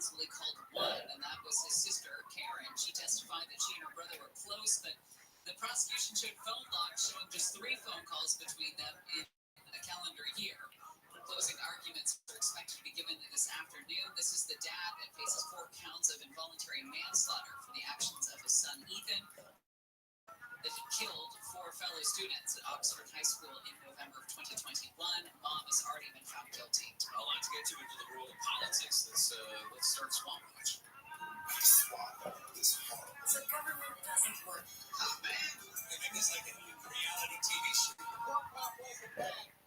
supposedly called one, and that was his sister, Karen. She testified that she and her brother were close, but the prosecution showed phone logs showing just 3 phone calls between them in a calendar year. Closing arguments are expected to be given this afternoon. This is the dad that faces 4 counts of involuntary manslaughter for the actions of his son, Ethan, that had killed 4 fellow students at Oxford High School in November of 2021. Mom has already been found guilty. A lot to get to into the world of politics. Let's start Swamp Watch. Swamp is hard. The government doesn't work. Oh, man. I think it's like a reality TV show.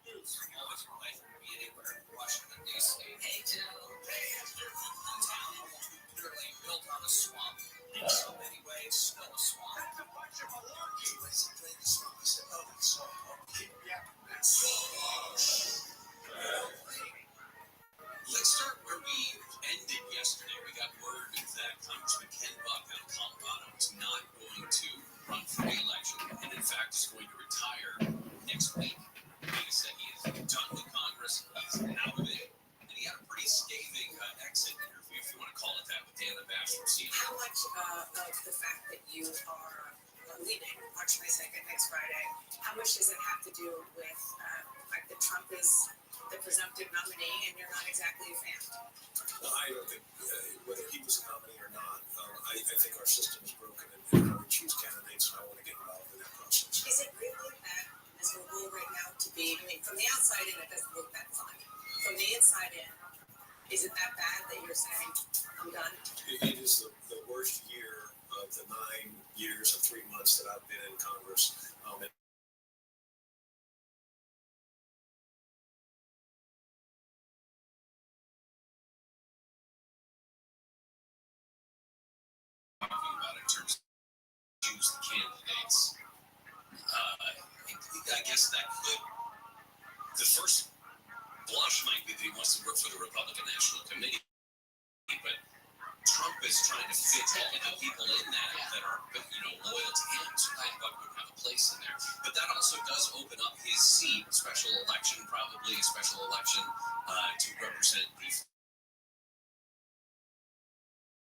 Always away from being able to Washington, D.C. Hey, Joe. Hey, Esther. Town literally built on a swamp. In so many ways, still a swamp. That's a bunch of malarkey. Basically, the swamp is a public swamp. Yeah, that's Let's start where we ended yesterday. We got word that Congressman Ken Buck out of Colorado is not going to run for re-election, and in fact is going to retire next week. He said he is done with Congress, he's out of it, and he had a pretty scathing exit interview, if you want to call it that, with Dana Bash from CNN. How much of the fact that you are leaving March 22nd, next Friday, how much does it have to do with the fact that Trump is the presumptive nominee and you're not exactly a fan? Well, I don't think whether he was a nominee or not, I think our system is broken and how we choose candidates, and I want to get involved in that process. Is it really that miserable right now to be, I mean, from the outside in, it doesn't look that fun. From the inside in, is it that bad that you're saying, I'm done? It is the worst year of the 9 years and 3 months that I've been in Congress. Talking about in terms of choose the candidates, I guess that could, the first blush might be that he wants to work for the Republican National Committee, but Trump is trying to fit all of the people in that are, loyal to him, so Ken Buck would have a place in there. But that also does open up his seat, special election, probably a special election to represent the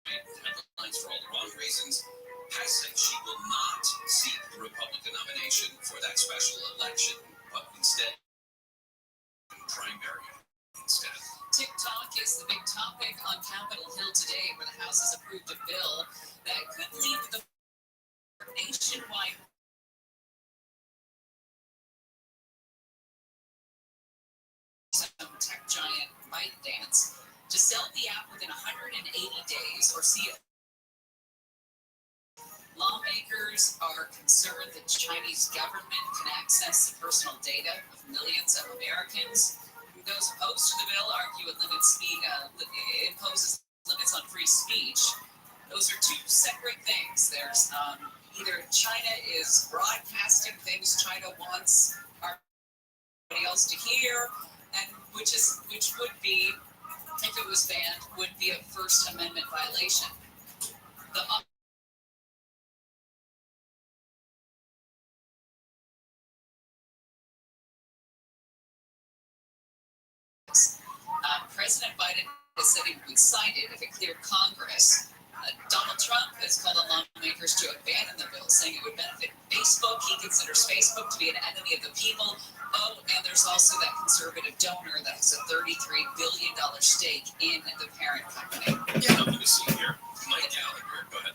headlines for all the wrong reasons, has said she will not seek the Republican nomination for that special election, but instead primary instead. TikTok is the big topic on Capitol Hill today, where the House has approved a bill that could lead to the nationwide tech giant ByteDance to sell the app within 180 days or see it. Lawmakers are concerned that Chinese government can access the personal data of millions of Americans. Those opposed to the bill argue it imposes limits on free speech. Those are 2 separate things. There's either China is broadcasting things China wants everybody else to hear, and which would be, if it was banned, would be a First Amendment violation. The President Biden has said he would sign it if it cleared Congress. Donald Trump has called on lawmakers to abandon the bill, saying it would benefit Facebook. He considers Facebook to be an enemy of the people. Oh, and there's also that conservative donor that has a $33 billion stake in the parent company. Yeah, I'm going to see here. Mike Gallagher, go ahead.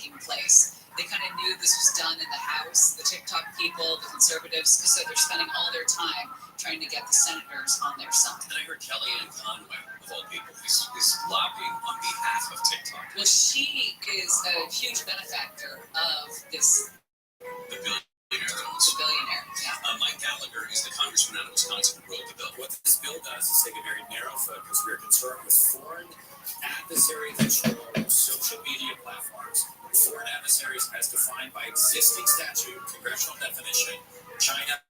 In place. They kind of knew this was done in the House, the TikTok people, the conservatives, so they're spending all their time trying to get the senators on their side. And I heard Kellyanne Conway, of all people, is lobbying on behalf of TikTok. Well, she is a huge benefactor of this. The billionaire. The billionaire, yeah. Mike Gallagher is the congressman out of Wisconsin who wrote the bill. What this bill does is take a very narrow focus. We are concerned with foreign adversaries control social media platforms. Foreign adversaries as defined by existing statute, congressional definition, China,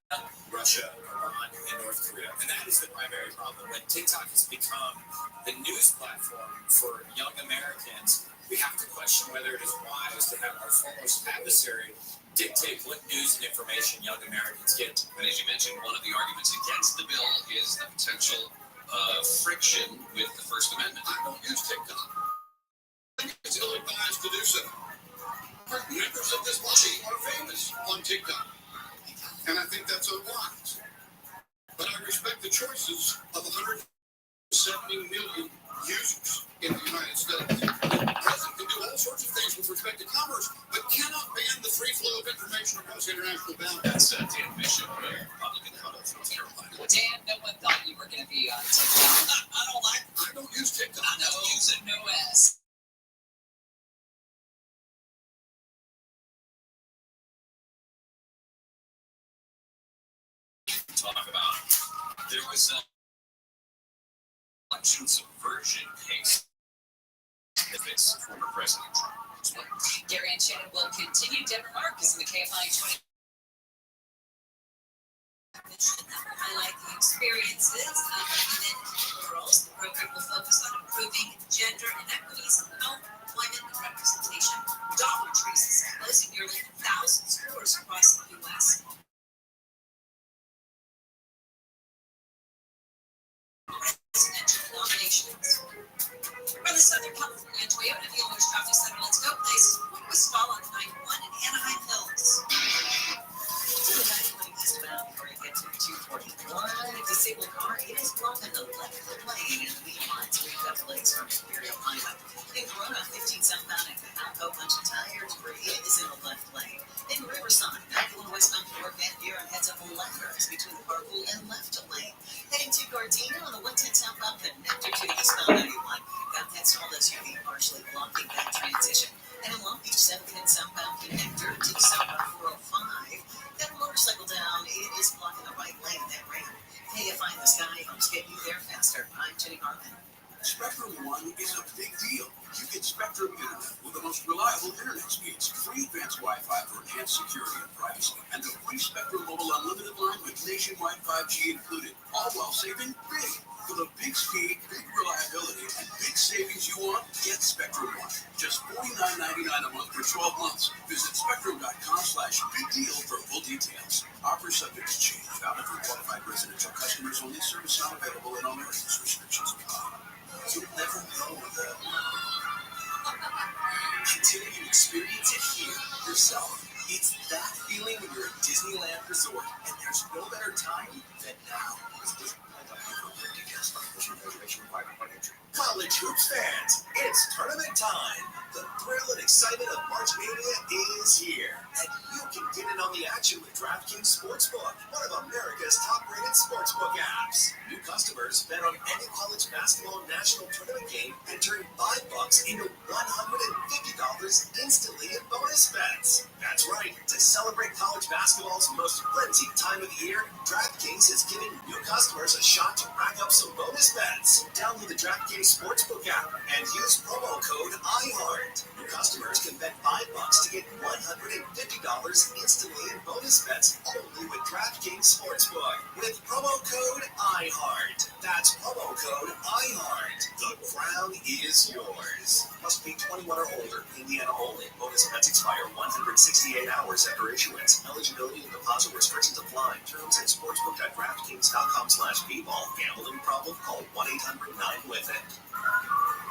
Russia, Iran, and North Korea. And that is the primary problem. When TikTok has become the news platform for young Americans, we have to question whether it is wise to have our foremost adversary dictate what news and information young Americans get. But as you mentioned, one of the arguments against the bill is the potential friction with the First Amendment. I don't use TikTok. I think it's ill-advised to do so. Members of this body are famous on TikTok, and I think that's unwise. But I respect the choices of 170 million users in the United States. The president can do all sorts of things with respect to commerce, but cannot ban the free flow of information across international boundaries. That's Dan Bishop, Republican out of North Carolina. Dan, no one thought you were going to be on TikTok. I don't use TikTok. I don't use it. No S. Talk about there was an election subversion case against former President Trump. Gary and Shannon will continue. Deborah Marcus in the KFI 20. Highlight the experiences of women and girls. The program will focus on improving gender inequities, health, employment, and representation. Dollar Trees is closing nearly 1,000 stores across the U.S. Presidential nominations. From the Southern California Toyota Dealers Shopping Center, let's go places. What was stall on 91 in Anaheim Hills? Eastbound before you get to 241. A disabled car, it is blocking the left lane and lead lines lead up legs from Imperial Highway. In Corona, 15 southbound at Alco Bunch of Tires, where it is in the left lane. In Riverside, back along westbound Fort Van Buren heads up lefters between the carpool and left lane. Heading to Gardena on the 110 southbound connector to the eastbound 91. Got that stalled SUV partially blocking that transition. And in Long Beach, 710 southbound connector to the southbound 405. Got a motorcycle down. It is blocking the right lane of that ramp. KFI in the sky helps get you there faster. I'm Jenny Hartman. Spectrum One is a big deal. You get Spectrum Internet with the most reliable internet speeds, free advanced Wi-Fi for enhanced security and privacy, and the free Spectrum Mobile Unlimited line with nationwide 5G included, all while saving big. For the big speed, big reliability, and big savings you want, get Spectrum One. Just $49.99 a month for 12 months. Visit spectrum.com/big deal for full details. Offer subject to change. Valid for qualified residential customers only. Service not available in all areas. Restrictions apply. You'll never know that. Until you experience it here yourself. It's that feeling when you're at Disneyland Resort, and there's no better time than now. College hoops fans, it's tournament time. The thrill and excitement of March Mania is here, and you can get in on the action with DraftKings Sportsbook, one of America's top-rated sportsbook apps. New customers bet on any college basketball national tournament game and turn $5 into $150 instantly in bonus bets. That's right. To celebrate college basketball's most frenzied time of the year, DraftKings is giving new customers a shot to rack up some bonus bets. Download the DraftKings Sportsbook app and use promo code IHEART. New customers can bet $5 to get $150 instantly in bonus bets only with DraftKings Sportsbook with promo code IHEART. That's promo code IHEART. The crown is yours. Must be 21 or older. Indiana only. Bonus bets expire 168 hours after issuance. Eligibility and deposit restrictions apply. Terms at sportsbook.draftkings.com/bball. Gambling problem? Call 1-800-9-WITH-IT.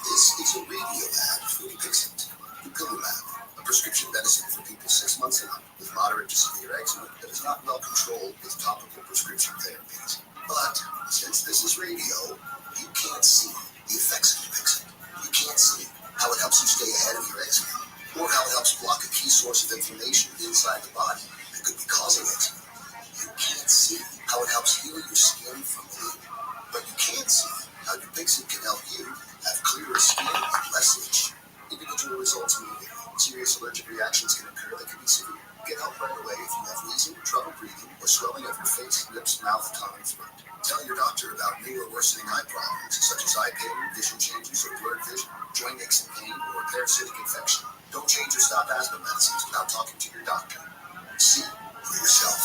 This is a radio ad for Dupixent. Dupilumab, a prescription medicine for people 6 months and up with moderate to severe eczema that is not well controlled with topical prescription therapies. But since this is radio, you can't see the effects of Dupixent. You can't see how it helps you stay ahead of your eczema, or how it helps block a key source of inflammation inside the body that could be causing eczema. You can't see how it helps heal your skin from within, but you can see how Dupixent can help you have clearer skin and less itch. Individual results immediately. Serious allergic reactions can occur that can be severe. Get help right away if you have wheezing, trouble breathing, or swelling of your face, lips, mouth, tongue, and throat. Tell your doctor about new or worsening eye problems, such as eye pain, vision changes, or blurred vision, joint aches and pain, or parasitic infection. Don't change or stop asthma medicines without talking to your doctor. See for yourself.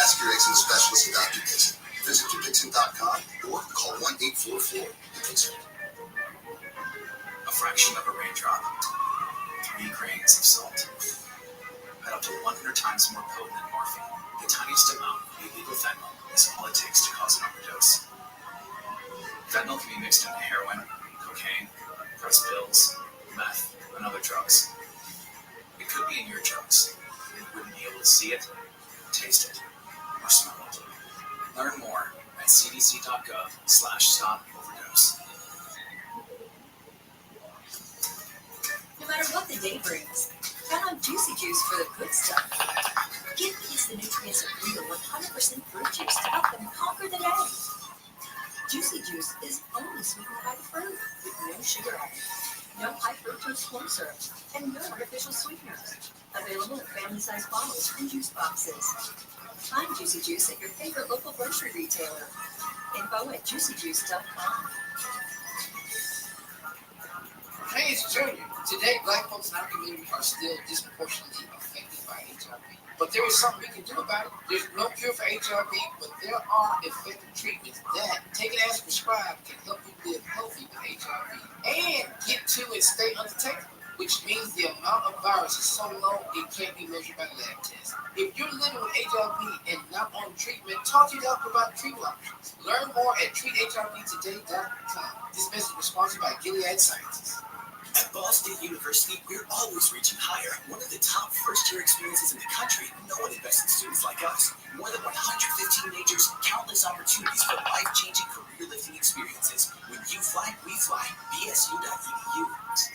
Ask your eczema specialist about Dupixent. Visit Dupixent.com or call 1-844-DUPIXENT. A fraction of a raindrop, 3 grains of salt, but up to 100 times more potent than morphine. The tiniest amount of illegal fentanyl is all it takes to cause an overdose. Fentanyl can be mixed into heroin, cocaine, crystal pills, meth, and other drugs. It could be in your drugs. You wouldn't be able to see it, taste it, or smell it. Learn more at cdc.gov/stop-overdose. No matter what the day brings, count on Juicy Juice for the good stuff. Give kids the nutrients of real 100% fruit juice to help them conquer the day. Juicy Juice is only sweetened by the fruit with no sugar added, no high fructose corn syrup, and no artificial sweeteners. Available in family-sized bottles and juice boxes. Find Juicy Juice at your favorite local grocery retailer. Info at juicyjuice.com. Hey, it's Junior. Today, Black folks in our community are still disproportionately affected by HIV. But there is something we can do about it. There's no cure for HIV, but there are effective treatments that, taken as prescribed, can help you live healthy with HIV and get to and stay undetectable, which means the amount of virus is so low it can't be measured by lab tests. If you're living with HIV and not on treatment, talk to your doctor about treatment options. Learn more at treathivtoday.com. This message was sponsored by Gilead Sciences. At Ball State University, we're always reaching higher. One of the top first-year experiences in the country. No one invests in students like us. More than 115 majors, countless opportunities for life-changing career-lifting experiences. When you fly, we fly. BSU.edu.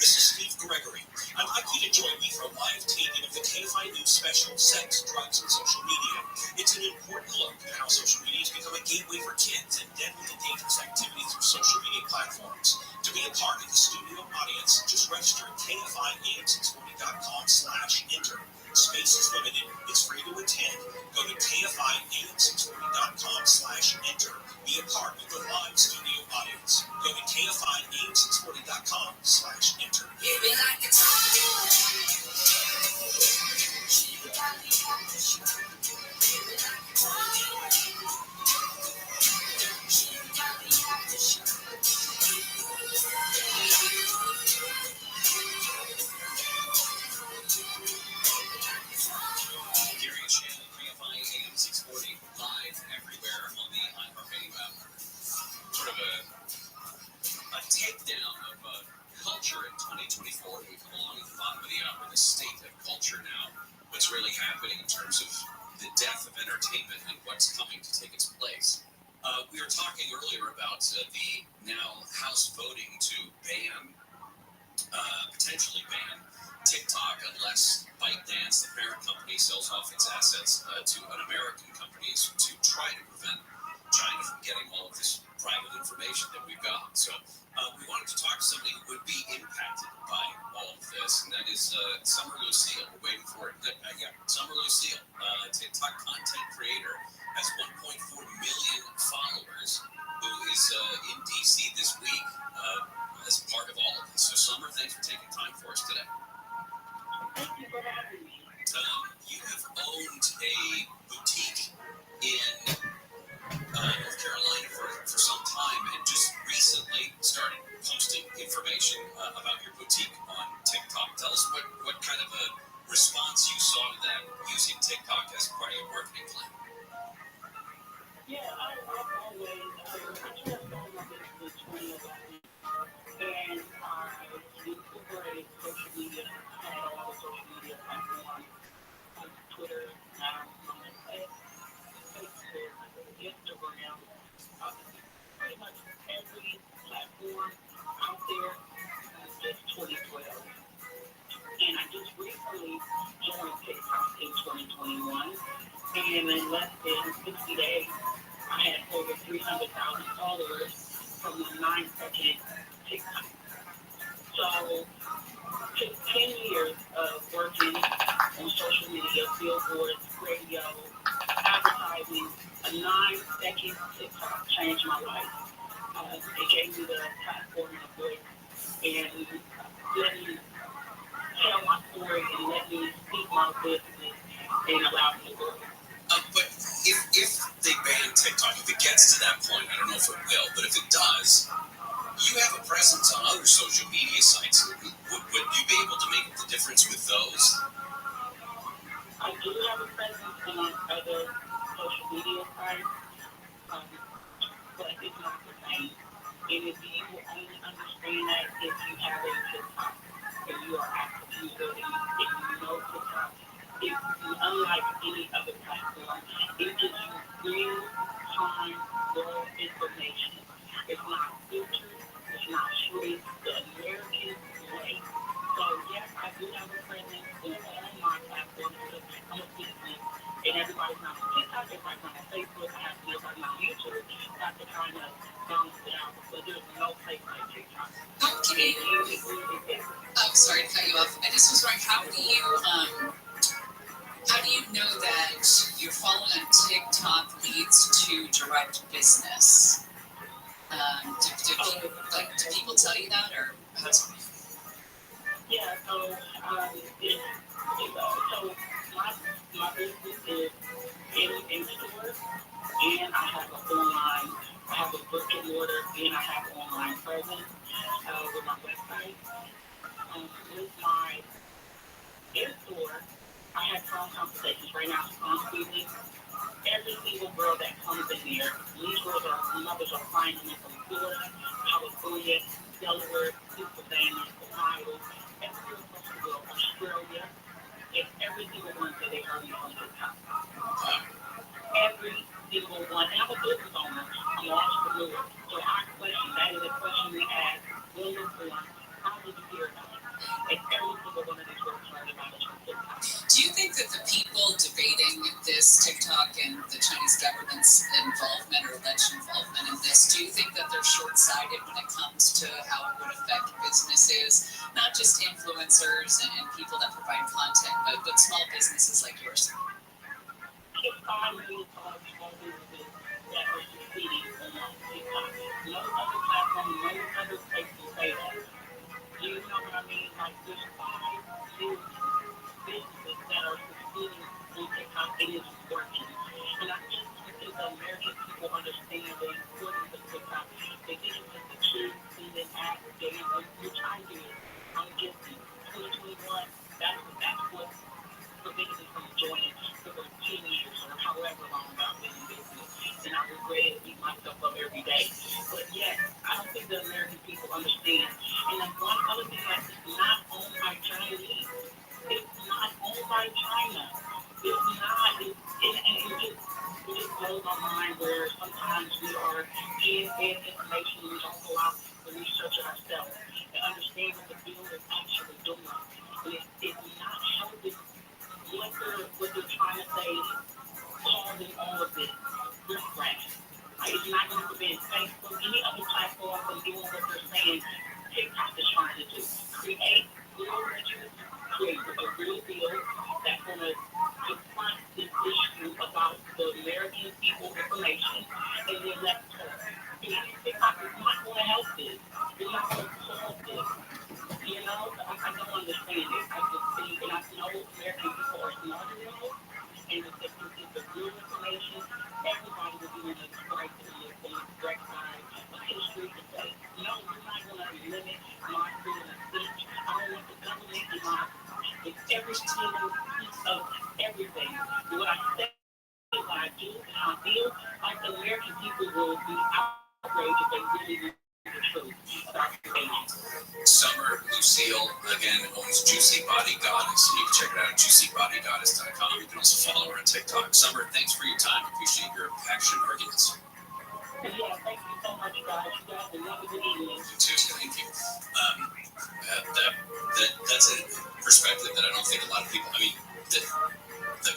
This is Steve Gregory. I'd like you to join me for a live taping of the KFI News special, Sex, Drugs, and Social Media. It's an important look at how social media has become a gateway for kids and deadly and dangerous activities through social media platforms. To be a part of the studio audience, just register at KFIAM640.com/enter. Space is limited. It's free to attend. Go to KFIAM640.com/enter. Be a part of the live studio audience. Go to KFIAM640.com/enter. Gary and Shannon, KFI AM 640, live everywhere on the iHeartRadio app. Sort of a takedown of culture in 2024. We've come along at the bottom of the hour, the state of culture now. What's really happening in terms of the death of entertainment and what's coming to take its place. We were talking earlier about the now House voting to potentially ban TikTok unless ByteDance, the parent company, sells off its assets to an American company to try to prevent China from getting all of this private information that we've got. So we wanted to talk to somebody who would be impacted by all of this, and that is Summer Lucille. We're waiting for it. Summer Lucille, TikTok content creator, has 1.4 million followers, who is in D.C. this week as part of all of this. So Summer, thanks for taking time for us today. Thank you for having me. You have owned a boutique in North Carolina for some time, and just recently started posting information about your boutique on TikTok. Tell us what kind of a response you saw to that using TikTok as part of your marketing plan. Yeah, I've always, I just started my business in 2011, and I incorporated social media. I had all the social media platforms, like Twitter, Facebook, Instagram, pretty much every platform out there since 2012. And I just recently joined TikTok in 2021, and in less than 60 days, I had over 300,000 followers from a 9-second TikTok. So, took 10 years of working on social media, billboards, radio, advertising. A 9-second TikTok changed my life. It gave me the platform and the voice, and let me tell my story and let me speak my business and allow me to grow. But if they ban TikTok, if it gets to that point, I don't know if it will, but if it does, you have a presence on other social media sites. Would you be able to make the difference with those? I do have a presence on other social media sites, but it's not the same. And if you will only understand that if you have a TikTok and you are active user and you know TikTok, it's unlike any other platform. It gives you real time, raw information. It's not filtered, it's not sweet, the American way. So yes, I do have a presence on all my platforms because I'm a business and everybody's not on TikTok, everybody's not on Facebook, I have everybody's not on YouTube. I have to kind of balance it out, but there's no place like TikTok. Okay. I'm sorry to cut you off. I just was wondering, how do you know that your following on TikTok leads to direct business? Do people tell you that, or how's it? Yeah, so my business is in stores, and I have an online, I have a brick and mortar, and I have an online presence with my website. With my in-store, I have phone conversations right now. I'm speaking. Every single girl that comes in here, these girls mothers are flying in from Florida, California, Delaware, Pennsylvania, Ohio, every girl across the world, Australia, and every single one that they heard me on TikTok. Every single one. And I'm a business owner. I'm an entrepreneur. So our question, that is a question we ask when we're born, how did you hear about it? And every single one of these girls learned about it on TikTok. Do you think that the people debating this TikTok and the Chinese government's involvement or alleged involvement in this, do you think that they're short-sighted when it comes to how it would affect businesses, not just influencers and people that provide content, but small businesses like yours? It's already small businesses that are succeeding on TikTok. No other platform, no other place will say that. Do you know what I mean? Like, there's 5 million businesses that are succeeding on TikTok, and it's working. And I just don't think the American people understand the importance of TikTok. They think it's just a kid sending ads daily, which I did. I'm guilty. 2021, that's what prevented me from joining for 10 years or however long I've been in business. And I regret it, beat myself up every day. But yet, I don't think the American people understand. And then one other thing, like, it's not owned by Chinese. It's not owned by China. It's not. It just blows my mind where sometimes we are getting information and we don't go out and research it ourselves and understand what the bill is actually doing. And it's not helping what they're trying to say, causing all of this riffraff. It's not going to prevent Facebook, any other platform from doing what they're saying TikTok is trying to do. Create real riches, create a real deal that's going to confront this issue about the American people information, and then let's talk. TikTok is not going to help this. It's not going to solve this. You know, I don't understand it. I just think, and I know American people are smart enough, and if they can get the real information, everybody will be on the right side of history to say, no, we're not going to limit my freedom of speech. I don't want the government in my, in every single piece of everything. What I say, what I do, and how I feel, like the American people will be outraged if they really know the truth about creation. Summer Lucille, again, owns Juicy Body Goddess. You can check it out at juicybodygoddess.com. You can also follow her on TikTok. Summer, thanks for your time. Appreciate your passionate arguments. Yeah, thank you so much, guys. You guys have a wonderful evening. You too. Thank you. That's a perspective that I don't think a lot of people, I mean, the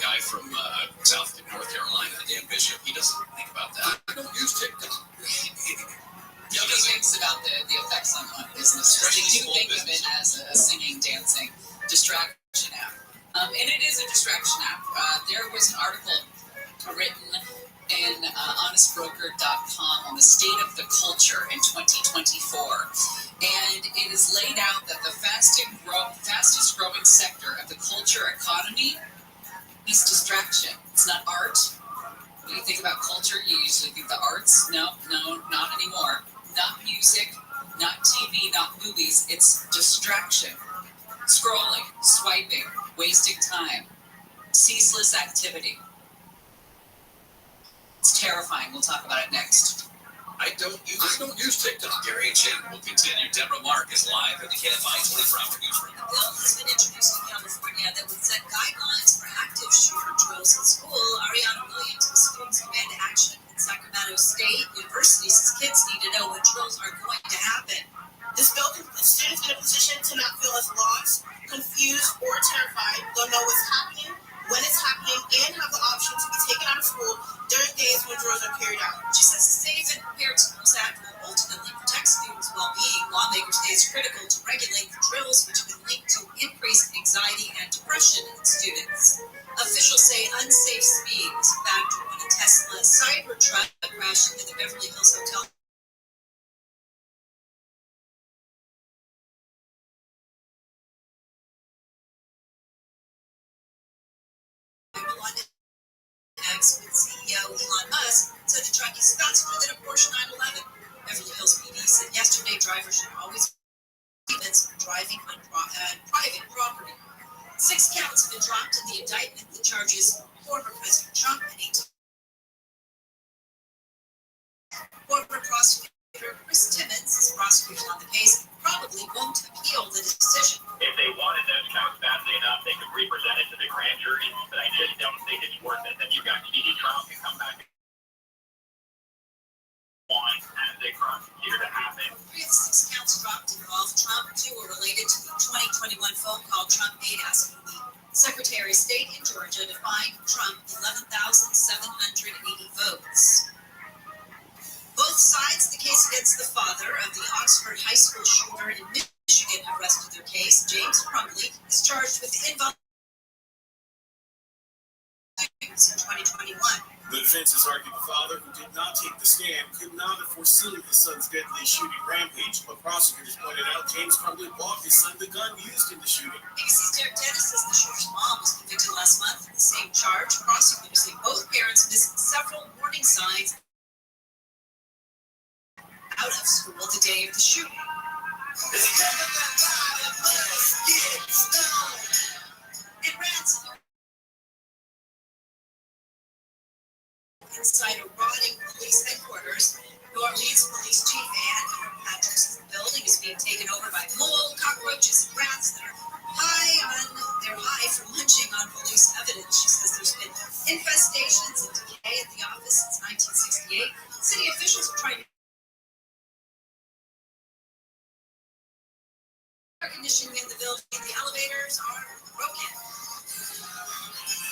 guy from North Carolina, Dan Bishop, he doesn't think about that. I don't use TikTok. Nobody thinks about the effects on business. They do think of it as a singing, dancing distraction app. And it is a distraction app. There was an article written in honestbroker.com on the state of the culture in 2024. And it is laid out that the fastest growing sector of the culture economy is distraction. It's not art. When you think about culture, you usually think the arts. No, not anymore. Not music, not TV, not movies. It's distraction. Scrolling, swiping, wasting time, ceaseless activity. It's terrifying. We'll talk about it next. I don't use TikTok. Gary and Shannon will continue. Deborah Mark is live at the KFI 24-hour newsroom. A bill has been introduced in California that would set guidelines for active shooter drills in school. Ariana Williams with Students Command Action at Sacramento State University says kids need to know when drills are going to happen. This bill can put students in a position to not feel as lost, confused, or terrified. They'll know what's happening, when it's happening, and have the option to be taken out of school during days when drills are carried out. She says the Safe and Prepared Schools Act will ultimately protect students' well-being. Lawmakers say it's critical to regulate the drills, which can link to increased anxiety and depression in students. Officials say unsafe speed was a factor when a Tesla Cybertruck crashed into the Beverly Hills Hotel. With CEO Elon Musk said the truck is faster than a Porsche 911. Beverly Hills PD said yesterday drivers should always payments for driving on private property. 6 counts have been dropped in the indictment that charges former President Trump and former prosecutor Chris Timmons is prosecuting on the case and probably won't appeal the decision. If they wanted those counts badly enough, they could represent it to the grand jury, but I just don't think it's worth it. Then you've got Katie Trump can come back and want as a prosecutor to happen. 3 of the 6 counts dropped involve Trump. 2 were related to the 2021 phone call Trump made asking the Secretary of State in Georgia to find Trump 11,780 votes. Both sides of the case against the father of the Oxford High School shooter in Michigan have rested their case. James Crumbley is charged with involuntary in 2021. The defense has argued the father, who did not take the stand, could not have foreseen his son's deadly shooting rampage. But prosecutors pointed out James Crumbley bought his son the gun used in the shooting. ABC's Derek Dennis says the shooter's mom was convicted last month of the same charge. Prosecutors say both parents missed several warning signs out of school the day of the shooting. In Ransom, inside a rotting police headquarters, New Orleans Police Chief Ann Patrick says the building is being taken over by mold, cockroaches, and rats that are high from munching on police evidence. She says there's been infestations and decay at the office since 1968. City officials are trying to air conditioning in the building. The elevators are broken.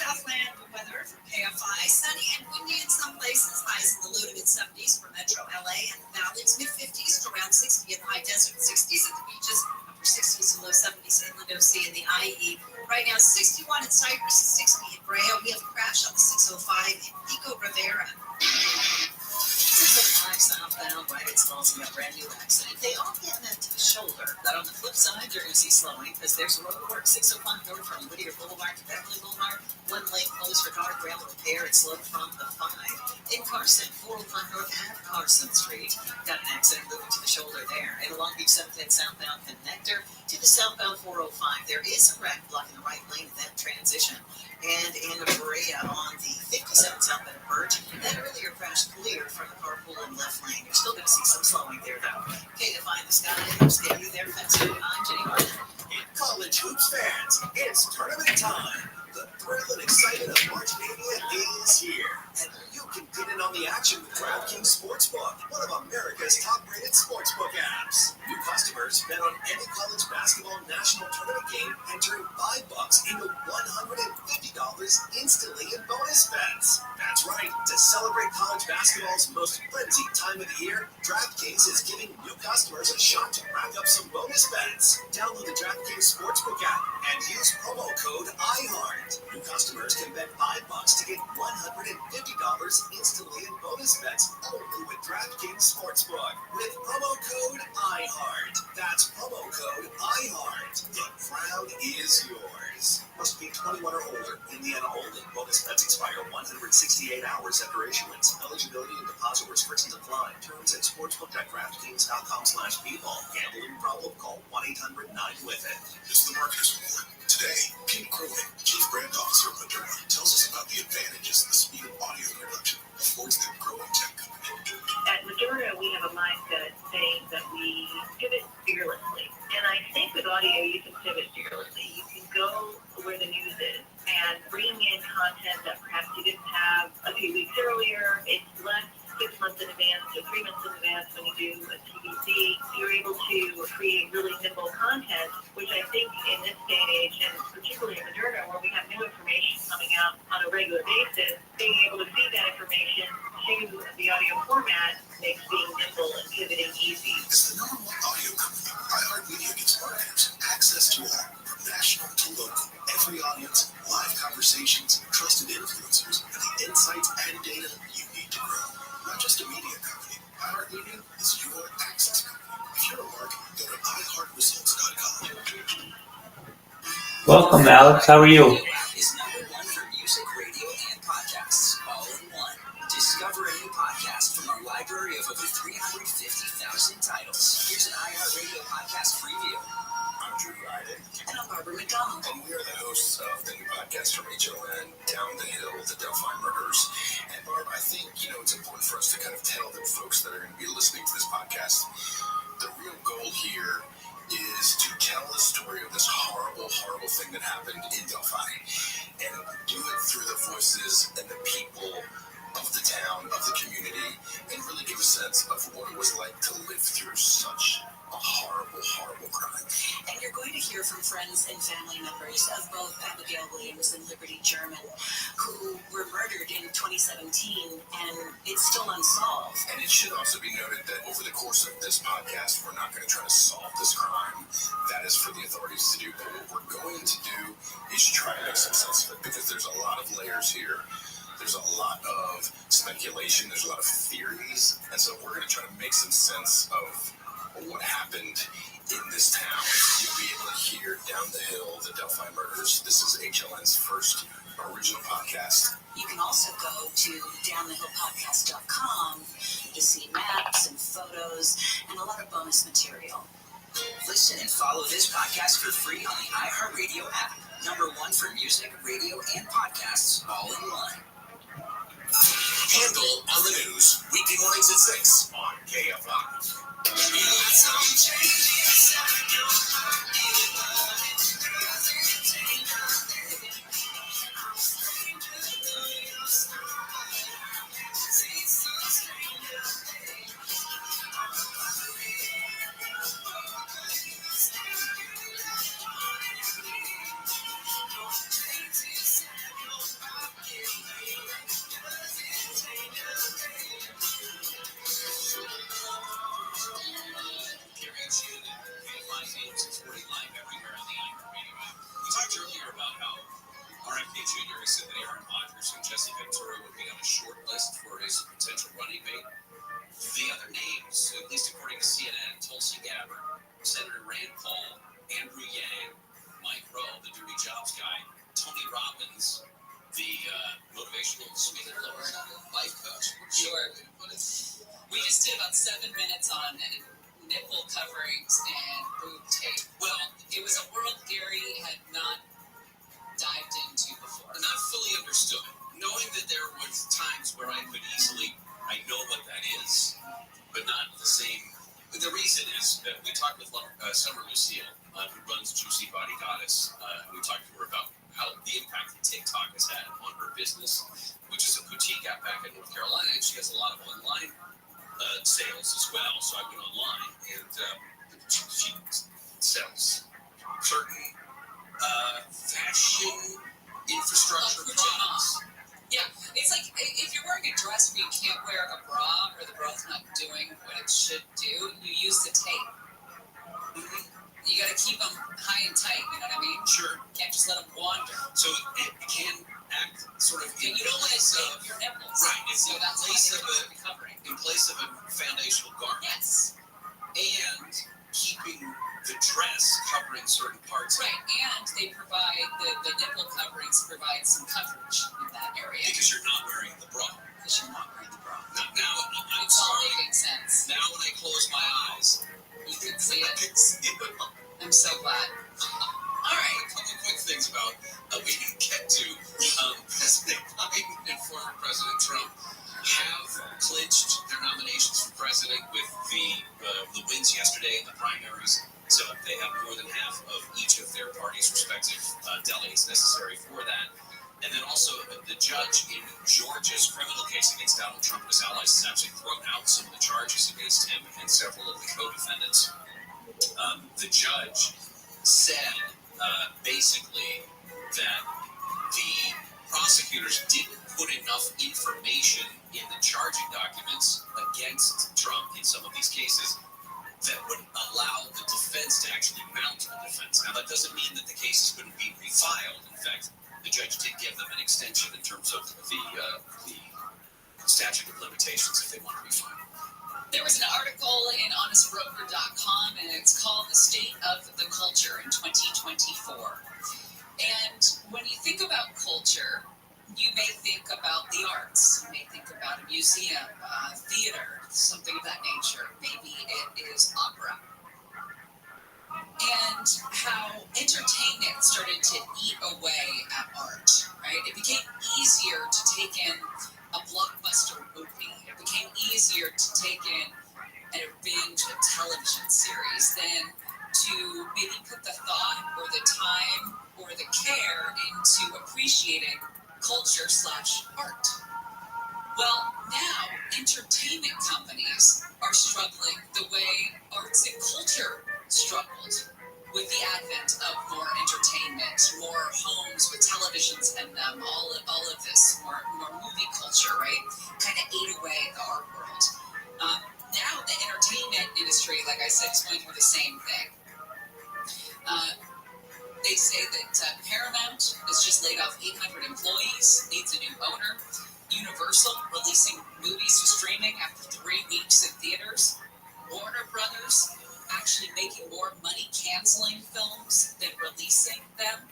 Southland weather for KFI. Sunny and windy in some places. Highs in the low to mid-70s for Metro LA and the valleys. Mid-50s to around 60 in the high desert. 60s at the beaches. Upper 60s to low 70s in Lindo Sea and the IE. Right now, 61 in Cypress, 60 in Brea. We have a crash on the 605 in Pico Rivera. 605 southbound, right at Smalls, got a brand new accident. They all get meant to the shoulder. But on the flip side, you're going to see slowing because there's a road work 605 north from Whittier Boulevard to Beverly Boulevard. 1 lane closed for guardrail repair. It's slowed from the 5. In Carson, 405 north at Carson Street. Got an accident moving to the shoulder there. And along Beach 710 southbound connector to the southbound 405, there is a wreck blocking the right lane of that transition. And in Brea on the 57 southbound of Birch, that earlier crash cleared from the carpool in left lane. You're still going to see some slowing there, though. KFI in the sky, here's KU there, Fencer. I'm Jenny Martin. College hoops fans, it's tournament time. The thrill and excitement of March Mania is here. And you can get in on the action with DraftKings Sportsbook, one of America's top-rated sportsbook apps. New customers bet on any college basketball national tournament game, entering $5 into $150 instantly in bonus bets. That's right. To celebrate college basketball's most frenzied time of the year, DraftKings is giving new customers a shot to rack up some bonus bets. Download the DraftKings Sportsbook app and use promo code IHEART. New customers can bet $5 to get $150 instantly in bonus bets only with DraftKings Sportsbook with promo code IHEART. That's promo code IHEART. The crowd is yours. Must be 21 or older. Indiana only. Bonus bets expire 168 hours after issuance. Eligibility and deposit restrictions apply. Terms at sportsbook.draftkings.com/bball. Gambling problem? Call 1-800-9-WITH-IT. It's the Marketers Report. Today, Kim Crowley, Chief Brand Officer of Moderna, tells us about the advantages the speed of audio production affords their growing tech company. At Moderna, we have a mindset saying that we pivot fearlessly. And I think with audio, you can pivot fearlessly. You can go where the news is and bring in content that perhaps you didn't have a few weeks earlier. It's less 6 months in advance or 3 months in advance when you do a TBC. You're able to create really nimble content, which I think in this day and age, and particularly in Moderna, where we have new information coming out on a regular basis, being able to feed that information to the audio format makes being nimble and pivoting easy. As the number one audio company, iHeartMedia gives marketers access to all, from national to local. Every audience, live conversations, trusted influencers, and the insights and data you need to grow. Not just a media company, iHeartMedia is your access company. If you're a marketer, go to iHeartResults.com. Welcome, Alex. How are you? Is number one for music, radio, and podcasts, all in one. Discover a new podcast from our library of over 350,000 titles. Here's an iHeartRadio podcast preview. I'm Drew Ryden. And I'm Barbara McDonald. And we are the hosts of the new podcast from HLN, Down the Hill, The Delphi Murders. And Barb, I think, it's important for us to kind of tell the folks that are going to be listening to this podcast, the real goal here is to tell the story of this horrible, horrible thing that happened in Delphi. And do it through the voices and the people of the town, of the community, and really give a sense of what it was like to live through such a horrible, horrible crime. And you're going to hear from friends and family members of both Abigail Williams and Liberty German, who were murdered in 2017, and it's still unsolved. And it should also be noted that over the course of this podcast, we're not going to try to solve this crime. That is for the authorities to do. But what we're going to do is try to make some sense of it, because there's a lot of layers here. There's a lot of speculation. There's a lot of theories. And so we're going to try to make some sense of what happened in this town. You'll be able to hear Down the Hill, The Delphi Murders. This is HLN's first original podcast. You can also go to downthehillpodcast.com to see maps and photos and a lot of bonus material. Listen and follow this podcast for free on the iHeartRadio app. Number one for music, radio, and podcasts, all in one. Handle on the news, weekday mornings at 6 on KFI. Jr. said that Aaron Rodgers and Jesse Ventura would be on a short list for his potential running mate. The other names, at least according to CNN, Tulsi Gabbard, Senator Rand Paul, Andrew Yang, Mike Rowe, the Dirty Jobs guy, Tony Robbins, the motivational speaker, life coach. Sure. We just did about 7 minutes on nipple coverings and boob tape. Well, it was a world Gary had not dived into before. Not fully understood. Knowing that there was times where I know what that is, but not the same. The reason is that we talked with Summer Lucille, who runs Juicy Body Goddess. We talked to her about how the impact that TikTok has had on her business, which is a boutique out back in North Carolina, and she has a lot of online sales as well. So I went online, and she sells certain fashion infrastructure products. Yeah, it's like if you're wearing a dress where you can't wear a bra or the bra's not doing what it should do, you use the tape. Mm-hmm. You got to keep them high and tight, you know what I mean? Sure. Can't just let them wander. So it can act sort of you don't want to tape your nipples. Right. It's so that's place of covering. In place of a foundational garment. Yes. And keeping the dress covering certain parts. Right, and they provide, the nipple coverings provide some coverage in that area. Because you're not wearing the bra. Because you're not wearing the bra. Now it's all making sense. Now when I close my eyes, you can see it. I'm so glad. All right, a couple of quick things about we didn't get to President Biden and former President Trump have clinched their nominations for president with the wins yesterday in the primaries. So they have more than half of each of their party's respective delegates necessary for that. And then also the judge in Georgia's criminal case against Donald Trump and his allies has actually thrown out some of the charges against him and several of the co-defendants. The judge said basically that the prosecutors didn't put enough information in the charging documents against Trump in some of these cases that would allow the defense to actually mount a defense. Now, that doesn't mean that the cases couldn't be refiled. In fact, the judge did give them an extension in terms of the statute of limitations if they want to refile. There was an article in honestbroker.com, and it's called The State of the Culture in 2024. And when you think about culture, you may think about the arts. You may think about a museum, theater, something of that nature. Maybe it is opera. And how entertainment started to eat away at art, right? It became easier to take in a blockbuster movie. It became easier to take in and binge a television series than to maybe put the thought or the time or the care into appreciating culture/art. Well, now entertainment companies are struggling the way arts and culture struggled with the advent of more entertainment, more homes with televisions and all of this, more movie culture, right? Kind of ate away the art world. Now the entertainment industry, like I said, is going through the same thing. They say that Paramount has just laid off 800 employees, needs a new owner. Universal releasing movies to streaming after 3 weeks in theaters. Warner Brothers actually making more money canceling films than releasing them.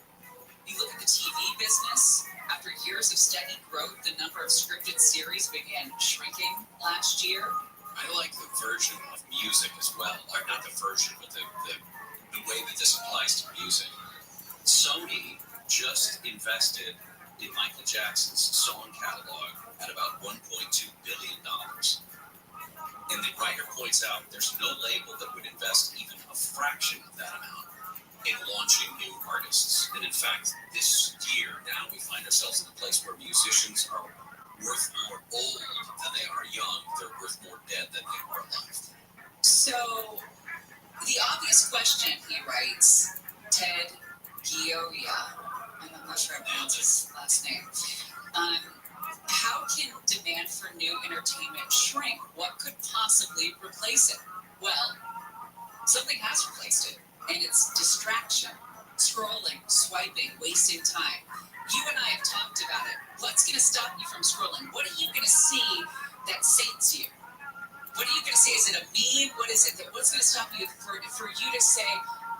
You look at the TV business. After years of steady growth, the number of scripted series began shrinking last year. I like the version of music as well. Or not the version, but the way that this applies to music. Sony just invested in Michael Jackson's song catalog at about $1.2 billion. And the writer points out there's no label that would invest even a fraction of that amount in launching new artists. And in fact, this year, now we find ourselves in a place where musicians are worth more old than they are young. They're worth more dead than they are alive. So, the obvious question, he writes, Ted Gioia, I'm not sure I pronounced his last name. How can demand for new entertainment shrink? What could possibly replace it? Well, something has replaced it, and it's distraction, scrolling, swiping, wasting time. You and I have talked about it. What's going to stop you from scrolling? What are you going to see that sates you? What are you going to see? Is it a meme? What is it? What's going to stop you for you to say,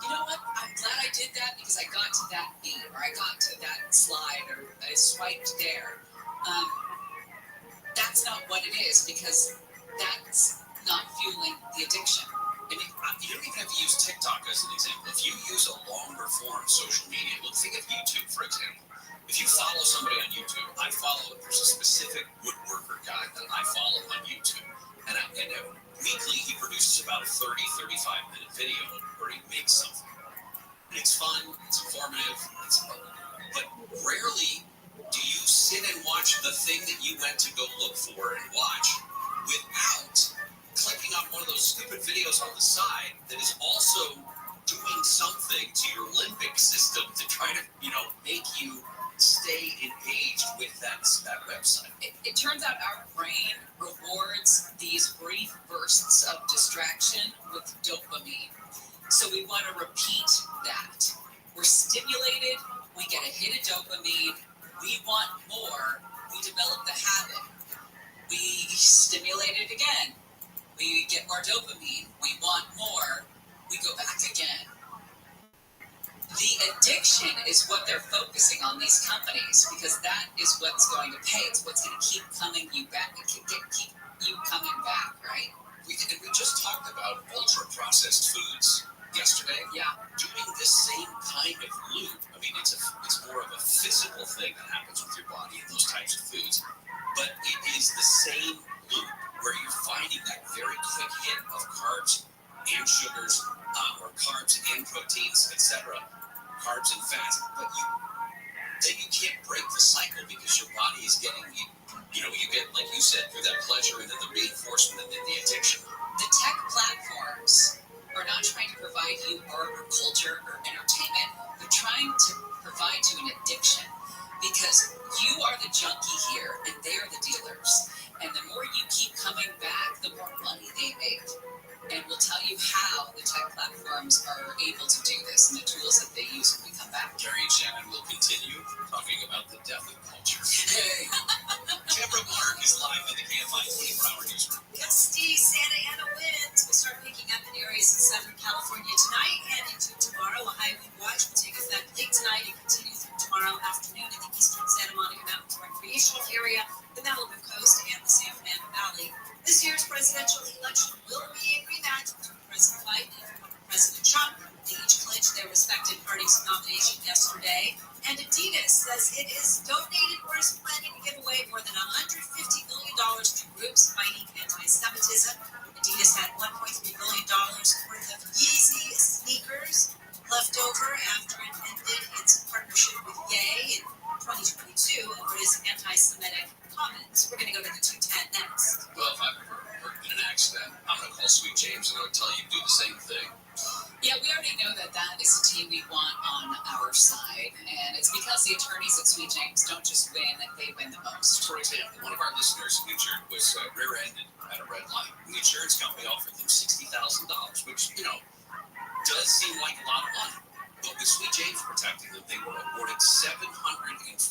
you know what, I'm glad I did that because I got to that meme, or I got to that slide, or I swiped there. That's not what it is, because that's not fueling the addiction. And you don't even have to use TikTok as an example. If you use a longer form social media, look, think of YouTube, for example. If you follow somebody on YouTube, there's a specific woodworker guy that I follow on YouTube. And weekly, he produces about a 35-minute video where he makes something. And it's fun, it's informative, but rarely do you sit and watch the thing that you went to go look for and watch without clicking on one of those stupid videos on the side that is also doing something to your limbic system to try to, make you stay engaged with that website. It turns out our brain rewards these brief bursts of distraction with dopamine. So we want to repeat that. We're stimulated, we get a hit of dopamine, we want more, we develop the habit. We stimulate it again, we get more dopamine, we want more, we go back again. The addiction is what they're focusing on, these companies, because that is what's going to pay. It's what's going to keep coming you back, keep you coming back, right? We just talked about ultra-processed foods yesterday. Yeah. Doing this same kind of loop. I mean, it's more of a physical thing that happens with your body and those types of foods. but it is the same loop where you're finding that very quick hit of carbs and sugars, or carbs and proteins, etc., carbs and fats, but then you can't break the cycle because your body is getting, you get, like you said, through that pleasure and then the reinforcement and then the addiction. The tech platforms are not trying to provide you art or culture or entertainment. They're trying to provide you an addiction because you are the junkie here and they are the dealers. And the more you keep coming back, the more money they make. And we'll tell you how the tech platforms are able to do this and the tools that they use when we come back. Gary and Shannon will continue talking about the death of culture. Hey, Deborah Mark is live in the KFI 24-hour newsroom. Gusty Santa Ana winds will start picking up in areas in Southern California tonight and into tomorrow. A high wind watch will take effect late tonight and continue through tomorrow afternoon in the eastern Santa Monica Mountains recreational area, the Malibu coast, and the San Fernando Valley. This year's presidential election will be a rematch between President Biden and former President Trump. They each clinched their respective parties' nomination yesterday. And Adidas says it is donated or is planning to give away more than $150 million to groups fighting anti-Semitism. Adidas had $1.3 billion worth of Yeezy sneakers left over after it ended its partnership with Ye in 2022 over his anti-Semitic comments. We're going to go to the 210 next. Well, if I'm hurt in an accident, I'm going to call Sweet James and I'm going to tell you to do the same thing. Yeah, we already know that is the team we want on our side, and it's because the attorneys at Sweet James don't just win, they win the most. For example, one of our listeners' injured was rear-ended at a red light. The insurance company offered them $60,000, which, does seem like a lot of money. But with Sweet James protecting them, they were awarded $745,000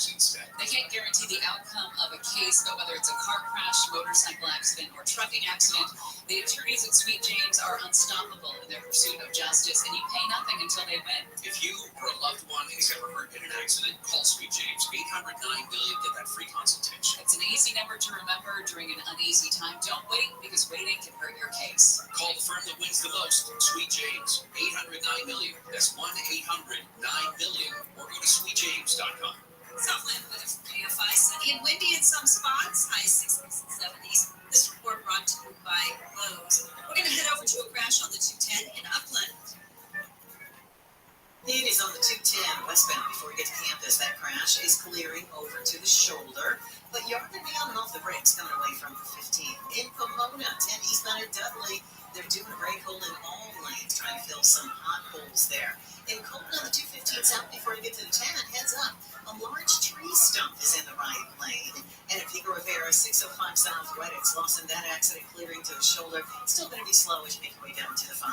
instead. They can't guarantee the outcome of a case, but whether it's a car crash, motorcycle accident, or trucking accident, the attorneys at Sweet James are unstoppable in their pursuit of justice, and you pay nothing until they win. If you or a loved one is ever hurt in an accident, call Sweet James. 800-9-million, get that free consultation. It's an easy number to remember during an uneasy time. Don't wait, because waiting can hurt your case. Call the firm that wins the most, Sweet James. 800-9-million. That's 1-800-9-million, or go to sweetjames.com. Southland weather from KFI, sunny and windy in some spots, high 60s and 70s. This report brought to you by Lowe's. We're going to head over to a crash on the 210 in Upland. It is on the 210 westbound before we get to campus. That crash is clearing over to the shoulder, but you're going to be on and off the brakes coming away from the 15. In Pomona, 10 eastbound at Dudley, they're doing a brake hold in all lanes, trying to fill some hot holes there. In Colton on the 215 south before you get to the 10, heads up. A large tree stump is in the right lane. And at Pico Rivera, 605 south, right at Slauson, that accident clearing to the shoulder. Still going to be slow as you make your way down to the 5.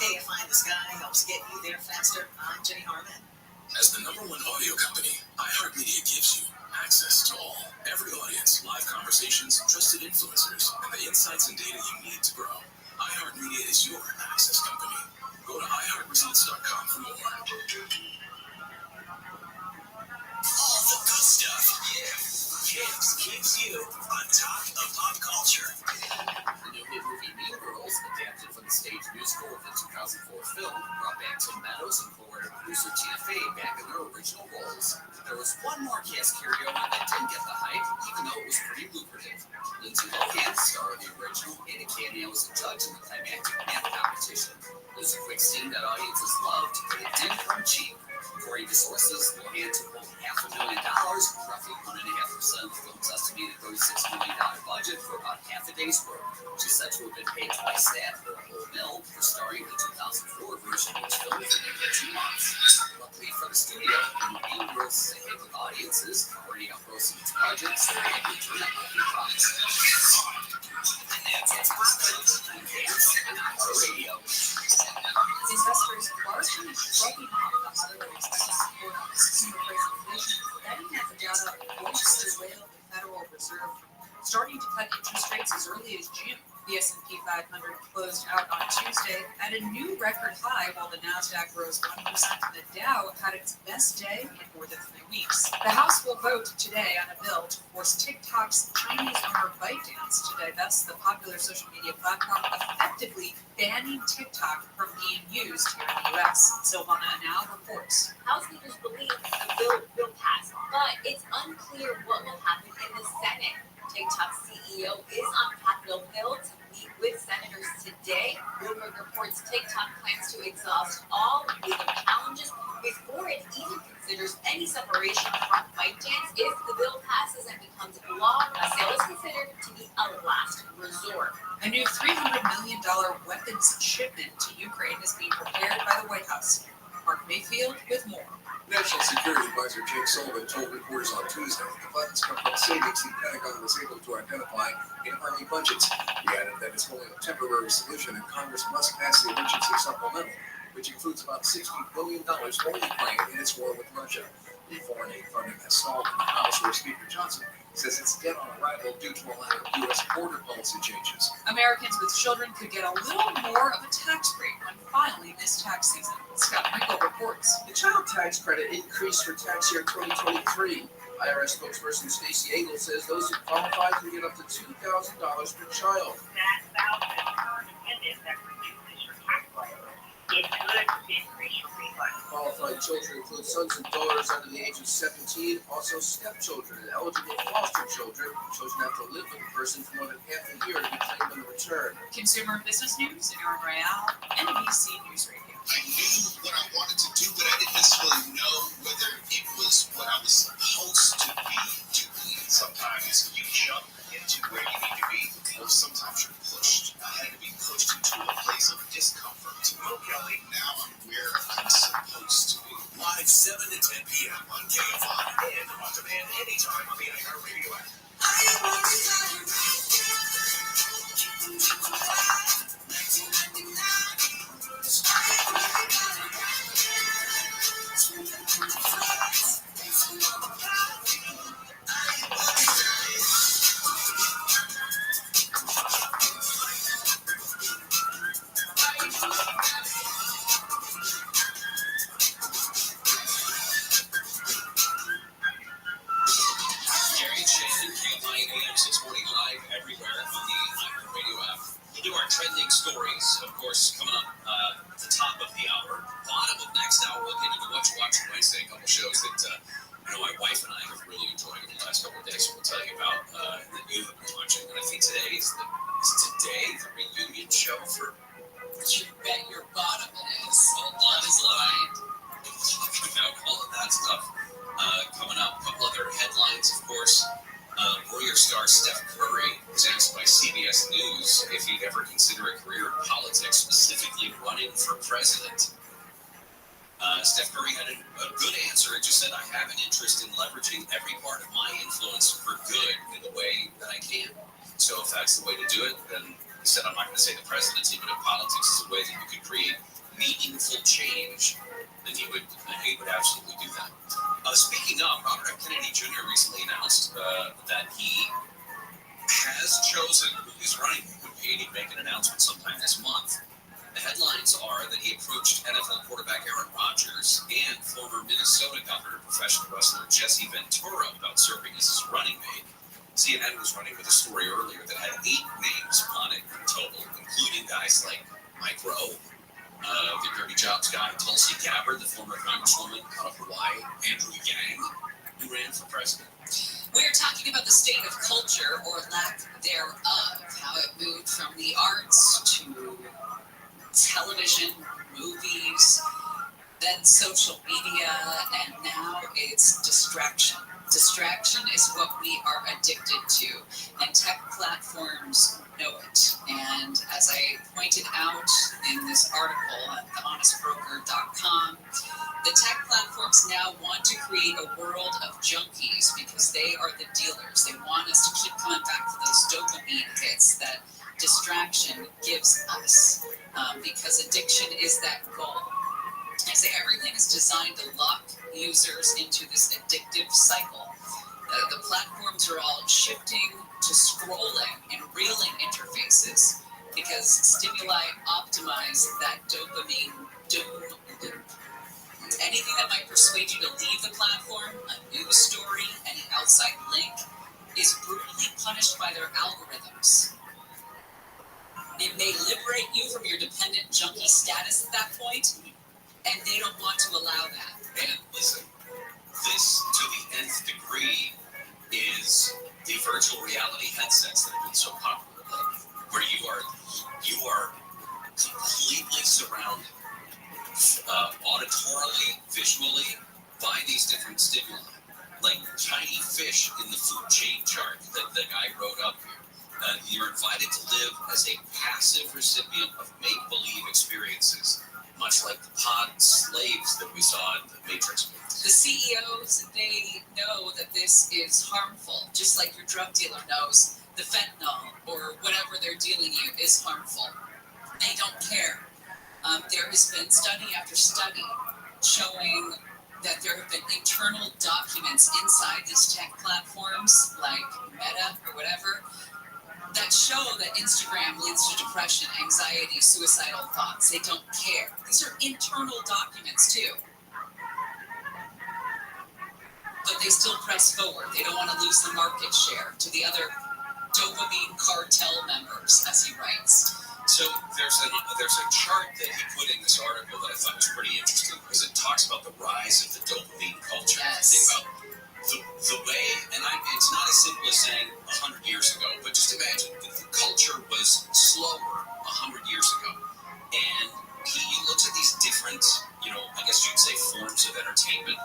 KFI in the sky helps get you there faster. I'm Jenny Harmon. As the #1 audio company, iHeartMedia gives you access to all. Every audience, live conversations, trusted influencers, and the insights and data you need to grow. iHeartMedia is your access company. Go to iHeartResults.com for more. All the good stuff. Yeah. Kids keeps you on top of pop culture. The new hit movie Mean Girls, adapted from the stage musical of the 2004 film, brought back Tim Meadows and co-writer producer Tina Fey back in their original roles. There was one more cast carryover that didn't get the hype, even though it was pretty lucrative. Lindsay Lohan, star of the original, made a cameo as a judge in the climactic math competition. It was a quick scene that audiences loved, but it didn't come cheap. According to sources, Lohan took home $500,000, roughly 1.5% of the film's estimated $36 million budget for about half a day's work. She's said to have been paid twice that, or a whole $1 million, for starring the 2004 version, which filmed for nearly 2 months. Luckily for the studio, Mean Girls is a hit with audiences, already outgrossing its budget, so they had to turn up the promise. And that's what's happening on radio. Investors largely shrugging off the higher expected support on consumer price inflation, betting that the data points to the way of the Federal Reserve starting to cut interest rates as early as June. The S&P 500 closed out on on Tuesday at a new record high, while the Nasdaq rose 1% and the Dow had its best day in more than 3 weeks. The House will vote today on a bill to force TikTok's Chinese owner ByteDance to divest the popular social media platform, effectively banning TikTok from being used here in the U.S. Silvana Now reports. House leaders believe the bill will pass, but it's unclear what will happen in the Senate. TikTok's CEO is on Capitol Hill to meet with senators today. Bloomberg reports TikTok plans to exhaust all legal challenges before it even considers any separation from ByteDance. If the bill passes and becomes law, a sale is considered to be a last resort. A new $300 million weapons shipment to Ukraine is being prepared by the White House. Mark Mayfield with more. National Security Advisor Jake Sullivan told reporters on Tuesday the funds come from savings the Pentagon was able to identify in Army budgets. He added that it's only a temporary solution and Congress must pass the emergency supplemental, which includes about $60 billion for Ukraine in its war with Russia. The foreign aid funding has stalled in the House, where Speaker Johnson says it's dead on arrival due to a lack of U.S. border policy changes. Americans with children could get a little more of a tax break when filing this tax season. Scott Michael reports. The child tax credit increased for tax year 2023. IRS spokesperson Stacey Engel says those who qualify can get up to $2,000 per child. That spouse and her dependent that reduces your tax liability. It could increase your refund. Qualified children include sons and daughters under the age of 17, also stepchildren and eligible foster children. Children have to live with a person for more than half a year to be claimed on the return. Consumer business news in Aaron Royale, NBC News Radio. I knew what I wanted to do, but I didn't necessarily know whether it was what I was supposed to be doing. Sometimes you jump into where you need to be, or sometimes you're pushed. I had to be pushed into a place of discomfort. Will Kelly, now I'm where I'm supposed to be. Live 7 to 10 p.m. on KFI and on demand anytime on the iHeartRadio app. Gary Shannon, KFI AM 640 live everywhere on the iHeartRadio app. We'll do our trending stories, of course, coming up at the top of the hour. Bottom of next hour, we'll get into What You Watch Wednesday, a couple shows that my wife and I have really enjoyed over the last couple of days. So we'll tell you about that you have been watching. And I think today is the reunion show for. You bet your bottom it is. Well, Love is Blind. About all of that stuff coming up. A couple other headlines, of course. Warrior star Steph Curry was asked by CBS News if he'd ever consider a career in politics, specifically running for president. Steph Curry had a good answer. It just said, I have an interest in leveraging every part of my influence for good in the way that I can. So if that's the way to do it, then he said, I'm not going to say the presidency, but if politics is a way that you could create meaningful change, then he would absolutely do that. Speaking of, Robert F. Kennedy Jr. recently announced that he has chosen who he's running. He'd make an announcement sometime this month. The headlines are that he approached NFL quarterback Aaron Rodgers and former Minnesota Governor professional wrestler Jesse Ventura about serving as his running mate. CNN was running with a story earlier that had 8 names on it in total, including guys like Mike Rowe, the Dirty Jobs guy, Tulsi Gabbard, the former congresswoman out of Hawaii, Andrew Yang, who ran for president. We're talking about the state of culture, or lack thereof, how it moved from the arts to television, movies, then social media, and now it's distraction. Distraction is what we are addicted to, and tech platforms know it. And as I pointed out in this article at thehonestbroker.com, the tech platforms now want to create a world of junkies because they are the dealers. They want us to keep coming back to those dopamine hits that distraction gives us, because addiction is that goal. I say everything is designed to lock users into this addictive cycle. The platforms are all shifting to scrolling and reeling interfaces, because stimuli optimize that dopamine loop. Anything that might persuade you to leave the platform, a news story, any outside link, is brutally punished by their algorithms. It may liberate you from your dependent junkie status at that point, and they don't want to allow that. And listen, this to the nth degree is the virtual reality headsets that have been so popular, where you are completely surrounded, auditorily, visually, by these different stimuli, like tiny fish in the food chain chart that the guy wrote up here. You're invited to live as a passive recipient of make-believe experiences, much like the pod slaves that we saw in the Matrix movies. The CEOs, they know that this is harmful, just like your drug dealer knows the fentanyl or whatever they're dealing you is harmful. They don't care. There has been study after study showing that there have been internal documents inside these tech platforms, like Meta or whatever, that show that Instagram leads to depression, anxiety, suicidal thoughts. They don't care. These are internal documents too. But they still press forward. They don't want to lose the market share to the other dopamine cartel members, as he writes. So there's a chart that he put in this article that I thought was pretty interesting because it talks about the rise of the dopamine culture. Yes. Think about the way, and it's not as simple as saying 100 years ago, but just imagine the culture was slower 100 years ago. And he looks at these different, I guess you'd say forms of entertainment,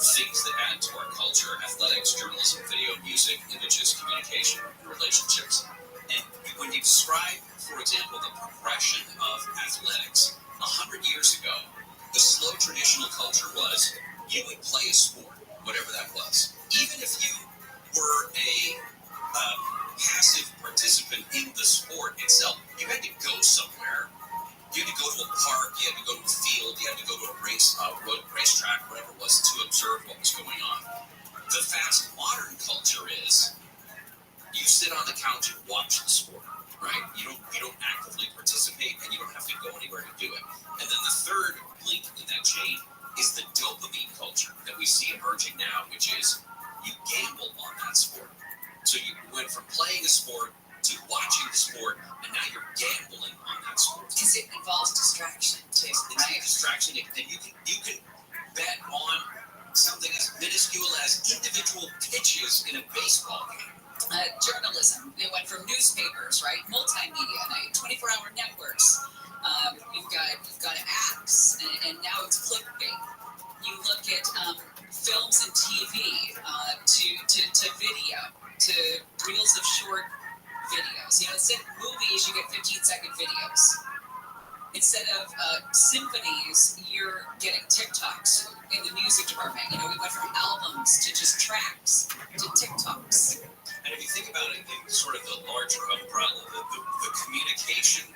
things that add to our culture: athletics, journalism, video, music, images, communication, and relationships. And when you describe, for example, the progression of athletics, 100 years ago, the slow traditional culture was you would play a sport, whatever that was. Even if you were a passive participant in the sport itself, you had to go somewhere. You had to go to a park, you had to go to a field, you had to go to a racetrack, whatever it was, to observe what was going on. The fast modern culture is you sit on the couch and watch the sport, right? You don't actively participate, and you don't have to go anywhere to do it. And then the third link in that chain is the dopamine culture that we see emerging now, which is you gamble on that sport. So you went from playing a sport to watching the sport, and now you're gambling on that sport. Because it involves distraction too, right? Distraction, and you can bet on something as minuscule as individual pitches in a baseball game. Journalism, it went from newspapers, right? Multimedia, 24-hour networks. You've got apps, and now it's clickbait. You look at films and TV, to video, to reels of short videos. Instead of movies, you get 15-second videos. Instead of symphonies, you're getting TikToks in the music department. We went from albums to just tracks to TikToks. And if you think about it in sort of the larger umbrella, the communication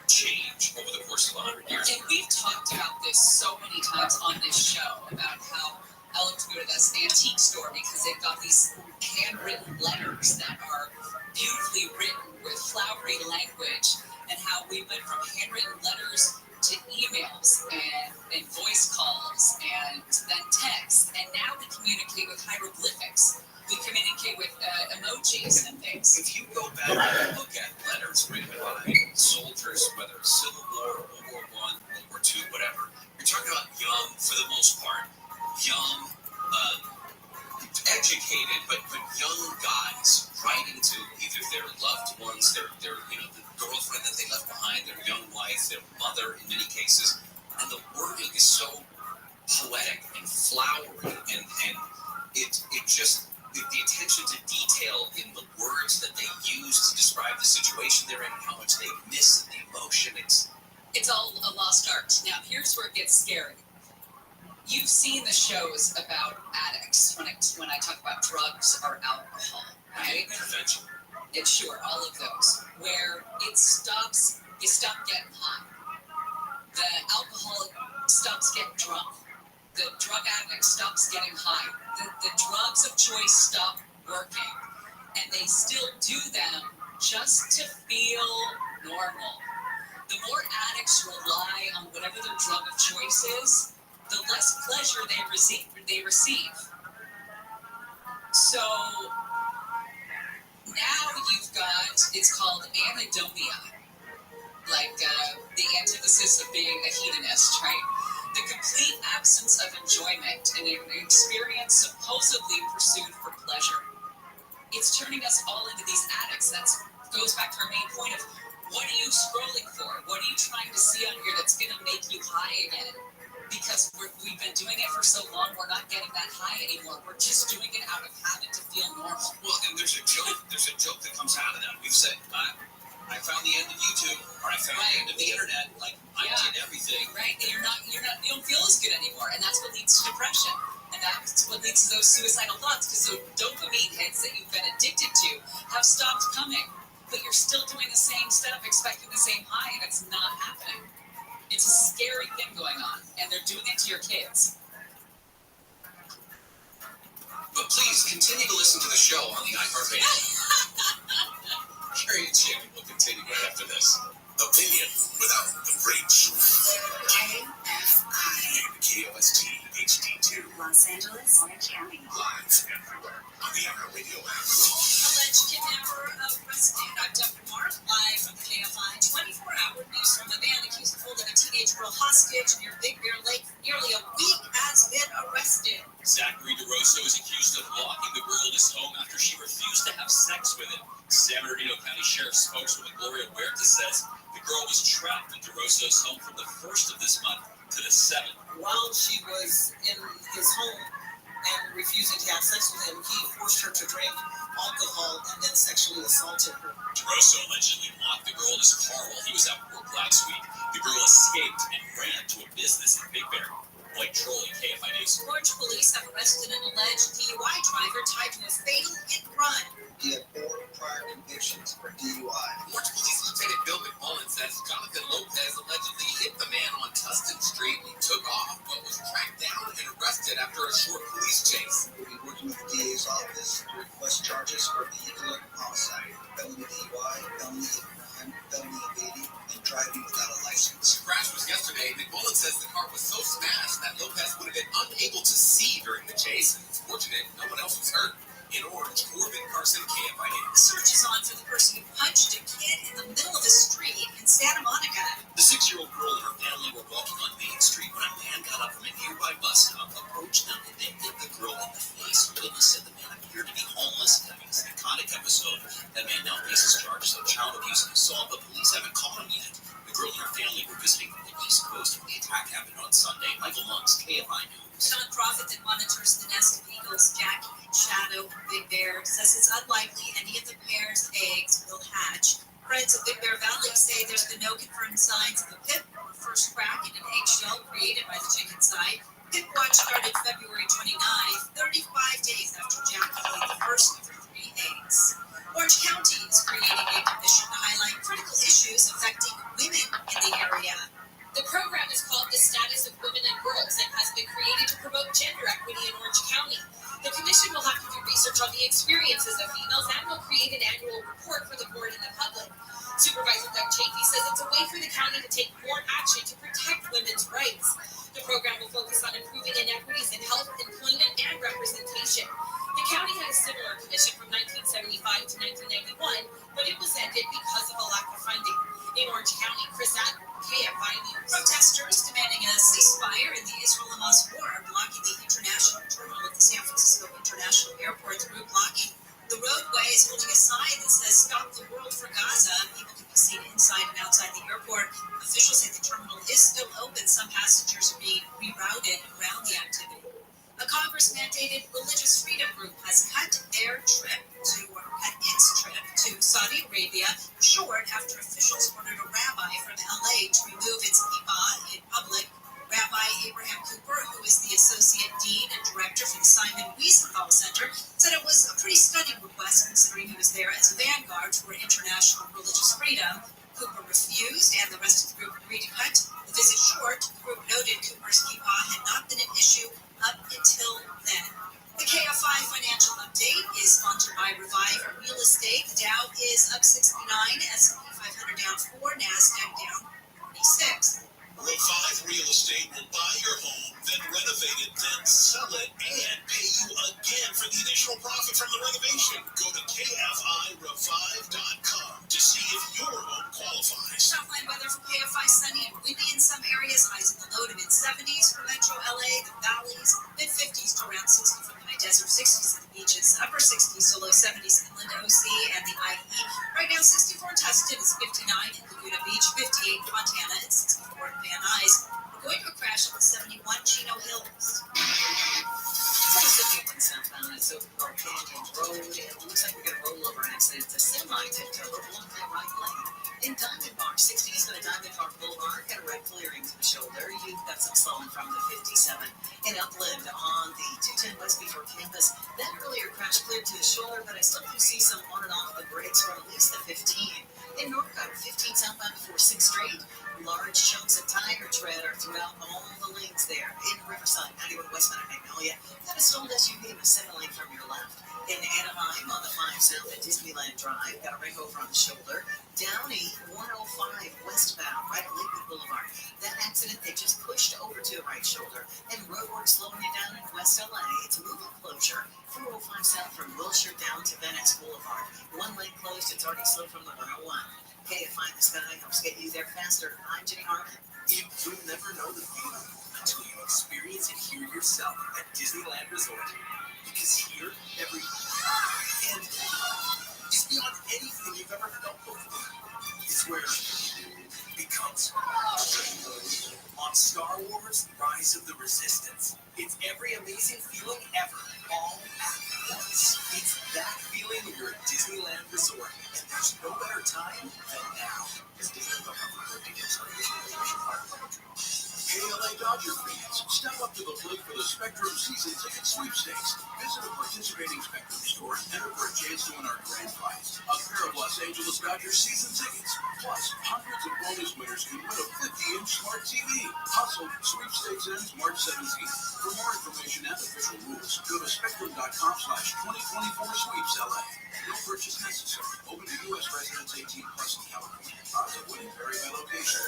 change over the course of 100 years. And we've talked about this so many times on this show about how I like to go to this antique store because they've got these handwritten letters that are beautifully written with flowery language, and how we went from handwritten letters to emails and voice calls and then text, and now we communicate with hieroglyphics. We communicate with emojis and things. If you go back and look at letters written by soldiers, whether it's Civil War, World War I, World War II, whatever, you're talking about young, for the most part, young, educated, but young guys writing to either their loved ones, their the girlfriend that they left behind, their young wife, their mother in many cases, and the wording is so poetic and flowery, and it just the attention to detail in the words that they use to describe the situation they're in, how much they miss the emotion. It's all a lost art. Now, here's where it gets scary. You've seen the shows about addicts when I talk about drugs or alcohol, right? Intervention. It's sure, all of those, where you stop getting high. The alcoholic stops getting drunk. The drug addict stops getting high. The drugs of choice stop working. And they still do them just to feel normal. The more addicts rely on whatever their drug of choice is, the less pleasure they receive. So now you've got, it's called anhedonia, like the antithesis of being a hedonist, right? The complete absence of enjoyment and an experience supposedly pursued for pleasure. It's turning us all into these addicts. That goes back to our main point of, what are you scrolling for? What are you trying to see on here that's going to make you high again? Because we've been doing it for so long, we're not getting that high anymore. We're just doing it out of habit to feel normal. Well, and there's a joke that comes out of that. We've said, I found the end of YouTube, or I found the end of the internet. Like, I did everything. Right, and you don't feel as good anymore, and that's what leads to depression. And that's what leads to those suicidal thoughts, because those dopamine hits that you've been addicted to have stopped coming. But you're still doing the same stuff, expecting the same high, and it's not happening. It's a scary thing going on, and they're doing it to your kids. But please continue to listen to the show on the iHeartRadio. Carrie and Jim will continue right after this. Opinion without the rage. KFI. KOST HD2. Los Angeles, Orange County. Live everywhere on the iHeartRadio app. Alleged kidnapper arrested. I'm Dr. Mark, live from the KFI 24-hour news from a man accused of holding a teenage girl hostage near Big Bear Lake for nearly a week has been arrested. Zachary DeRosso is accused of locking the girl in his home after she refused to have sex with him. San Bernardino County Sheriff spokeswoman Gloria Huerta says the girl was trapped in DeRosso's home from the 1st of this month to the 7th. While she was in his home and refusing to have sex with him, he forced her to drink alcohol and then sexually assaulted her. DeRosso allegedly locked the girl in his car while he was at work last week. The girl escaped and ran to a business in Big Bear. Blake Trolley, KFI News. Orange police have arrested an alleged DUI driver tied to a fatal hit and run. He had 4 prior convictions for DUI. Orange Police Lieutenant Bill McMullen says Jonathan Lopez allegedly hit the man on Tustin Street and took off, but was tracked down and arrested after a short police chase. We'll be working with the DA's office to request charges for vehicular homicide, felony DUI, felony hit and run, felony evading, and driving without a license. The crash was yesterday. McMullen says the car was so smashed that Lopez would have been unable to see during the chase, and it's fortunate no one else was hurt. In Orange, Corbin Carson, KFI News. Search is on for the person who punched a kid in the middle of the street in Santa Monica. The 6-year-old girl and her family were walking on Main Street when a man got up from a nearby bus stop, approached them, and then hit the girl in the face. Witness said the man appeared to be homeless, having a psychotic episode. That man now faces charges of child abuse and assault, but police haven't caught him yet. The girl and her family were visiting from the East Coast when the attack happened on Sunday. Michael Monks, KFI News. The nonprofit that monitors the nest of eagles, Jackie and Shadow from Big Bear, says it's unlikely any of the pair's eggs will hatch. Friends of Big Bear Valley say there's been no confirmed signs of a pip or first crack in an eggshell created by the chicken side. Pip watch started February 29th, 35 days after Jackie laid the first of her 3 eggs. Orange County is creating a commission to highlight critical issues affecting women in the area. The program is called The Status of Women and Girls and has been created to promote gender equity in Orange County. The commission will have to do research on the experiences of females and will create an annual report for the board and the public. Supervisor Doug Chafee says it's a way for the county to take more action to protect women's rights. The program will focus on improving inequities in health, employment, and representation. The county had a similar commission from 1975 to 1991, but it was ended because of a lack of funding. In Orange County, Chris Adler, KFI News. Protesters demanding a ceasefire in the Israel-Hamas war are blocking the international terminal at the San Francisco International Airport through blocking the roadway is holding a sign that says "Stop the World for Gaza." People can be seen inside and outside the airport. Officials say the terminal is still open. Some passengers are being rerouted around the activity. A Congress-mandated religious freedom group has cut its trip to Saudi Arabia short after officials ordered a rabbi from LA to remove its kippah in public. Rabbi Abraham Cooper, who is the Associate Dean and Director for the Simon Wiesenthal Center, said it was a pretty stunning request considering he was there as a vanguard for international religious freedom. Cooper refused, and the rest of the group agreed to cut the visit short. The group noted Cooper's kippah had not been an issue up until then. The KFI financial update is sponsored by Revive Real Estate. The Dow is up 69, S&P 500 down 4, NASDAQ down 46. Revive Real Estate will buy your home, then renovate it, then sell it, and pay you again for the additional profit from the renovation. Go to KFIRevive.com to see if your home qualifies. Shopline weather for KFI: sunny and windy in some areas. Highs in the low to mid 70s for Metro LA, the valleys, mid 50s to around 60 for the high desert, 60s at the beaches, upper 60s to low 70s in Linda OC and the IE. Right now, 64 Tustin is 59 in Laguna Beach, 58 Fontana, and 64 in Van Nuys. We're going to a crash on the 71 Chino Hills. 71 southbound at Soapville Canyon Road. It looks like we got a rollover accident. It's a semi-tipped over along that right lane. In Diamond Bar, 60 east of Diamond Bar Boulevard, got a red clearing to the shoulder. You've got some slowing from the 57. In Upland on the 210 West before campus, that earlier crash cleared to the shoulder, but I still do see some on and off the brakes from at least the 15. In Northcote, 15 southbound before 6th Street. Large chunks of tire tread are throughout all the lanes there. In Riverside, 91 westbound at Magnolia, got a stalled SUV in the 7 lane from your left. In Anaheim on the 5 south at Disneyland Drive, got a ring over on the shoulder. Downey 105 westbound, right at Lakewood Boulevard. That accident, they just pushed over to the right shoulder. And roadwork slowing you down in West LA. It's a moving closure. 405 south from Wilshire down to Van Ness Boulevard. 1 lane closed, it's already slow from the 101. KFI the Sky helps get you there faster. I'm Jenny Harmon. You'll never know the feeling until you experience it here yourself at Disneyland Resort. Because here, every and is beyond anything you've ever felt before. It's where it comes on Star Wars: Rise of the Resistance. It's every amazing feeling ever, all at once. It's that feeling when you're at Disneyland Resort, and there's no better time than now. KLA Dodger fans, step up to the plate for the Spectrum Season Ticket Sweepstakes. Visit a participating Spectrum store and enter for a chance to win our grand prize, a pair of Los Angeles Dodgers season tickets. Plus, hundreds of bonus winners can win a 50-inch smart TV. Hustle, sweepstakes ends March 17th. For more information and official rules, go to spectrum.com/2024-SWEEPS-LA. No purchase necessary. Open to U.S. residents 18 plus in California. Odds of winning vary by location.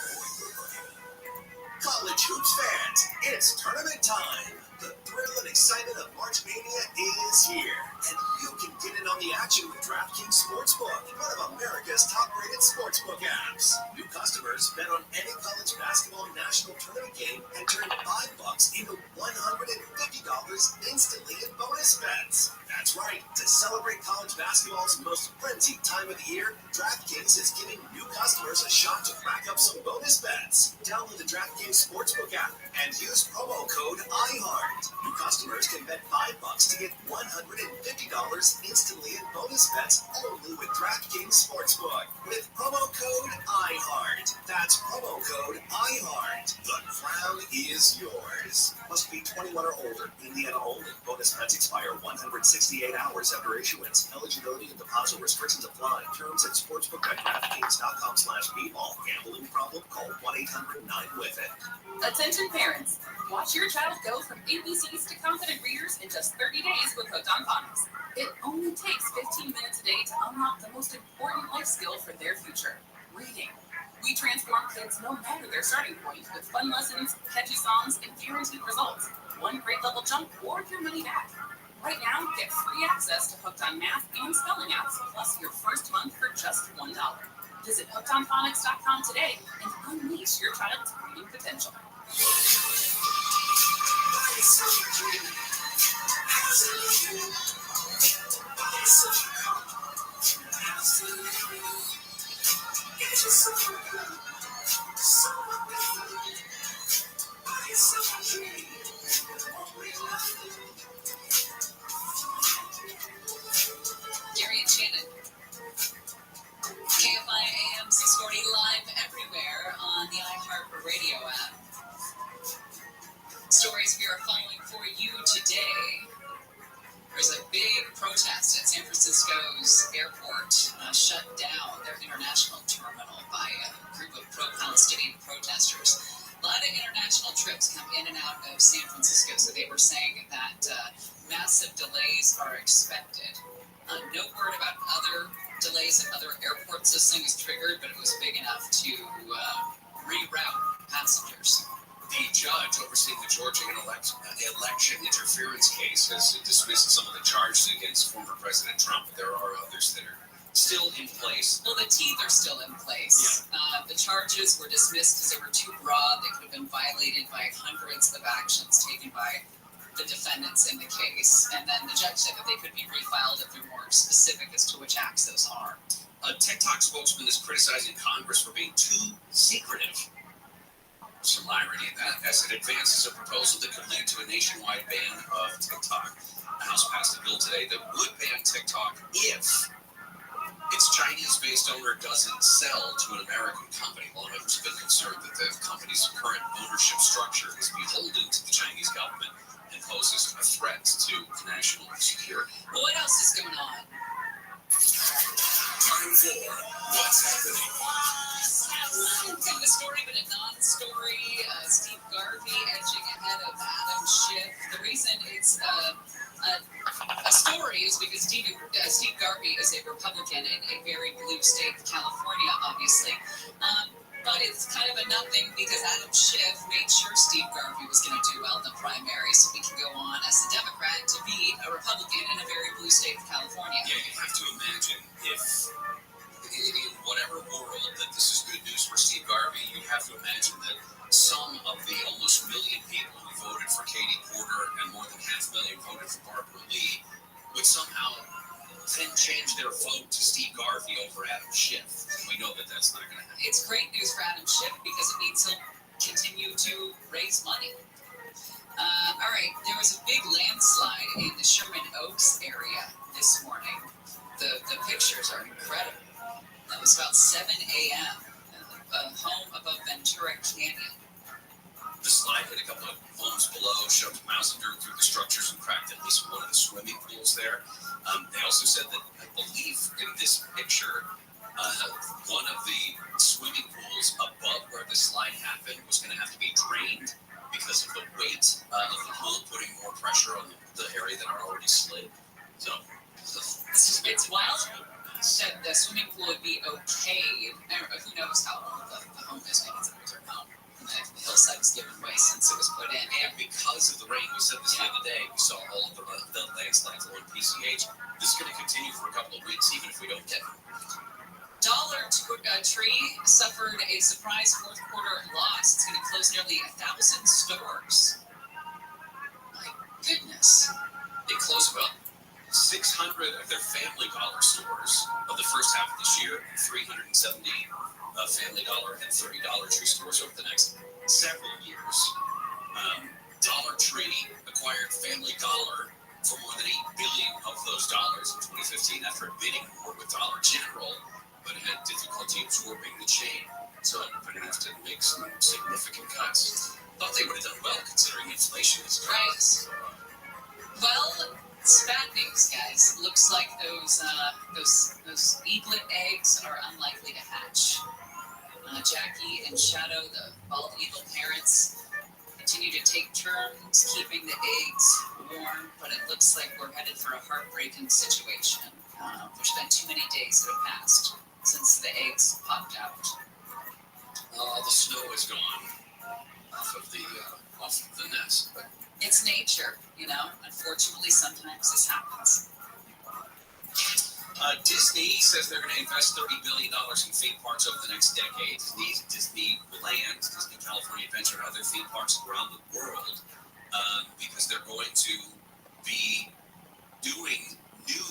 College hoops fans, it's tournament time. The thrill and excitement of March Mania is here, and you can get in on the action with DraftKings Sportsbook, one of America's top-rated sportsbook apps. New customers bet on any college basketball national tournament game and turn $5 into $150 instantly in bonus bets. That's right. To celebrate college basketball's most frenzied time of the year, DraftKings is giving new customers a shot to rack up some bonus bets. Download the DraftKings Sportsbook app and use promo code IHEART. New customers can bet $5 to get $150 instantly in bonus bets only with DraftKings Sportsbook. With promo code IHEART. That's promo code IHEART. The crown is yours. Must be 21 or older. Indiana only. Bonus bets expire 168 hours after issuance. Eligibility and deposit restrictions apply. Terms at sportsbook.draftkings.com/bball. Gambling problem? Call 1-800-9-WITH-IT. Attention parents, watch your child go from ABCs to confident readers in just 30 days with Hooked on Phonics. It only takes 15 minutes a day to unlock the most important life skill for their future, reading. We transform kids no matter their starting point with fun lessons, catchy songs, and guaranteed results. One grade level jump or your money back. Right now, get free access to Hooked on Math and Spelling apps, plus your first month for just $1. Visit hookedonphonics.com today and unleash your child's reading potential. Gary and Shannon. KFI AM 640 live everywhere on the iHeart Radio app. lot of international trips come in and out of San Francisco, so they were saying that massive delays are expected. No word about other delays at other airports this thing is triggered, but it was big enough to reroute passengers. The judge overseeing the Georgia election interference case has dismissed some of the charges against former President Trump, but there are others that are still in place. Well, the teeth are still in place. Yeah. The charges were dismissed because they were too broad. They could have been violated by hundreds of actions taken by the defendants in the case. And then the judge said that they could be refiled if they're more specific as to which acts those are. A TikTok spokesman is criticizing Congress for being too secretive. Some irony in that, as it advances a proposal that could lead to a nationwide ban of TikTok. The House passed a bill today that would ban TikTok if its Chinese-based owner doesn't sell to an American company. Lawmakers have been concerned that the company's current ownership structure is beholden to the Chinese government and poses a threat to national security. Well, what else is going on? Time for What's Happening. Kind of a story, but a non-story. Steve Garvey edging ahead of Adam Schiff. The reason it's a story is because Steve Garvey is a Republican in a very blue state, California, obviously. But it's kind of a nothing because Adam Schiff made sure Steve Garvey was going to do well in the primary so he can go on as a Democrat to beat a Republican in a very blue state of California. Yeah, you have to imagine if in whatever world that this is good news for Steve Garvey, you have to imagine that some of the almost 1 million people who voted for Katie Porter and more than 500,000 voted for Barbara Lee would somehow then change their vote to Steve Garvey over Adam Schiff. And we know that that's not going to happen. It's great news for Adam Schiff because it means he'll continue to raise money. All right, there was a big landslide in the Sherman Oaks area this morning. The pictures are incredible. That was about 7 a.m. Home above Ventura Canyon. The slide hit a couple of homes below, shoved miles of dirt through the structures and cracked at least one of the swimming pools there. They also said that, I believe in this picture, one of the swimming pools above where the slide happened was going to have to be drained because of the weight of the pool putting more pressure on the area that are already slid. So it's wild. Said the swimming pool would be okay. Who knows how old the home is? Maybe it's an older home. And the hillside was given way since it was put in. And because of the rain, we said this the other day, we saw all of the landslides along PCH. This is going to continue for a couple of weeks, even if we don't get it. Dollar Tree suffered a surprise fourth quarter loss. It's going to close nearly 1,000 stores. My goodness. They closed about 600 of their Family Dollar stores of the first half of this year, and 370 Family Dollar and 30 Dollar Tree stores over the next several years. Dollar Tree acquired Family Dollar for more than $8 billion of those dollars in 2015 after bidding war with Dollar General, but had difficulty absorbing the chain. So they're going to have to make some significant cuts. Thought they would have done well considering inflation is right. Well, it's bad news, guys. Looks like those eaglet eggs are unlikely to hatch. Jackie and Shadow, the bald eagle parents, continue to take turns keeping the eggs warm, but it looks like we're headed for a heartbreaking situation. There's been too many days that have passed since the eggs popped out. All the snow is gone off of the nest, but it's nature, you know. Unfortunately, sometimes this happens. Disney says they're going to invest $30 billion in theme parks over the next decade. Disneyland, Disney California Adventure, and other theme parks around the world, because they're going to be doing new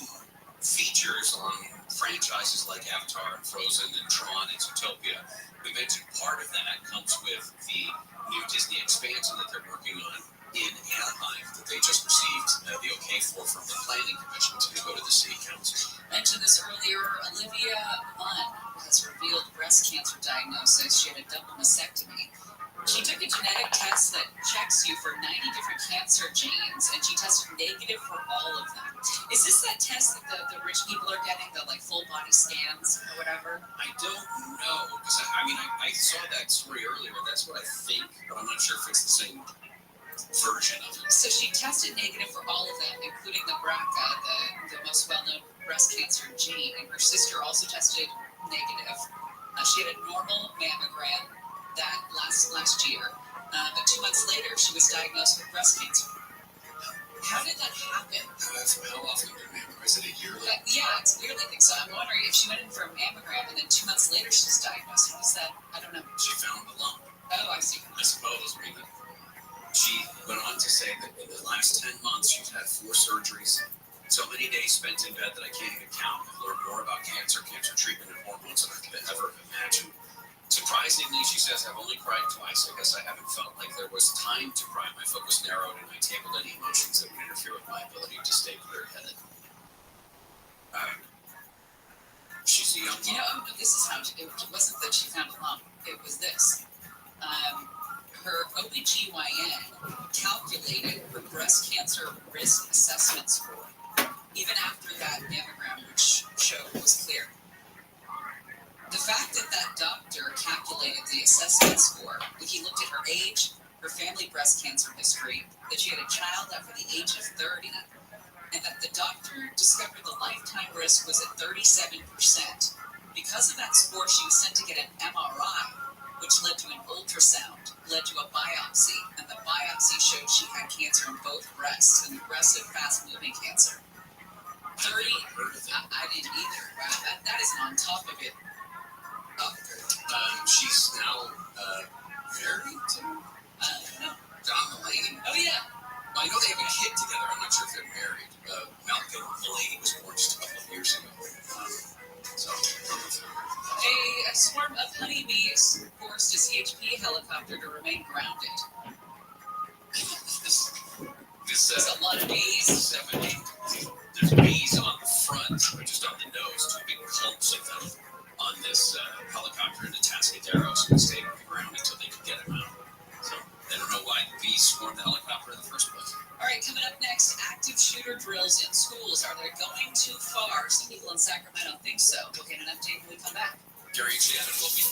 features on franchises like Avatar and Frozen and Tron and Zootopia. We mentioned part of that comes with the new Disney expansion that they're working on in Anaheim that they just received the okay from the planning commission to go to the city council. Mentioned this earlier. Olivia Munn has revealed breast cancer diagnosis. She had a double mastectomy. She took a genetic test that checks you for 90 different cancer genes, and she tested negative for all of them. Is this that test that the rich people are getting, the like full body scans or whatever? I don't know, because I saw that story earlier. That's what I think, but I'm not sure if it's the same version of it. So she tested negative for all of them, including the BRCA, the most well-known breast cancer gene. And her sister also tested negative. She had a normal mammogram that last year, but 2 months later, she was diagnosed with breast cancer. How did that happen? How often do mammograms? Is it a yearly? Yeah, it's a yearly thing. So I'm wondering if she went in for a mammogram and then 2 months later she's diagnosed. How is that? I don't know. She found the lump. Oh, I see. I suppose, maybe. She went on to say that in the last 10 months, she's had 4 surgeries. So many days spent in bed that I can't even count. I've learned more about cancer treatment, and hormones than I could ever imagine. Surprisingly, she says, I've only cried twice. I guess I haven't felt like there was time to cry. My focus narrowed, and I tabled any emotions that would interfere with my ability to stay clear-headed. She's a young mom. You know, this is how it wasn't that she found a lump. It was this. Her OBGYN calculated her breast cancer risk assessment score, even after that mammogram, which showed was clear. The fact that that doctor calculated the assessment score, he looked at her age, her family breast cancer history, that she had a child after the age of 30, and that the doctor discovered the lifetime risk was at 37%. Because of that score, she was sent to get an MRI, which led to an ultrasound, led to a biopsy, and the biopsy showed she had cancer in both breasts, an aggressive, fast-moving cancer. 30, I didn't either. Wow, that isn't on top of it. She's now married to John Mulaney. Oh, yeah. I know they have a kid together. I'm not sure if they're married. Malcolm Mulaney was born just a couple of years ago. A swarm of honeybees forced a CHP helicopter to remain grounded. There's a lot of bees. 70. There's bees on the front, or just on the nose, 2 big clumps of them on this helicopter in Atascadero, so they stayed on the ground until they could get him out. So they don't know why the bees swarmed the helicopter in the first place. All right, coming up next, active shooter drills in schools. Are they going too far? Some people in Sacramento think so. We'll get an update when we come back. Gary and Shannon will be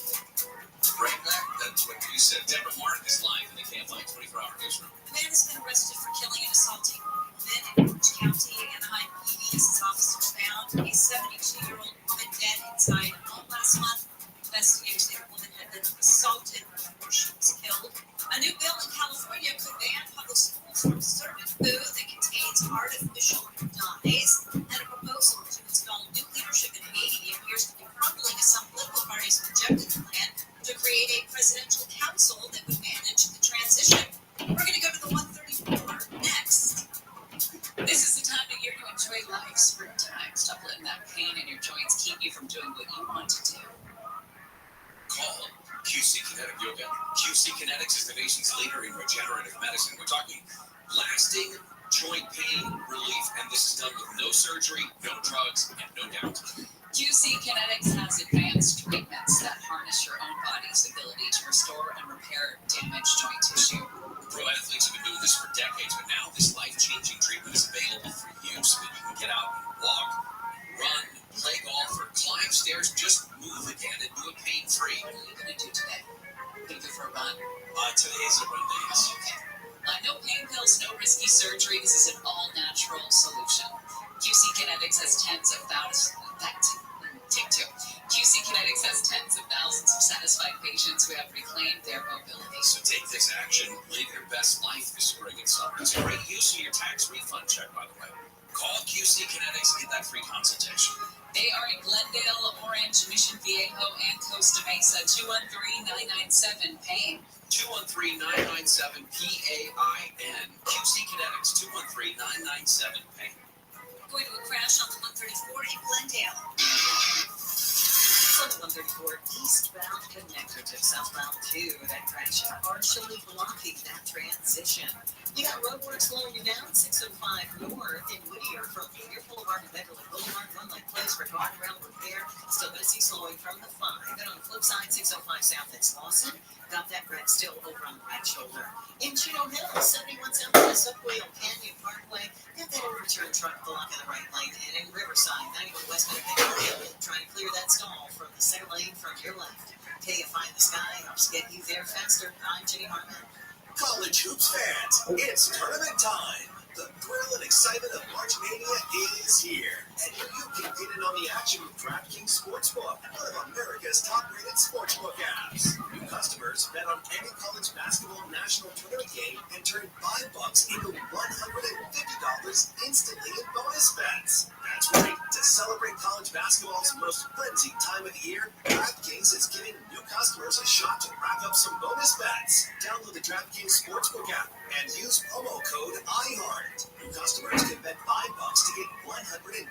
right back. That's what you said. Deborah Martin is live in the Camp Light 24-hour newsroom. A man has been arrested for killing and assaulting a woman in Orange County. Anaheim PD officers found a 72-year-old woman dead inside a home last month. Investigators say the woman had been assaulted before she was killed. A new bill in California could ban public schools from serving food that contains artificial dyes, and a proposal to install new leadership in Haiti appears to be crumbling as some political parties rejected the plan to create a presidential council that would manage the transition. We're going to go to the 134 next. This is the time of year to enjoy life, springtime. Stop letting that pain in your joints keep you from doing what you want to do. Call QC Kinetic Yoga. QC Kinetics is the nation's leader in regenerative medicine. We're talking lasting joint pain relief, and this is done with no surgery, no drugs, and no downtime. QC Kinetics has advanced treatments that harness your own body's ability to restore and repair damaged joint tissue. Pro athletes have been doing this for decades, but now this life-changing treatment is available for you so that you can get out and walk, run, play golf, or climb stairs. Just move again and do it pain-free. What are you going to do today? Going to go for a run? Today's a run day. Oh, okay. No pain pills, no risky surgery. This is an all-natural solution. QC Kinetics has tens of thousands. QC Kinetics has tens of thousands of satisfied patients who have reclaimed their mobility. So take this action. Live your best life this spring and summer. It's a great use of your tax refund check, by the way. Call QC Kinetics and get that free consultation. They are in Glendale, Orange, Mission Viejo, and Costa Mesa. 213-997-PAIN. 213-997-PAIN. QC Kinetics. 213-997-PAIN. Going to a crash on the 134 in Glendale. On the 134 eastbound connector to southbound 2. That crash partially blocking that transition. You got roadworks slowing you down. 605 north in Whittier from Whittier Boulevard to Beverly Boulevard. One lane place for guardrail repair. Still going to see slowing from the 5. Then on the flip side, 605 south in Slauson. Got that red still over on the right shoulder. In Chino Hills, 71 South of Subway on Canyon Parkway. Got that return truck blocking the right lane. And in Riverside, 91 West of Hill, trying to clear that stall from the center lane from your left. KFI in the Sky helps get you there faster. I'm Jenny Hartman. College hoops fans, it's tournament time. The thrill and excitement of March Mania is here. And you can get in on the action with DraftKings Sportsbook, one of America's top-rated sportsbook apps. New customers bet on any college basketball national tournament game and turn $5 into $150 instantly in bonus bets. That's right. To celebrate college basketball's most frenzied time of the year, DraftKings is giving new customers a shot to rack up some bonus bets. Download the DraftKings Sportsbook app and use promo code IHEART. New customers can bet $5 to get $150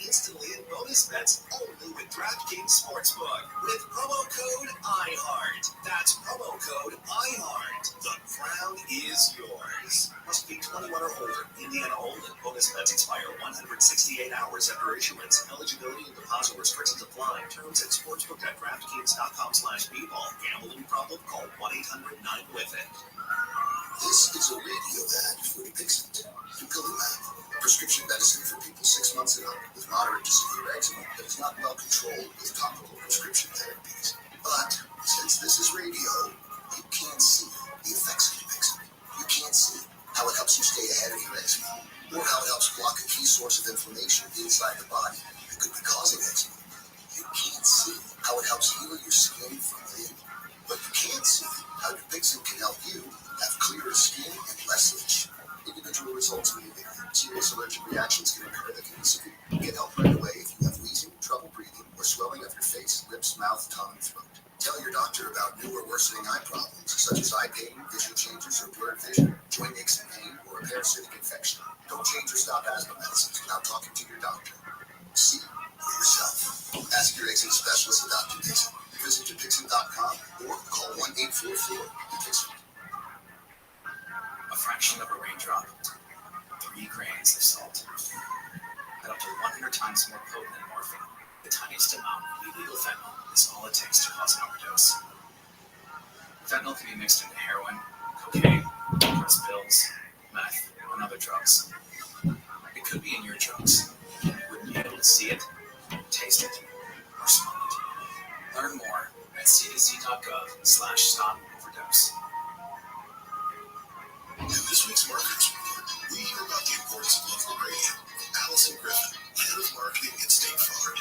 instantly in bonus bets only with DraftKings Sportsbook with promo code IHEART. That's promo code IHEART. The crown is yours. Must be 21 or older. Indiana only. Bonus bets expire 168 hours after issuance. Eligibility and deposit restrictions apply. Terms at sportsbook.draftkings.com/bball. Gambling problem? Call 1-800-9-WITH-IT. This is a radio ad for Dupixent. Dupilumab, prescription medicine for people 6 months and up with moderate to severe eczema that is not well controlled with topical prescription therapies. But since this is radio, you can't see the effects of Dupixent. You can't see how it helps you stay ahead of your eczema, or how it helps block a key source of inflammation inside the body that could be causing eczema. You can't see how it helps heal your skin from within. But you can see how Dupixent can help you have clearer skin and less itch. Individual results may vary. Serious allergic reactions can occur that can be severe. Get help right away if you have wheezing, trouble breathing, or swelling of your face, lips, mouth, tongue, and throat. Tell your doctor about new or worsening eye problems such as eye pain, vision changes, or blurred vision, joint aches and pain, or a parasitic infection. Don't change or stop asthma medicines without talking to your doctor. See for yourself. Ask your eczema specialist about Dupixent. Visit Dupixent.com or call 1-844-DUPIXENT. A fraction of a raindrop, 3 grains of salt, and up to 100 times more potent than morphine. The tiniest amount of illegal fentanyl is all it takes to cause an overdose. Fentanyl can be mixed into heroin, cocaine, compressed pills, meth, and other drugs. It could be in your drugs. You wouldn't be able to see it, taste it, or smell it. Learn more at cdc.gov/stop-overdose. In this week's Marketers Report, we hear about the importance of local radio. Allison Griffin, head of marketing at State Farm.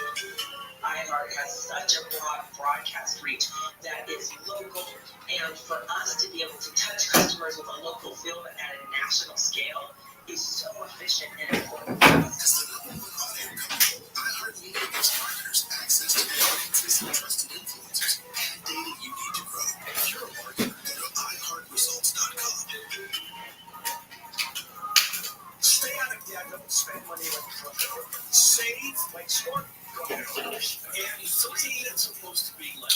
iHeart has such a broad broadcast reach that is local, and for us to be able to touch customers with a local feel but at a national scale is so efficient and important. As the #1 audio company, iHeart Media gives marketers access to the audiences and trusted influencers and data you need to grow. If you're a marketer, go to iHeartResults.com. Stay out of debt, don't spend money like a crook. Save like smart. And something that's supposed to be like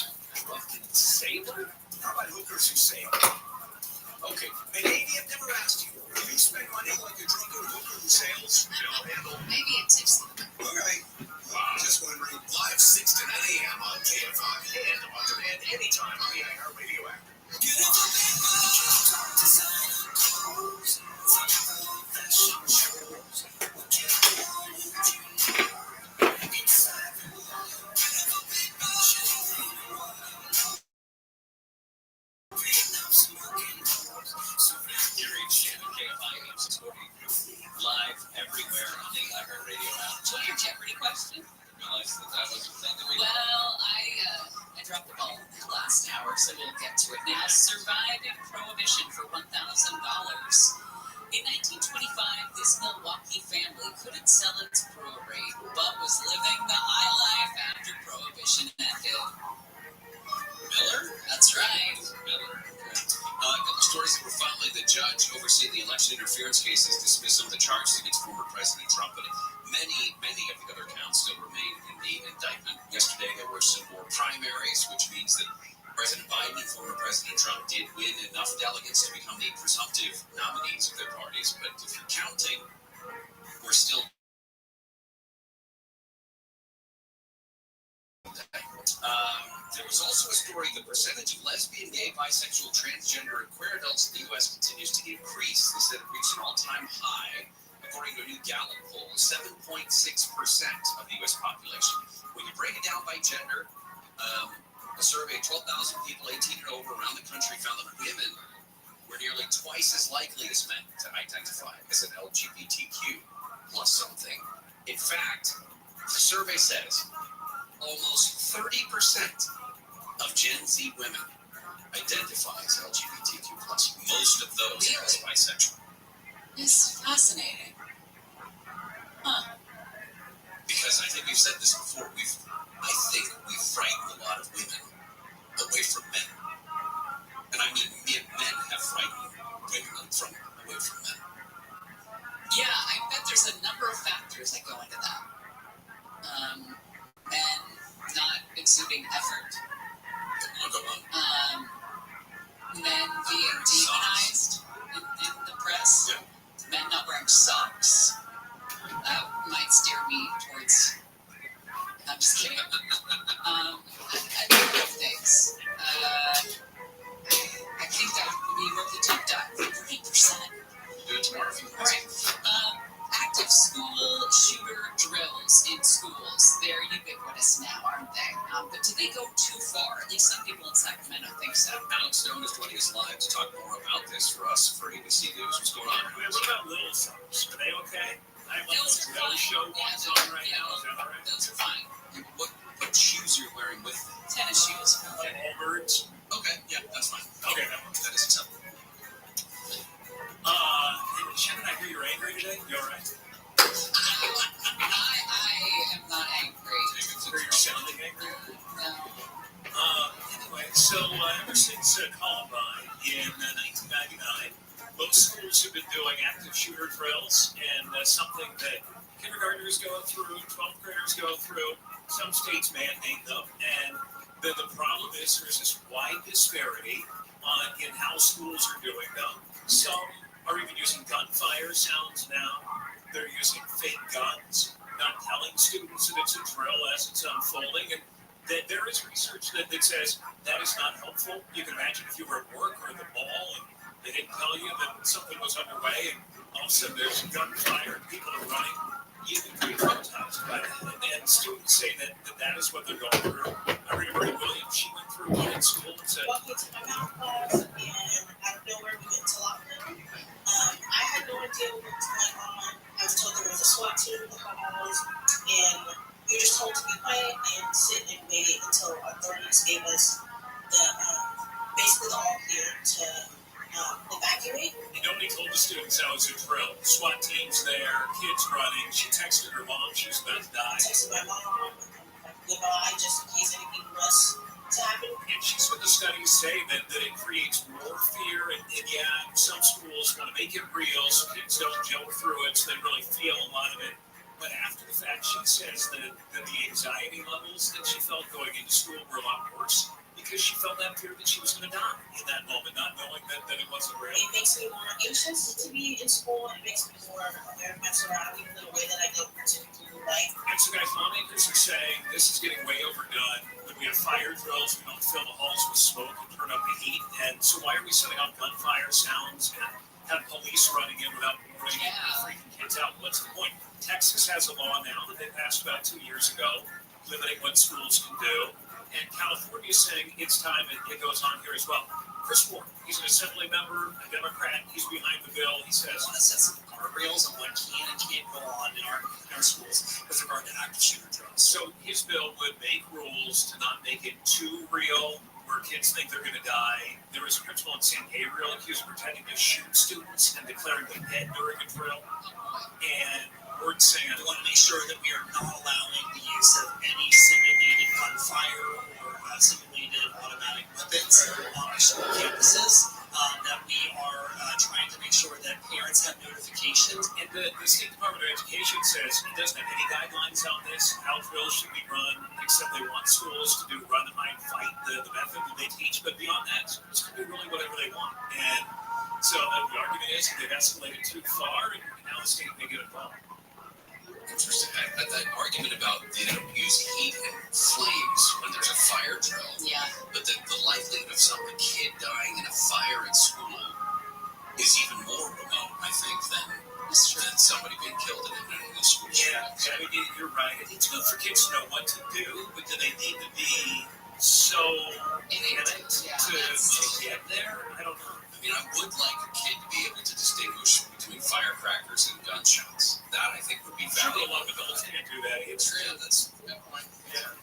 rough and sailor? How about hookers who sail? Okay, and Amy, I've never asked you, do you spend money like a drunken hooker who sails? Maybe it tips them. Okay. Just wondering, live 6 to 9 a.m. on KFI. And on demand anytime on the iHeartRadio app. Get it for big bucks. Designer clothes. Fashion shows. Get it inside. Get it for big bucks. Gary Shannon, KFI 640, live everywhere on the iHeartRadio app. So your Jeopardy question? Realize that was the thing that we Well, I dropped the ball last hour, so we'll get to it now. Surviving Prohibition for $1,000. In 1925, this Milwaukee family couldn't sell its brewery, but was living the high life after Prohibition ended. Miller? That's right. Miller. A couple stories that were following the judge overseeing the election interference cases dismissed some of the charges against former President Trump, but many of the other counts still remain in the indictment. Yesterday, there were some more primaries, which means that President Biden and former President Trump did win enough delegates to become the presumptive nominees of their parties, but if you're counting, we're still There was also a story, the percentage of lesbian, gay, bisexual, transgender, and queer adults in the U.S. continues to increase. They said it reached an all-time high. According to a new Gallup poll, 7.6% of the U.S. population. When you break it down by gender, a survey of 12,000 people 18 and over around the country found that women were nearly twice as likely as men to identify as an LGBTQ plus something. In fact, the survey says almost 30% of Gen Z women identify as LGBTQ plus. Most of those as bisexual. It's fascinating. Huh. Because I think we've said this before, I think we've frightened a lot of women away from men. And I mean, men have frightened women away from men. Yeah, I bet there's a number of factors that go into that. Men not exuding effort. Men being demonized in the press. Yeah. Men not wearing socks. That might steer me towards. I'm just kidding. A number of things. I think that we wrote the deep dive. 30%. Do it tomorrow if you want. All right. Active school shooter drills in schools. They're ubiquitous now, aren't they? But do they go too far? At least some people in Sacramento think so. Alex Stone is joining us live to talk more about this for us for ABC News. What's going on? What about little folks? Are they okay? I have Those are fine. show ones on right now. Is that all right? Those are fine. What shoes are you wearing with them? Tennis shoes. Allbirds. Okay, yeah, that's fine. Okay, that is acceptable. Shannon, I hear you're angry today. You all right? I am not angry. You're sounding angry. No. Anyway, so ever since Columbine in 1999, most schools have been doing active shooter drills, and something that kindergartners go through, 12th graders go through. Some states mandate them, and the problem is there's this wide disparity in how schools are doing them. Some are even using gunfire sounds now. They're using fake guns, not telling students that it's a drill as it's unfolding. And that there is research that says that is not helpful. You can imagine if you were at work or in the mall and they didn't tell you that something was underway and all of a sudden there's gunfire and people are running. You can be traumatized by that. And students say that is what they're going through. I read Bernie Williams, she went through one in school and said, Walked into my math class, and out of nowhere we went to lockdown. I had no idea what was going on. I was told there was a SWAT team in the halls, and we were just told to be quiet and sit and wait until authorities gave us basically the all clear to evacuate. And nobody told the students how it was a drill. SWAT team's there, kids running. She texted her mom, she was about to die. I texted my mom, goodbye, just in case anything was to happen. And she's what the studies say that it creates more fear. And yeah, some schools want to make it real so kids don't jump through it, so they really feel a lot of it. But after the fact, she says that the anxiety levels that she felt going into school were a lot worse because she felt that fear that she was going to die in that moment, not knowing that it wasn't real. It makes me more anxious to be in school. It makes me more aware of my surroundings in a way that I don't typically like. And so, guys, lawmakers are saying this is getting way overdone. When we have fire drills, we don't fill the halls with smoke and turn up the heat. And so why are we setting off gunfire sounds and have police running in without warning and freaking kids out? What's the point? Texas has a law now that they passed about 2 years ago limiting what schools can do. And California is saying it's time, and it goes on here as well. Chris Ward, he's an assembly member, a Democrat. He's behind the bill. He says, I want to set some guardrails on what can and can't go on in our schools with regard to active shooter drills. So his bill would make rules to not make it too real, where kids think they're going to die. There was a principal in San Gabriel accused of pretending to shoot students and declaring them dead during a drill. And Ward saying, we want to make sure that we are not allowing the use of any simulated gunfire or simulated automatic weapons on our school campuses. That we are trying to make sure that parents have notifications. And the State Department of Education says it doesn't have any guidelines on this, how drills should be run, except they want schools to do run, hide, fight, the method that they teach. But beyond that, schools can do really whatever they want. And so the argument is that they've escalated too far, and now the state may get involved. Interesting. That argument about they don't use heat and flames when there's a fire drill. Yeah. But the likelihood of a kid dying in a fire at school is even more remote, I think, than somebody being killed in a school shooting. Yeah, I mean, you're right. It's good for kids to know what to do, but do they need to be so innate to get there? I don't know. I mean, I would like a kid to be able to distinguish between firecrackers and gunshots. That, I think, would be valuable. Sure, a lot of adults can't do that either. True, that's a good point. Yeah.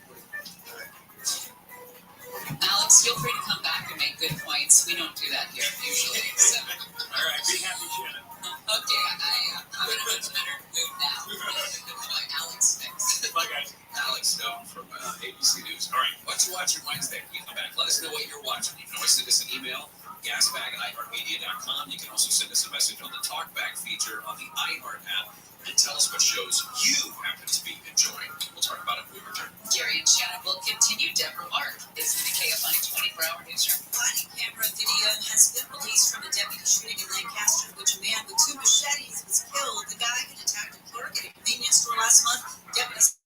Alex, feel free to come back and make good points. We don't do that here usually. So. All right, be happy, Shannon. Okay, I'm in a much better mood now. Bye, Alex. Thanks. Bye, guys. Alex Stone from ABC News. All right, what you watching Wednesday? When you come back, let us know what you're watching. You can always send us an email, gasbag@iheartmedia.com. You can also send us a message on the Talkback feature on the iHeart app and tell us what shows you happen to be enjoying. We'll talk about it when we return. Gary and Shannon will continue. Deborah Mark is in the KFI 24-hour newsroom. Body camera video has been released from a deputy shooting in Lancaster, in which a man with 2 machetes was killed. The guy had attacked a clerk at a convenience store last month. Deputies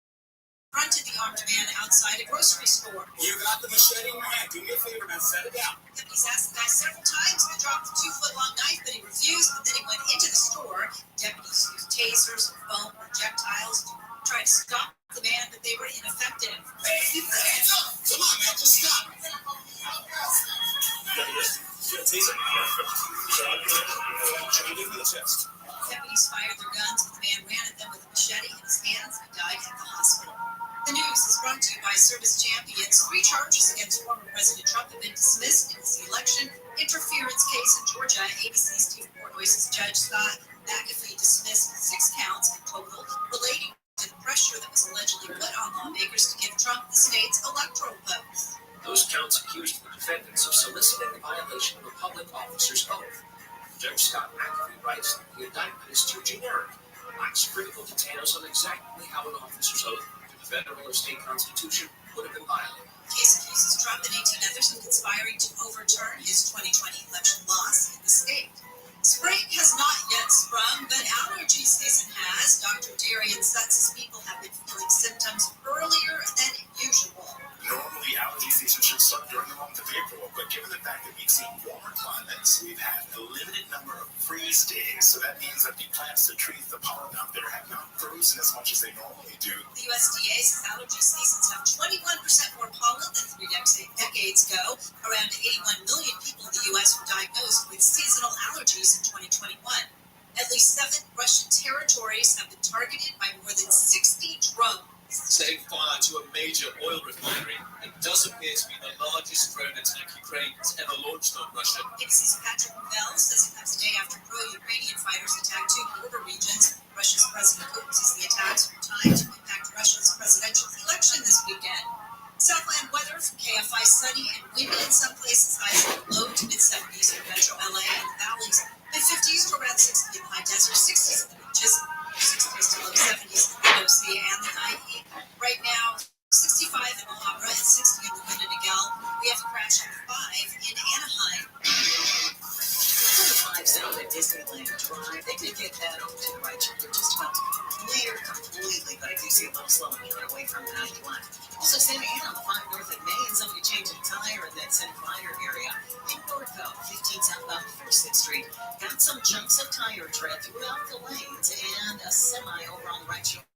confronted the armed man outside a grocery store. You got the machete in your hand. Do me a favor, man. Set it down. Deputies asked the guy several times to drop the 2-foot-long knife, but he refused. But then he went into the store. Deputies used tasers and foam projectiles to try to stop the man, but they were ineffective. Hey, keep your hands up. Come on, man. Just stop. Taser. Should give me the chest. Deputies fired their guns, but the man ran at them with a machete in his hands and died at the hospital. The news is brought to you by Service Champions. 3 charges against former President Trump have been dismissed in his election interference case in Georgia. ABC's Steve Portnoy's Judge Scott McAfee dismissed 6 counts in total relating to the pressure that was allegedly put on lawmakers to give Trump the state's electoral votes. Those counts accused the defendants of soliciting the violation of a public officer's oath. Judge Scott McAfee writes that the indictment is too generic, lacks critical details on exactly how an officer's oath to the federal or state constitution would have been violated. The case accuses Trump and 18 others of conspiring to overturn his 2020 election loss in the state. Spring has not yet sprung, but allergy season has. Dr. Darian Sutz's people have been feeling symptoms earlier than usual. Normally, allergy season should start during the month of April, but given the fact that we've seen warmer climates, we've had a limited number of freeze days, so that means that the plants that treat the pollen out there have not frozen as much as they normally do. The USDA says allergy seasons have 21% more pollen than 3 decades ago. Around 81 million people in the U.S. were diagnosed with seasonal allergies in 2021. At least 7 Russian territories have been targeted by more than 60 drones. Setting fire to a major oil refinery. It does appear to be the largest drone attack Ukraine has ever launched on Russia. ABC's Patrick Bell says it comes a day after pro-Ukrainian fighters attacked 2 border regions. Russia's President Putin says the attacks were timed to impact Russia's presidential election this weekend. Southland weather from KFI, sunny and windy in some places, highs in the low to mid-70s in metro LA and the valleys, mid-50s to around 60 in the high desert, 60s in the beaches, 60s to low 70s in the OC and the IE. Right now, 65 in Mojave and 60 in Laguna Niguel. We have a crash on 5 in Anaheim. 25 south at Disneyland Drive. They did get that over to the right shoulder, just about to clear completely, but I do see a little slow and coming away from the 91. Also, Santa Ana on the 5 north at May, and somebody changing a tire in that Santa Clara area. In Northville, 15 southbound before 6th Street. Got some chunks of tire tread throughout the lanes and a semi over on the right shoulder.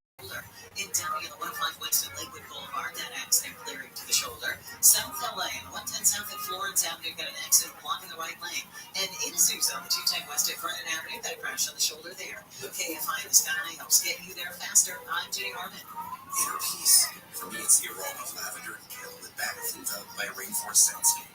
In Downey on the 105 west at Lakewood Boulevard, that accident clearing to the shoulder. South LA on the 110 south at Florence Avenue, got an accident blocking the right lane. And in Azusa on the 210 west at Vernon Avenue, got a crash on the shoulder there. KFI in the sky helps get you there faster. I'm Jay Harmon. Inner peace. For me, it's the aroma of lavender and kale with back enveloped by a rainforest soundscape.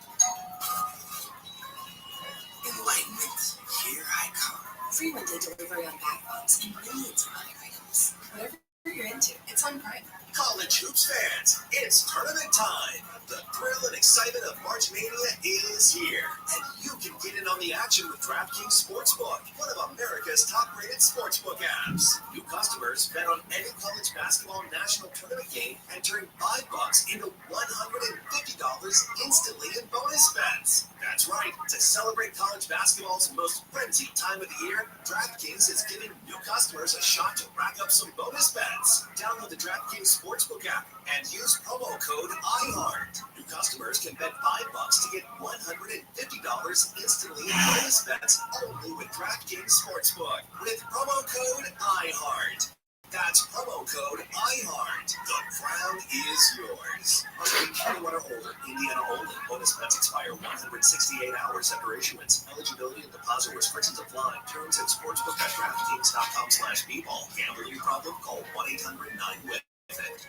Enlightenment, here I come. Free one-day delivery on backbones and millions of other items. Whatever you're into, it's on Prime. College hoops fans, it's tournament time. The thrill and excitement of March Mania is here, and you can get in on the the action with DraftKings Sportsbook, one of America's top-rated sportsbook apps. New customers bet on any college basketball national tournament game and turn $5 into $150 instantly in bonus bets. That's right. To celebrate college basketball's most frenzied time of the year, DraftKings is giving new customers a shot to rack up some bonus bets. Download the DraftKings Sportsbook app and use promo code IHEART. New customers can bet $5 to get $150 instantly in bonus bets only with DraftKings Sportsbook with promo code IHEART. That's promo code IHEART. The crown is yours. Must be 21 or older. Indiana only. Bonus bets expire 168 hours after issuance. Eligibility and deposit restrictions apply. Terms and sportsbook at DraftKings.com/bball. Gambling problem? Call 1-800-9-WIN.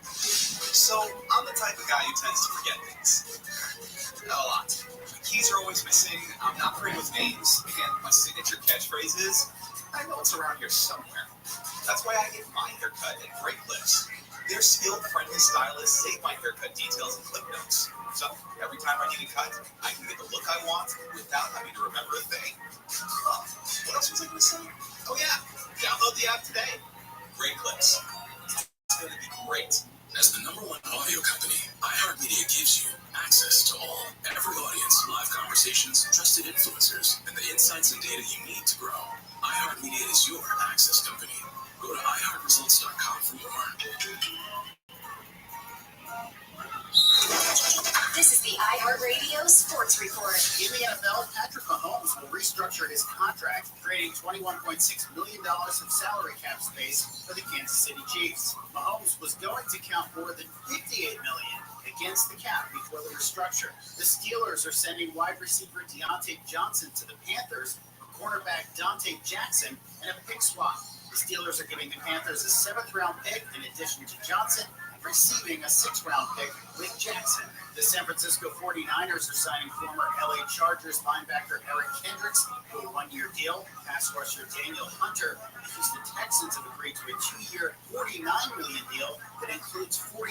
So, I'm the type of guy who tends to forget things. A lot. My keys are always missing, I'm not great with names, and my signature catchphrase is, I know it's around here somewhere. That's why I get my haircut at Great Clips. Their skilled, friendly stylists save my haircut details in clip notes. So, every time I need a cut, I can get the look I want without having to remember a thing. What else was I going to say? Oh yeah, download the app today. Great Clips. It's going to be great. As the #1 audio company, iHeartMedia gives you access to all, every audience, live conversations, trusted influencers, and the insights and data you need to grow. iHeartMedia is your access company. Go to iHeartResults.com for more. This is the iHeartRadio Sports Report. In the NFL, Patrick Mahomes will restructure his contract, creating $21.6 million of salary cap space for the Kansas City Chiefs. Mahomes was going to count more than $58 million against the cap before the restructure. The Steelers are sending wide receiver Deontay Johnson to the Panthers, cornerback Dante Jackson, and a pick swap. The Steelers are giving the Panthers a 7th-round pick in addition to Johnson, receiving a 6th-round pick with Jackson. The San Francisco 49ers are signing former LA Chargers linebacker Eric Kendricks to a 1-year deal. Pass rusher Daniel Hunter. The Houston Texans have agreed to a 2-year, $49 million deal that includes $48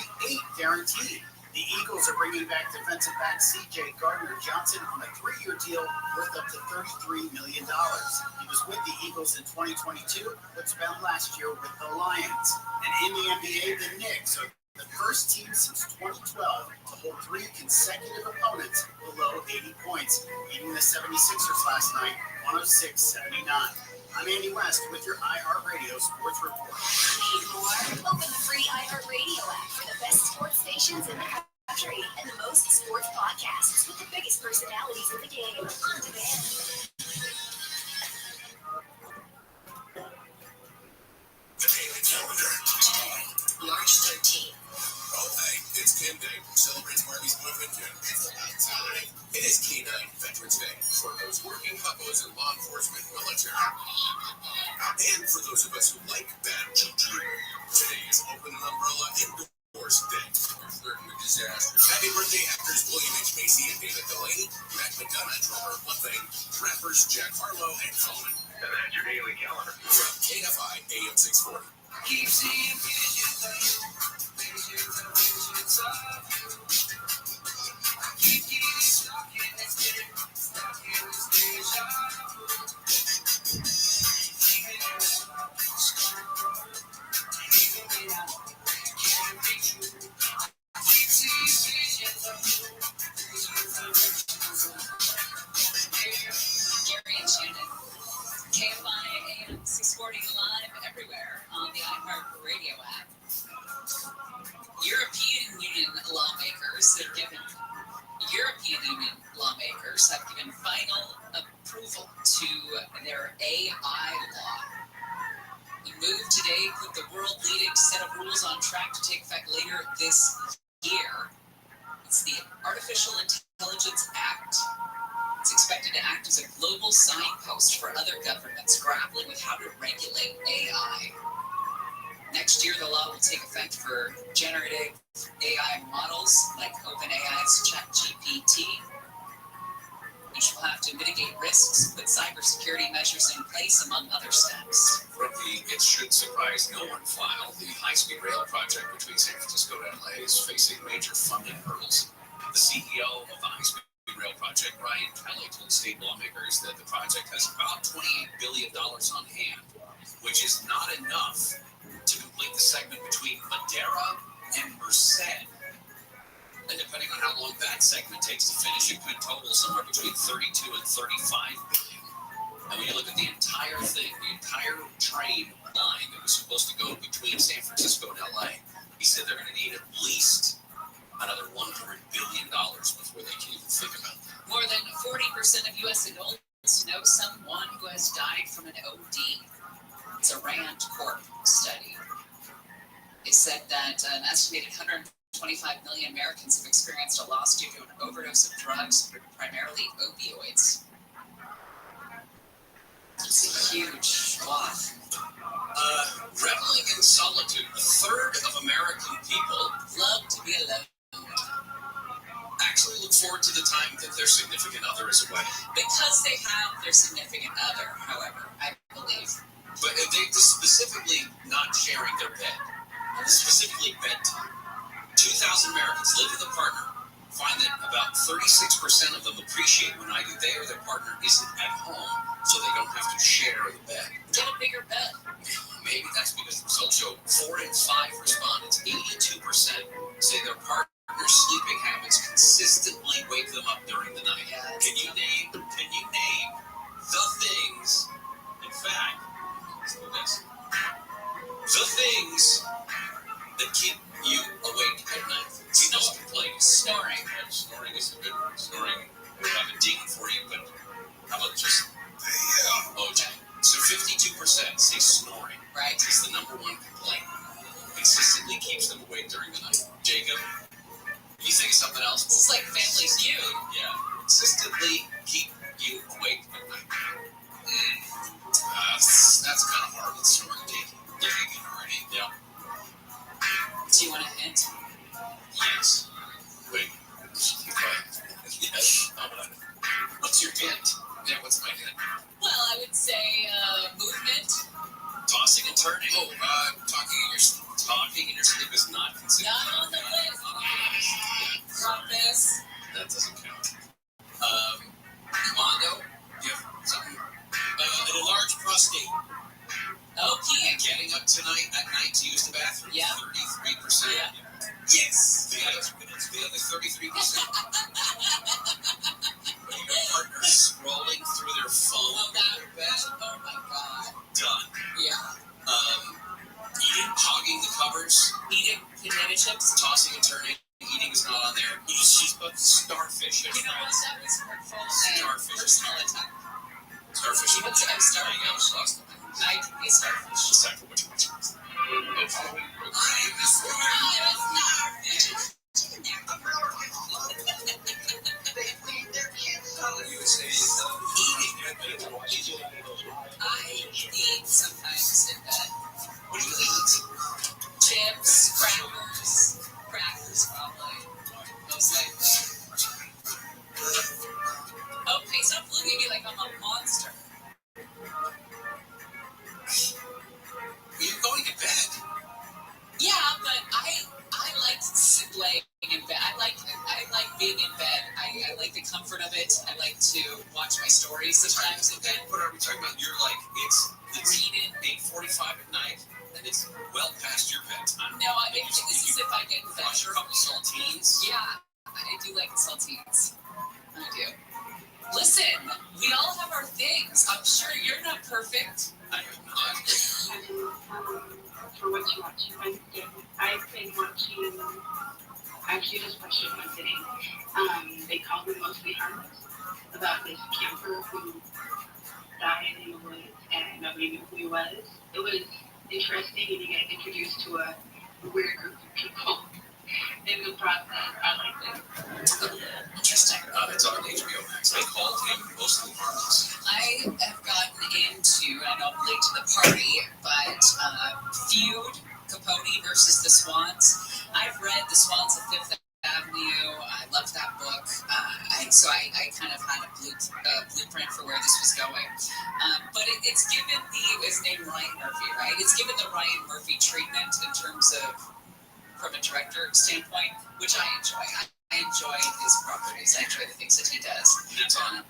guaranteed. The Eagles are bringing back defensive back C.J. Gardner-Johnson on a 3-year deal worth up to $33 million. He was with the Eagles in 2022, but spent last year with the Lions. And in the NBA, the Knicks are the first team since 2012 to hold 3 consecutive opponents below 80 points, beating the 76ers last night, 106-79. I'm Andy West with your iHeartRadio Sports Report. Need more? Open the free iHeartRadio app for the best sports stations in the country and the most sports podcasts with the biggest personalities in the game on demand. The Daily Calendar. March 13th. Oh, hey, it's Kim Day. Celebrates Barbie's boyfriend Kim. It's about time. It is K9 Veterans Day for those working couples in law enforcement, military. And for those of us who like bad juju. Today is Open Umbrella Indoors Day. We're flirting with disaster. Happy birthday actors William H. Macy and David Delaney, Mac McDonough, drummer One Thing, rappers Jack Harlow and Coleman. And that's your daily calendar. From KFI AM 640. Keep seeing visions of you, visions of you. I keep getting stuck in this deja vu. Thinking of thinking it out, can't be true. I keep seeing visions of you, visions of you. Gary and Shannon, KFI AM 640 live everywhere on the iHeartRadio app. European Union lawmakers have given final approval to their AI law. The move today put the world-leading set of rules on track to take effect later this year. It's the Artificial Intelligence Act. It's expected to act as a global signpost for other governments grappling with how to regulate AI. Next year, the law will take effect for generative AI models like OpenAI's ChatGPT, which will have to mitigate risks, put cybersecurity measures in place, among other steps. From the It Should Surprise No One file, the high-speed rail project between San Francisco and LA is facing major funding hurdles. The CEO of the high-speed rail project, Ryan Kelly told state lawmakers that the project has about $28 billion on hand, which is not enough to complete the segment between Madera and Merced. And depending on how long that segment takes to finish, it could total somewhere between 32 and 35 billion. And when you look at the entire thing, the entire train line that was supposed to go between San Francisco and LA, he said they're going to need at least another $100 billion before they can even think about that. More than 40% of U.S. adults know someone who has died from an OD. It's a Rand Corp study. It said that an estimated 125 million Americans have experienced a loss due to an overdose of drugs, primarily opioids. It's a huge swath. Reveling in solitude, a third of American people love to be alone. Actually look forward to the time that their significant other is away. Because they have their significant other, however, I believe. But they specifically not sharing their bed. Specifically bedtime. 2,000 Americans live with a partner, find that about 36% of them appreciate when either they or their partner isn't at home, so they don't have to share the bed. Get a bigger bed. Maybe that's because the results show 4 in 5 respondents, 82%, say their partner's sleeping habits consistently wake them up during the night. Yes. Can you name the things, in fact, let's do this, the things that keep you awake at night? See, those complaints. Snoring. Yeah, snoring is a good one. Snoring, we have a ding for you, but how about just OJ? So 52% say snoring. Right. Is the number one complaint. Consistently keeps them awake during the night. Jacob, you think of something else? It's like Family Feud. Yeah. Consistently keep you awake at night. That's kind of hard with snoring, Jake. Digging already. Yeah. Do you want a hint? Yes. Wait. Yes. What's your hint? Yeah, what's my hint? Well, I would say movement. Tossing and turning. Oh, talking in your sleep is not considered. Not on the list. Drop this. That doesn't count. Mondo, you have something? An enlarged prostate. Okay. Getting up at night to use the bathroom. Yeah. 33%. Yeah. Yes. The other 33%. Your partner scrolling through their phone. Oh my God. Done. Yeah. Hogging the covers. Eating potato chips. Tossing and turning. Eating is not on there. She's about starfish. You know what? That was hurtful. Starfish. Personal attack. Starfish. I'm starving. I was lost. I can be starfish. It's time for what you want. I'm a starfish. I eat sometimes in bed. What do you eat? Chips, crackers probably. Most likely. Okay, stop looking at me like I'm a monster. You're going to bed. Yeah, but I like laying in bed. I like being in bed. I like the comfort of it. I like to watch my stories sometimes in bed. What are we talking about? You're like, it's reading 8:45 at night, and it's well past your bedtime. No, this is if I get in bed. Watch a couple saltines. Yeah, I do like saltines. I do. Listen, we all have our things. I'm sure you're not perfect. I am not. For what you watch Wednesday, I've been watching, actually just watched it one today. They called him Mostly Harmless, about this camper who died in the woods and nobody knew who he was. It was interesting, and you get introduced to a weird group of people in the process. I liked it. Interesting. It's on HBO Max. They called him Mostly Harmless. I have gotten into, I know I'm late to the party, but Feud, Capote versus the Swans. I've read The Swans of Fifth Avenue. I loved that book. So I kind of had a blueprint for where this was going. But it's given his name Ryan Murphy, right? It's given the Ryan Murphy treatment in terms of, from a director standpoint, which I enjoy. enjoy his properties. I enjoy the things that he does. That's on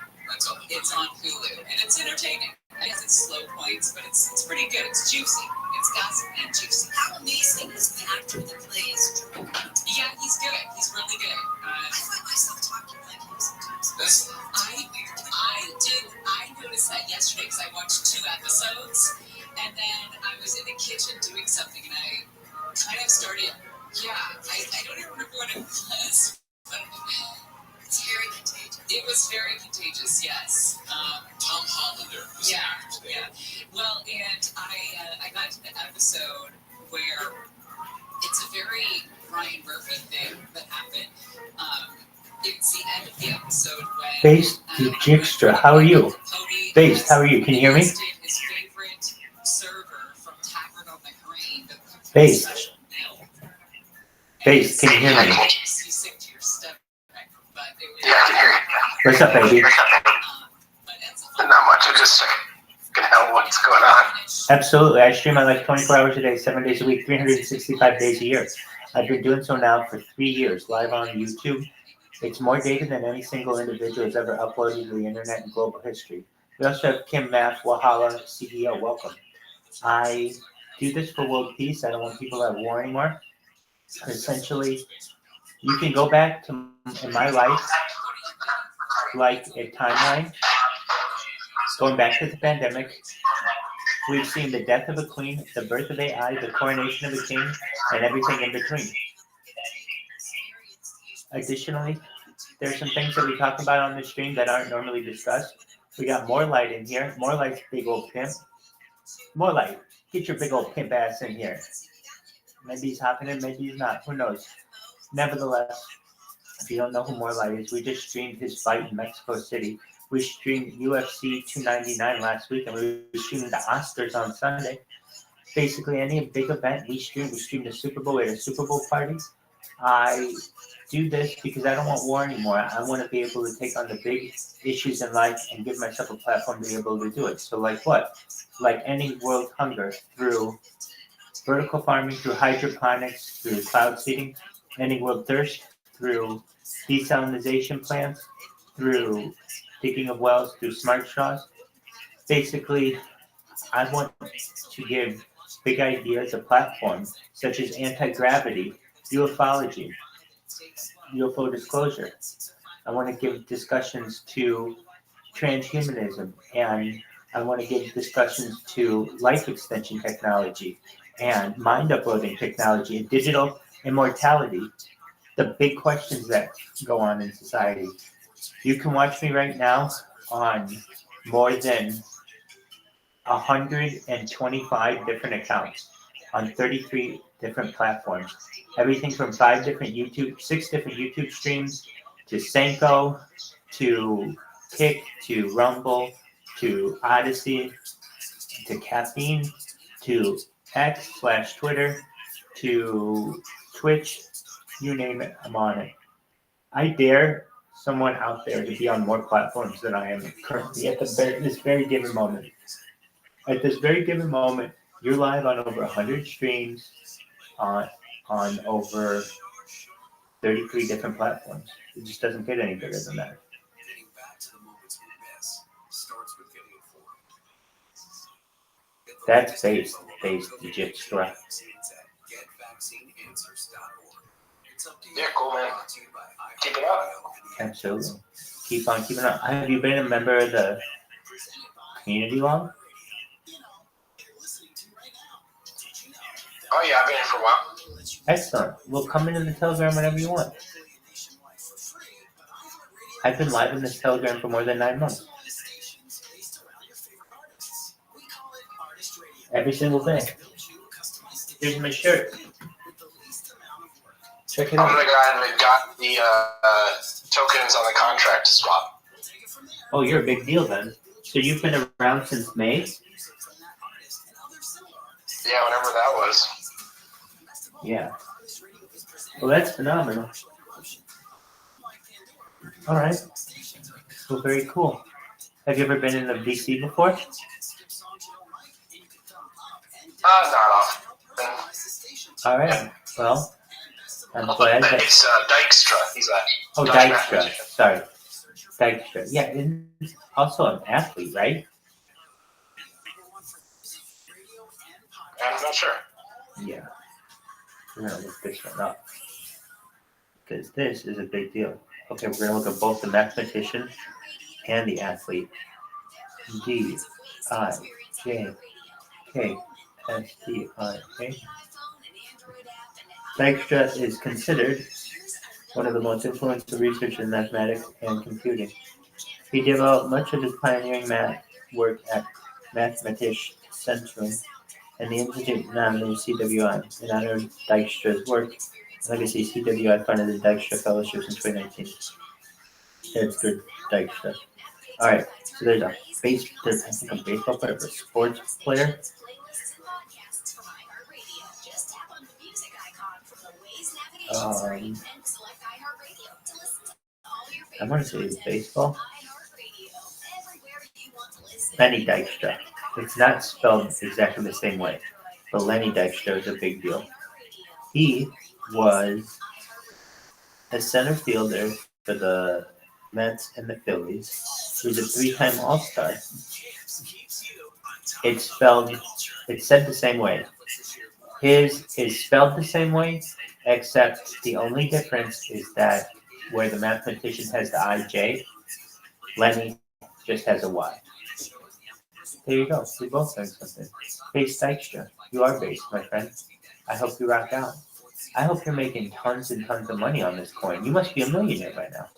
It's on Hulu, and it's entertaining. I guess it's slow points, but it's pretty good. It's juicy. It's gossip and juicy. How amazing is the actor that plays? Yeah, he's good. He's really good. I find myself talking like him sometimes. I noticed that yesterday because I watched 2 episodes, and then I was in the kitchen doing something, and I kind of started. Yeah, I don't even remember what it was, but it's very contagious. It was very contagious. Yes. Tom Hollander. Yeah. Well, and I got to the episode where it's a very Ryan Murphy thing that happened. It's the end of the episode when Face Jigstra, how are you? Face, how are you? Can you hear me? His favorite server from Tavern on the Green. Face. Face, can you hear me? You sick to your stomach, but it was. Yeah, I can hear you. What's up, baby? Not much. I just can tell what's going on. Absolutely. I stream on like 24 hours a day, 7 days a week, 365 days a year. I've been doing so now for 3 years, live on YouTube. It's more data than any single individual has ever uploaded to the internet in global history. We also have Kim Math, Wahala, CEO. Welcome. I do this for world peace. I don't want people at war anymore. Essentially, you can go back to in my life like a timeline. Going back to the pandemic, we've seen the death of a queen, the birth of AI, the coronation of a king, and everything in between. Additionally, there's some things that we talk about on the stream that aren't normally discussed. We got more light in here. More light, big old pimp. More light. Get your big old pimp ass in here. Maybe he's hopping in, maybe he's not. Who knows? Nevertheless, if you don't know who More Light is, we just streamed his fight in Mexico City. We streamed UFC 299 last week, and we streamed the Oscars on Sunday. Basically, any big event we streamed. We streamed the Super Bowl at a Super Bowl party. I do this because I don't want war anymore. I want to be able to take on the big issues in life and give myself a platform to be able to do it. So like what? Like ending world hunger through vertical farming, through hydroponics, through cloud seeding, ending world thirst through desalinization plants, through digging of wells, through smart straws. Basically, I want to give big ideas a platform, such as anti-gravity, ufology, UFO disclosure. I want to give discussions to transhumanism, and I want to give discussions to life extension technology and mind uploading technology and digital immortality, the big questions that go on in society. You can watch me right now on more than 125 different accounts on 33 different platforms. Everything from 6 different YouTube streams, to Senko, to Kick, to Rumble, to Odyssey, to Caffeine, to X/Twitter, to Twitch, you name it, I'm on it. I dare someone out there to be on more platforms than I am currently at this very given moment. At this very given moment, you're live on over 100 streams on over 33 different platforms. It just doesn't get any bigger than that. Getting back to the moments we miss starts with getting informed. That's based Jigstra. Yeah, cool, man. Keep it up. Absolutely. Keep on keeping up. Have you been a member of the community long? Oh, yeah, I've been here for a while. Excellent. Well, come into the Telegram whenever you want. I've been live in this Telegram for more than 9 months. Every single day. Here's my shirt. Check it out. I'm the guy that got the tokens on the contract to swap. Oh, you're a big deal then. So you've been around since May? Yeah, whenever that was. Yeah. Well, that's phenomenal. All right. Well, very cool. Have you ever been in a VC before? Not often. All right. Well, I'm glad that. It's Dykstra. He's a Oh, Dykstra. Sorry. Dykstra. Yeah, and he's also an athlete, right? I'm not sure. Yeah. We're going to look this one up. Because this is a big deal. Okay, we're going to look at both the mathematician and the athlete. D-I-J-K-S-T-R-A. Dykstra is considered one of the most influential researchers in mathematics and computing. He developed much of his pioneering math work at Mathematisch Centrum and the Institute nominated CWI. In honor of Dijkstra's work, Legacy CWI funded the Dijkstra Fellowships in 2019. That's good, Dijkstra. Alright, so there's a baseball player, a sports player. I want to say it's baseball. Lenny Dykstra. It's not spelled exactly the same way, but Lenny Dykstra is a big deal. He was a center fielder for the Mets and the Phillies. He was a 3-time All-Star. It's said the same way. His is spelled the same way, except the only difference is that where the mathematician has the IJ, Lenny just has a Y. There you go. We both learned something. Base Dykstra. You are based, my friend. I hope you rock out. I hope you're making tons and tons of money on this coin. You must be a millionaire by now.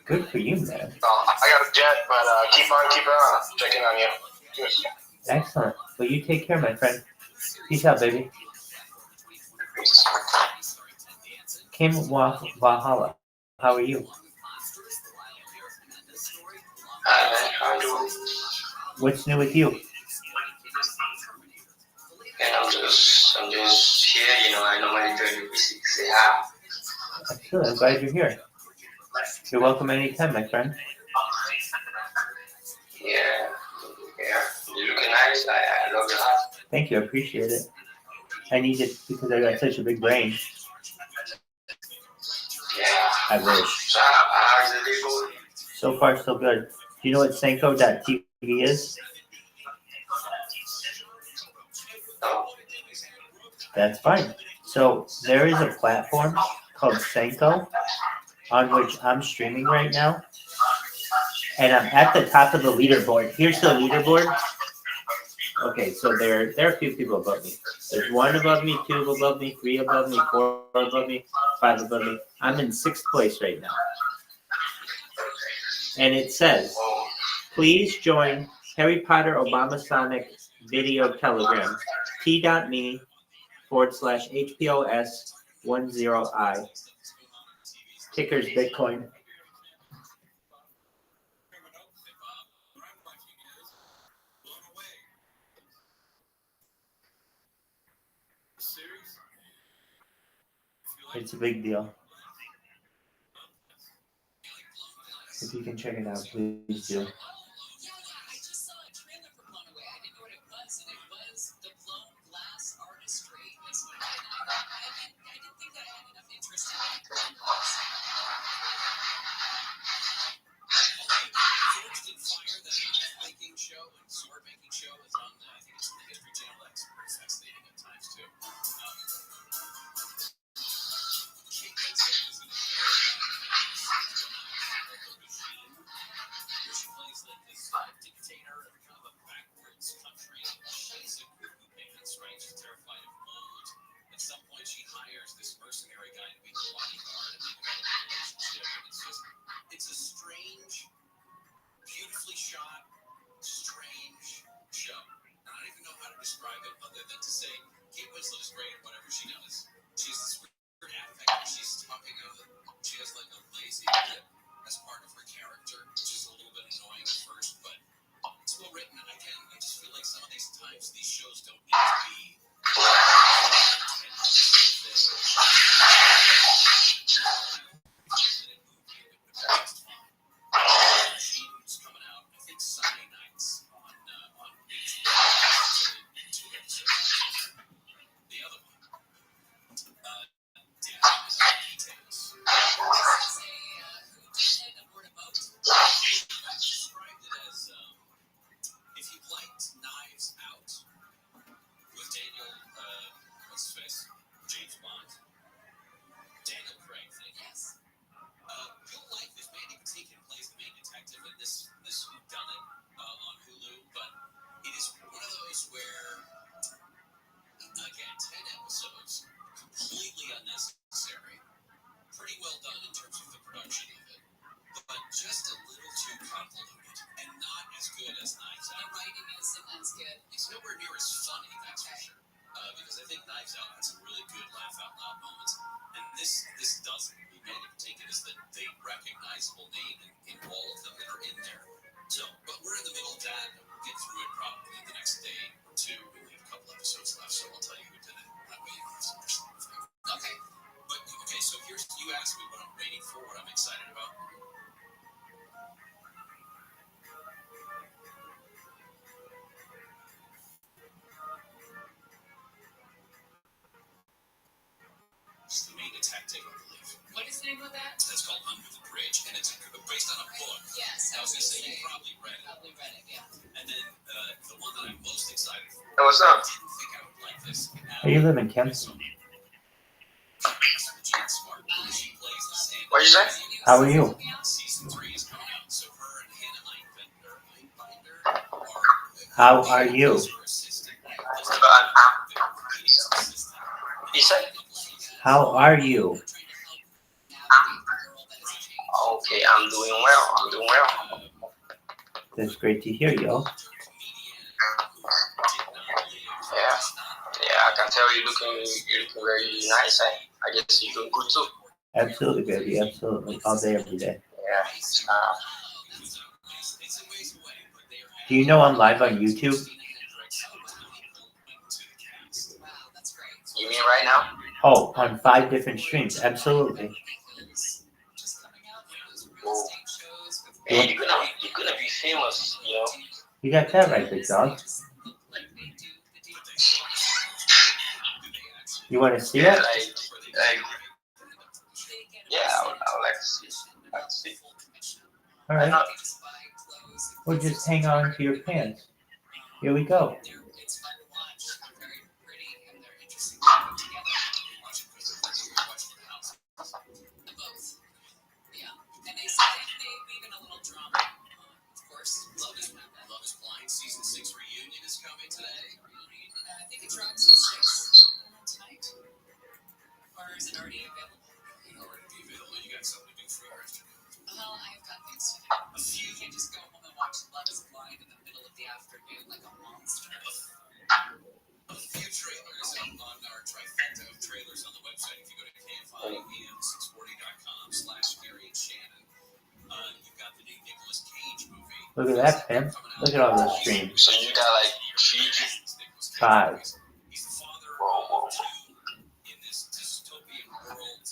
Good for you, man. I got a jet, but keep on. Checking on you. Cheers. Excellent. Well, you take care, my friend. Peace out, baby. Peace. Kim Wahala. How are you? Hi, man. How you doing? What's new with you? And I'm just here. I normally join you visit. Say hi. Excellent. I'm glad you're here. You're welcome anytime, my friend. Yeah. You're looking nice. I love your hat. Thank you. I appreciate it. I need it because I got such a big brain. Yeah. I wish. So how's the day going? So far, so good. Do you know what Senko.tv is? No. That's fine. So there is a platform called Senko on which I'm streaming right now. And I'm at the top of the leaderboard. Here's the leaderboard. Okay, so there are a few people above me. There's 1 above me, 2 above me, 3 above me, 4 above me, 5 above me. I'm in 6th place right now. And it says, please join Harry Potter Obama Sonic video telegram, t.me/HPOS10I. Ticker's Bitcoin. It's a big deal. If you can check it out, please do. It's a strange, beautifully shot, strange show. I don't even know how to describe it other than to say Kate Winslet is great at whatever she does. She's this weird affect where she's talking of it. She has like a lazy lip as part of her character, which is a little bit annoying at first, but it's well written. And again, I just feel like some of these times these shows don't need to be. Coming out, I think Sunday nights on recognizable name in all of them that are in there. So, but we're in the middle of that. We'll get through it probably the next day or two. We only have a couple episodes left, so I'll tell you who did it. That way you can have some more. Okay. But okay, so here's you asked me what I'm waiting for, what I'm excited about. It's the main detective, I believe. What is the name of that? That's called Under the Bridge, and it's based on a book. Yes, I was gonna say you probably read it. Probably read it, yeah. And then the one that I'm most excited for. Hey, what's up? I didn't think I would like this. How you living, Kim? Jean Smart. She plays the stand-up. What'd you say? How are you? Season 3 is coming out, so her and Hannah Einbinder How are you? You said? How are you? Okay, I'm doing well. I'm doing well. That's great to hear, yo. Yeah, I can tell you're looking very nice. I guess you're doing good too. Absolutely, baby. Absolutely. All day, every day. Yeah. Do you know I'm live on YouTube? You mean right now? Oh, on 5 different streams. Absolutely. Oh. Hey, you're gonna be famous, you know. You got that right, big dog. You want to see Yeah, it? yeah, I would like to see. Like to see. All right. We'll just hang on to your pants. Here we go. It's fun to watch. They're very pretty and they're interesting to put together. Both. Yeah. And they weave in a little drama. Of course, Love is Blind season 6 reunion is coming today. I think it drops at 6 tonight. Or is it already available? Already available. You got something to do for your afternoon. Well, I've got things to do. You can't just go home and watch Love is Blind in the middle of the afternoon like a monster. A few trailers on our trifecta of trailers on the website. If you go to KFIAM640.com/Gary and Shannon, you've got the new Nicolas Cage movie. Look at that, Pim. Look at all those streams. So you got like 5. He's the father Whoa. of 2 in this dystopian world of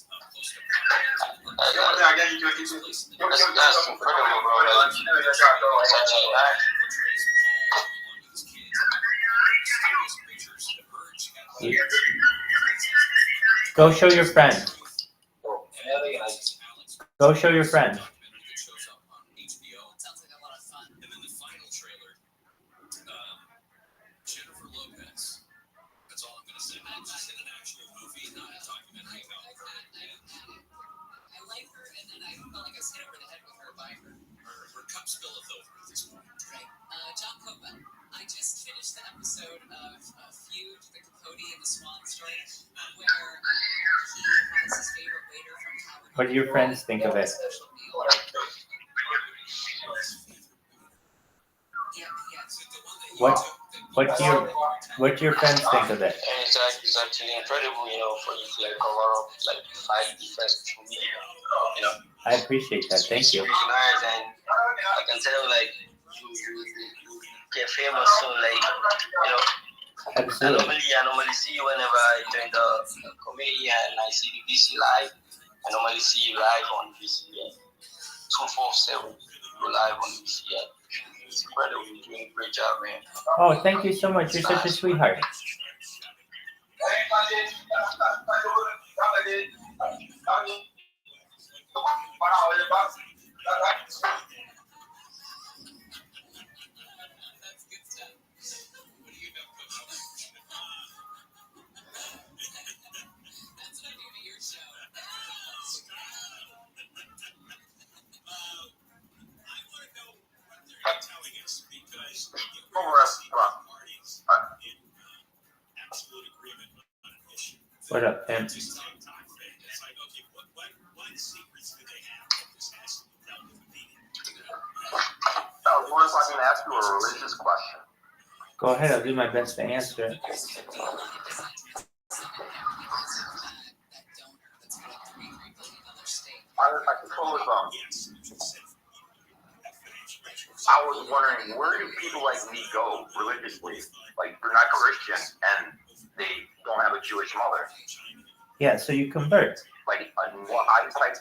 That's incredible, bro. Such a Go show your friend. Go show your friend. Sounds like a lot of fun. And then the final trailer, Jennifer Lopez. That's all I'm going to say. She's in an actual movie, not a documentary about her. I like her, and then I felt like I was hit over the head with her by Her cup spilleth over at this point. Right. John Copa, I just finished the episode of Feud, the Capote and the Swan story, where he has his favorite waiter from Howard. What do your friends think of it? Special meal. Yeah. What do your friends think of it? And it's actually incredible, you know, for you to like cover up like 5 different social media, you know. I appreciate that. Thank you. It's really nice, and I can tell like you get famous soon, like you know. Absolutely. I normally see you whenever I join the committee and I see the VC live. I normally see you live on VC 247. You're live on VC. It's incredible. You're doing a great job, man. Oh, thank you so much. You're such a sweetheart. That's good stuff. What do you know, Copa? That's what I do to your show. I want to know what they're telling us because parties in absolute agreement on an issue. What up, Pim? It's like, okay, what secrets do they have that this has to be dealt with immediately? What if I can ask you a religious question? Go ahead. I'll do my best to answer it. I suppose I was wondering, where do people like me go religiously? Like, they're not Christian and they don't have a Jewish mother. Yeah, so you convert. Like, what I type.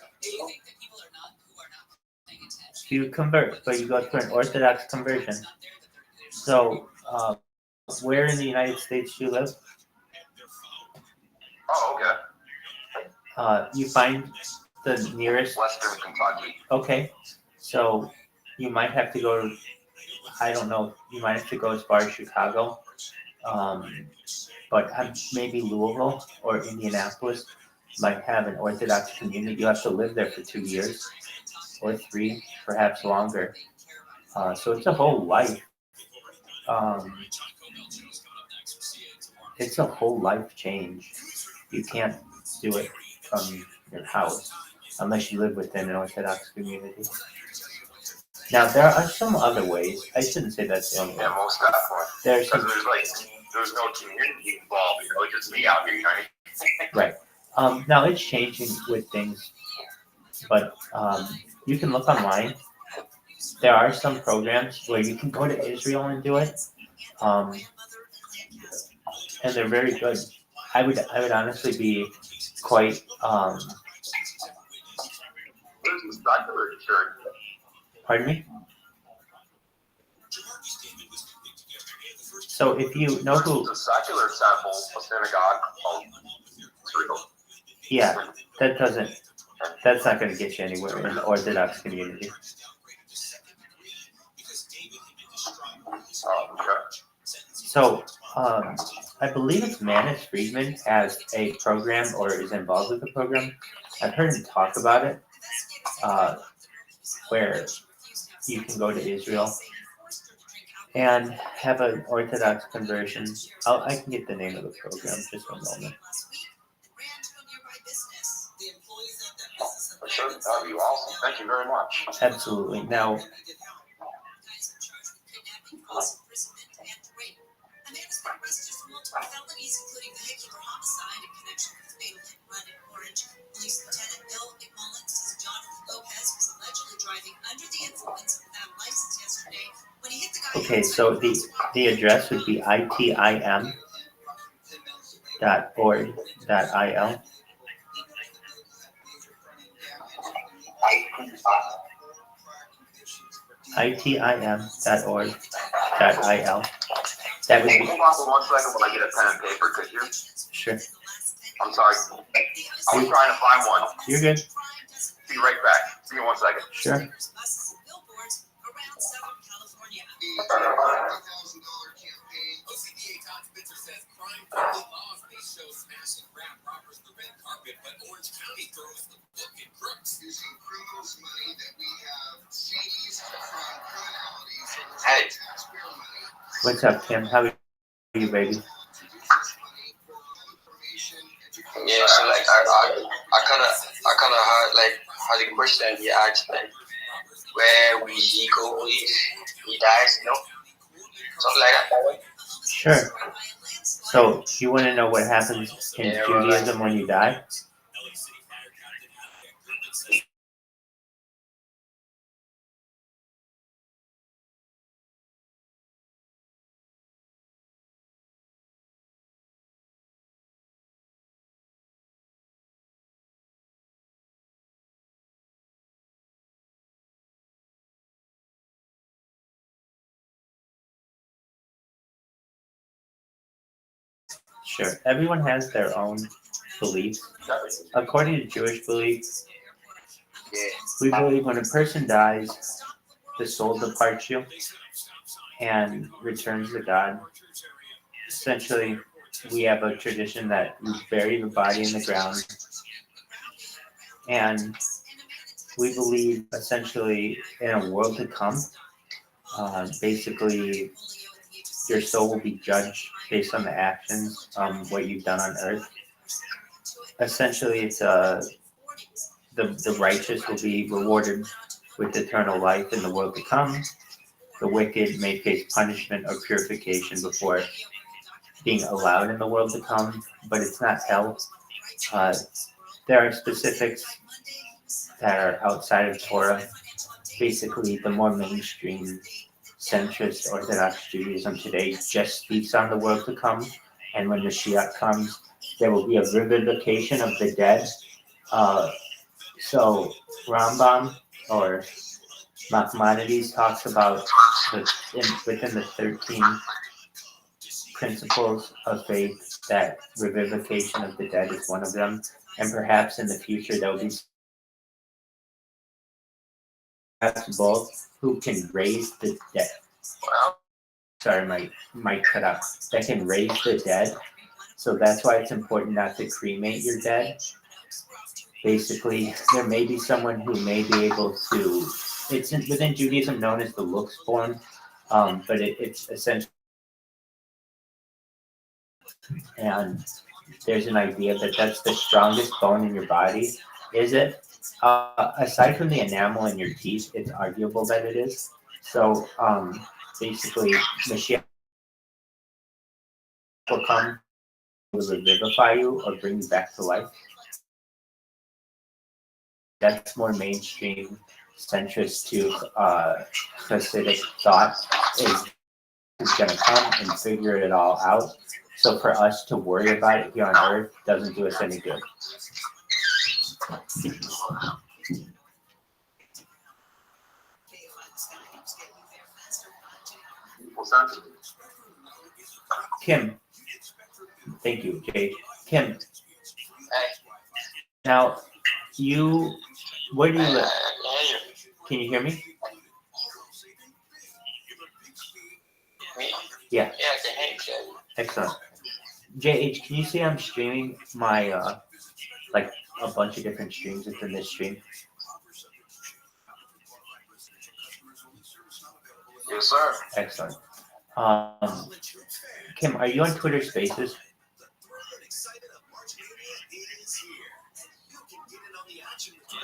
You convert, but you go through an Orthodox conversion. So, where in the United States do you live? Oh, okay. You find the nearest. Western Kentucky. Okay, so you might have to go. I don't know. You might have to go as far as Chicago, but maybe Louisville or Indianapolis might have an Orthodox community. You have to live there for 2 years or 3, perhaps longer. So it's a whole life. It's a whole life change. You can't do it from your house unless you live within an Orthodox community. Now, there are some other ways. I shouldn't say that's the only way. Yeah, most definitely. There's some, there's no community involved, just me out here, right. Now, it's changing with things, but you can look online. There are some programs where you can go to Israel and do it, and they're very good. I would honestly be quite. Pardon me? So if you know who... The secular temple, a synagogue called Israel. Yeah, that's not going to get you anywhere in the Orthodox community. Oh, okay. So, I believe it's Manus Friedman has a program or is involved with the program. I've heard him talk about it, where you can go to Israel and have an Orthodox conversion. I can get the name of the program just a moment. Sure, that would be awesome. Thank you very much. Absolutely. Now, okay, so the address would be itim.org.il. itim.org.il. That would be. Hold on for 1 second while I get a pen and paper, could you? Sure. I'm sorry. I was trying to find one. You're good. Be right back. Give me 1 second. Sure. Hey. What's up, Kim? How are you, baby? Yeah, so like I kind of heard like how the question he asked like where will he go if he dies, something like that. Sure. So you want to know what happens in Judaism when you die? Sure. Everyone has their own beliefs. According to Jewish beliefs, we believe when a person dies, the soul departs you and returns to God. Essentially, we have a tradition that we bury the body in the ground. And we believe essentially in a world to come. Basically, your soul will be judged based on the actions, what you've done on earth. Essentially, it's the righteous will be rewarded with eternal life in the world to come. The wicked may face punishment or purification before being allowed in the world to come, but it's not hell. There are specifics that are outside of Torah. Basically, the more mainstream centrist Orthodox Judaism today just speaks on the world to come, and when Mashiach comes, there will be a revivification of the dead. So Rambam or Maimonides talks about within the 13 principles of faith that revivification of the dead is one of them, and perhaps in the future there will be perhaps both who can raise the dead. Sorry, my mic cut out. That can raise the dead. So that's why it's important not to cremate your dead. Basically, there may be someone who may be able to. It's within Judaism known as the looks form, but it's essentially. And there's an idea that that's the strongest bone in your body. Is it? Aside from the enamel in your teeth, it's arguable that it is. So basically, Mashiach will come to revivify you or bring you back to life. That's more mainstream, centrist to Hasidic thought is going to come and figure it all out. So for us to worry about it here on Earth doesn't do us any good. Kim, thank you, Jay. Kim, now where do you live? Can you hear me? Yeah. Excellent. JH, can you see I'm streaming my like a bunch of different streams within this stream? Yes, sir. Excellent. Kim, are you on Twitter Spaces?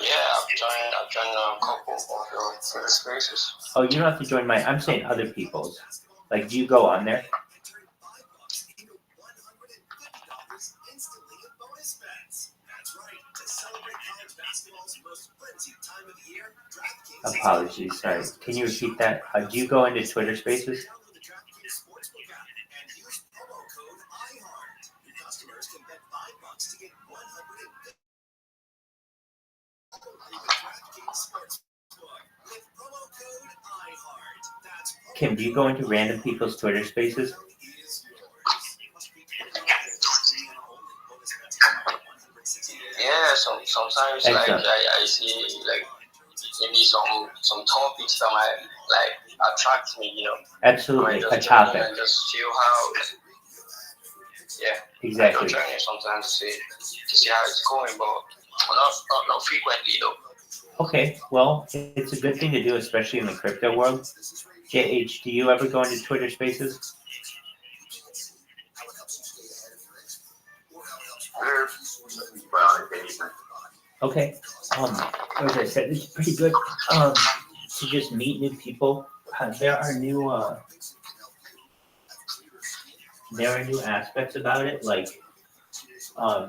Yeah, I've joined a couple of your Twitter Spaces. Oh, you don't have to join mine. I'm saying other people's. Like, do you go on there? Apologies, sorry. Can you repeat that? Do you go into Twitter Spaces? Kim, do you go into random people's Twitter Spaces? Yeah, sometimes like I see like maybe some topics that might like attract me, you know. Absolutely, a topic. And just feel how, yeah. Exactly. I'm trying sometimes to see how it's going, but not frequently though. Okay, well, it's a good thing to do, especially in the crypto world. JH, do you ever go into Twitter Spaces? Okay. As I said, it's pretty good to just meet new people. There are new aspects about it. Like, I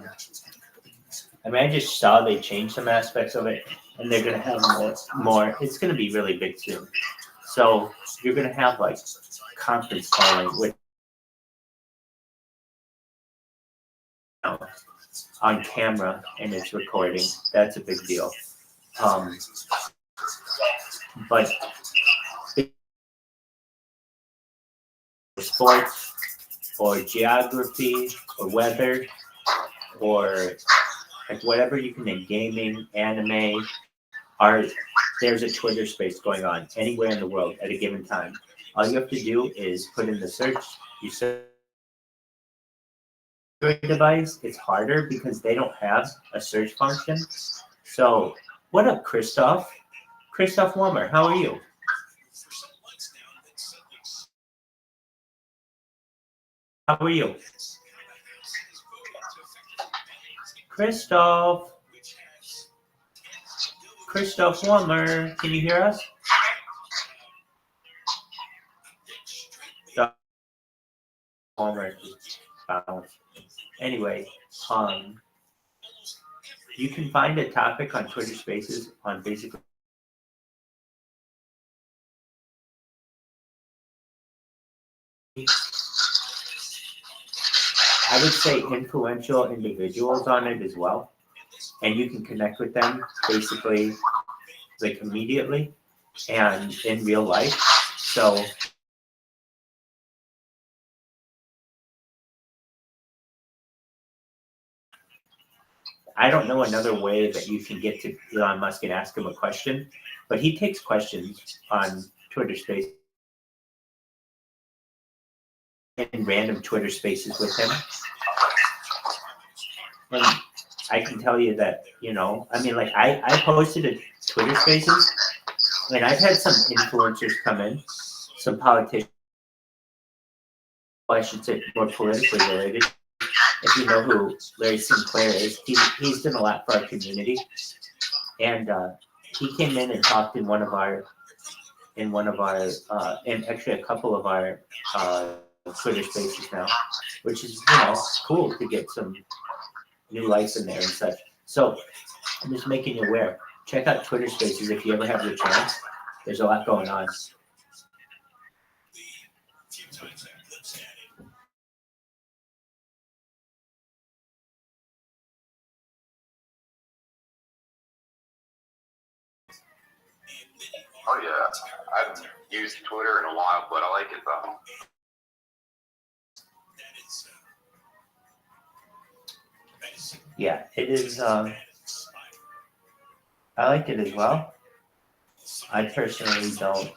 mean, I just saw they changed some aspects of it, and they're gonna have more. It's gonna be really big soon. So you're gonna have like conference calling with on camera, and it's recording. That's a big deal. But sports or geography or weather or like whatever you can in gaming, anime, art, there's a Twitter space going on anywhere in the world at a given time. All you have to do is put in the search. You search device. It's harder because they don't have a search function. So, what up, Christoph? Christoph Wummer, how are you? How are you? Christoph Wummer, can you hear us? Wummer just bounced. Anyway, You can find a topic on Twitter Spaces on basically I would say influential individuals on it as well. And you can connect with them basically like immediately and in real life. So I don't know another way that you can get to Elon Musk and ask him a question, but he takes questions on Twitter Spaces in random Twitter Spaces with him. And I can tell you that, you know, I mean, like I posted a Twitter Spaces, and I've had some influencers come in, some politicians, I should say more politically related. If you know who Larry Sinclair is, he's done a lot for our community. And he came in and talked in one of our, and actually a couple of our Twitter Spaces now, which is, you know, cool to get some new life in there and such. So I'm just making you aware. Check out Twitter Spaces if you ever have the chance. There's a lot going on. Oh yeah, I haven't used Twitter in a while, but I like it though. Yeah, it is. I like it as well. I personally don't.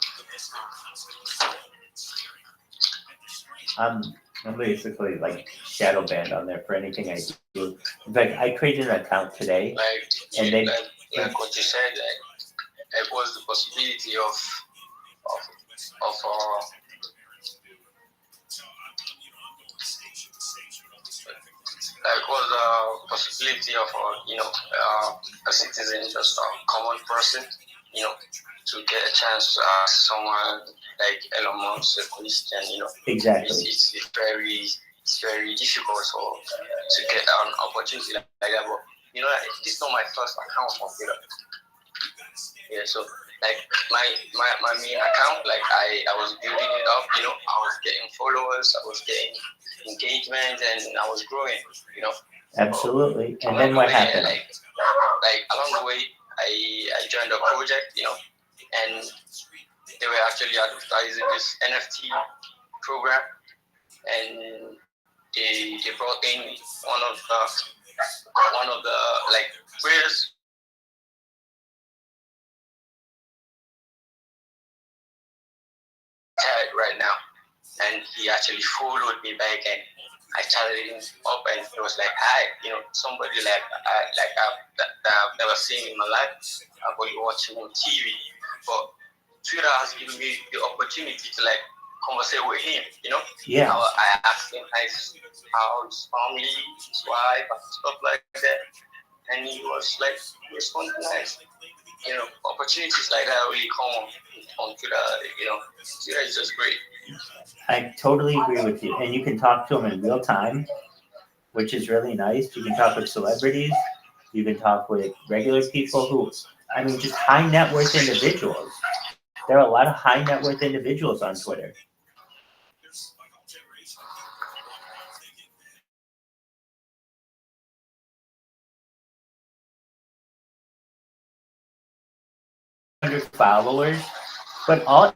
I'm basically like shadow banned on there for anything I do. In fact, I created an account today, and they like what you said, like was the possibility of like was the possibility of a citizen, just a common person, you know, to get a chance to ask someone like Elon Musk a question, you know. Exactly. It's very difficult to get an opportunity like that. But you know, it's not my first account on Twitter. Yeah, so like my main account, like I was building it up, you know, I was getting followers, I was getting engagement, and I was growing, you know. Absolutely. And then what happened? Like along the way, I joined a project, you know, and they were actually advertising this NFT program, and they brought in one of the like greatest right now, and he actually followed me back, and I chatted him up, and it was like, hi, you know, somebody that I've never seen in my life. I've only watched him on TV, but Twitter has given me the opportunity to like converse with him, you know. Yeah. I asked him how his family, his wife, and stuff like that, and he was like responding nice. You know, opportunities like that really come on Twitter. You know, Twitter is just great. I totally agree with you. And you can talk to them in real time, which is really nice. You can talk with celebrities. You can talk with regular people who, I mean, just high net worth individuals. There are a lot of high net worth individuals on Twitter. Followers, but all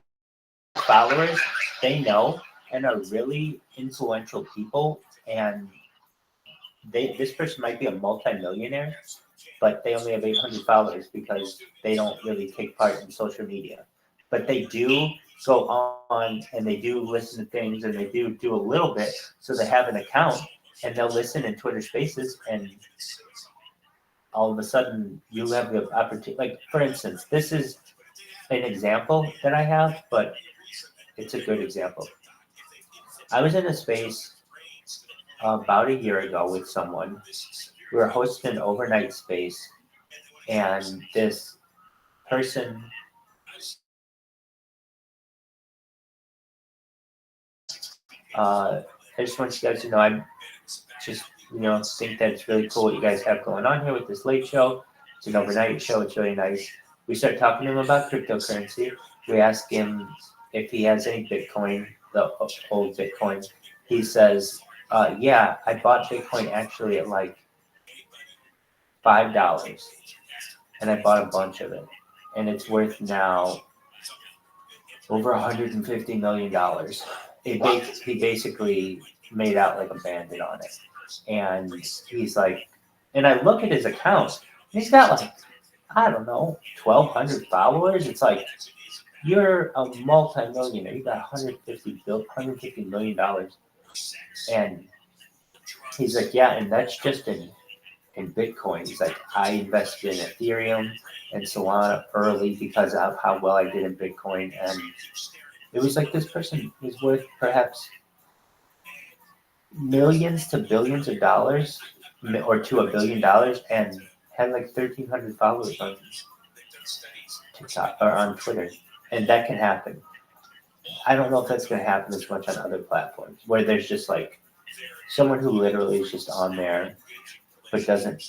followers they know and are really influential people, and this person might be a multimillionaire, but they only have 800 followers because they don't really take part in social media. But they do go on and they do listen to things, and they do a little bit, so they have an account and they'll listen in Twitter Spaces, and all of a sudden you have the opportunity. Like, for instance, this is an example that I have, but it's a good example. I was in a space about a year ago with someone. We were hosting an overnight space, and this person I just want you guys to know I'm just think that it's really cool what you guys have going on here with this late show. It's an overnight show. It's really nice. We start talking to him about cryptocurrency. We ask him if he has any Bitcoin, the old Bitcoin. He says, yeah, I bought Bitcoin actually at like $5, and I bought a bunch of it, and it's worth now over $150 million. He basically made out like a bandit on it, and he's like, and I look at his account, he's got like, I don't know, 1,200 followers. It's like, you're a multi-millionaire. You got $150 million, and he's like, yeah, and that's just in Bitcoin. He's like, I invested in Ethereum and Solana early because of how well I did in Bitcoin, and it was like this person is worth perhaps millions to billions of dollars, or to $1 billion, and had like 1,300 followers on TikTok or on Twitter, and that can happen. I don't know if that's going to happen as much on other platforms where there's just like someone who literally is just on there but doesn't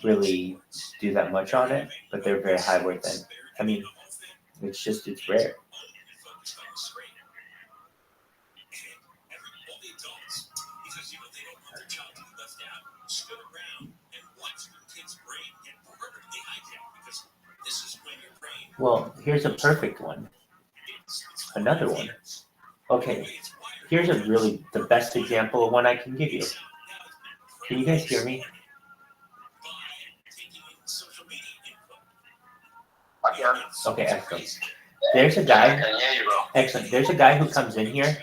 really do that much on it, but they're very high worth it. I mean, it's rare. Well, here's a perfect one. Another one. Okay, here's the best example of one I can give you. Can you guys hear me? Okay, excellent. There's a guy. Excellent. There's a guy who comes in here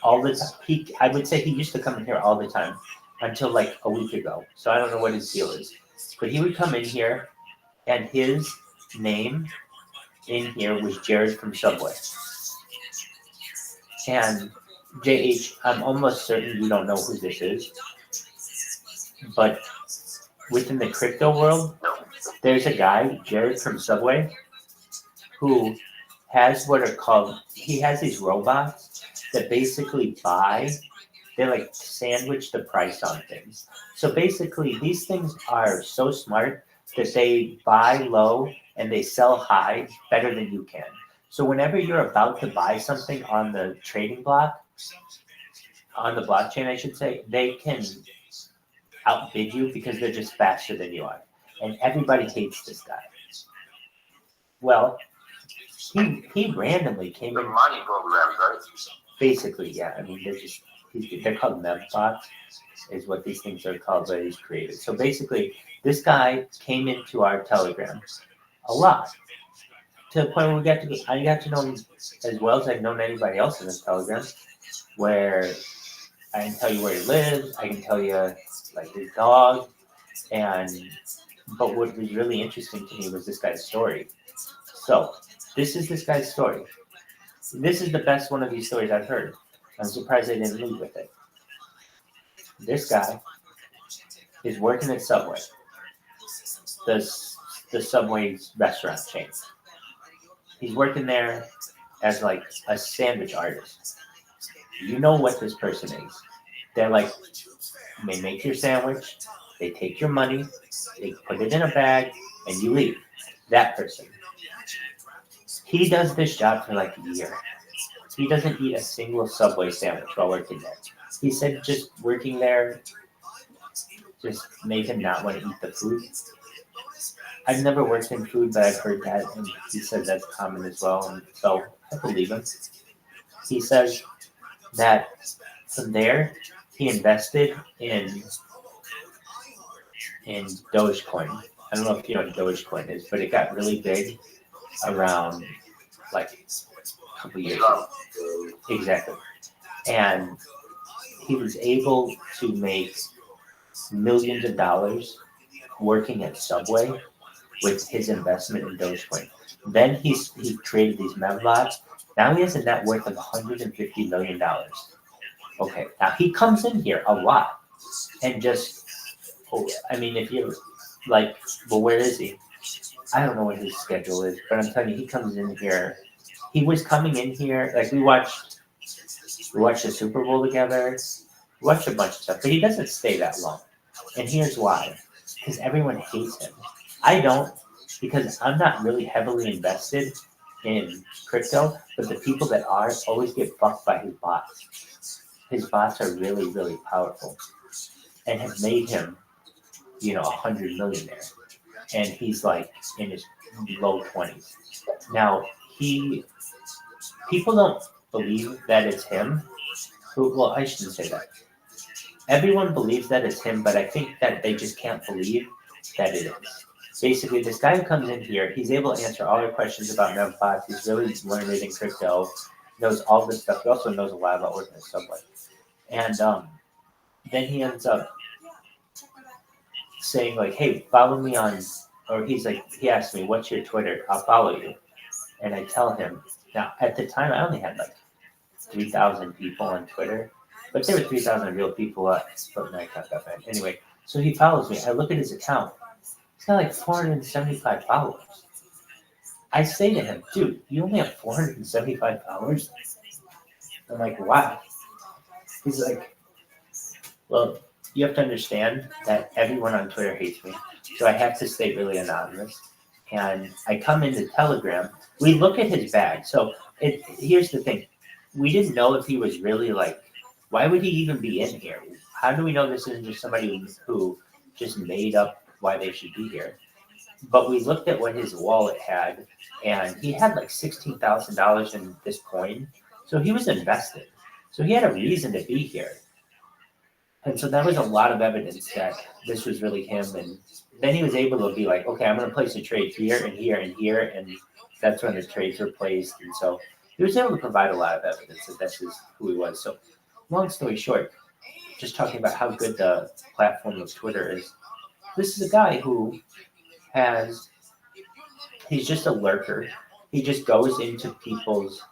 all the time. I would say he used to come in here all the time until like a week ago. So I don't know what his deal is. But he would come in here, and his name in here was Jared from Subway. And JH, I'm almost certain you don't know who this is. But within the crypto world, there's a guy, Jared from Subway, who has what are called, he has these robots that basically they like sandwich the price on things. So basically, these things are so smart that they buy low and they sell high better than you can. So whenever you're about to buy something on the trading block, on the blockchain, I should say, they can outbid you because they're just faster than you are. And everybody hates this guy. Well, he randomly came in. Money programs, right? Basically, yeah. I mean, they're called mem bots, is what these things are called that he's created. So basically, this guy came into our Telegram a lot, to the point where I got to know him as well as I've known anybody else in this Telegram, where I can tell you where he lives, I can tell you like his dog, but what was really interesting to me was this guy's story. So this is this guy's story. This is the best one of these stories I've heard. I'm surprised I didn't lead with it. This guy is working at Subway, the Subway restaurant chain. He's working there as like a sandwich artist. You know what this person is. They're like, they make your sandwich, they take your money, they put it in a bag, and you leave. That person. He does this job for like a year. He doesn't eat a single Subway sandwich while working there. He said just working there just made him not want to eat the food. I've never worked in food, but I've heard that, and he said that's common as well, and so I believe him. He says that from there, he invested in Dogecoin. I don't know if you know what Dogecoin is, but it got really big around like a couple years ago. Exactly. And he was able to make millions of dollars working at Subway with his investment in Dogecoin. Then he created these mem bots. Now he has a net worth of $150 million. Okay, now he comes in here a lot and just, if you're like, well, where is he? I don't know what his schedule is, but I'm telling you, he comes in here. He was coming in here, like we watched the Super Bowl together, watch a bunch of stuff, but he doesn't stay that long. And here's why. Because everyone hates him. I don't, because I'm not really heavily invested in crypto, but the people that are always get fucked by his bots. His bots are really, really powerful and have made him, $100 millionaire. And he's like in his low 20s. Now, people don't believe that it's him. Well, I shouldn't say that. Everyone believes that it's him, but I think that they just can't believe that it is. Basically, this guy who comes in here, he's able to answer all their questions about membots. He's really learned in crypto, knows all this stuff. He also knows a lot about working at Subway. And then he ends up saying, like, hey, follow me on, or he asked me, what's your Twitter? I'll follow you. And I tell him, now, at the time, I only had like 3,000 people on Twitter, but there were 3,000 real people at Fortnite.fm. Anyway, so he follows me. I look at his account. He's got like 475 followers. I say to him, dude, you only have 475 followers? I'm like, wow. He's like, well, you have to understand that everyone on Twitter hates me, so I have to stay really anonymous. And I come into Telegram. We look at his bag. So here's the thing. We didn't know if he was really like, why would he even be in here? How do we know this isn't just somebody who just made up why they should be here? But we looked at what his wallet had, and he had like $16,000 in this coin. So he was invested. So he had a reason to be here. And so that was a lot of evidence that this was really him. And then he was able to be like, okay, I'm going to place a trade here and here and here. And that's when the trades were placed. And so he was able to provide a lot of evidence that this is who he was. So long story short, just talking about how good the platform of Twitter is. This is a guy who he's just a lurker. He just goes into people's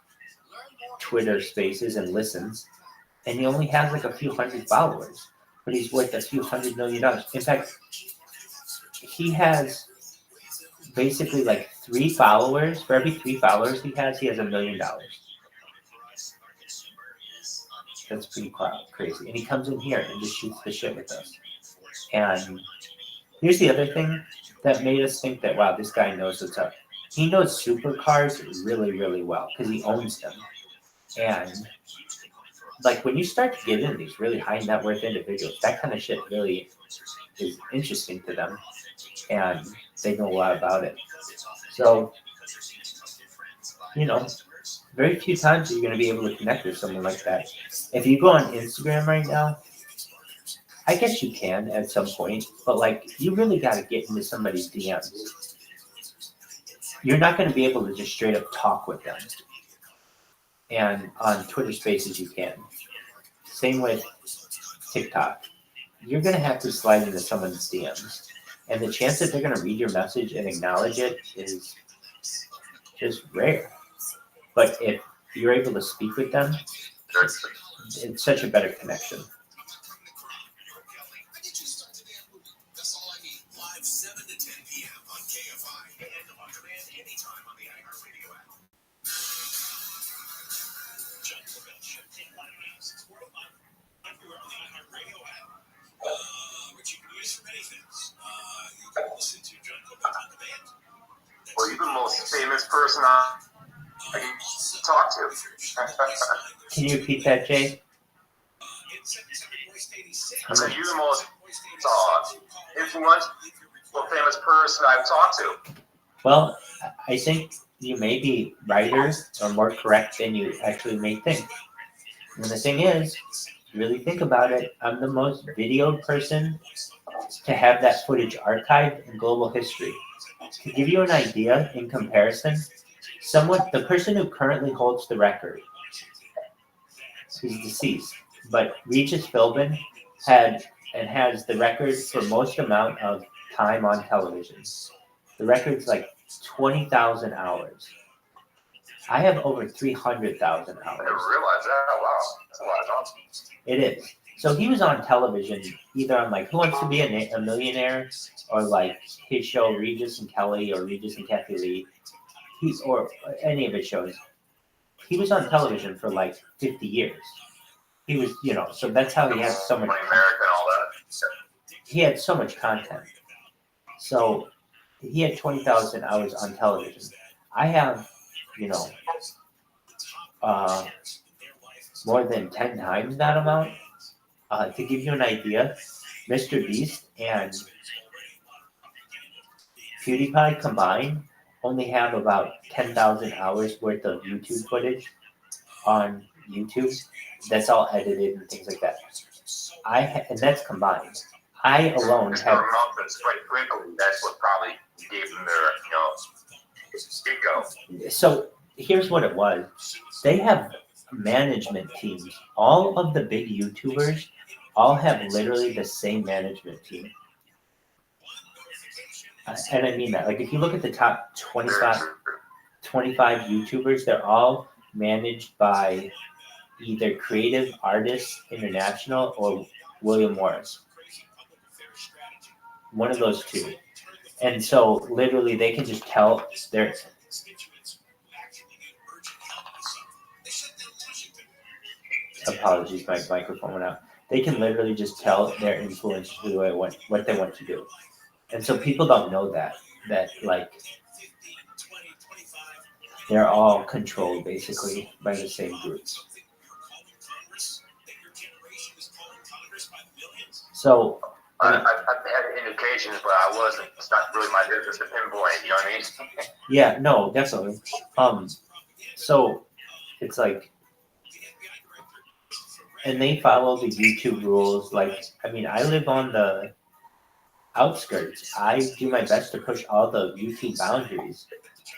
Twitter spaces and listens. And he only has like a few hundred followers, but he's worth a few $100 million. In fact, he has basically like 3 followers. For every 3 followers he has $1 million. That's pretty crazy. And he comes in here and just shoots the shit with us. And here's the other thing that made us think that, wow, this guy knows what's up. He knows supercars really, really well because he owns them. And like when you start to get into these really high net worth individuals, that kind of shit really is interesting to them. And they know a lot about it. So, very few times are you going to be able to connect with someone like that. If you go on Instagram right now, I guess you can at some point, but like you really got to get into somebody's DMs. You're not going to be able to just straight up talk with them. And on Twitter Spaces, you can. Same with TikTok. You're going to have to slide into someone's DMs. And the chance that they're going to read your message and acknowledge it is just rare. But if you're able to speak with them, it's such a better connection. Live 7 to 10 p.m. on KFI and on demand anytime on the iHeartRadio app. John Corbett Show, everywhere on the iHeartRadio app, which you can use for many things. You can listen to John Corbett on demand. Well, you're the most famous person I can talk to. Can you repeat that, Jay? I said you're the most influential, famous person I've talked to. Well, I think you may be righter or more correct than you actually may think. And the thing is, really think about it, I'm the most videoed person to have that footage archived in global history. To give you an idea in comparison, the person who currently holds the record, who's deceased, but Regis Philbin has the record for most amount of time on television. The record's like 20,000 hours. I have over 300,000 hours. I never realized that. Wow, that's a lot of time. It is. So he was on television, either on like Who Wants to Be a Millionaire, or like his show Regis and Kelly, or Regis and Kathy Lee, or any of his shows. He was on television for like 50 years. he was, so that's how he had so much. Morning America and all that. He had so much content. So he had 20,000 hours on television. I have, more than 10 times that amount. To give you an idea, Mr. Beast and PewDiePie combined only have about 10,000 hours worth of YouTube footage on YouTube. That's all edited and things like that. And that's combined. I alone Mr. have. Melvin spread quickly. That's what probably gave them their, get go. So here's what it was. They have management teams. All of the big YouTubers all have literally the same management team. And I mean that. Like, if you look at the top 25 YouTubers, they're all managed by either Creative Artists International or William Morris. One of those two. And so, literally, they can just tell their... Apologies, my microphone went out. They can literally just tell their influencers what they want to do. And so people don't know that like they're all controlled basically by the same groups. So I've had indications, but it's not really my business to pinpoint, you know what I mean? Yeah, no, definitely. So it's like, and they follow the YouTube rules. Like, I mean, I live on the outskirts. I do my best to push all the YouTube boundaries.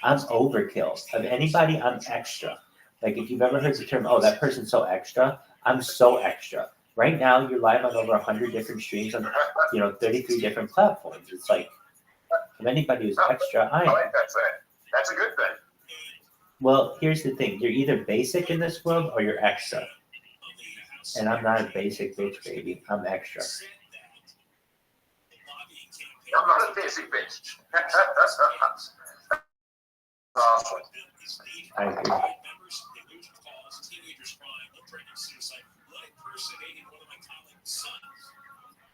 I'm overkill. Of anybody, I'm extra. Like, if you've ever heard the term, oh, that person's so extra, I'm so extra. Right now, you're live on over 100 different streams on, 33 different platforms. It's like, if anybody who's extra, I am. I like that thing. That's a good thing. Well, here's the thing. You're either basic in this world or you're extra. And I'm not a basic bitch, baby. I'm extra. I'm not a basic bitch. I agree.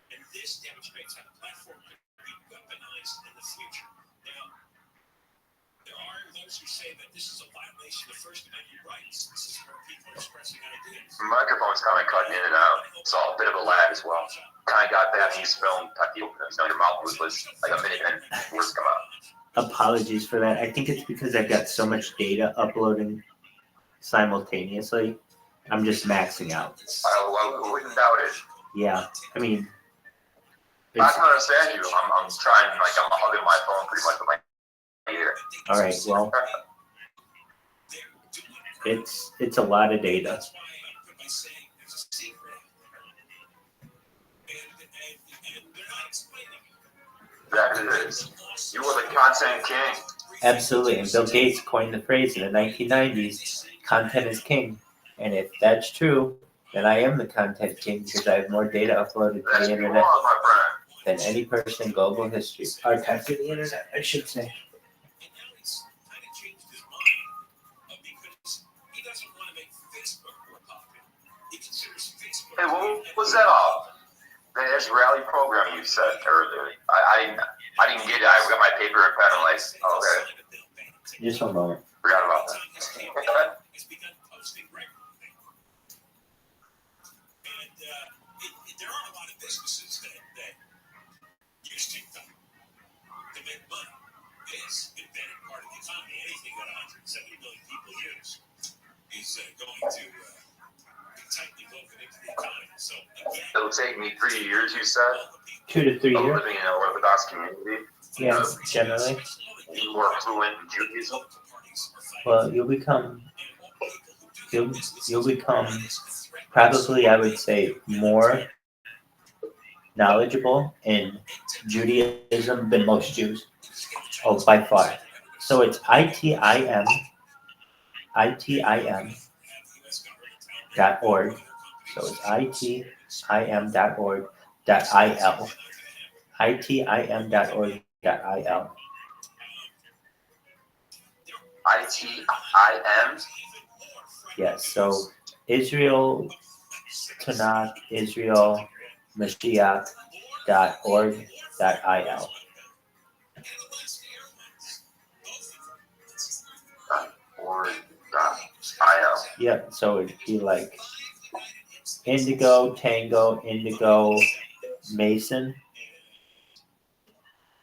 And this demonstrates how the platform could be weaponized in the future. Now, there are those who say that this is a violation of First Amendment rights. This is where people are expressing ideas. The microphone's kind of cutting in and out. It's all a bit of a lag as well. Kind of got that when you film, your mouth was like a minute and words come out. Apologies for that. I think it's because I've got so much data uploading simultaneously. I'm just maxing out. I wouldn't doubt it. Yeah, I mean, I can understand you. I'm trying, I'm hugging my phone pretty much with my ear. All right, well, it's a lot of data. That it is. You are the content king. Absolutely, and Bill Gates coined the phrase in the 1990s, content is king. And if that's true, then I am the content king because I have more data uploaded to the internet than any person in global history. Archived to the internet, I should say. Hey, what was that all? There's rally program you said earlier. I didn't get it. I got my paper and pen and okay. Just one moment. Forgot about that. There are a lot of businesses that use TikTok to make money. This embedded part of the economy, anything that 170 million people use, is going to be tightly woven into the economy. So again, it'll take me 3 years, you said? 2 to 3 years. Living in an Orthodox community. Yeah, generally. Be more fluent in Judaism. Well, you'll become probably, I would say, more knowledgeable in Judaism than most Jews. Oh, by far. So it's ITIM.org. So it's ITIM.org.il. ITIM.org.il. ITIM? Yes, so Israel Tanakh Israel Mashiach.org.il. .org.il. Yep, so it'd be like Indigo, Tango, Indigo, Mason.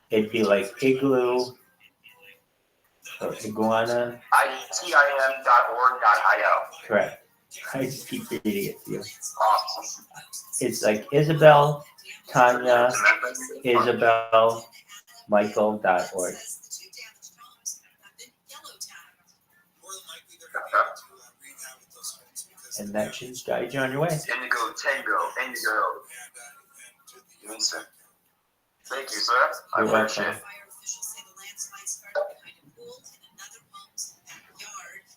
It'd be like Igloo or Iguana. ITIM.org.il. Correct. I just keep reading it to you. Awesome. It's like Isabel, Tanya, Isabel, Michael.org. And that should guide you on your way. Indigo, Tango, Indigo. Mason. Thank you, sir. You're welcome.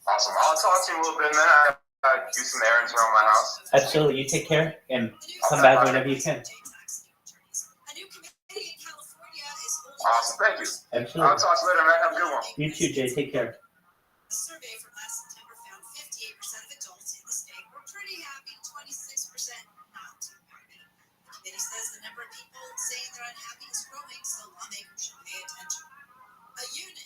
Awesome. I'll talk to you a little bit, man. I do some errands around my house. Absolutely. You take care and come back whenever you can. Awesome. Thank you. Absolutely. I'll talk to you later, man. Have a good one. You too, Jay. Take care. A survey from last September found 58% of adults in the state were pretty happy, 26% not too happy. The committee says the number of people saying they're unhappy is growing, so lawmakers should pay attention. A union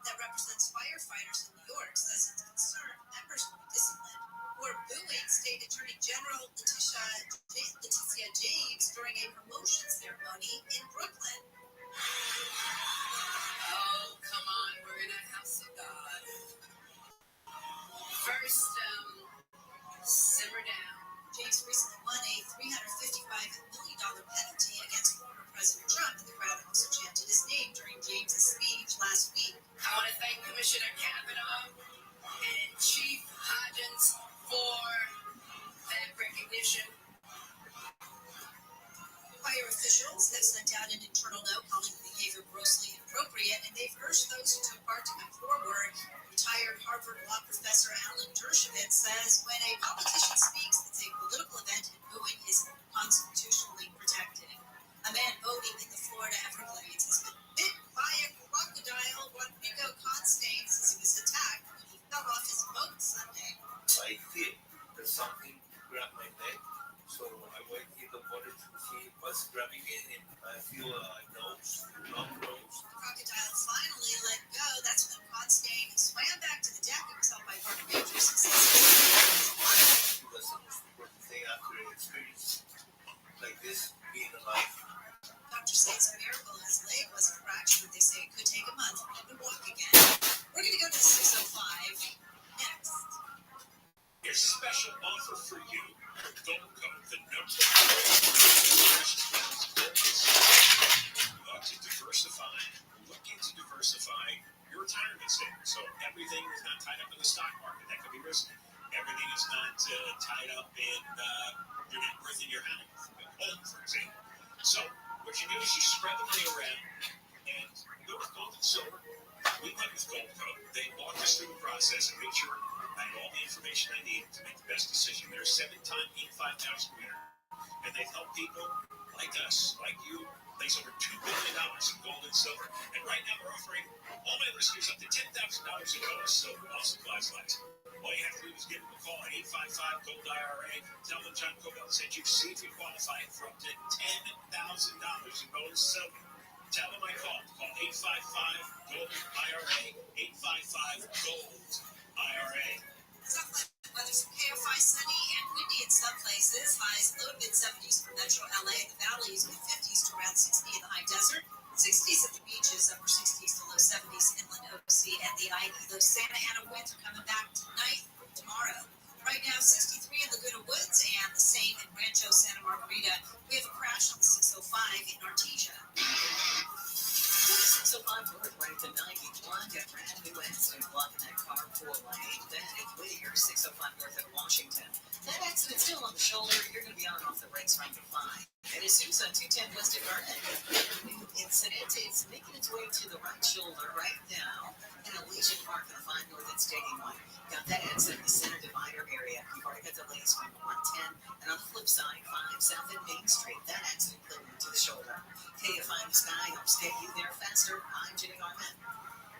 that represents firefighters in New York says it's concerned members will be disciplined who are booing State Attorney General Letitia James during a promotion ceremony in Brooklyn. Oh, come on, we're in a house of God. First, simmer down. James recently won a $355 million penalty against former President Trump, and the crowd also chanted his name during James's speech last week. I want to thank Commissioner Kavanaugh and Chief Hodgins for that recognition. Fire officials have sent out an internal note calling the behavior grossly inappropriate, and they've urged those who took part to come forward. Retired Harvard law professor Alan Dershowitz says when a politician speaks, it's a political event and booing is constitutionally protected. A man voting in the Florida Everglades has been bit by a crocodile. Rodrigo Constance says he was attacked when he fell off his boat Sunday. I feel that something grabbed my neck. So when I went in the water to see what's grabbing it, I feel a nose, long nose. The crocodile finally let go. That's when Constance swam back to the deck and was helped by park rangers and It was the most important thing after an experience like this, being alive. Dr. Says a miracle his leg wasn't fractured. They say it could take a month for him to walk again. We're going to go to the 605 next. A special offer for you. Don't go the number. Looking to diversify your retirement savings. So everything is not tied up in the stock market. That could be risky. Everything is not tied up in your net worth in your house, home, for example. So what you do is you spread the money around and go with Gold and Silver. We went with Goldco. They walked us through the process and made sure I had all the information I needed to make the best decision. They're a 7-time Inc. 5000 winner. And they've helped people like us, like you, place over $2 billion in gold and silver. And right now we're offering all my listeners up to $10,000 in gold and silver while supplies last. All you have to do is give them a call at 855-GOLD-IRA. Tell them John Cobell sent you. See if you qualify for up to $10,000 in gold and silver. Tell them I called. Call 855-GOLD-IRA. 855-GOLD-IRA. Weather's KFI sunny and windy in some places. Highs low to mid-70s for metro LA and the valleys, mid-50s to around 60 in the high desert. 60s at the beaches, upper 60s to low 70s inland OC and the IE. Those Santa Ana winds are coming back tonight, tomorrow. Right now, 63 in Laguna Woods and the same in Rancho Santa Margarita. We have a crash on the 605 in Artesia. 605 North ranked at 91. Got brand new accident blocking that carpool lane. Then at Whittier, 605 North at Washington. That accident still on the shoulder. You're going to be on and off the race right to 5. And as soon as on 210 West at Vernon, new incident. It's making its way to the right shoulder right now. And Elysian Park on 5 North at Stadium Line. Got that accident in the center divider area. You've already got delays from 110. And on the flip side, 5 South at Main Street. That accident cleared to the shoulder. KFI in the sky helps get you there faster. I'm Jenny Garment.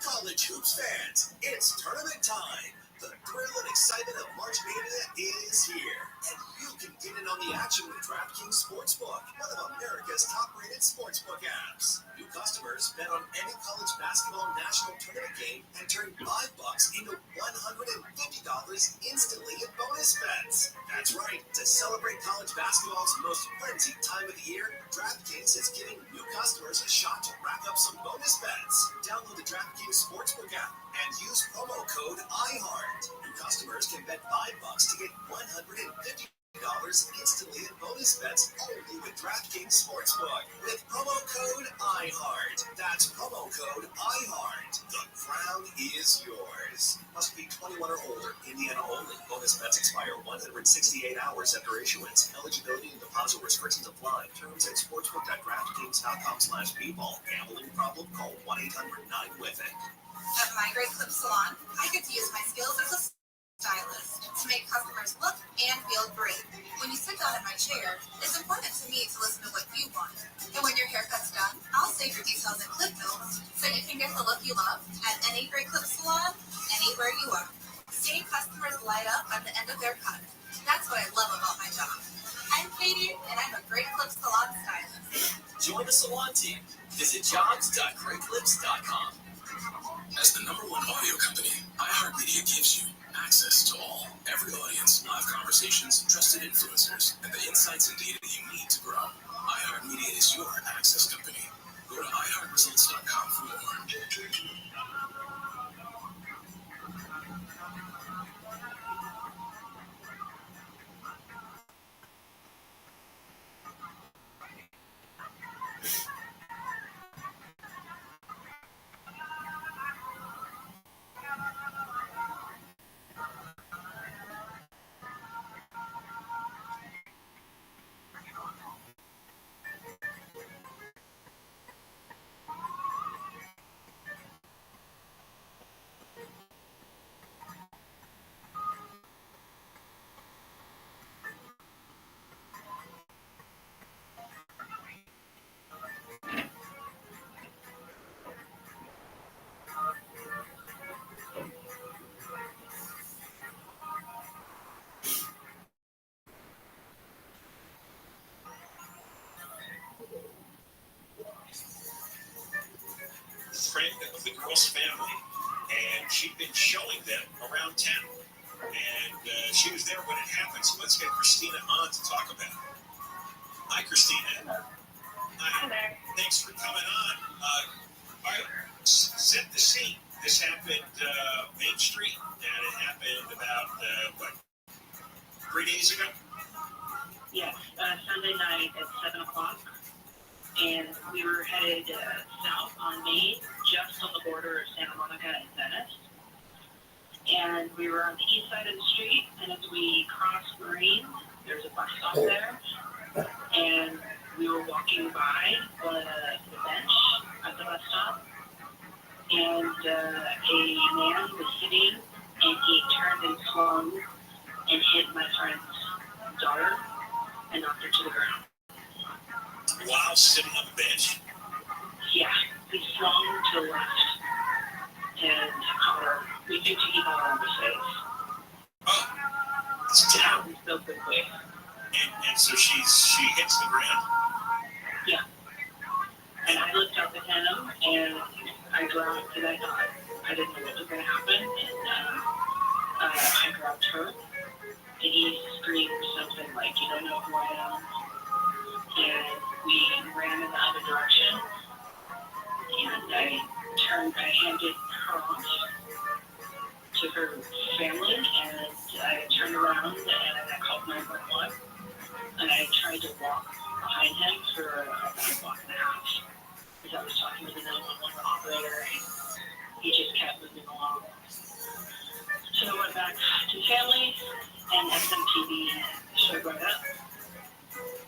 College hoops fans, it's tournament time. The thrill and excitement of March Mania is here, and you can get in on the action with DraftKings Sportsbook, one of America's top-rated sportsbook apps. New customers bet on any college basketball national tournament game and turn $5 into $150 instantly in bonus bets. That's right. To celebrate college basketball's most frenzied time of the year, DraftKings is giving new customers a shot to rack up some bonus bets. Download the DraftKings Sportsbook app and use promo code IHEART. New customers can bet $5 to get $150 instantly in bonus bets only with DraftKings Sportsbook with promo code IHEART. That's promo code IHEART. The crown is yours. Must be 21 or older. Indiana only. Bonus bets expire 168 hours after issuance. Eligibility and deposit restrictions apply. Terms at sportsbook.draftkings.com/bball. Gambling problem? Call 1-800-9-WITH-IT. At My Great Clip Salon, I get to use my skills as a stylist to make customers look and feel great. When you sit down in my chair, it's important to me to listen to what you want. And when your haircut's done, I'll save your details in clip notes so you can get the look you love at any Great Clip Salon, anywhere you are. Seeing customers light up at the end of their cut. That's what I love about my job. I'm Katie, and I'm a Great Clip Salon stylist. Join the salon team. Visit jobs.greatclips.com. As the #1 audio company, iHeartMedia gives you access to all, every audience, live conversations, trusted influencers, and the insights and data you need to grow. iHeartMedia is your access company. Go to iHeartResults.com for more. Friend of the girl's family, and she'd been showing them around town. And she was there when it happened, so let's get Christina on to talk about it. Hi, Christina. Hi there. Thanks for coming on. All right, set the scene. This happened Main Street, and it happened about, 3 days ago? Yes, Sunday night at 7 o'clock. And we were headed south on Main, just on the border of Santa Monica and Venice. And we were on the east side of the street, and as we crossed Marine, there's a bus stop there. And we were walking by the bench at the bus stop, and a man was sitting, and he turned and swung and hit my friend's daughter and knocked her to the ground. While sitting on the bench? Yeah, he swung to the left and caught her. We knew he got her on the face. Oh, it's down. So quickly. And so she hits the ground? Yeah. And I looked up at him and I grabbed, because I thought I didn't know what was going to happen. And I grabbed her and he screamed something like, "You don't know who I am." And we ran in the other direction, and I handed her off to her family, and I turned around and I called 911, and I tried to walk behind him for about a block and a half, because I was talking to the 911 operator, and he just kept moving along. So I went back to family, and SMTV showed right up.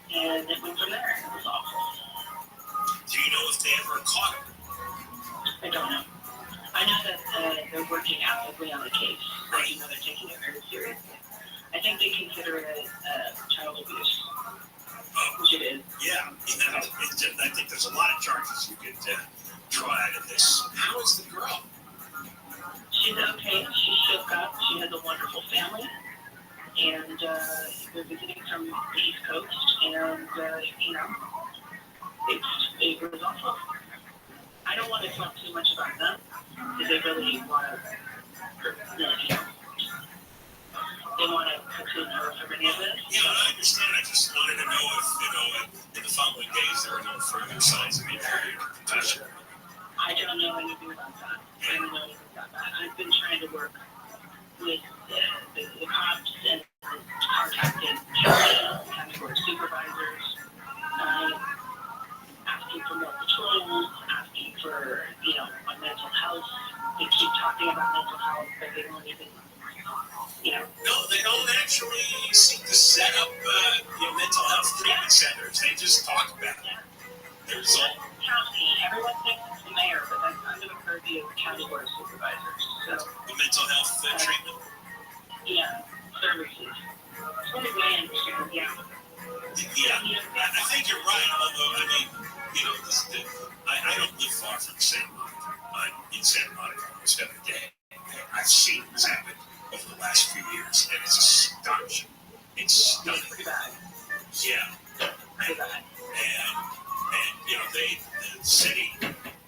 And it went from there. It was awful. Do you know if they ever caught him? I don't know. I know that they're working actively on the case. Right. You know, they're taking it very seriously. I think they consider it child abuse, which it is. Yeah. I think there's a lot of charges you could draw out of this. How is the girl? She's okay. She shook up. She has wonderful family, and they're visiting from the East Coast, and it was awful. I don't want to talk too much about them because they really want to, they want to conclude for any of this. Yeah, I understand. I just wanted to know if, in the following days there were no further signs of injury or concussion. I don't know anything about that. I've been trying to work with the cops and contacted county board supervisors, asking for more patrols, asking for, on mental health. They keep talking about mental health, but they don't even, No, they don't actually seem to set up, mental health treatment centers. They just talk about it. There's all... Everyone thinks it's the mayor, but that's under the purview of the county board of supervisors. So, the mental health treatment? Yeah, services. As far as I understand, yeah. Yeah, I think you're right, although, I don't live far from Santa Monica. I'm in Santa Monica almost every day. I've seen what's happened over the last few years, and it's astonishing. It's stunning. Pretty bad. Yeah. Pretty bad. And the city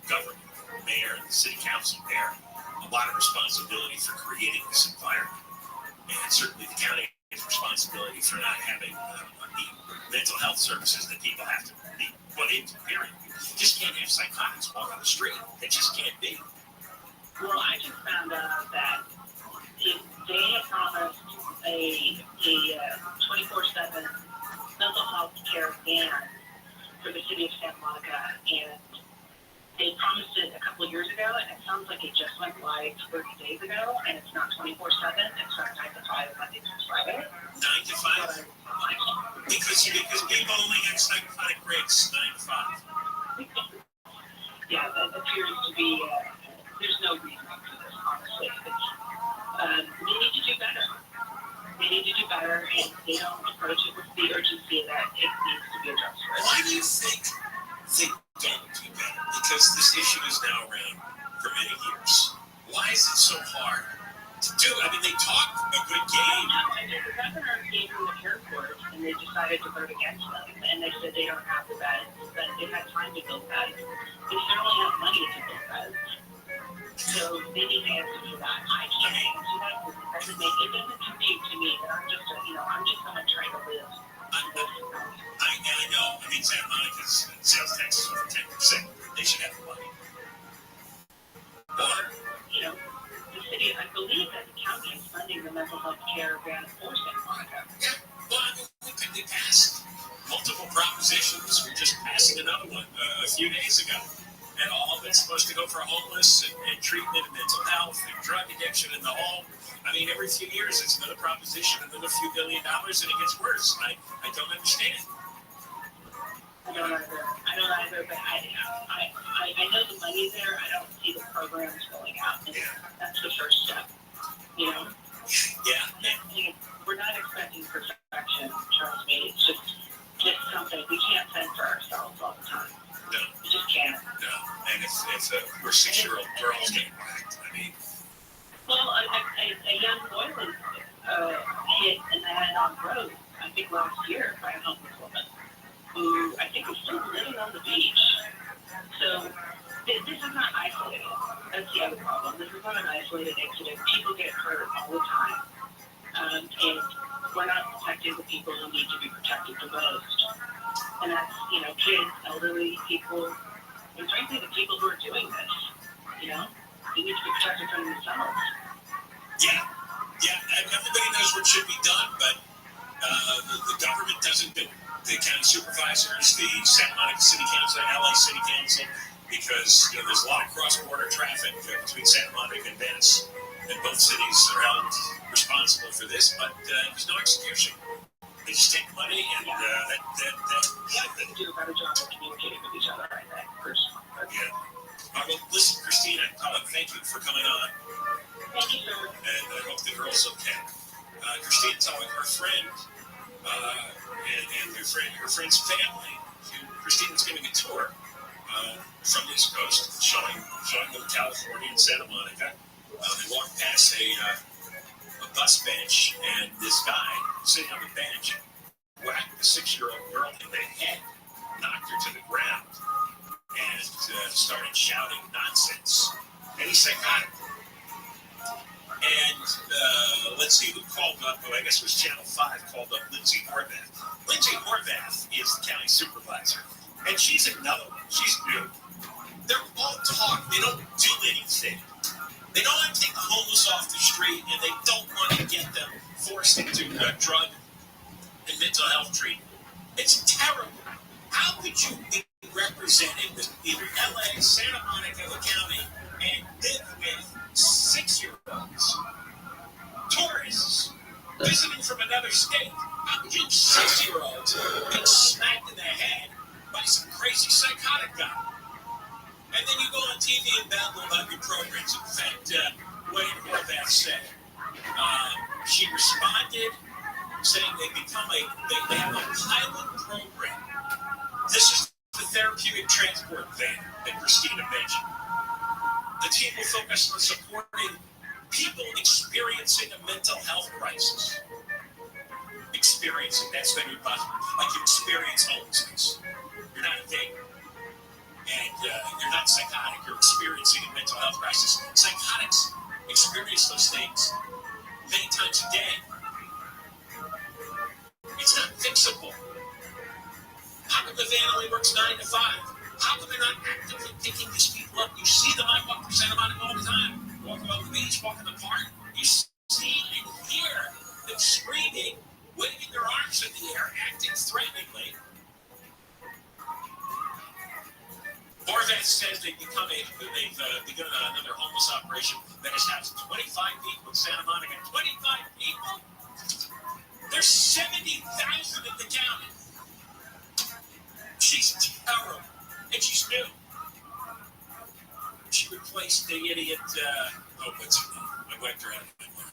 government, the mayor, and the city council bear a lot of responsibility for creating this environment. And certainly the county has responsibility for not having the mental health services that people have to be put into, period. You just can't have psychotics walk on the street. It just can't be. Well, I just found out that they had promised a 24/7 mental health care van for the city of Santa Monica, and they promised it a couple of years ago, and it sounds like it just went live 30 days ago, and it's not 24/7, it's not 9 to 5, Monday through Friday. 9 to 5? Because people only get psychotic breaks 9 to 5. Yeah, that appears to be, there's no reason for this, honestly. They need to do better. They need to do better, and they don't approach it with the urgency that it needs to be addressed. Why do you think they don't do better? Because this issue is now around for many years. Why is it so hard to do? They talk a good game. The governor gave them the care court, and they decided to vote against them, and they said they don't have the beds, that they've had time to build beds. They certainly have money to build beds. So they need to answer for that. I can't answer that because it doesn't compute to me that I'm just someone trying to live. I know. Santa Monica's sales tax is over 10%. They should have the money. Or, the city, I believe that the county is funding the mental health care van for Santa Monica. Yeah. Well, they passed multiple propositions. We're just passing another one a few days ago. And all of it's supposed to go for homeless and treatment and mental health and drug addiction and the whole. Every few years it's another proposition, another few $1 billion, and it gets worse. I don't understand. I don't either, but I know the money's there. I don't see the programs going out. And that's the first step, Yeah. We're not expecting perfection, trust me. It's just something. We can't fend for ourselves all the time. No. You just can't. No. And we're 6-year-old girls getting whacked. Well, a young boy was hit in the head on the road, I think last year, by a homeless woman who I think was still living on the beach. So this is not isolated. That's the other problem. This is not an isolated incident. People get hurt all the time. And we're not protecting the people who need to be protected the most. And that's, kids, elderly people, and frankly, the people who are doing this, they need to be protected from themselves. Yeah, and everybody knows what should be done, but the government doesn't do it. The county supervisors, the Santa Monica City Council, LA City Council, because there's a lot of cross-border traffic between Santa Monica and Venice, and both cities are held responsible for this, but there's no execution. They just take money, and they do a better job of communicating with each other, I think, personally. Yeah. Well, listen, Christina, thank you for coming on. Thank you, sir. And I hope the girl's okay. Christina telling her friend and her friend's family. Christina's giving a tour from the East Coast, showing them California and Santa Monica. They walked past a bus bench, and this guy sitting on the bench whacked the 6-year-old girl in the head, knocked her to the ground, and started shouting nonsense. And he's psychotic. And let's see who called up. Oh, I guess it was Channel 5 called up Lindsay Horvath. Lindsay Horvath is the county supervisor, and she's another one. She's new. They're all talk. They don't do anything. They don't want to take the homeless off the street, and they don't want to get them forced into drug and mental health treatment. It's terrible. How could you be represented in LA, Santa Monica County, and live with 6-year-olds, tourists, visiting from another state? How could you 6-year-olds get smacked in the head by some crazy psychotic guy? And then you go on TV and babble about your programs. In fact, Wayne Horvath said she responded saying they have a pilot program. This is the therapeutic transport van that Christina mentioned. The team will focus on supporting people experiencing a mental health crisis. Experiencing, that's the new buzzword. Like you experience homelessness. You're not a date. And you're not psychotic. You're experiencing a mental health crisis. Psychotics experience those things many times a day. It's not fixable. How come the van only works 9 to 5? How come they're not actively picking these people up? You see them, I walk through Santa Monica all the time. Walk along the beach, walk in the park. You see and hear them screaming, waving their arms in the air, acting threateningly. Horvath says they've begun another homeless operation that has housed 25 people in Santa Monica. 25 people? There's 70,000 in the county. She's terrible. And she's new. She replaced the idiot, what's her name? I wiped her out of my mind.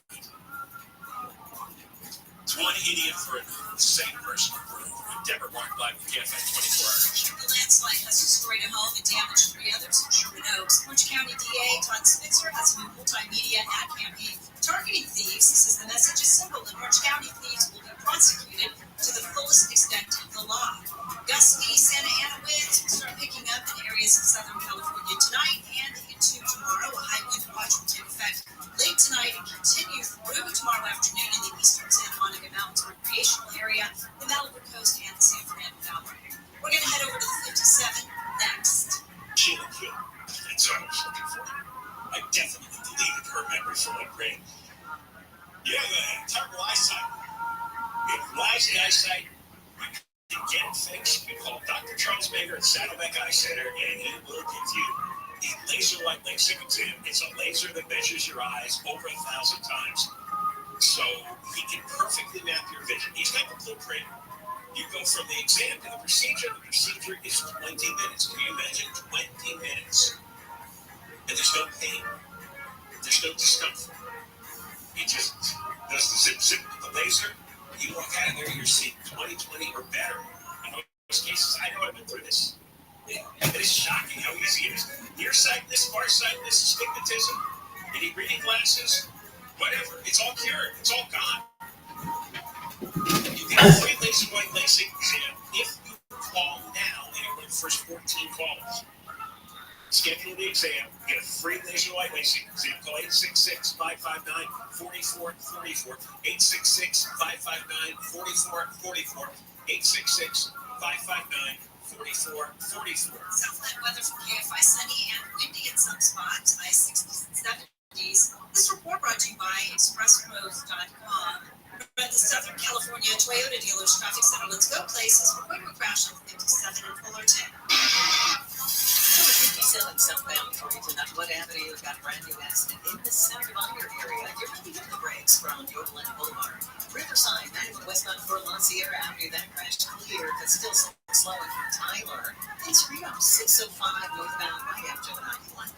It's one idiot for the same person over and over. Deborah Mark live with KFI 24 hours. The landslide has destroyed a home and damaged 3 others in Sherman Oaks. Orange County DA Todd Spitzer has a new multimedia ad campaign targeting thieves. He says the message is simple. In Orange County, thieves will be prosecuted to the fullest extent of the law. Gusty Santa Ana winds will start picking up in areas in Southern California tonight and into tomorrow. A high wind watch will take effect late tonight and continue through tomorrow afternoon in the eastern Santa Monica Mountains recreational area, the Malibu coast, and the San Fernando Valley. We're going to head over to the 57 next. Sheila Kill. That's what I was looking for. I definitely deleted her memory from my brain. You have terrible eyesight. You have lousy eyesight. You can get it fixed. You call Dr. Charles Baker at Saddleback Eye Center, and he will give you a laser white LASIK exam. It's a laser that measures your eyes over 1,000 times. So he can perfectly map your vision. He's got the blueprint. You go from the exam to the procedure. The procedure is 20 minutes. Can you imagine 20 minutes? And there's no pain. There's no discomfort. He just does the zip with the laser. You walk out of there, you're seeing 20/20 or better. In most cases, I know I've been through this. It is shocking how easy it is. Nearsightedness, farsightedness, astigmatism, you need reading glasses, whatever. It's all cured. It's all gone. You get a free laser white LASIK exam if you call now and you're one of the first 14 calls. Schedule the exam, get a free laser white LASIK exam. Call 866-559-4444. 866-559-4444. 866-559-4444. Southland weather from KFI, sunny and windy in some spots, high 60s and 70s. This report brought to you by ExpressRoads.com. At the Southern California Toyota Dealers Traffic Center, let's go places. We're going to crash on 57 in Fullerton. 57 southbound Torrington on Wood Avenue. We've got a brand new accident in the Santa Monica area. You're going to hit the brakes from Yodeland Boulevard. Riverside, 91 westbound for La Sierra Avenue. That crash clear, but still slowing from Tyler. It's Rio 605 northbound right after the 91.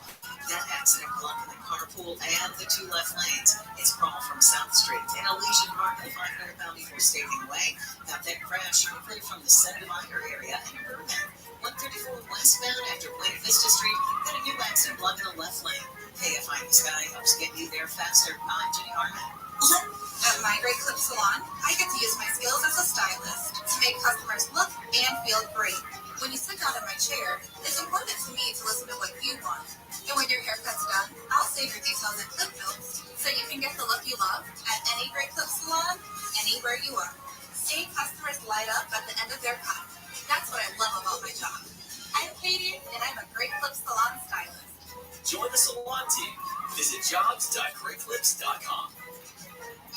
That accident blocking the carpool and the 2 left lanes. It's Crawl from South Street. In Elysian Park, the 500-pound before Staving Way. Got that crash quickly from the Santa Monica area and Burbank. 134 westbound after Buena Vista Street. Got a new accident blocking the left lane. KFI in the Sky helps get you there faster. I'm Jenny Harman. At My Great Clip Salon, I get to use my skills as a stylist to make customers look and feel great. When you sit down in my chair, it's important to me to listen to what you want. And when your haircut's done, I'll save your details in clip notes so you can get the look you love at any Great Clip Salon, anywhere you are. Seeing customers light up at the end of their cut. That's what I love about my job. I'm Katie, and I'm a Great Clip Salon stylist. Join the salon team. Visit jobs.greatclips.com.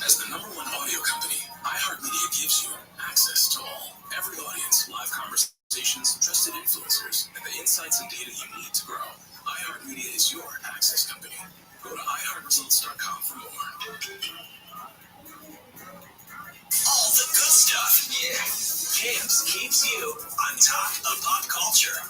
As the #1 audio company, iHeartMedia gives you access to all, every audience, live conversations, trusted influencers, and the insights and data you need to grow. iHeartMedia is your access company. Go to iHeartResults.com for more. All the good stuff. Yeah. Camps keeps you on top of pop culture.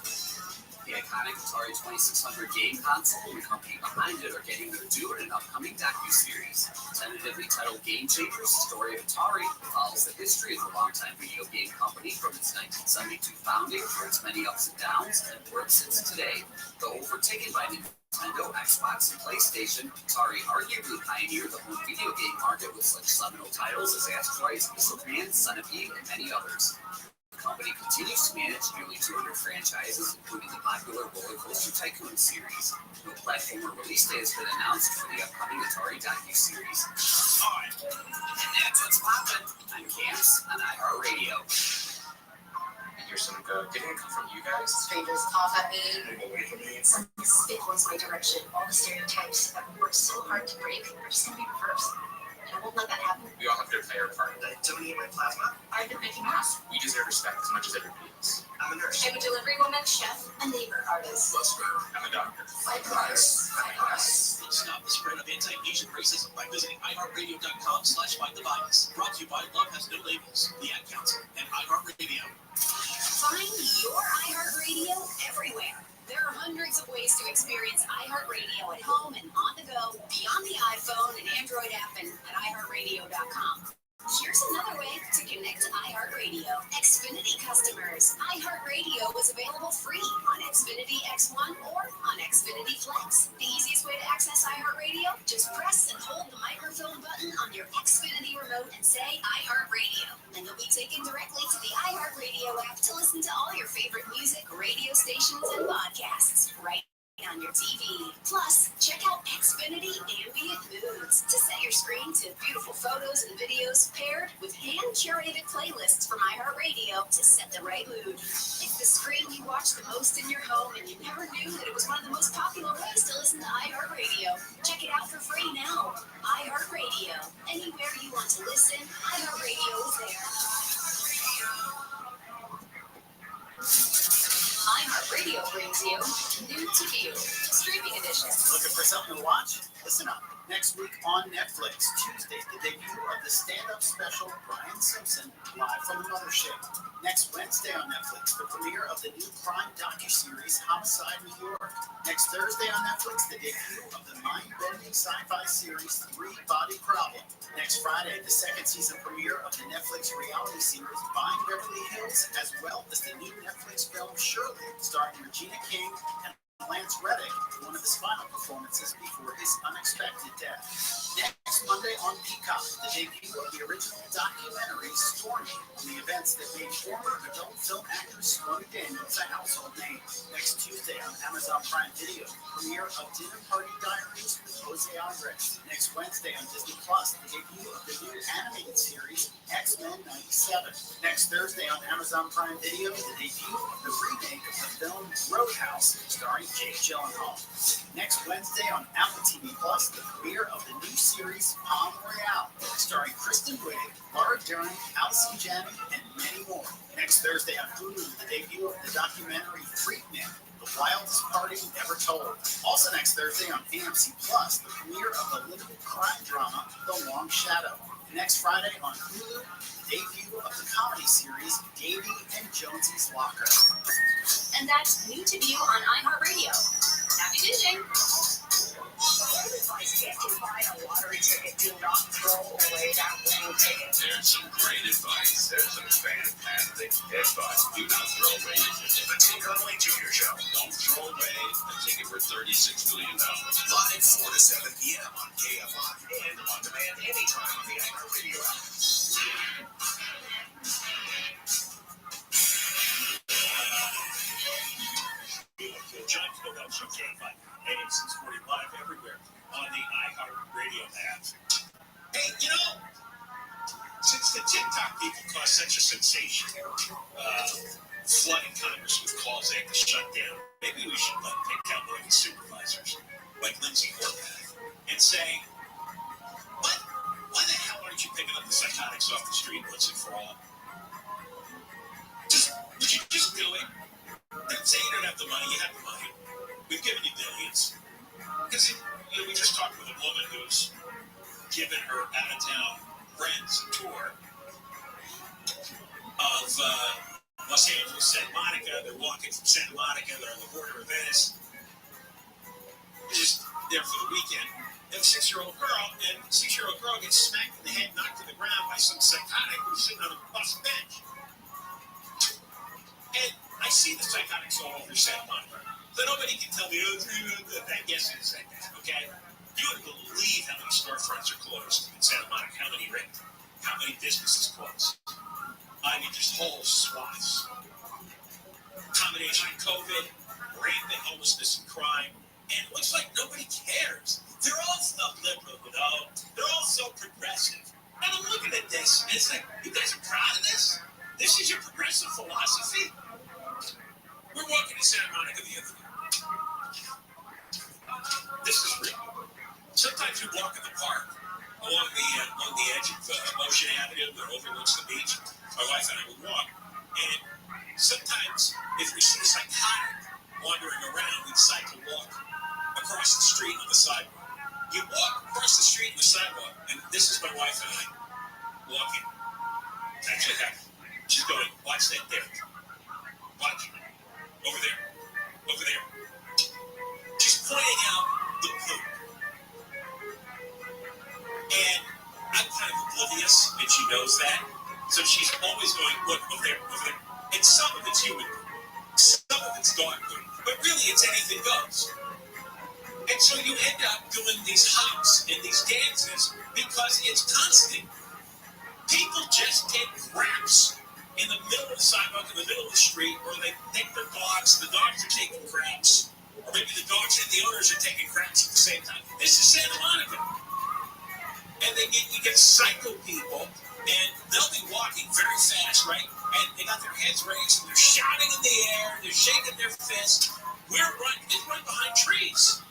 The iconic Atari 2600 game console and the company behind it are getting their due in an upcoming docu-series. Tentatively titled Game Changers, the story of Atari follows the history of the longtime video game company from its 1972 founding through its many ups and downs and where it sits today. Though overtaken by Nintendo, Xbox, and PlayStation, Atari arguably pioneered the home video game market with such seminal titles as Asteroids, Missile Command, Centipede, and many others. The company continues to manage nearly 200 franchises, including the popular Roller Coaster Tycoon series. No platform or release date has been announced for the upcoming Atari docu-series. Alright, and that's what's poppin'. I'm Camps on iHeartRadio. Here's some good. Didn't it come from you guys? Strangers cough at me. Move away from me. Some spit one's my direction. All the stereotypes that we worked so hard to break are just going to be reversed. And I won't let that happen. We all have to play our part. Donate my plasma. I've been making masks. We deserve respect as much as everybody else. I'm a nurse. I'm a delivery woman, chef, a neighbor artist. Bus driver. I'm a doctor. Fight crimes. Fight crimes. Stop the spread of anti-Asian racism by visiting iHeartRadio.com/fightthevirus. Brought to you by Love Has No Labels, the Ad Council, and iHeartRadio. Find your iHeartRadio everywhere. There are hundreds of ways to experience iHeartRadio at home and on the go, beyond the iPhone and Android app and at iHeartRadio.com. Here's another way to connect to iHeartRadio. Xfinity customers. iHeartRadio is available free on Xfinity X1 or on Xfinity Flex. The easiest way to access iHeartRadio? Just press and hold the microphone button on your Xfinity remote and say iHeartRadio. And you'll be taken directly to the iHeartRadio app to listen to all your favorite music, radio stations, and podcasts right on your TV. Plus, check out Xfinity Ambient Moods to set your screen to beautiful photos and videos paired with hand-curated playlists from iHeartRadio to set the right mood. It's the screen you watch the most in your home, and you never knew that it was one of the most popular ways to listen to iHeartRadio. Check it out for free now. iHeartRadio. Anywhere you want to listen, iHeartRadio is there. iHeartRadio brings you New to View, streaming edition. Looking for something to watch? Listen up. Next week on Netflix, Tuesday, the debut of the stand-up special Brian Simpson, Live from the Mothership. Next Wednesday on Netflix, the premiere of the new crime docuseries Homicide New York. Next Thursday on Netflix, the debut of the mind-bending sci-fi series Three Body Problem. Next Friday, the second season premiere of the Netflix reality series Find Beverly Hills, as well as the new Netflix film Shirley, starring Regina King and Lance Reddick, one of his final performances before his unexpected death. Next Monday on Peacock, the debut of the original documentary Stormy, on the events that made former adult film actress Stormy Daniels a household name. Next Tuesday on Amazon Prime Video, premiere of Dinner Party Diaries with Jose Andres. Next Wednesday on Disney Plus, the debut of the new animated series X-Men 97. Next Thursday on Amazon Prime Video, the debut of the remake of the film Roadhouse, starring Jake Gyllenhaal. Next Wednesday on Apple TV Plus, the premiere of the new series Palm Royale, starring Kristen Wiig, Laura Dern, Allison Janney, and many more. Next Thursday on Hulu, the debut of the documentary Freaknik, The Wildest Party Never Told. Also next Thursday on AMC Plus, the premiere of the political crime drama The Long Shadow. Next Friday on Hulu, the debut of the comedy series Davey and Jonesy's Locker. And that's New to View on iHeartRadio. Happy binging! Advice if you buy a lottery ticket, do not throw away that winning ticket. There's some great advice. There's some fantastic advice. Do not throw away your ticket. The Tim Conway Jr. Show. Don't won't throw away a ticket for $36 million. Live 4 to 7 p.m. on KFI and on demand anytime on the iHeartRadio app. John Kilgore Show KFI, AM 640 live everywhere on the iHeartRadio app. Hey, since the TikTok people caused such a sensation, flooding Congress with calls they have to shut down, maybe we should pick out one of the supervisors, like Lindsay Horvath, and say, why the hell aren't you picking up the psychotics off the street once and for all? Would you just do it? Don't say you don't have the money. You have the money. We've given you billions. Because we just talked with a woman who's given her out-of-town friends a tour of Los Angeles, Santa Monica. They're walking from Santa Monica. They're on the border of Venice. They're just there for the weekend. They have a 6-year-old girl, and the 6-year-old girl gets smacked in the head, knocked to the ground by some psychotic who's sitting on a bus bench. And I see the psychotics all over Santa Monica. So nobody can tell me, that yes, it is like that, okay? You wouldn't believe how many storefronts are closed in Santa Monica, how many ripped, how many businesses closed. I mean, just whole swaths. Combination of COVID, rampant homelessness and crime, and it looks like nobody cares. They're all so liberal, They're all so progressive. And I'm looking at this, and it's like, you guys are proud of this? This is your progressive philosophy? We're walking in Santa Monica the other day. This is real. Sometimes we walk in the park along the edge of Ocean Avenue that overlooks the beach. My wife and I would walk, and sometimes if we see a psychotic wandering around, we'd walk across the street on the sidewalk. You walk across the street on the sidewalk, and this is my wife and I walking. Actually, she's going, watch that there. Watch. Over there. Over there. She's pointing out the poop. And I'm kind of oblivious, and she knows that. So she's always going, look, over there, over there. And some of it's human poop. Some of it's dog poop. But really, it's anything goes. And so you end up doing these hops and these dances because it's constant. People just take craps in the middle of the sidewalk, in the middle of the street, or they take their dogs, the dogs are taking craps. Or maybe the dogs and the owners are taking craps at the same time. This is Santa Monica. And you get psycho people, and they'll be walking very fast, right? And they got their heads raised, and they're shouting in the air, they're shaking their fists. They run behind trees.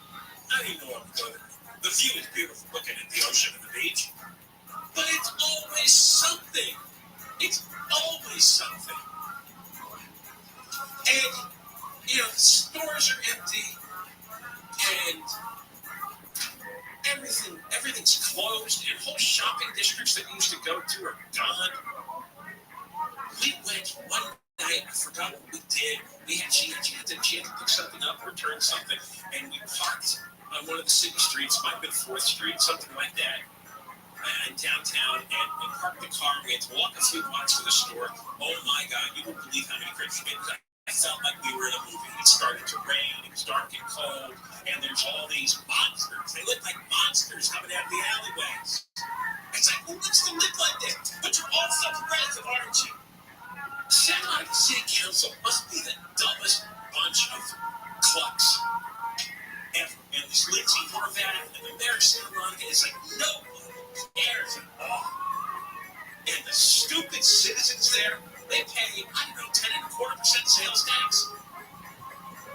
I don't even know what to go there. The view is beautiful, looking at the ocean and the beach. But it's always something. It's always something. And, the stores are empty, and everything's closed, and whole shopping districts that we used to go to are gone. We went one night, I forgot what we did. She had to pick something up, return something, and we parked on one of the city streets, might have been 4th Street, something like that. In downtown, and we parked the car. We had to walk a few blocks to the store. Oh my God, you wouldn't believe how many crepes we made. I felt like we were in a movie. It started to rain, it was dark and cold, and there's all these monsters. They look like monsters coming out of the alleyways. It's like, who wants to live like this? But you're all so progressive, aren't you? Santa Monica City Council must be the dumbest bunch of clucks ever. And this Lindsay Horvath and the mayor of Santa Monica is like, no. Cares at all. And the stupid citizens there, they pay, 10.25% sales tax.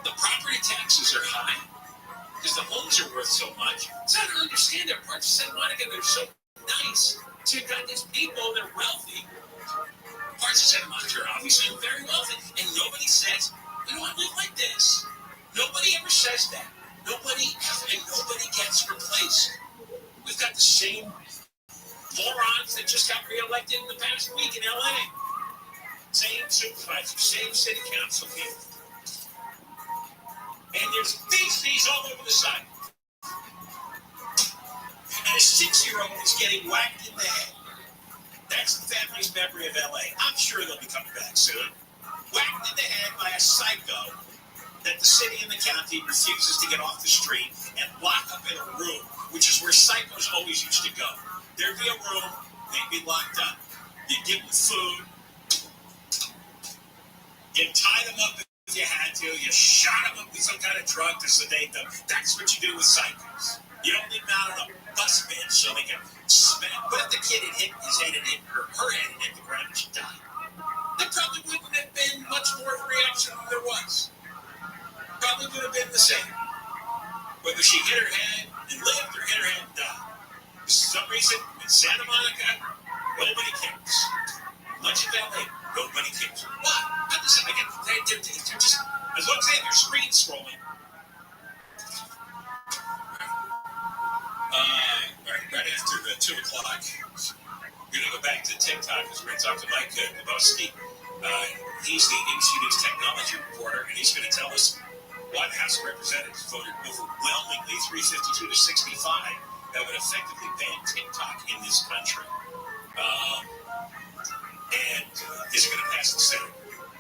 The property taxes are high because the homes are worth so much. So I don't understand their parts of Santa Monica. They're so nice. So you've got these people, they're wealthy. Parts of Santa Monica are obviously very wealthy. And nobody says, we don't want to live like this. Nobody ever says that. Nobody gets replaced. We've got the same morons that just got reelected in the past week in LA. Same supervisors, same city council people. And there's feces all over the side. And a 6-year-old is getting whacked in the head. That's the family's memory of LA. I'm sure they'll be coming back soon. Whacked in the head by a psycho that the city and the county refuses to get off the street and lock up in a room, which is where psychos always used to go. There'd be a room, they'd be locked up. You'd give them food, you tied them up if you had to, you shot them up with some kind of drug to sedate them. That's what you do with psychos. You don't leave them out on a bus bench so they can smack. What if the kid had hit his head and hit her head and hit the ground and she died? There probably wouldn't have been much more of a reaction than there was. Probably would have been the same. Whether she hit her head and lived or hit her head and died. For some reason, in Santa Monica, nobody cares. Much of LA, nobody cares. Why? How does it make it? They're just, as long as they have their screen scrolling. Right after 2 o'clock, we're going to go back to TikTok because we're going to talk to Mike Lebowski. He's the ABC News technology reporter, and he's going to tell us why the House of Representatives voted overwhelmingly 352 to 65 that would effectively ban TikTok in this country. And is it going to pass the Senate?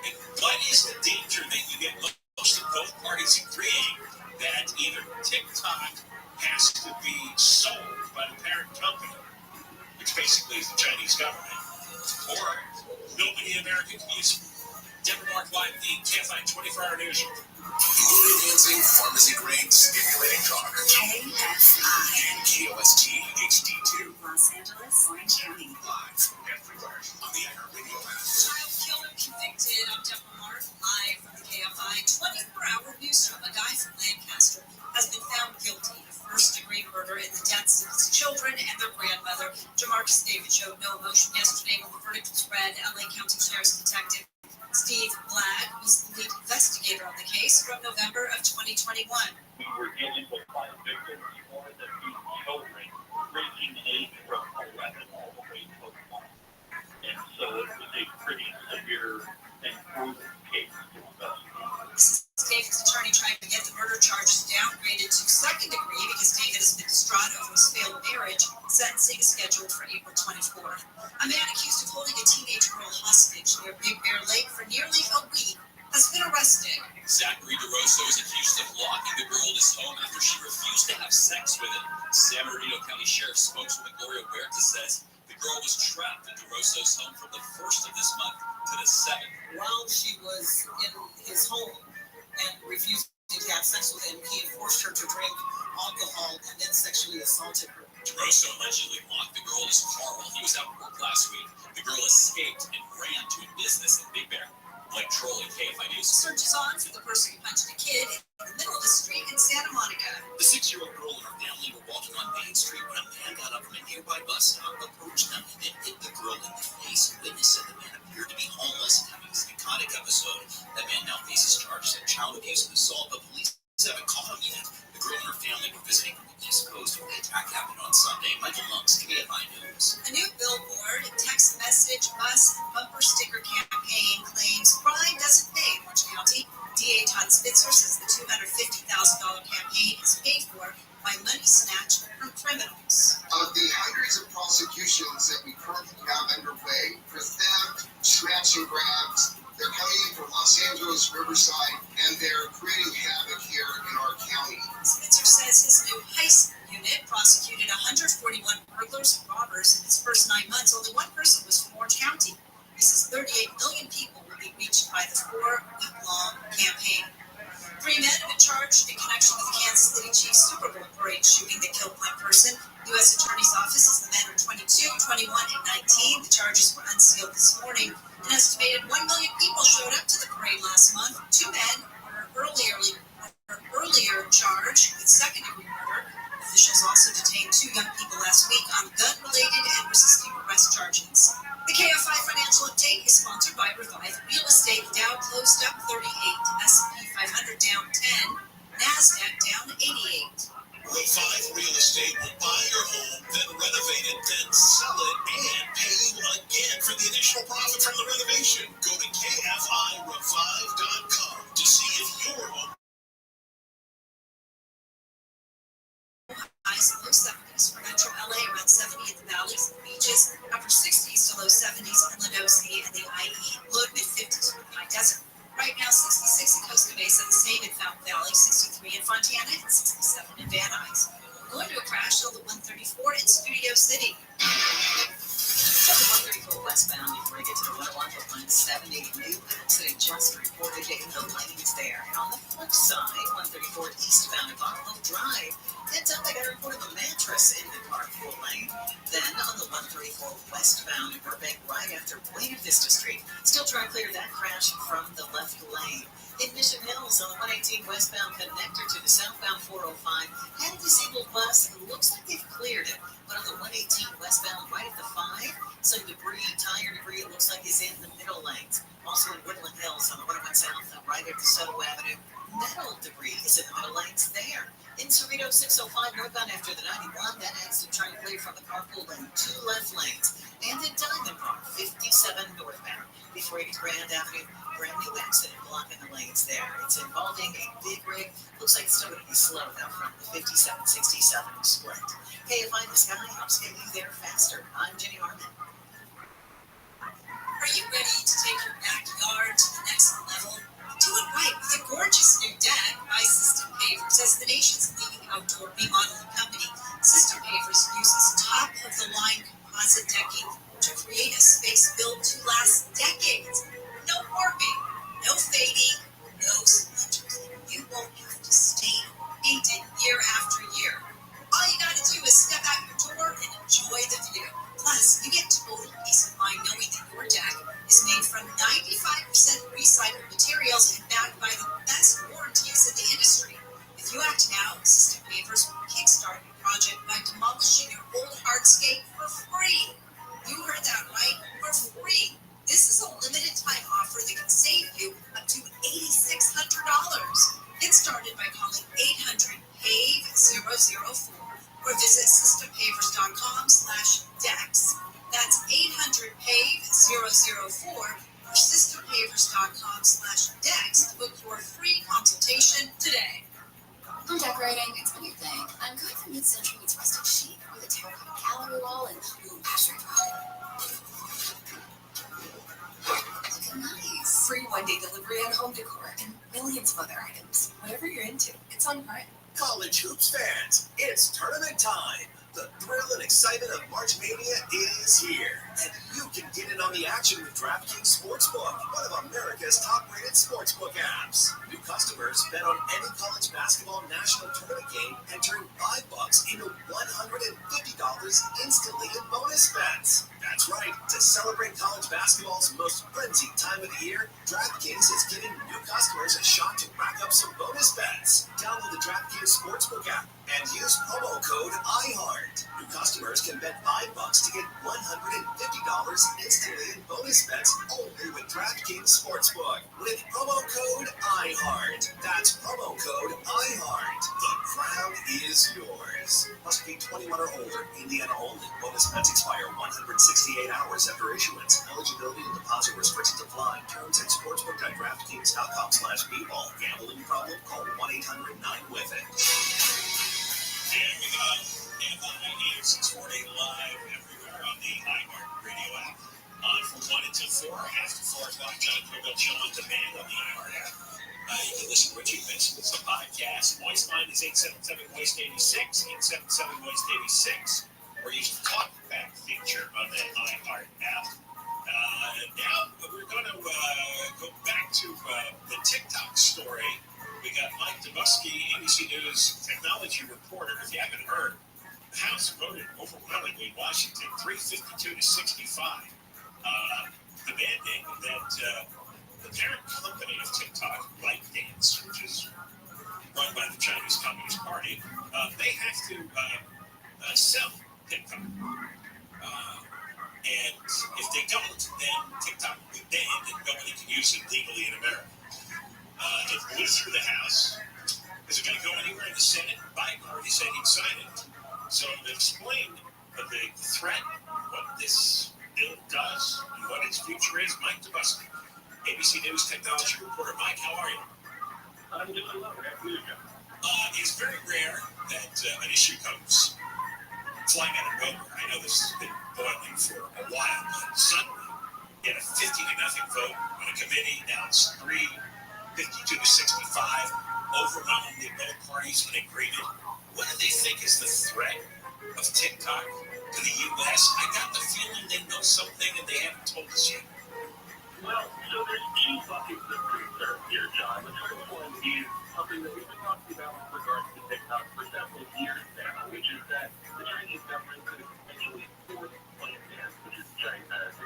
And what is the danger that you get most of both parties agreeing that either TikTok has to be sold by the parent company, which basically is the Chinese government, or nobody in America can use it? Deborah Mark Live, the KFI 24-hour news. Enhancing pharmacy-grade stimulating talk. KFI. And KOST HD2. Los Angeles, Orange County. Live everywhere on the iHeartRadio app. Child killer convicted. I'm Deborah Mark, live from the KFI 24-hour newsroom. A guy from Lancaster has been found guilty of first-degree murder in the deaths of his children and their grandmother. Jamarcus David showed no emotion yesterday when the verdict was read. LA County Sheriff's Detective Steve Blagg was the lead investigator on the case from November of 2021. We were dealing with five victims, more than these children, ranging in age from 11 all the way to 1. And so it was a pretty severe and brutal case to investigate. David's attorney tried to get the murder charges downgraded to second degree because David has been distraught over his failed marriage. Sentencing is scheduled for April 24th. A man accused of holding a teenage girl hostage near Big Bear Lake for nearly a week has been arrested. Zachary DeRosso is accused of locking the girl in his home after she refused to have sex with him. San Bernardino County Sheriff spokeswoman Gloria Huerta says the girl was trapped at DeRosso's home from the 1st of this month to the 7th. While she was in his home and refused to have sex with him, he forced her to drink alcohol and then sexually assaulted her. DeRosso allegedly locked the girl in his car while he was at work last week. The girl escaped and ran to a business in Big Bear. Like trolling KFI News. Search is on for the person who punched a kid in the middle of the street in Santa Monica. The 6-year-old girl and her family were walking on Main Street when a man got up from a nearby bus stop, approached them, and hit the girl in the face. Witness said the man appeared to be homeless and having a psychotic episode. That man now faces charges of child abuse and assault, but police haven't caught him yet. The girl and her family were visiting from the East Coast when the attack happened on Sunday. Michael Monks, KFI News. A new billboard, text message, bus, and bumper sticker campaign claims crime doesn't pay in Orange County. DA Todd Spitzer says the $250,000 campaign is paid for by money snatched from criminals. Of the hundreds of prosecutions that we currently have underway for theft, scratch and grabs, they're coming in from Los Angeles, Riverside, and they're creating havoc here in our county. Spitzer says his new heist unit prosecuted 141 burglars and robbers in its first 9 months. Only one person was from Orange County. He says 38 million people will be reached by the 4-week-long campaign. 3 men have been charged in connection with the Kansas City Chiefs Super Bowl parade shooting that killed one person. The U.S. Attorney's Office says the men are 22, 21, and 19. The charges were unsealed this morning. An estimated 1 million people showed up to the parade last month. 2 men were earlier charged with second-degree murder. Officials also detained 2 young people last week on gun-related and resisting arrest charges. The KFI Financial Update is sponsored by Revive Real Estate. Dow closed up 38, S&P 500 down 10, NASDAQ down 88. Revive Real Estate will buy your home, then renovate it, then sell it, and pay you again for the additional profit from the renovation. Go to KFIRevive.com to see if your home highs low 70s for Metro LA, around 70 in the valleys and beaches, upper 60s to low 70s in Lindosky and the IE, low to mid 50s for the high desert. Right now, 66 in Costa Mesa, the same in Fountain Valley, 63 in Fontana, and 67 in Van Nuys. Going to a crash on the 134 in Studio City. So the 134 westbound before you get to the 101 will find 70 new accident just reported in the lanes there. And on the flip side, 134 eastbound at Buffalo Drive, heads up, they got a report of a mattress in the carpool lane. Then on the 134 westbound in Burbank, right after Buena Vista Street, still trying to clear that crash from the left lane. In Mission Hills on the 118 westbound connector to the southbound 405, had a disabled bus. It looks like they've cleared it. But on the 118 westbound right at the 5, some debris, tire debris, it looks like is in the middle lanes. Also in Woodland Hills on the 101 south, right at DeSoto Avenue, metal debris is in the middle lanes there. In Cerrito 605 northbound after the 91, that accident trying to clear from the carpool lane, 2 left lanes. And in Diamond Bar, 57 northbound. Before you get to Grand Avenue, brand new accident blocking the lanes there. It's involving a big rig. Looks like it's still going to be slow though from the 57-67 split. KFI The Sky helps get you there faster. I'm Jenny Harmon. Are you ready to take your backyard to the next level? Do it right with a gorgeous new deck by System Pavers. As the nation's leading outdoor remodeling company, System Pavers uses top-of-the-line composite decking to create a space built to last decades. No warping, no fading, no splinters. You won't have to stain or paint it year after year. All you gotta do is step out your door and enjoy the view. Plus, you get total peace of mind knowing that your deck is made from 95% recycled materials and backed by the best warranties in the industry. If you act now, System Pavers will kickstart your project by demolishing your old hardscape for free. You heard that right, for free. This is a limited time offer that can save you up to $8,600. Get started by calling 800-PAVE-004 or visit systempavers.com/DEX. That's 800-PAVE-004 or systempavers.com/DEX to book your free consultation today. I'm decorating, it's my new thing. I'm going for mid-century meets rustic chic with a terracotta gallery wall and pasture garden. Looking nice. Free one-day delivery and home decor and millions of other items. Whatever you're into, it's on Prime. College hoops fans, it's tournament time. The thrill and excitement of March Mania is here. And you can get in on the action with DraftKings Sportsbook, one of America's top-rated sportsbook apps. New customers bet on any college basketball national tournament game and turn $5 into $150 instantly in bonus bets. That's right. To celebrate college basketball's most frenzied time of the year, DraftKings is giving new customers a shot to rack up some bonus bets. Download the DraftKings Sportsbook app and use promo code IHEART. New customers can bet $5 to get $150 instantly in bonus bets only with DraftKings Sportsbook with promo code IHEART. That's promo code IHEART. The crown is yours. Must be 21 or older. Indiana only. Bonus bets expire 168 hours after issuance. Eligibility and deposit restrictions apply. Terms at sportsbook.draftkings.com/bball. Gambling problem? Call 1-800-9-WITH-IT. And we got KFI 640 live everywhere on the iHeart Radio app. From 1 until 4. After 4 o'clock, John Koval Show on demand on the iHeart app. You can listen to what you missed. It's a podcast. Voice line is 877-VOICE-86, 877-VOICE-86, or use the talkback feature on the iHeart app. Now we're going to go back to the TikTok story. We got Mike Dubusky, ABC News technology reporter. If you haven't heard, the House voted overwhelmingly in Washington, 352-65, demanding that the parent company of TikTok, ByteDance, which is run by the Chinese Communist Party, they have to sell TikTok. And if they don't, then TikTok will be banned and nobody can use it legally in America. It blew through the House. Is it going to go anywhere in the Senate? Biden already said he'd sign it. So to explain the threat, what this bill does, and what its future is, Mike Dubusky, ABC News technology reporter. Mike, how are you? I'm doing well. It's very rare that an issue comes flying out of nowhere. I know this has been boiling for a while, but suddenly get a 50-0 vote on a committee. Now it's 52 to 65. Overwhelmingly, both parties in agreement. What do they think is the threat of TikTok to the U.S.? I got the feeling they know something and they haven't told us yet. Well, so there's two buckets of concern here, John. The first one is something that we've been talking about with regards to TikTok for several years now, which is that the Chinese government could essentially force ByteDance, which is TikTok's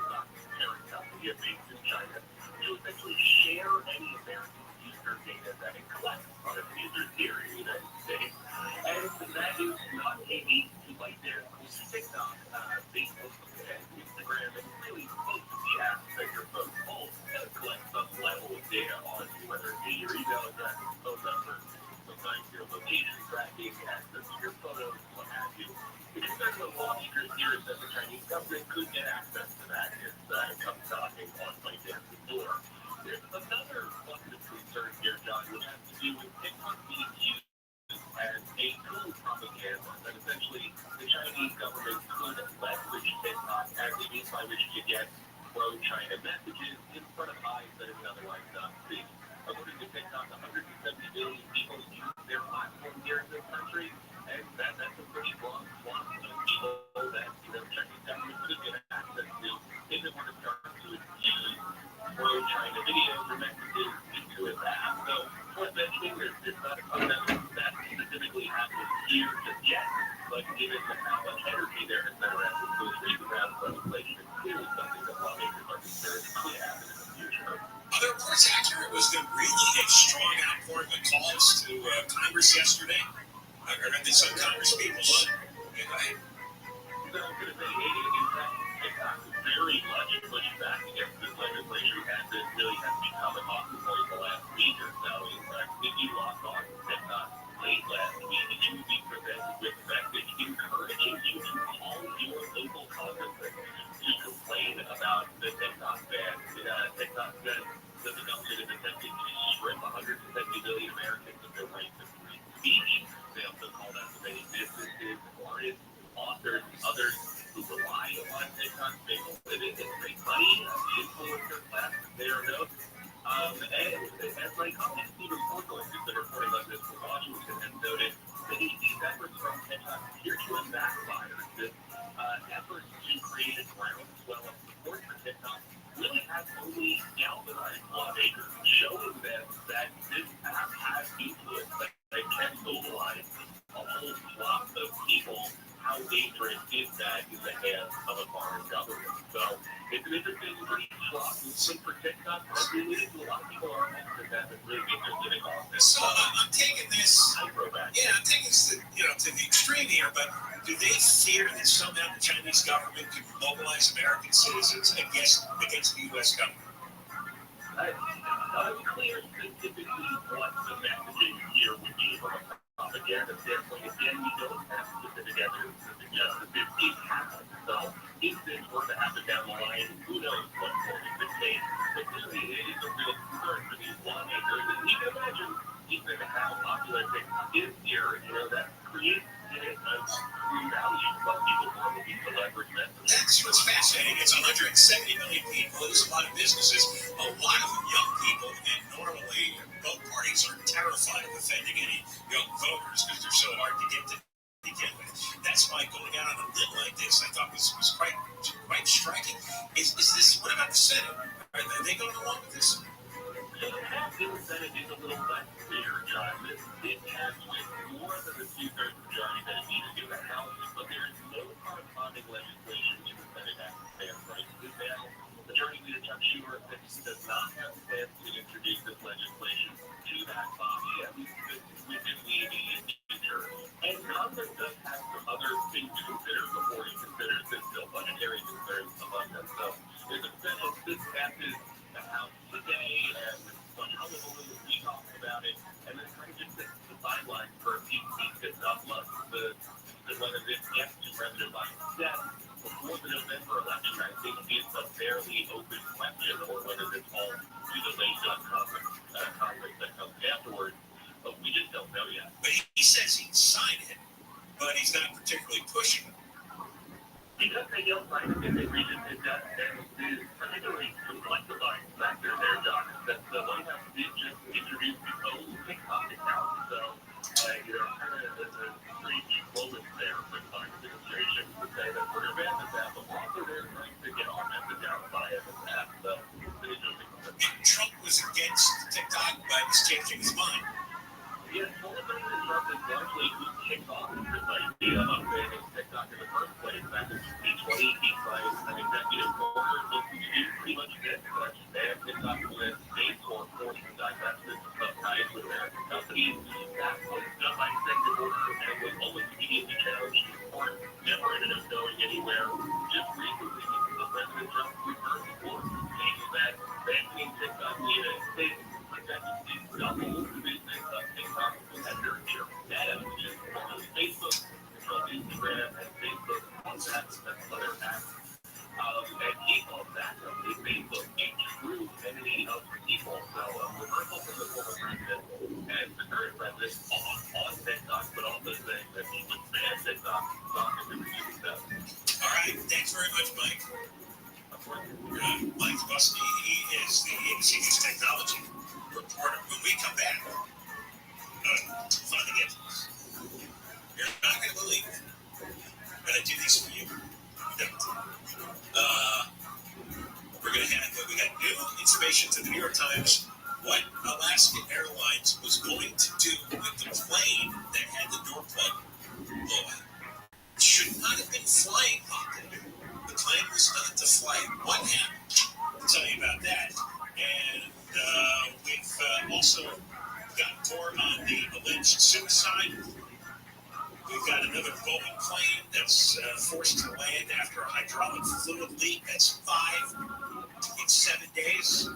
parent company based in China, to essentially share any American user data that it collects on its users here in the United States. And that is not unique to ByteDance or TikTok, Facebook, and Instagram, and really most of the apps that your folks all collect some level of data on you, whether it be your email address, phone number, sometimes your location tracking, access to your photos, what have you. The concern of lawmakers here is that the Chinese government could get access to that if it comes knocking on ByteDance's door. There's another bucket of concern here, John, which has to do with TikTok being used as a tool propaganda, that essentially the Chinese government could leverage TikTok as a means by which to get pro-China messages in front of eyes that it would otherwise not see. According to TikTok, 170 million people use their platform here in this country, and that's a pretty broad swath of people that the Chinese government could get access to if it were to start to use pro-China videos or messages into its app. So, worth mentioning, there's not a ton that specifically happens here just yet, but given how much energy there has been around this most recent round of legislation, it's clearly something that lawmakers are concerned could happen in the future. Are the reports accurate? Was there really a strong outpouring of calls to Congress yesterday? I heard that some Congress people said, TikTok very much pushed back against this legislation as it really has become a talking point the last week or so. In fact, if you logged on to TikTok late last week, you would be presented with a message encouraging you to call your local congressman to complain about the TikTok ban. TikTok says that the government is attempting to strip 170 million Americans of their right to free speech. They also call that to many businesses, artists, authors, others who rely on TikTok to make a living and make money, the influencer class, they are known. And my colleague Stephen Portland, who's been reporting on this from Washington, has noted that these efforts from TikTok appear to have backfired. This efforts to create a groundswell of support for TikTok really has only galvanized lawmakers, showing them that this app has influence, that can mobilize a whole swath of people. How dangerous is that in the hands of a foreign government? So it's an interesting thing for TikTok, but really a lot of people are interested in that and really make their living off this. So I'm taking this, I'm taking this to the extreme here, but do they fear that somehow the Chinese government could mobilize American citizens against the U.S. government? Unclear specifically what the messaging here would be from a propaganda standpoint. Again, we don't have specific evidence to suggest that this did happen. So if this were to happen down the line, who knows what form it could take. But clearly, it is a real concern for these lawmakers. And you can imagine even how popular TikTok is here, that creates a true value for people who are looking to leverage messages. That's what's fascinating. It's 170 million people. There's a lot of businesses, a lot of them young people, and normally both parties are terrified of offending any young voters because they're so hard to get to begin with. That's why going out on a limb like this, I thought was quite striking. Is this? What about the Senate? Are they going along with this? So the House bill Senate is a little less clear, John. It has more than the two-thirds majority that it needed in the House, but there is no corresponding legislation in the Senate as it stands right now. Majority Leader Chuck Schumer does not have plans to introduce this legislation to that body, at least within the immediate future. And Congress does have some other things to consider before it considers this bill, budgetary concerns among them. So there's a potential this passes the House today, and much hullabaloo as we talked about it, and then kind of just sits the sidelines for a few weeks, if not months, whether this gets to President Biden's desk before the November election. I think is a fairly open question, or whether this falls to the late Congress that comes afterwards, but we just don't know yet. But he says he'd sign it, but he's not particularly pushing it. Because they don't like it, they reason it does. There's particularly complexifying factor there, Doc, that the White House did just introduce its own TikTok account. So, kind of a strange moment there for the Biden administration to say that we're going to ban this app, but also they're trying to get our message out via this app. So, it's an interesting. Trump was against TikTok, but he's changing his mind. Yes, one of the things that Trump is largely kicked off is this idea of banning TikTok in the first place. Back in 2020, he signed an executive order looking to do pretty much this, but ban TikTok with states or forcing divestment of ties with American companies. That was done by executive order and was almost immediately challenged in court. Never ended up going anywhere. Just recently, President Trump reversed court, saying that banning TikTok in the United States effectively doubles the business of TikTok competitor here. Meta, which is formerly Facebook, controls Instagram and Facebook WhatsApp, that's other apps. And he calls that company, Facebook, a true enemy of the people. So reversal from the former president and the current president on TikTok, but also saying that he would ban TikTok and reduce them. All right, thanks very much, Mike. Of course. Mike Busby, he is the ABC News Technology reporter. When we come back, fun to get to this. You're not going to believe it, but I do these for you. We're going to have, we got new information to the New York Times what Alaska Airlines was going to do with the plane that had the door plug blow out. It should not have been flying properly. The plane was not to fly. What happened? I'll tell you about that. And we've also got more on the alleged suicide. We've got another Boeing plane that's forced to land after a hydraulic fluid leak. That's 5 in 7 days.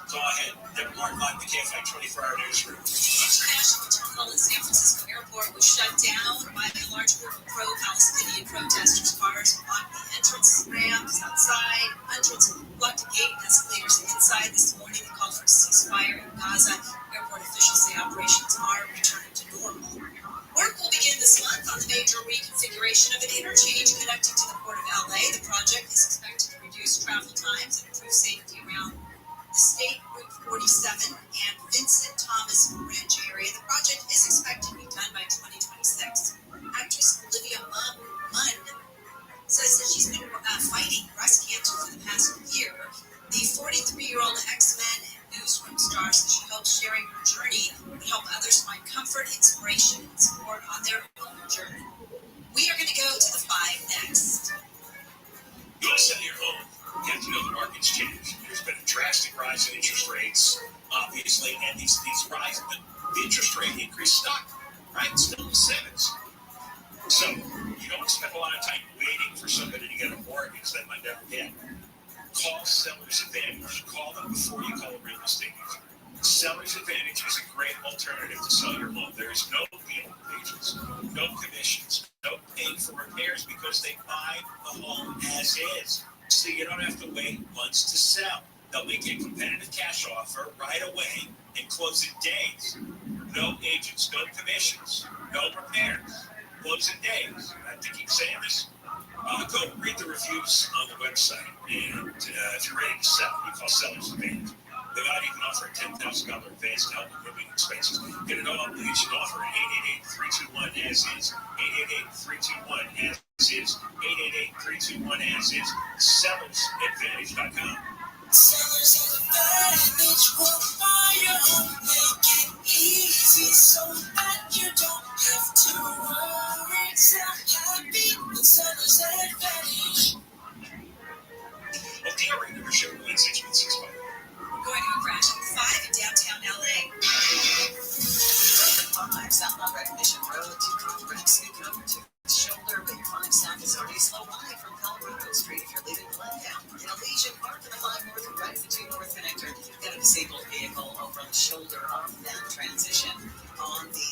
Go ahead. They're marked on the KFI 24-hour newsroom. International terminal in San Francisco Airport was shut down by a large group of pro-Palestinian protesters. Cars blocked the entrance ramps outside. Hundreds blocked the gate and escalators inside. This morning, they called for a ceasefire in Gaza. Airport officials say operations are returning to normal. Work will begin this month on the major reconfiguration of an interchange connecting to the Port of LA. The project is expected to reduce travel times and improve safety around the State Route 47 and Vincent Thomas Bridge area. The project is expected to be done by 2026. Actress Olivia Munn says that she's been fighting breast cancer for the past year. The 43-year-old X-Men and Newsroom star says she hopes sharing her journey would help others find comfort, inspiration, and support on their own journey. We are going to go to the 5 next. You want to sell your home? You have to know the market's changed. There's been a drastic rise in interest rates, obviously, and these rise, the interest rate increase stuck, right? Still in the sevens. So you don't spend a lot of time waiting for somebody to get a mortgage that might never get. Call Seller's Advantage. Call them before you call a real estate agent. Seller's Advantage is a great alternative to sell your home. There is no deal agents, no commissions, no paying for repairs because they buy the home as is. So you don't have to wait months to sell. They'll make you a competitive cash offer right away and close in days. No agents, no commissions, no repairs. Close in days. I have to keep saying this. Go read the reviews on the website, and if you're ready to sell, you call Seller's Advantage. They've not even offered a $10,000 advance to help with moving expenses. Get an all-obligation offer at 888-321-AS-IS, 888-321-AS-IS, 888-321-AS-IS, SellersAdvantage.com. Sellers Advantage will buy your home, make it easy so that you don't have to worry. Sell happy with Sellers Advantage. Okay, our number show 16165. We're going to a crash on 5 in downtown LA. From the 5 southbound Recognition Road to Congress, sneaking over to the shoulder, but your 5 south is already slow right from Colorado Street if you're leaving Glendale. In Elysian Park in the 5 north, right at the 2 north connector, got a disabled vehicle over on the shoulder of that transition on the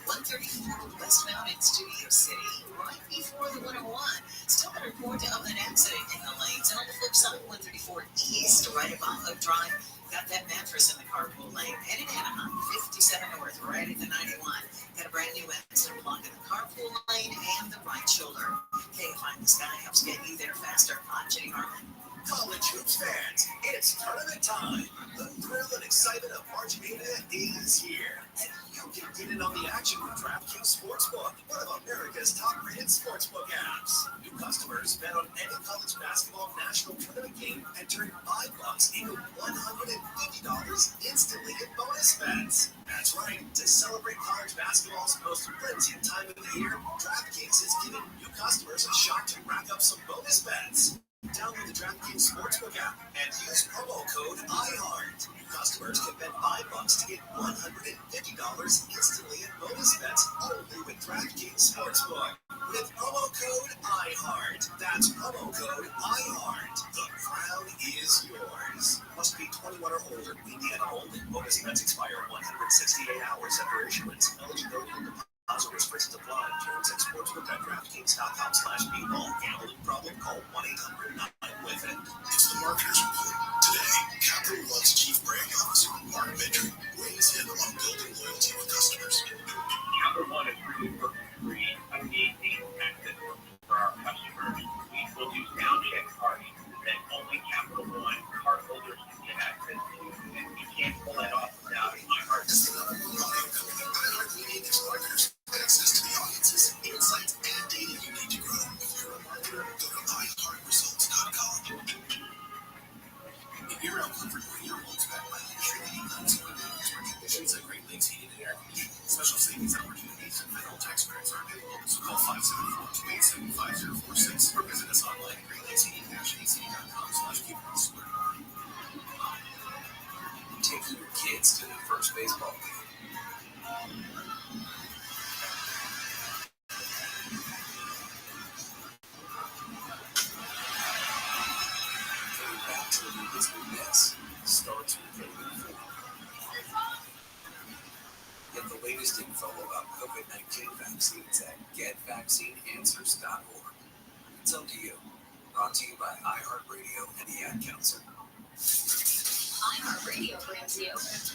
134 Westbound in Studio City, right before the 101. Still got a report of an accident in the lanes. And on the flip side, 134 East, right above Hope Drive, Got that mattress in the carpool lane. And in Anaheim, 57 North, right at the 91. Got a brand new instant plug in the carpool lane and the right shoulder. KFI in the Sky helps get you there faster. I'm Jenny Harlan. College hoops fans, it's tournament time. The thrill and excitement of March Mania is here. And you can get in on the action with DraftKings Sportsbook, one of America's top-rated sportsbook apps. New customers bet on any college basketball national tournament game and turn $5 into $150 instantly in bonus bets. That's right. To celebrate college basketball's most frenzied time of the year, DraftKings is giving new customers a shot to rack up some bonus bets. Download the DraftKings Sportsbook app and use promo code IHEART. New customers can bet $5 to get $150 instantly in bonus bets only with DraftKings Sportsbook. With promo code IHEART. That's promo code IHEART. The crown is yours. Must be 21 or older. Indiana only. Bonus bets expire 168 hours after issuance. Eligibility and deposit restrictions apply. Terms at sportsbook.draftkings.com/bball. Gambling problem? Call 1-800-9-WITH-IT. It's the Marketer's Report. Today, Capital One's Chief Brand Officer, Mark Mitchell, weighs in on building loyalty with customers. Capital One is really working to create amazing access for our customers. We will do sound check cards that only Capital One cardholders can get access to, and we can't pull that off without iHeart. As the number one audio company, iHeart Media gives marketers access to the audiences, insights, and data you need to grow. If you're a marketer, go to iHeartResults.com. If you're out looking for your homes back by industry-leading consumer management conditions at Great Lakes Heating and Air Conditioning, special savings opportunities and federal tax credits are available. So call 574-287-5046 or visit us online at greatlatesheating-ac.com/keep-it-square. Taking your kids to their first baseball game. Getting back to the Guinness starts with getting informed. Get the latest info about COVID-19 vaccines at getvaccineanswers.org. It's up to you. Brought to you by iHeartRadio and the Ad Council. iHeartRadio brings you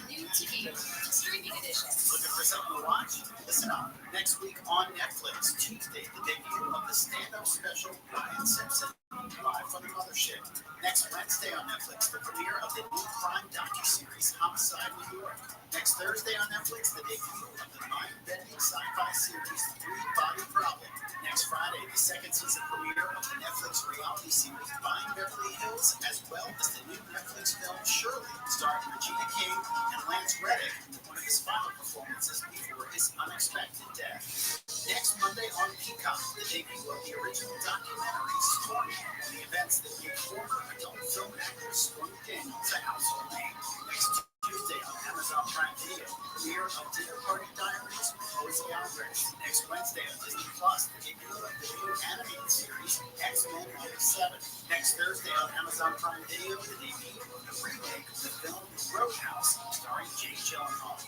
New to You, streaming edition. Looking for something to watch? Listen up. Next week on Netflix, Tuesday, the debut of the stand-up special Ryan Simpson, live from the Mothership. Next Wednesday on Netflix, the premiere of the new crime docuseries Homicide New York. Next Thursday on Netflix, the debut of the mind-bending sci-fi series Three Body Problem. Next Friday, the second season premiere of the Netflix reality series Find Beverly Hills, as well as the new Netflix film Shirley, starring Regina King and Lance Reddick, one of his final performances before his unexpected death. Next Monday on Peacock, the debut of the original documentary Stormy, and the events that made former adult film actor Stormy Daniels a household name. Next Tuesday on Amazon Prime Video, premiere of Dinner Party Diaries with Jose Andres. Next Wednesday on Disney Plus, the debut of the new animated series X-Men '97. Next Thursday on Amazon Prime Video, the debut of the remake of the film Roadhouse, starring Jake Gyllenhaal.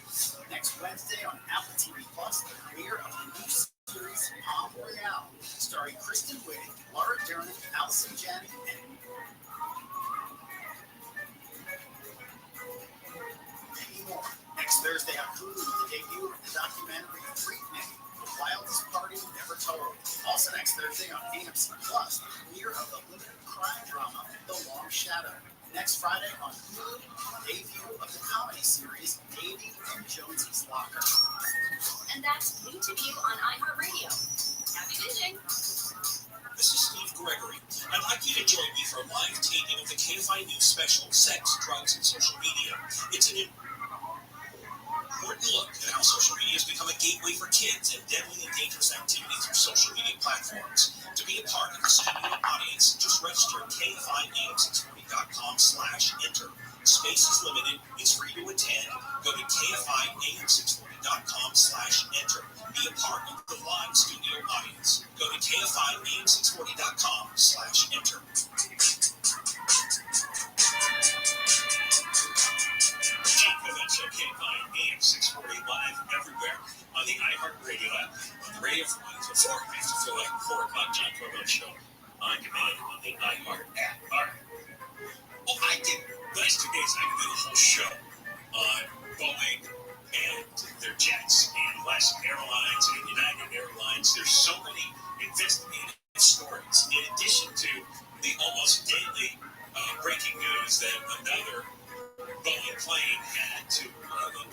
Next Wednesday on Apple TV Plus, the premiere of the new series Palm Royale, starring Kristen Wiig, Laura Dern, Allison Janney, and more. Next Thursday on Hulu, the debut of the documentary Freaknik, The Wildest Party Never Told. Also next Thursday on AMC Plus, the premiere of the limited crime drama The Long Shadow. Next Friday on Hulu, the debut of the comedy series Davey and Jonesy's Locker. And that's New to You on iHeartRadio. Happy binging. This is Steve Gregory. I'd like you to join me for a live taping of the KFI News special, Sex, Drugs, and Social Media. It's an important look at how social media has become a gateway for kids and deadly and dangerous activities through social media platforms. To be a part of the studio audience, just register at KFIAM640.com/enter. Space is limited. It's free to attend. Go to KFIAM640.com/enter. Be a part of the live studio audience. Go to KFIAM640.com/enter. KFI AM 640 live everywhere on the iHeartRadio app, on the radio frequency for 4 minutes to feel like 4 o'clock John Corbo show on demand on the iHeart app. All right. Well, I did the last 2 days. I did a whole there's so many investigative stories, in addition to the almost daily breaking news that another Boeing plane had to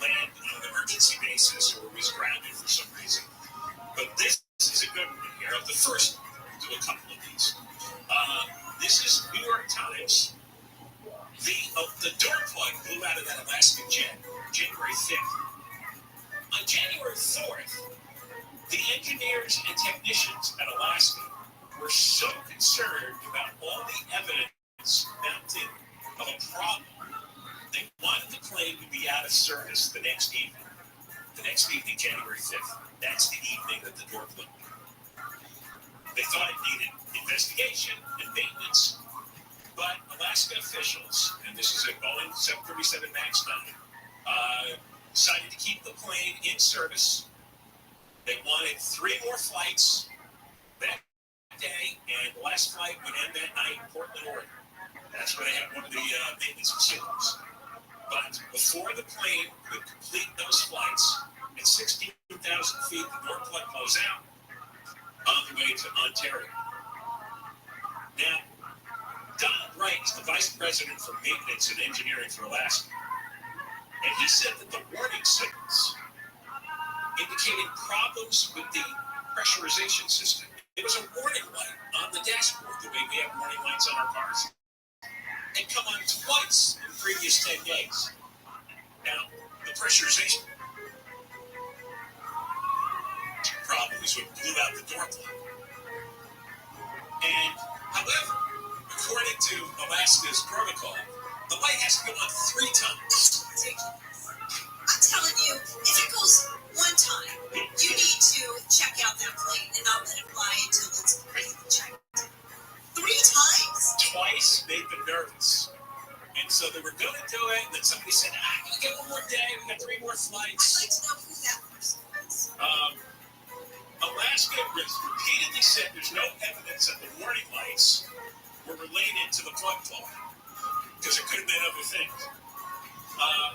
land on an emergency basis or was grounded for some reason. But this is a good one here. The first, we'll do a couple of these. This is New York Times. The door plug blew out of that Alaskan jet January 5th. On January 4th, the engineers and technicians at Alaska were so concerned about all the evidence mounted of a problem, they wanted the plane to be out of service the next evening. The next evening, January 5th. That's the evening that the door blew. They thought it needed investigation and maintenance, but Alaska officials, and this is a Boeing 737 MAX 9, decided to keep the plane in service. They wanted 3 more flights that day, and the last flight would end that night in Portland, Oregon. That's where they had one of the maintenance facilities. But before the plane could complete those flights, at 16,000 feet, the door plug blows out on the way to Ontario. Now, Don Wright is the vice president for maintenance and engineering for Alaska. And he said that the warning signals indicated problems with the pressurization system. It was a warning light on the dashboard, the way we have warning lights on our cars. It come on twice in the previous 10 days. Now, the pressurization problem is what blew out the door plug. And, however, according to Alaska's protocol, the light has to go on 3 times. I'm telling you, if it goes one time, you need to check out that plane and not let it fly until it's completely checked. 3 times? Twice made them nervous. And so they were going to do it, and then somebody said, we'll get one more day, we got 3 more flights. I'd like to know who that person was. Alaska repeatedly said there's no evidence that the warning lights were related to the plug blow, because it could have been other things.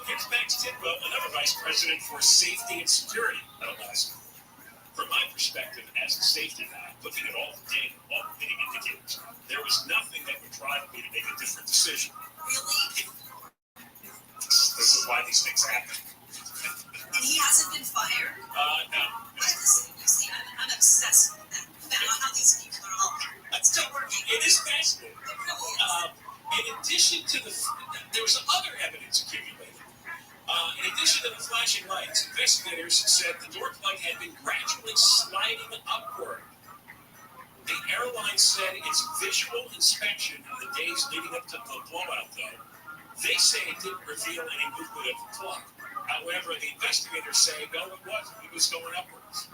Here's Max Tidwell, another vice president for safety and security at Alaska. From my perspective, as a safety guy, looking at all the data, all the leading indicators, there was nothing that would drive me to make a different decision. Really? This is why these things happen. And he hasn't been fired? No. I'm obsessed with that. About how these people are all still working. It is fascinating. It really is. In addition to there was other evidence accumulated. In addition to the flashing lights, investigators said the door plug had been gradually sliding upward. The airline said its visual inspection in the days leading up to the blowout, though, they say it didn't reveal any movement of the plug. However, the investigators say, no, it was going upwards.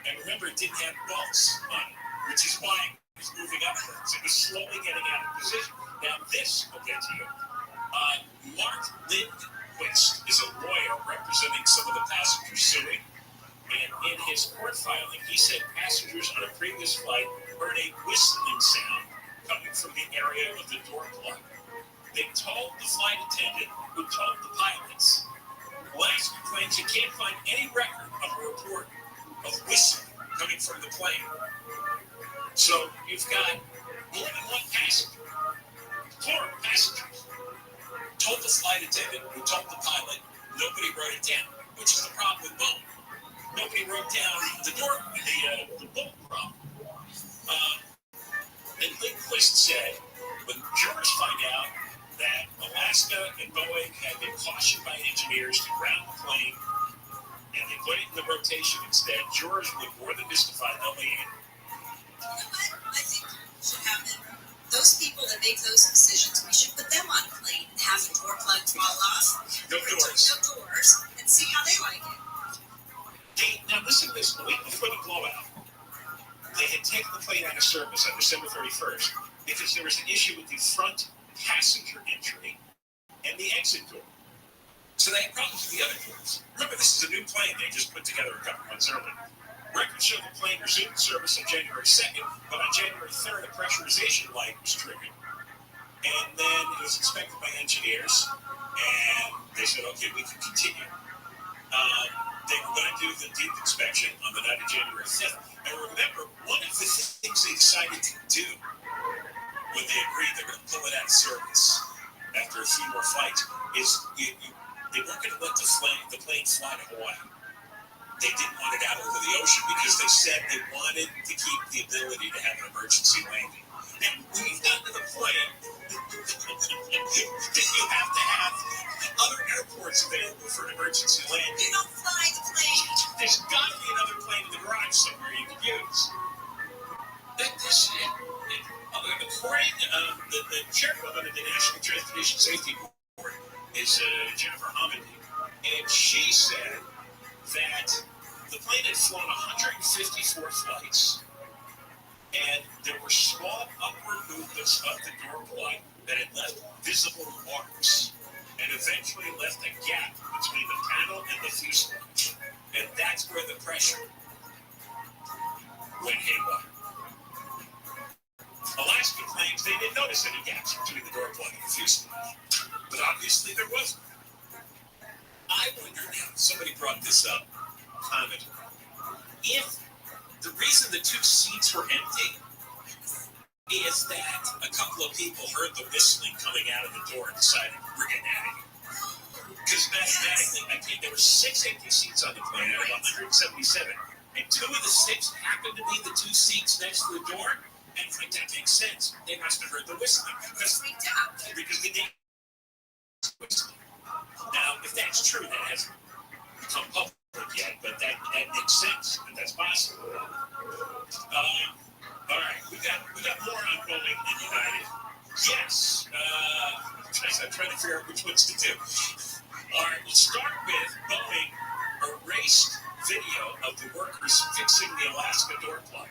And remember, it didn't have bolts on it, which is why it was moving upwards. It was slowly getting out of position. Now, this will get to you. Mark Lindquist is a lawyer representing some of the passengers suing. And in his court filing, he said passengers on a previous flight heard a whistling sound coming from the area of the door plug. They told the flight attendant, who told the pilots. Alaska claims it can't find any record of a report of whistling coming from the plane. So you've got more than one passenger, plural passengers, told the flight attendant, who told the pilot. Nobody wrote it down, which is the problem with Boeing. Nobody wrote down the book problem. And Lindquist said, when jurors find out that Alaska and Boeing had been cautioned by engineers to ground the plane, and they put it in the rotation instead, jurors would more than mystify they'll be in. You know what? I think should happen. Those people that make those decisions, we should put them on a plane and have the door plug fall off. No doors. No doors, and see how they like it. Now listen to this. The week before the blowout, they had taken the plane out of service on December 31st because there was an issue with the front passenger entry and the exit door. So they had problems with the other doors. Remember, this is a new plane they just put together a couple months earlier. Records show the plane resumed service on January 2nd, but on January 3rd, a pressurization light was triggered. And then it was inspected by engineers, and they said, okay, we can continue. They were going to do the deep inspection on the night of January 5th. And remember, one of the things they decided to do when they agreed they're going to pull it out of service after a few more flights is they weren't going to let the plane fly to Hawaii. They didn't want it out over the ocean because they said they wanted to keep the ability to have an emergency landing. And we've gotten to the point that you have to have other airports available for an emergency landing. You don't fly the plane. There's got to be another plane in the garage somewhere you can use. According the chairman of the National Transportation Safety Board is Jennifer Hamidi, and she said that the plane had flown 154 flights, and there were small upward movements of the door block that had left visible marks, and eventually left a gap between the panel and the fuselage, and that's where the pressure went haywire. Alaska claims they didn't notice any gaps between the door plug and the fuselage, but obviously there wasn't. I wonder now, somebody brought this up, commented, if the reason the two seats were empty is that a couple of people heard the whistling coming out of the door and decided, we're getting out of here. Because mathematically, I think there were 6 empty seats on the plane out of 177, and 2 of the 6 happened to be the 2 seats next to the door. And like that makes sense. They must have heard the whistling because they didn't whistling. Now, if that's true, that hasn't become public yet, but that makes sense, and that's possible. All right, we got more on Boeing and United. Yes. I'm trying to figure out which ones to do. All right, we'll start with Boeing erased video of the workers fixing the Alaska door plug.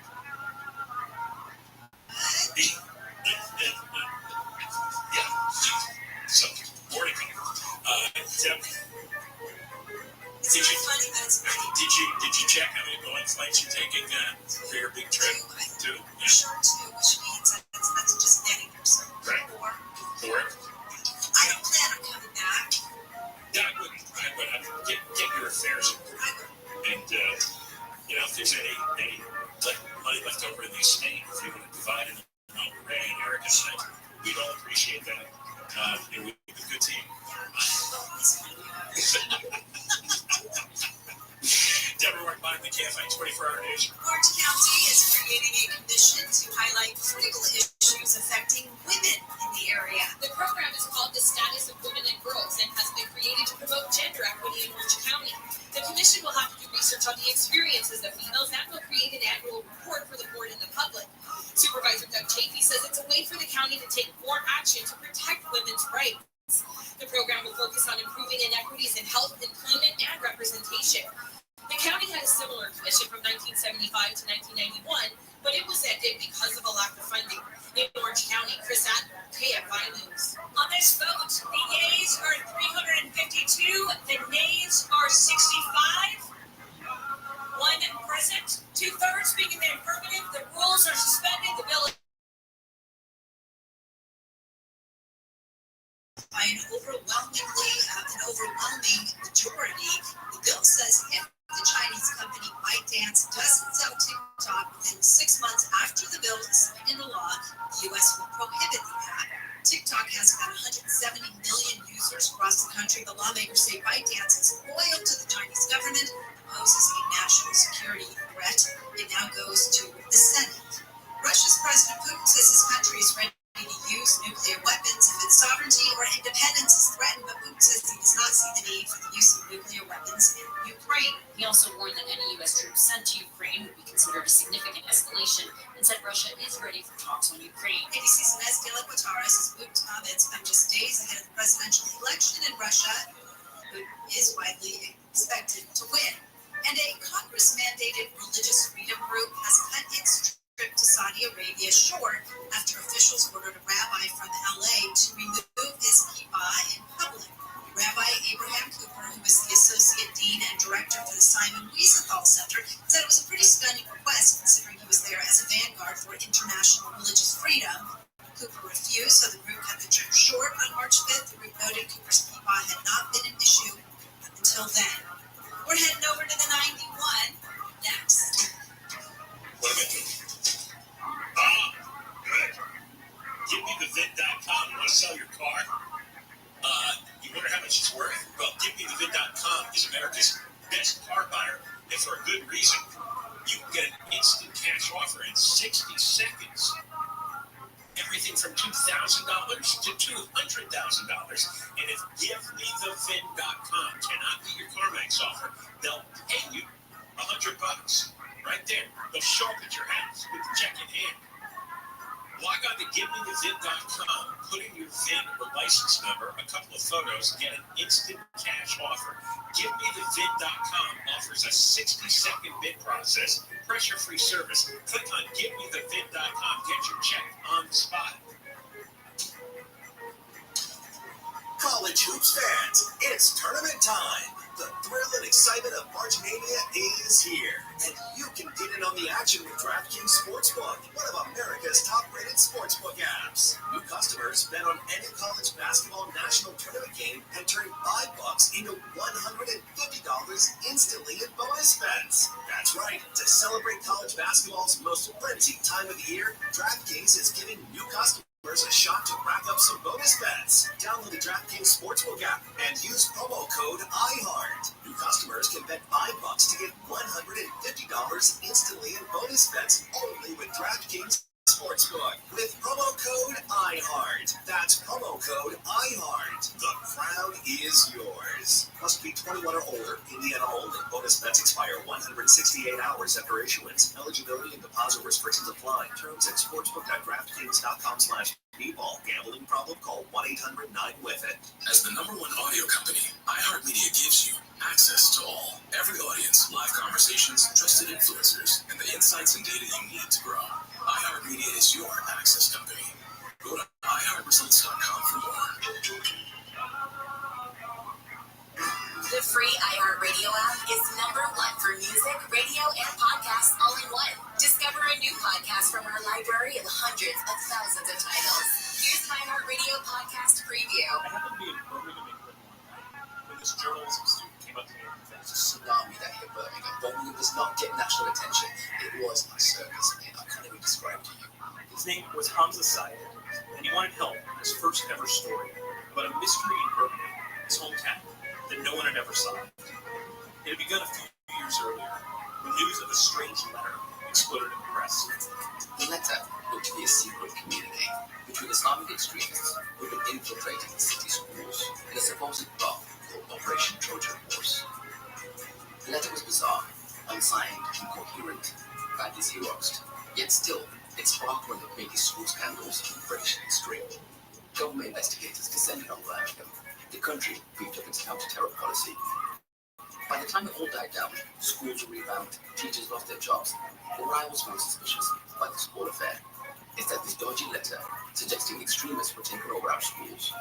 So, more to come. Did you check how many Boeing flights you're taking for your big trip? 2? Yeah. Sure, 2, which means that's just getting there. So right. 4. I don't plan on coming back. Yeah, I would. Get your affairs in order. And, if there's any money left over in the estate, if you want to divide it among Ray and Eric and I, we'd all appreciate that. And we'd be a good team. Deborah Mark the KFI 24-hour news. Orange County is creating a commission to highlight critical issues affecting women in the area. The program is called The Status of Women and Girls and has been created to promote gender equity in Orange County. The commission will have to do research on the experiences of females and will create an annual report for the board and the public. Supervisor Doug Chafee says it's a way for the county to take more action to protect women's rights. The program will focus on improving inequities in health, employment, and representation. The county had a similar commission from 1975 to 1991, but it was ended because of a lack of funding. In Orange County, Chris Adler, KFI News. On this vote, the yeas are 352, the nays are 65. 1 present, 2/3 being in the affirmative. The rules are suspended. The bill is by an overwhelming majority. The bill says if the Chinese company ByteDance doesn't sell TikTok within 6 months after the bill is signed into law, the U.S. will prohibit the app. TikTok has about 170 million users across the country. The lawmakers say ByteDance is loyal to the Chinese government and poses a national security threat. It now goes to the Senate. Russia's President Putin says his country is ready to use nuclear weapons if its sovereignty or independence is threatened, but Putin says he does not see the need for the use of nuclear weapons in Ukraine. He also warned that any U.S. troops sent to Ukraine would be considered a significant escalation and said Russia is ready for talks on Ukraine. ABC's Inez de la Guatara says Putin's comments come just days ahead of the presidential election in Russia, who is widely expected to win. And a Congress-mandated religious freedom group has cut its trip to Saudi Arabia short after officials ordered a rabbi from LA to remove his kippah in public. Rabbi Abraham Cooper, who is the Associate Dean and Director for the Simon Wiesenthal Center, said it was a pretty stunning request considering he was there as a vanguard for international religious freedom. Cooper refused, so the group cut the trip short on March 5th. The group noted Cooper's kippah had not been an issue until then. We're heading over to the 91 next. What am I doing? Ah, good. GiveMeTheVid.com. Want to sell your car? You wonder how much it's worth? Well, GiveMeTheVid.com is America's best car buyer, and for a good reason. You can get an instant cash offer in 60 seconds. Everything from $2,000 to $200,000. And if GiveMeTheVid.com cannot beat your CarMax offer, they'll pay you $100 right there. They'll show up at your house with the check in hand. Log on to GiveMeTheVid.com, put in your VIN or license number, a couple of photos, get an instant cash offer. GiveMeTheVid.com offers a 60-second bid process, pressure-free service. Click on GiveMeTheVid.com, get your check on the spot. College hoops fans, it's tournament time. The thrill and excitement of March Mania is here, and you can get in on the action with DraftKings Sportsbook, one of America's top-rated sportsbook apps. New customers bet on any college basketball national tournament game and turn $5 into $150 instantly in bonus bets. That's right. To celebrate college basketball's most frenzied time of the year, DraftKings is giving new customers a shot to rack up some bonus bets. Download the DraftKings Sportsbook app and use promo code IHEART. New customers can bet $5 to get $150 instantly in bonus bets only with DraftKings Sportsbook with promo code IHEART. That's promo code IHEART. The crowd is yours. Must be 21 or older. Indiana only. Bonus bets expire 168 hours after issuance. Eligibility and deposit restrictions apply. Terms at sportsbook.draftkings.com/b-ball. Gambling problem? Call 1-800-9-WITH-IT. As the #1 audio company, iHeartMedia gives you access to all. Every audience, live conversations, trusted influencers, and the insights and data you need to grow. iHeartMedia is your access company. Go to iHeartResults.com for more. The free iHeartRadio app is #1 for music, radio, and podcasts all in one. Discover a new podcast from our library of hundreds of thousands of titles. Here's an iHeartRadio podcast preview. I happened to be in Birmingham, England one night when this journalism student came up to me and said, It's a tsunami that hit Birmingham. Birmingham does not get national attention. It was a circus, and I can't even describe to you. his name was Hamza Syed, and he wanted help in his first ever story about a mystery in Birmingham, his hometown, that no one had ever solved. It had begun a few years earlier when news of a strange letter exploded in the press. The letter looked to be a secret communique between Islamic extremists who had been infiltrating the city schools in a supposed plot called Operation Trojan Horse. The letter was bizarre, unsigned, incoherent, badly xeroxed, yet still, it sparked one of the biggest school scandals in British history. Government investigators descended on Birmingham. The country beefed up its counter-terror policy. By the time it all died down, schools were revamped, teachers lost their jobs, the rivals were suspicious by the school affair. Instead, this dodgy letter suggesting extremists were taking over our schools.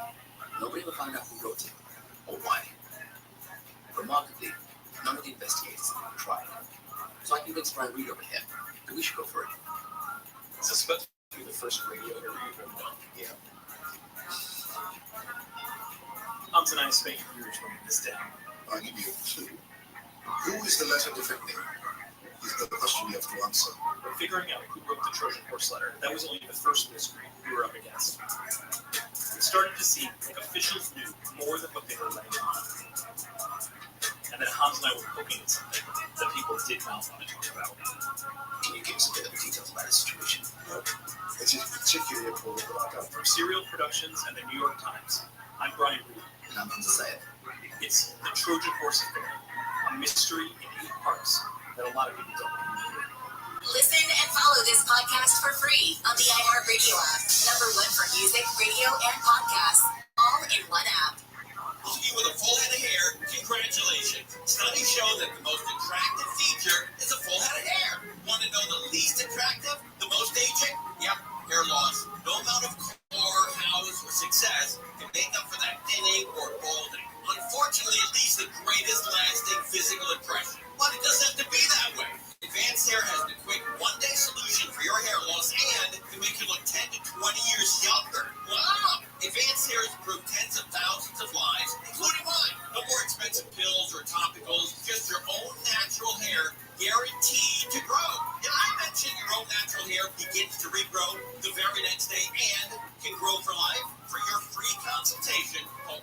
Nobody ever found out who wrote it or why. Remarkably, none of the investigators have tried. So I convinced Brian Reed over here that we should go for it. Is this supposed to be the first radio interview you've ever done? Yeah. Hamza and I spent years running this down. I'll give you a clue. Who is the letter depicting? Is the question you have to answer. We're figuring out who wrote the Trojan Horse letter. That was only the first mystery we were up against. It started to seem like officials knew more than what they were letting on. And then Hamza and I were poking at something that people did not want to talk about. Can you give us a bit of details about the situation? It is particularly important that I don't. From Serial Productions and the New York Times, I'm Brian Reed. And I'm Hamza Syed. It's the Trojan Horse affair, a mystery in 8 parts that a lot of people don't know. Listen and follow this podcast for free on the iHeartRadio app. #1 for music, radio, and podcasts, all in one app. You with a full head of hair, congratulations. Studies show that the most attractive feature is a full head of hair. Want to know the least attractive? The most aging? Yep, hair loss. No amount of core, house, or success can make up for that thinning or balding. Unfortunately, it leaves the greatest lasting physical impression. But it doesn't have to be that way. Advanced Hair has the quick one-day solution for your hair loss and can make you look 10 to 20 years younger. Wow! Advanced Hair is consultation, call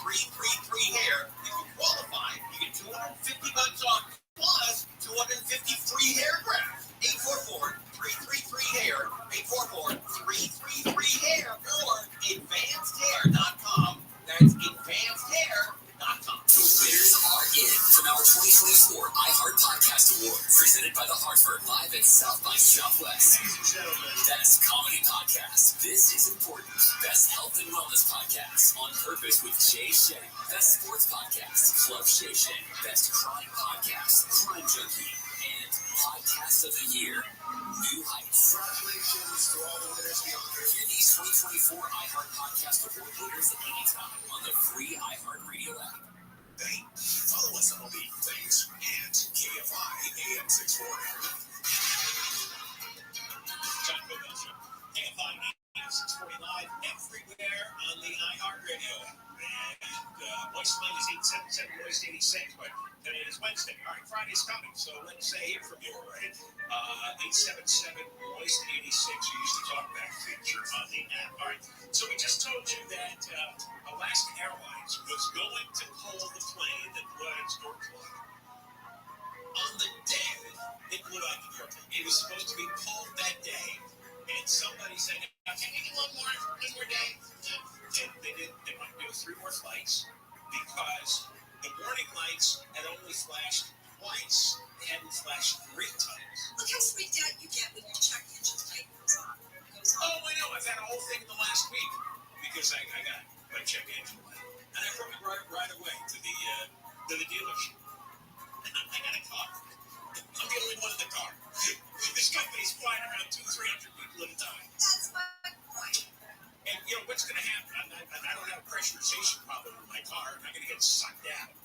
844-333-HAIR. If you qualify, you get $250 off plus 250 free hair grafts. 844-333-HAIR, 844-333-HAIR, or advancedhair.com. That's advancedhair.com. The winners are in from our 2024 iHeart Podcast Award, presented by The Hartford, live at South by Southwest. Ladies and gentlemen, Best Comedy Podcast, This Is Important. Best Health and Wellness Podcast, On Purpose with Jay Shetty. Best Sports Podcast, Club Shay Shay. Best Crime Podcast, Crime Junkie. And Podcast of the Year, New Heights. Congratulations to all the winners beyond there. Hear these 2024 iHeart Podcast Award winners anytime on the free iHeart Radio app. hey, follow us on all the things at KFI AM 640. John Cookville Show. KFI AM 640 live everywhere on the iHeart Radio app. And voice line is 877-VOICE-86, but today is Wednesday. All right, Friday's coming, so let's hear from you, all right? 877-VOICE-86, you used to talk back feature on the app. All right, so we just told you that Alaska Airlines was going to pull the plane that blew out its door plug. On the day it blew out the door plug, it was supposed to be pulled that day, and somebody said, can you get one more day? And they did. They wanted to do 3 more flights because the warning lights had only flashed twice. They hadn't flashed 3 times. Look how freaked out you get when your check engine light goes on. Oh, I know. I've had a whole thing in the last week because I got my check engine light, and I brought it right away to the dealership. And I got a car. I'm the only one in the car. This company's flying around 200-300 people at a time. That's my point. And you know what's going to happen? I don't have a pressurization problem with my car. I'm not going to get sucked out.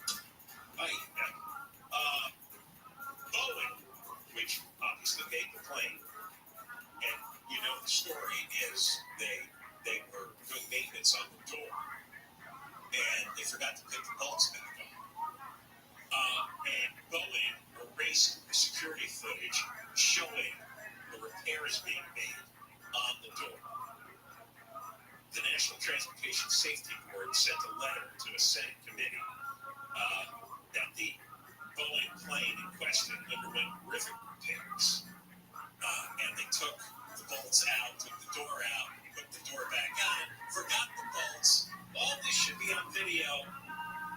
Boeing, which obviously made the plane, and you know the story is they were doing maintenance on the door, and they forgot to put the bolts back on. And Boeing erased the security footage showing the repairs being made on the door. The National Transportation Safety Board sent a letter to a Senate committee that the Boeing plane in question underwent rivet repairs. And they took the bolts out, took the door out, put the door back on, forgot the bolts. All this should be on video.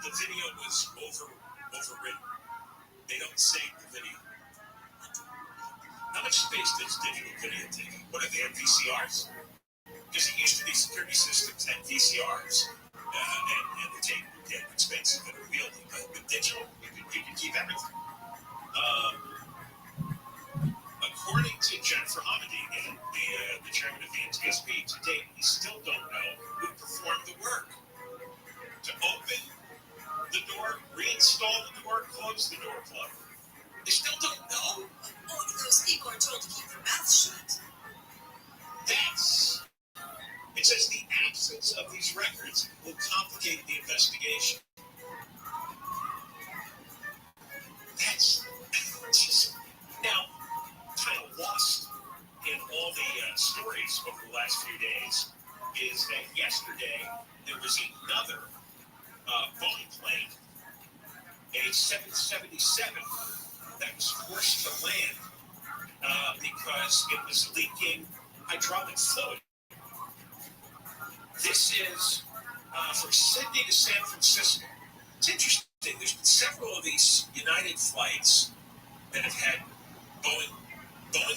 The video was overwritten. They don't save the video. How much space does digital video take? What are they at VCRs? Because it used to be security systems and VCRs, and they get expensive and unwieldy. But with digital, you can keep everything. According to Jennifer Hamady, the chairman of the NTSB, to date, we still don't know who performed the work to open the door, reinstall the door, close the door plug. They still don't know. Oh, those people are told to keep their mouths shut. It says the absence of these records will complicate the investigation. That's just now kind of lost in all the stories over the last few days is that yesterday there was another Boeing plane, a 777, that was forced to land because it was leaking hydraulic fluid. This is from Sydney to San Francisco. It's interesting. There's been several of these United flights that have had Boeing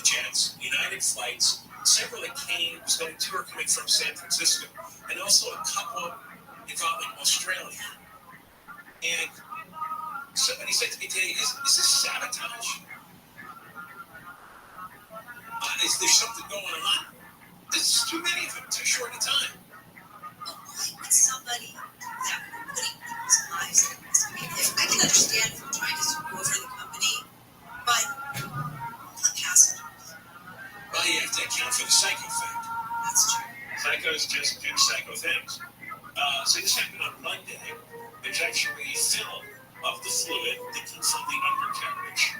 jets, United flights. Several that came, two are coming from San Francisco, and also a couple involving Australia. And somebody said to me today, is this sabotage? Is there something going on? This is too many of them, too short a time. Somebody that putting people's lives at risk. I mean, I can understand from trying to screw over the company, but not passengers. Well, you have to account for the psycho factor. That's true. Psychos just do psycho things. So this happened on Monday. There's actually a film of the fluid leaking from the undercarriage.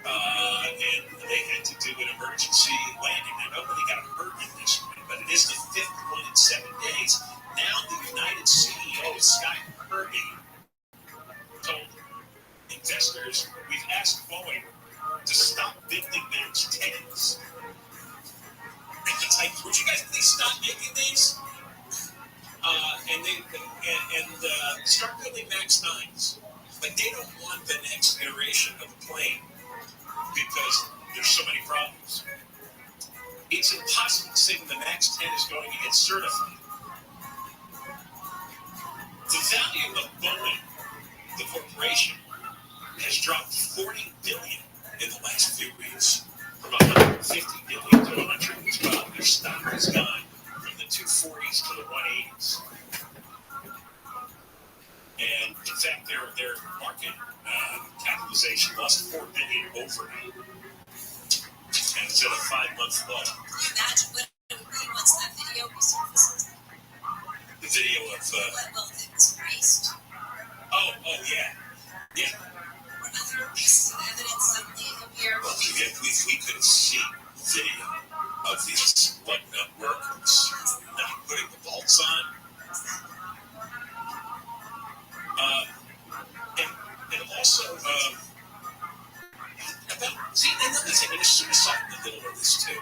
And they had to do an emergency landing. Now, nobody got hurt in this one, but it is the 5th one in 7 days. start building MAX 9s. Like, they don't want the next iteration of a plane because there's so many problems. It's impossible to say when the MAX 10 is going to get certified. The value of Boeing, the corporation, has dropped $40 billion in the last few weeks, from $150 billion to $112. Their stock has gone from the 240s to the 180s. And in fact, their market capitalization lost $4 billion overnight, and it's at a 5-month low. Can you imagine what it would be once that video resurfaces? The video of Well, it was erased. oh yeah. Or other pieces of evidence suddenly appear. Well, we could see video of these lug-nut workers not putting the bolts on. And also, another thing, there's suicide in the middle of this too.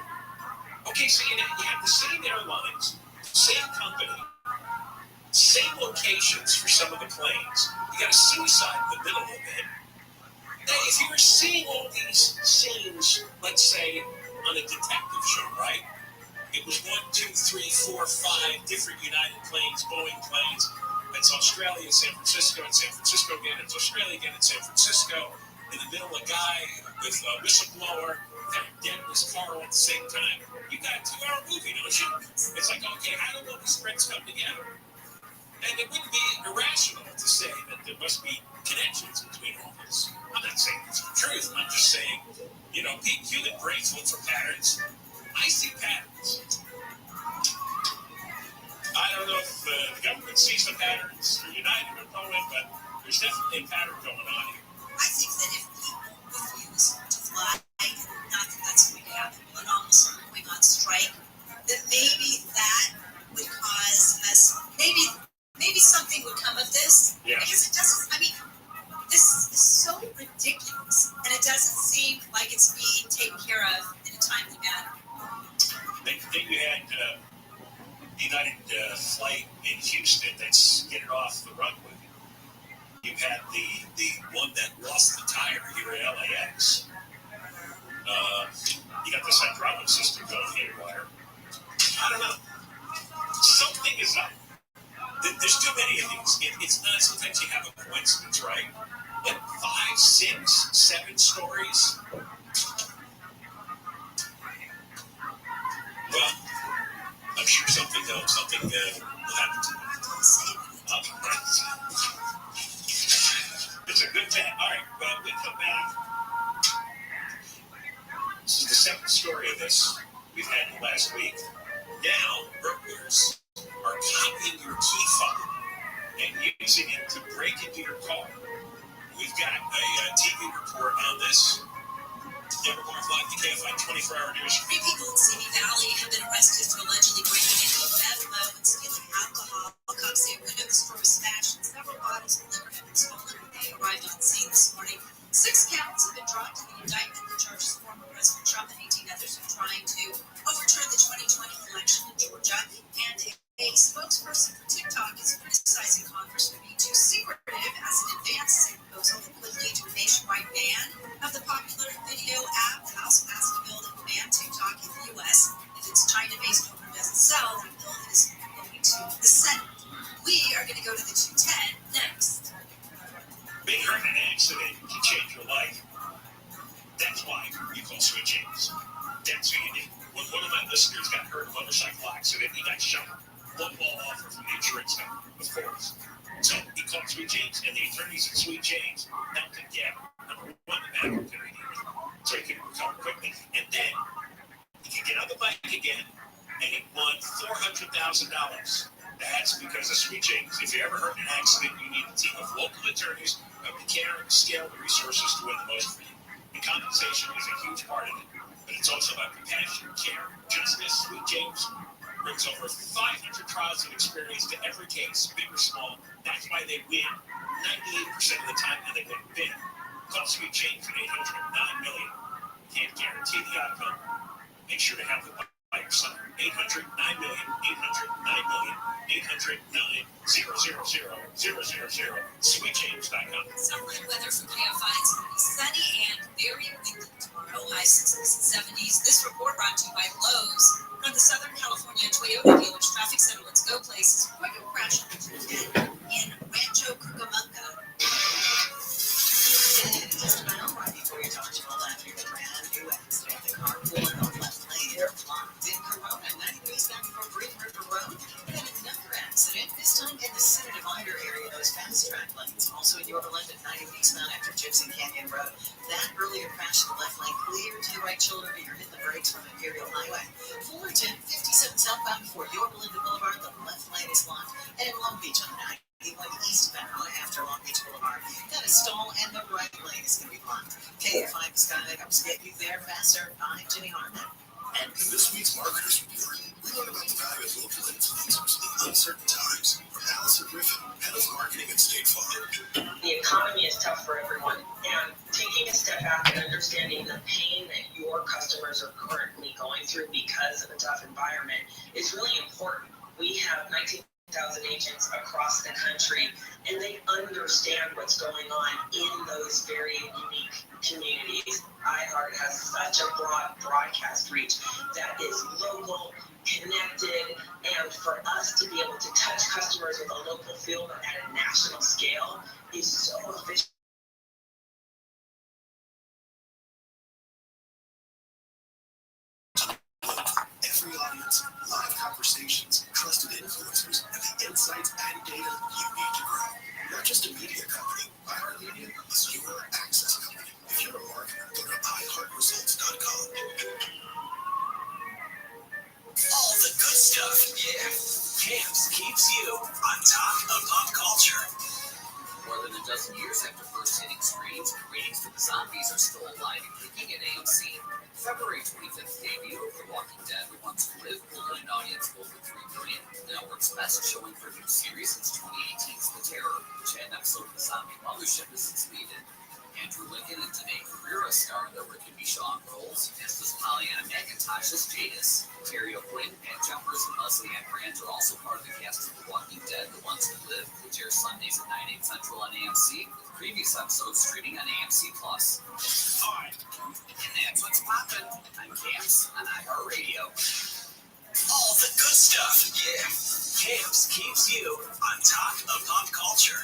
Okay, so you have the same airlines, same company, same locations for some of the planes. You got a suicide in the middle of it. Now, if you were seeing all these scenes, let's say, on a detective show, right? It was 1, 2, 3, 4, 5 different United planes, Boeing planes. It's Australia, San Francisco, and San Francisco again. It's Australia again, and San Francisco. In the middle, a guy with a whistleblower kind of dead in his car all at the same time. You got a 2-hour movie, don't you? It's like, okay, how do all these threads come together? And it wouldn't be irrational to say that there must be connections between all this. I'm not saying it's the truth. I'm just saying, human brains look for patterns. I see patterns. I don't know if the government sees the patterns, or United or Boeing, but there's definitely a pattern going on here. I think that if people refuse to fly, not that that's going to happen, but almost going on strike, then maybe that would cause us, maybe something would come of this. Yeah. Because it doesn't, this is so ridiculous, and it doesn't seem like it's being taken care of in a timely manner. Then you had United flight in Houston that's getting off the runway. You had the one that lost the tire here at LAX. You got this hydraulic system going haywire. I don't know. Something is up. There's too many of these. It's not sometimes you have a coincidence, right? But 5, 6, 7 stories. Well, I'm sure something will happen to me. It's a good bet. All right, well, we come back. This is the 7th story of this we've had in the last week. Now, burglars are copying your key fob and using it to break into your car. We've got a TV report on this. Deborah Barflock, the KFI 24-hour news. 3 people in Simi Valley have been arrested for allegedly breaking into a meth lab and stealing alcohol. Cops say a window of the store was smashed and several bottles of liquor have been stolen when they arrived on scene this morning. 6 counts have been dropped in the indictment that charges former President Trump and 18 others with trying to overturn the 2020 election in Georgia. And a spokesperson for TikTok is criticizing Congress for being too secretive as it advances a proposal that could lead to a nationwide ban of the popular video app. The House passed a bill that would ban TikTok in the U.S. If its China-based owner doesn't sell, that bill is going to the Senate. We are going to go to the 210 next. Being hurt in an accident can change your life. That's why you call Sweet James. That's who you need. When one of my listeners got hurt in a motorcycle accident, he got shot. One ball offer from the insurance company, of course. So he called Sweet James, and the attorneys at Sweet James helped him get, number one, the medical care he needed, so he could recover quickly. And then he could get on the bike again, and he won $400,000. That's because of Sweet James. If you ever hurt in an accident, you need a team of local attorneys who have the care, the skill, the resources to win the most for you. And compensation is a huge part of it, but it's also about compassion, care, justice. Sweet James brings over 500 trials of experience to every case, big or small. That's why they win 98% of the time, and they win big. Call Sweet James at 800-9 million. Can't guarantee the outcome. Make sure to have the by your son. 800-9 million. 800-9 1-800-900-0000. SweetJames.com. Sunlit weather for KFI. It's going to be sunny and very windy tomorrow. High 60s and 70s. This report brought to you by Lowe's. From the Southern California Toyota dealers, traffic center Let's Go places. Quick crash on Tuesday in Rancho Cucamonga. Just a mile right before you touch your left, you're a brand new accident. The car pulling on the left lane. They're blocked in Corona, 90 degrees back from Green River Road. And another accident, this time in the Center Divider area, those fast track lanes. Also in Yorba Linda, 90 eastbound after Gypsy Canyon Road. That earlier crash in the left lane, clear to the right shoulder, but you're hitting the brakes from Imperial Highway. Fullerton, 57 southbound before Yorba Linda Boulevard, the left lane is locked. And in Long Beach on the 91 eastbound after Long Beach Boulevard, got a stall and the right lane is going to be blocked. KFI Skylight helps get you there faster. I'm Jenny Harmon. And in this week's Marketers Report, we learn about the value of local influencers in uncertain times. From Allison Griffin, head of marketing at State Farm. The economy is tough for everyone, and taking a step back and understanding the pain that your customers are currently going through because of a tough environment is really important. We have 19,000 agents across the country, and they understand what's going on in those very unique communities. iHeart has such a broad broadcast reach that is local, connected, and for us to be able to touch customers with a local feel but at a national scale is so efficient. Every audience, live conversations, trusted influencers, and the insights and data you need to grow. Not just a media company, iHeartMedia is your access company. If you're a marketer, go to iHeartResults.com. All the good stuff, yeah. Camps keeps you on top of pop culture. More than a dozen years after first hitting screens, ratings for The Zombies are still alive and kicking at AMC. February 25th debut of The Walking Dead, The Ones Who Live, pulled in an audience of over 3 million. The network's best showing for a new series since 2018's The Terror, which had an episode of The Zombie Mothership as its lead-in. Andrew Lincoln and Danae Carrera star in the Rick and Michonne roles, as does Pollyanna McIntosh as Jadis. Terry O'Quinn, Pat Jumpers, and Leslie Ann Grant are also part of the cast of The Walking Dead, The Ones Who Live, which airs Sundays at 9, 8 central on AMC, with previous episodes streaming on AMC+. Hi. And that's what's poppin'. I'm Camps on iHeartRadio. All the good stuff, yeah. Camps keeps you on top of pop culture.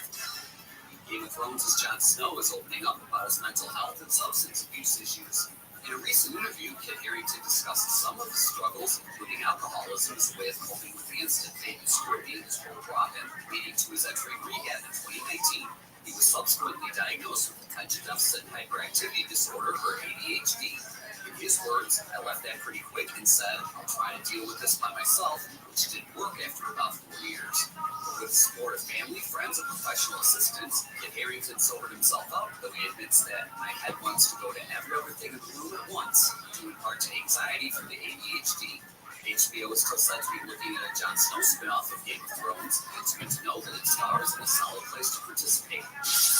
Game of Thrones' Jon Snow is opening up about his mental health and substance abuse issues. In a recent interview, Kit Harington discussed some of his struggles, including alcoholism, as a way of coping with the incident David Scrutiny, his role brought him, leading to his entry in rehab in 2019. He was subsequently diagnosed with attention deficit and hyperactivity disorder, or ADHD. In his words, I left that pretty quick and said, I'll try to deal with this by myself, which didn't work after about 4 years. But with the support of family, friends, and professional assistants, Kit Harington sobered himself up, though he admits that my head wants to go to every other thing in the room at once, due in part to anxiety from the ADHD. HBO is still said to be looking at a Jon Snow spinoff of Game of Thrones, and it's good to know that its star is in a solid place to participate.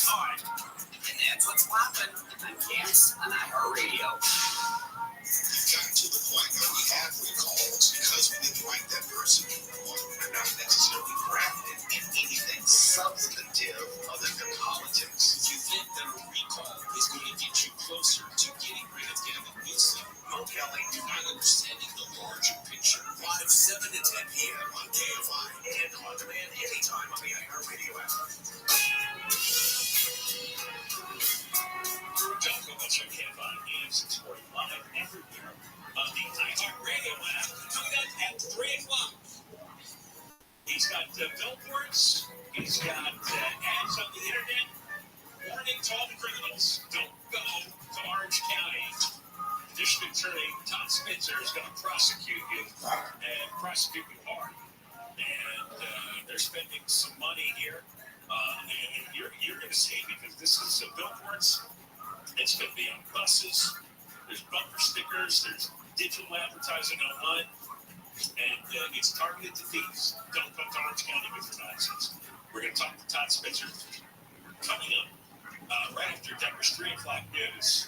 Alright. And that's what's poppin'. I'm Camps on iHeartRadio. You've gotten to the point where we have recalls because we didn't like that person anymore. They're not necessarily grounded in anything substantive other than politics. You think that a recall is going to get you closer to getting rid of Gavin Newsom? Mo Kelly, you're not understanding the larger picture. Live 7 to 10 p.m. on KFI and on demand anytime on the iHeartRadio app. John Cookles from KFI AM 640 live everywhere on the iHeartRadio app. Coming up at 3 o'clock. He's got billboards. He's got ads on the internet. Warning to all the criminals: don't go to Orange County. District Attorney Todd Spencer is going to prosecute you and prosecute you hard. And they're spending some money here. And you're going to see, because this is billboards. It's going to be on buses. There's bumper stickers. There's digital advertising online. And it's targeted to thieves. Don't come to Orange County with your nonsense. We're going to talk to Todd Spencer coming up right after Denver's 3 o'clock news.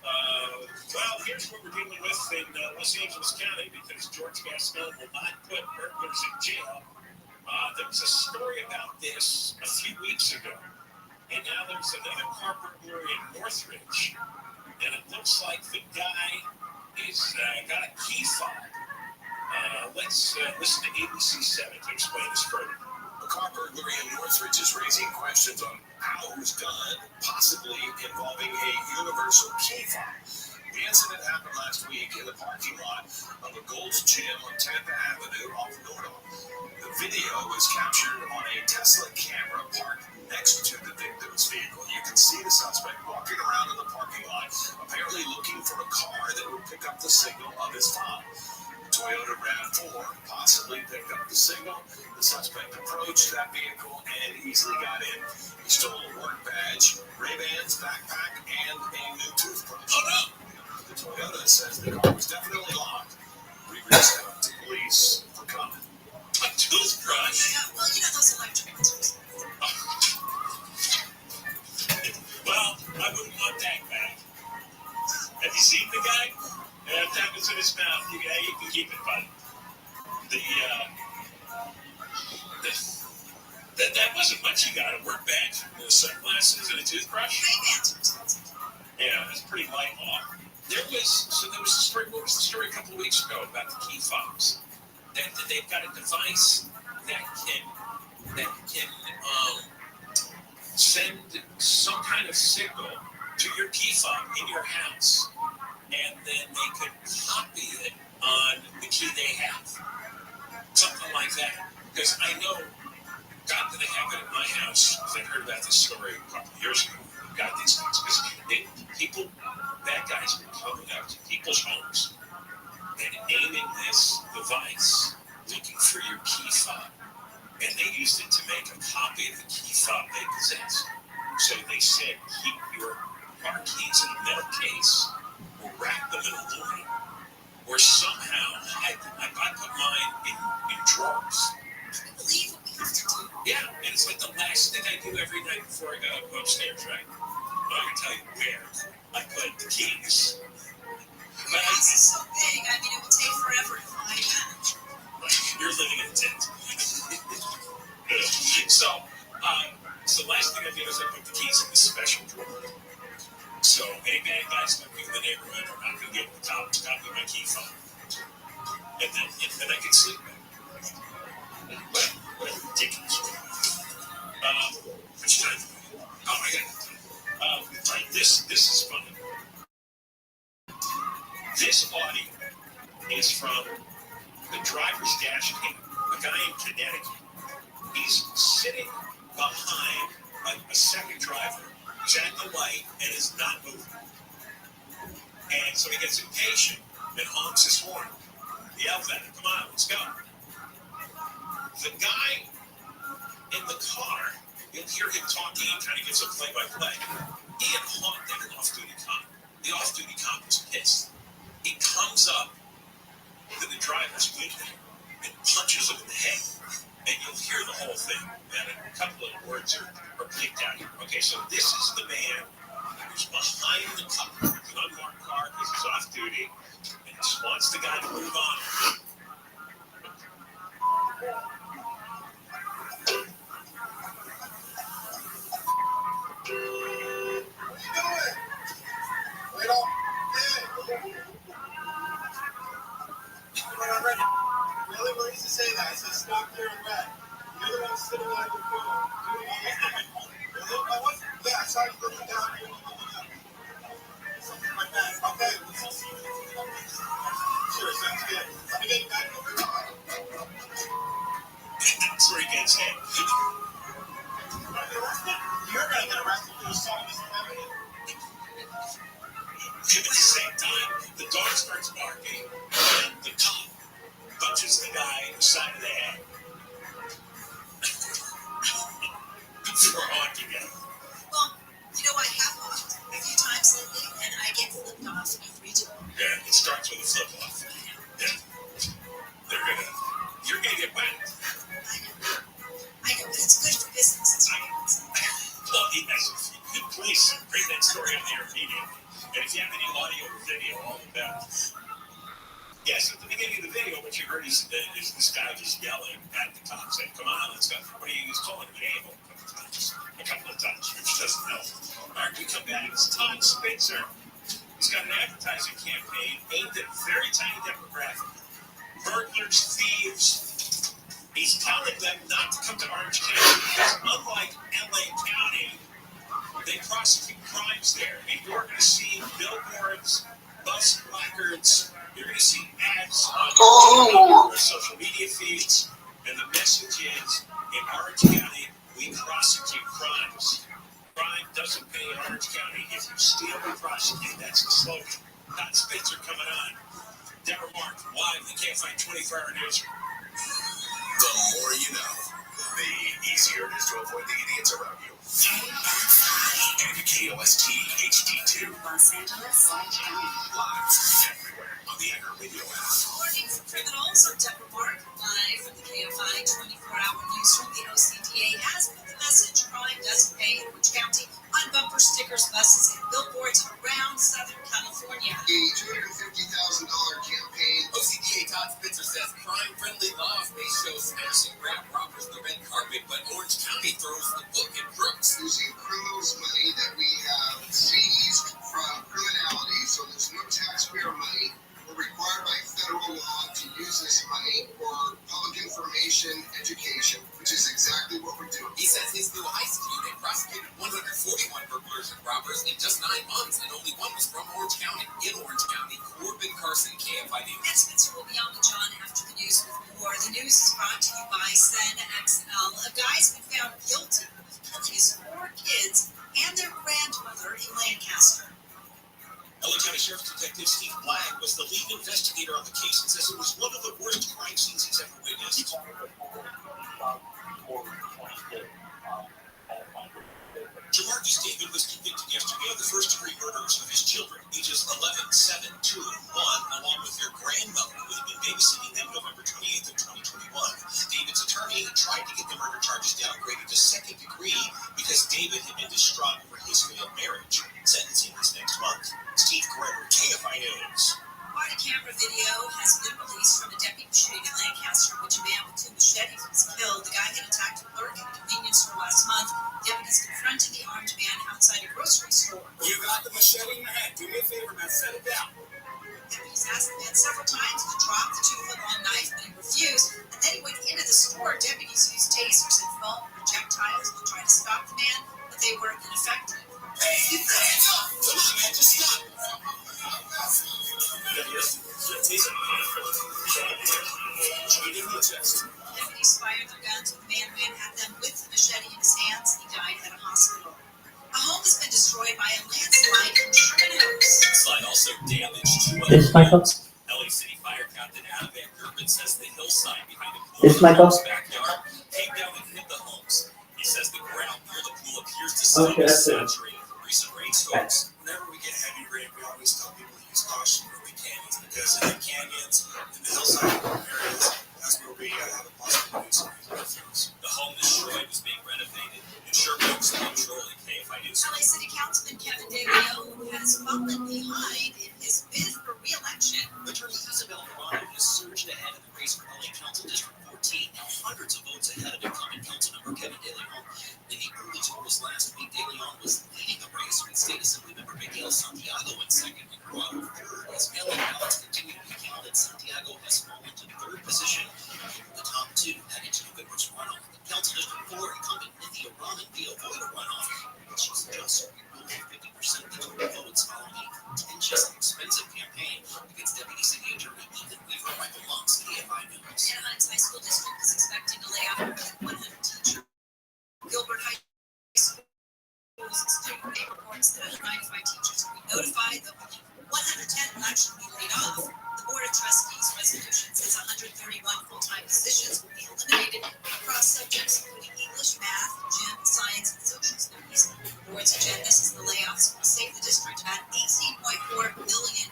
Well, here's what we're dealing with in Los Angeles County because George Gascon will not put burglars in jail. There was a story about this a few weeks ago, and now there's another car burglary in Northridge, and it looks like the guy is got a key fob. Let's listen to ABC 7 to explain this further. A car burglary in Northridge is raising questions on how it was done, possibly involving a universal key fob. The incident happened last week in the parking lot of a Gold's Gym on 10th Avenue off Nordoff. The video was captured on a Tesla camera parked next to the victim's vehicle. You can see the suspect walking around in the parking lot, apparently looking for a car that would pick up the signal of his fob. Toyota RAV4 possibly picked up the signal. The suspect approached that vehicle and easily got in. He stole a work badge, Ray-Bans, backpack, and a new toothbrush. Oh no! The Toyota says the car was definitely locked. We reached out to police for comment. A toothbrush? Yeah, well, those electric ones. Well, I wouldn't want that back. Have you seen the guy? That was in his mouth. You can keep it, buddy. That wasn't much. You got a work badge, sunglasses, and a toothbrush. Yeah, that's pretty light off. There was a story. What was the story a couple of weeks ago about the key fobs? That they've got a device that can send some kind of signal to your key fob in your house, and then they could copy it on the key they have. Something like that. Because I know, God, that they have it in my house, because I heard about this story a couple of years ago. Got these things. Because bad guys were coming up to people's homes and aiming this device, looking for your key fob. And they used it to make a copy of the key fob they possess. So they said, keep your car keys in a metal case, or wrap them in aluminum, or somehow hide them. I put mine in drawers. Can you believe what we have to do? Yeah, and it's like the last thing I do every night before I go upstairs, right? I'm not going to tell you where I put the keys. Your house is so big, it would take forever to find that. You're living in a tent. So the last thing I do is I put the keys in this special drawer. So any bad guys looking in the neighborhood are not going to get the top of my key fob. And then I can sleep better. What ridiculous. Which time? Oh, I got it. All right, this is funny. This audio is from the driver's dash cam. A guy in Connecticut. He's sitting behind a second driver who's at the light and is not moving. And so he gets impatient and honks his horn. He yells at him, come on, let's go. The guy in the car, you'll hear him talking and kind of gives a play-by-play. He had honked at an off-duty cop. The off-duty cop was pissed. He comes up to the driver's window and punches him in the head. And you'll hear the whole thing. And a couple of words are bleeped out here. Okay, so this is the man who's behind the car. It's an unmarked car because he's off duty. And he just wants the guy to move on. Really? Where does it say that? It says stop there and red. You're the one sitting on the phone. Really? Yeah, I saw you looking down here. Something like that. Okay. Sure, sounds good. Let me get you back over. That's where he gets hit. You're going to get arrested for assault on this family. At the same time, the dog starts barking, and the cop punches the guy in the side of the head. For honking at him. Well, I have walked a few times lately, and I get flipped off every time. Yeah, it starts with a flip off. Yeah. You're gonna get whacked. I know, but it's good for business. Well, yes, please bring that story on the air immediately. And if you have any law video, all the better. Yes, at the beginning of the video, what you heard is this guy just yelling at the top, saying, "Come on, let's go." What he's calling him an a-hole a couple of times, which doesn't help. All right, we come back. It's Todd Spitzer. He's got an advertising campaign aimed at a very tiny demographic. Burglars, thieves. He's telling them not to come to Orange County because unlike LA County, they prosecute crimes there. And you're going to see billboards, bus placards, you're going to see ads on your social media feeds. And the message is, in Orange County, we prosecute crimes. Crime doesn't pay in Orange County. If you steal, we prosecute. That's the slogan. Todd Spitzer coming on. Deborah Mark, live in the KFI 24-hour news. The more you know, the easier it is to avoid the idiots around you. And KOST HD2. Los Angeles, Orange County. Live everywhere on the iHeartRadio app. Warning for criminals. I'm Deborah Mark, live from the KFI 24-hour newsroom. The OCDA has put the message, crime doesn't pay in Orange County, on bumper stickers, buses, and billboards around Southern California. A $250,000 campaign. OCDA Todd Spitzer says crime-friendly laws may show smash and grab robbers the red carpet, but Orange County throws the book at crooks. Using criminals' money that we have seized from criminality, so there's no taxpayer money. We're required by federal law to use this money for public information, education, which is exactly what we're doing. He says his new heist unit prosecuted 141 burglars and robbers in just 9 months, and only one was from Orange County. In Orange County, Corbin Carson, KFI News. And Spencer will be on the John after the news with more. The news is brought to you by Sen XL. A guy's been found guilty of killing his 4 kids and their grandmother in Lancaster. LA County Sheriff's Detective Steve Black was the lead investigator on the case and says it was one of the worst crime scenes he's ever witnessed. Jamarcus David was convicted yesterday of the first-degree murders of his children, ages 11, 7, 2, and 1, along with their grandmother, who had been babysitting them November 28th of 2021. David's attorney tried to get the murder charges downgraded to second degree because David had been distraught over his failed marriage. Sentencing is next month. Steve Gregory, KFI News. Body camera video has been released from a deputy shooting in Lancaster, in which a man with 2 machetes was killed. The guy had attacked a clerk at a convenience store last month. Deputies confronted the armed man outside a grocery store. You got the machete in your hand. Do me a favor, man. Set it down. Deputies asked the man several times to drop the 2-foot-long knife, but he refused. And then he went into the store. Deputies used tasers and foam projectiles to try to stop the man, but they were ineffective. Hey, get the hands up! Come on, man. Just stop. Deputies fired their guns when the man ran at them with the machete in his hands. He died at a hospital. A home has been destroyed by a landslide in Sherman Oaks. Slide also damaged 2 other homes. LA City Fire Captain Adam Van Gerben says the hillside behind the pool in his backyard came down and hit the homes. He says the ground near the pool appears to still be saturated from recent rainstorms. Whenever we get heavy rain, we always tell people to use caution where we can, because in the canyons, in the hillside areas, that's where we have a possibility of some refuse. The home destroyed is being renovated, and Sherman Oaks Control and KFI News. LA City Councilman Kevin DeLeo has fallen behind in his bid for re-election. Attorney Isabel Morano has surged ahead in the race for LA Council District 14, hundreds of votes ahead of incumbent councilmember Kevin DeLeon. In the early polls last week, DeLeon was leading the race with State Assemblymember Miguel Santiago in second and Guado third. As mail-in ballots continue to be counted, Santiago has fallen to third position. The top 2 headed to the governor's runoff. The Council District 4 incumbent Nithya Raman will avoid a runoff. She's just over 50% of the total votes following a contentious and expensive campaign against Deputy City Attorney Ethan Weaver by the Lumps, KFI News. Anaheim's high school district is expecting to lay off more than 100 teachers. Gilbert High School's student day reports that 95 teachers will be notified that only 110 will actually be laid off. The Board of Trustees resolution says 131 full-time positions will be eliminated across subjects including English, math, gym, science, and social studies. The board's agenda says the layoffs will save the district at $18.4 billion.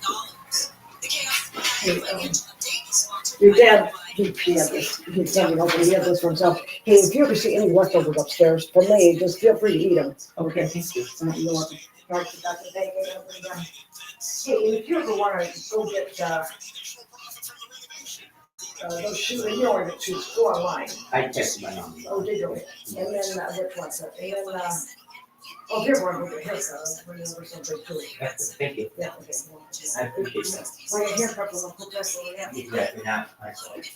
The KFI financial update is sponsored Your by dad, he had this, he's standing over, he had this for himself. Hey, if you ever see any leftovers upstairs from me, just feel free to eat them. Okay, thank you. You're welcome. starts about the day. Hey, if you ever want to go get those shoes, you know where the shoes go online. I texted my mom. Oh, did you? And then which one's that? And then oh, here we're going to get a haircut. Bring over something too. Thank you. Yeah, okay. I appreciate that. Well, your haircut will put that over there. Exactly. Now, I saw it.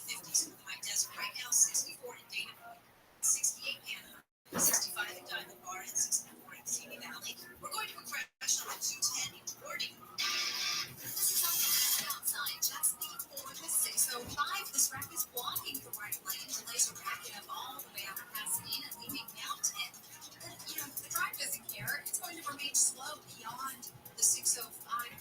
65 at Diamond Bar and 64 in Simi Valley. We're going to a crash on 210 in Jordan. This is outside Chesapeake Ford with 605. This wreck is blocking the right lane. Delays are racking up all the way out of Pasadena, leaving Mountain. The drive doesn't care. It's going to remain slow beyond the 605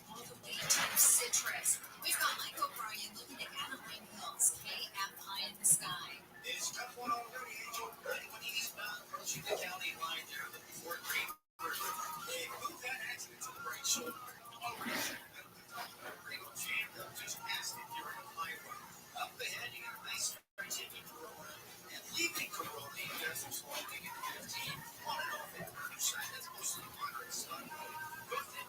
all the way to Citrus. We've got Mike O'Brien looking at Adeline Hills, KF high in the sky. It's tough one already, Angel. When he's not approaching the county line there, looking for a great they moved that accident to the right shoulder. Already just past it. You're in the highway. Up ahead, you got a nice stretch into Corona. And leaving Corona, you got some small thing at 15. On and off that other side, that's mostly moderate sun. Go 57,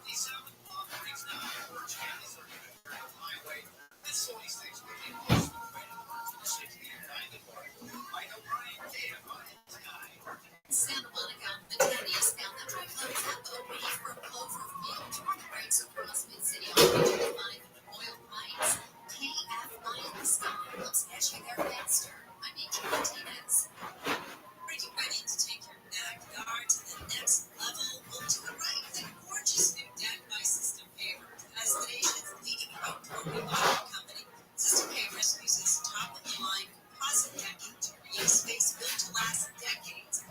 off brings down towards County Circuit and the highway. This 46 will be close to the way to the 60 and 90 part. Mike O'Brien, KFI, Sky. Santa Monica, Matanias found that drive loads up away from Cloverfield. Brakes across Mid-City on 25 and Oil Heights. KFI in the sky looks sketchy there faster. I'm Angel Martinez. Are you ready to take your backyard to the next level? Well, to the right, the gorgeous new deck by System Pavers. As the nation's leading outdoor remodeling company, System Pavers uses top-of-the-line composite decking to create space built to last decades.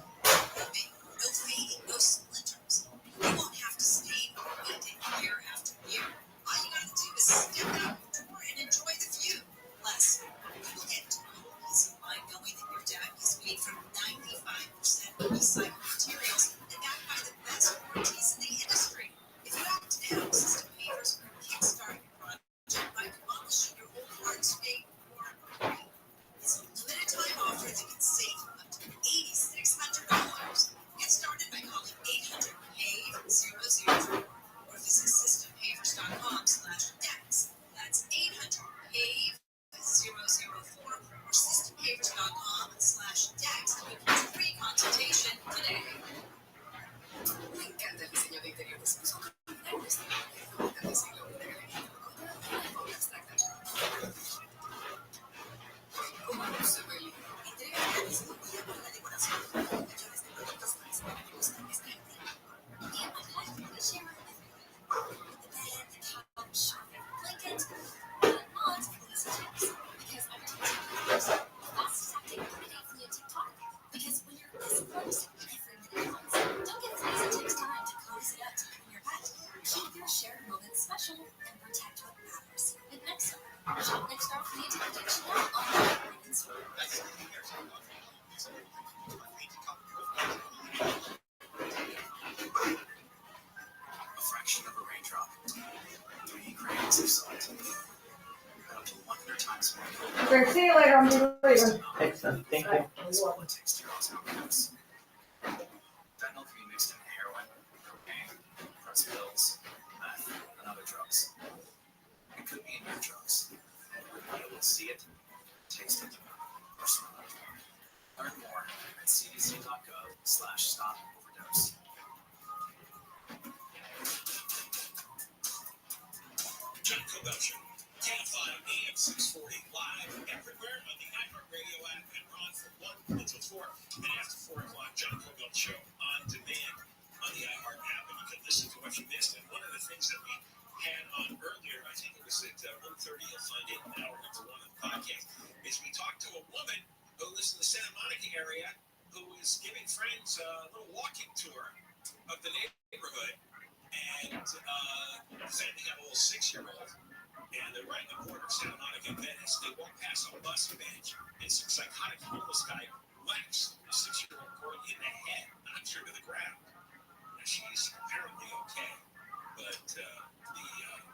No fading, no splinters. You won't have to stay painting year after year. All you gotta do is step out the door and enjoy the view. Plus, you will get total peace of mind knowing that your deck is made from 95% recycled materials and backed by the best warranties in the industry. If you opt now, System Pavers will kickstart your project by demolishing your old hardscape for free. It's a limited time offer that can save you up to $8,600. Get started by calling 800-PAVE-003 or visit systempavers.com/DEX. That's 800-PAVE-004 or systempavers.com/DEX to book a free consultation today. Me encanta el diseño de interior de su persona. El diseño abstracta. Como no se ve, entrega el diseño con la decoración. Millones de productos más que me gustan este arte. And I'd like to share with everyone. The bed, the couch, blanket, but not easy tips. Because I'm taking photos. The fastest acting candidate for your TikTok. Because when you're this close, every minute counts. Don't get lazy, it takes time to cozy up to you and your pet. Keep your shared moments special and protect what matters. With Nexstar. Shop Nexstar for the intimate connection now online and in store. A fraction of a raindrop. 3 grains of salt. Up to 100 times more. Okay, see you later. I'm leaving. Excellent. Thank you. That's all it takes to cause overdose. Fentanyl can be mixed in heroin, cocaine, press pills, meth, and other drugs. It could be in your drugs. And you wouldn't be able to see it, taste it, or smell it. Learn more at cdc.gov/stop-overdose. John Cobell Show. KFI AM 640 live everywhere on the iHeartRadio app and on from 1 until 4 and after 4 o'clock. John Cobell Show on demand on the iHeart app, and you can listen to what you missed. And one of the things that we had on earlier, I think it was at 1:30, you'll find it in hour number 1 of the podcast, is we talked to a woman who lives in the Santa Monica area who is giving friends a little walking tour of the neighborhood. And said they have a little 6-year-old, and they're right in the corner of Santa Monica and Venice. They walk past a bus bench, and some psychotic homeless guy whacks a 6-year-old girl in the head, knocks her to the ground. Now, she's apparently okay, but the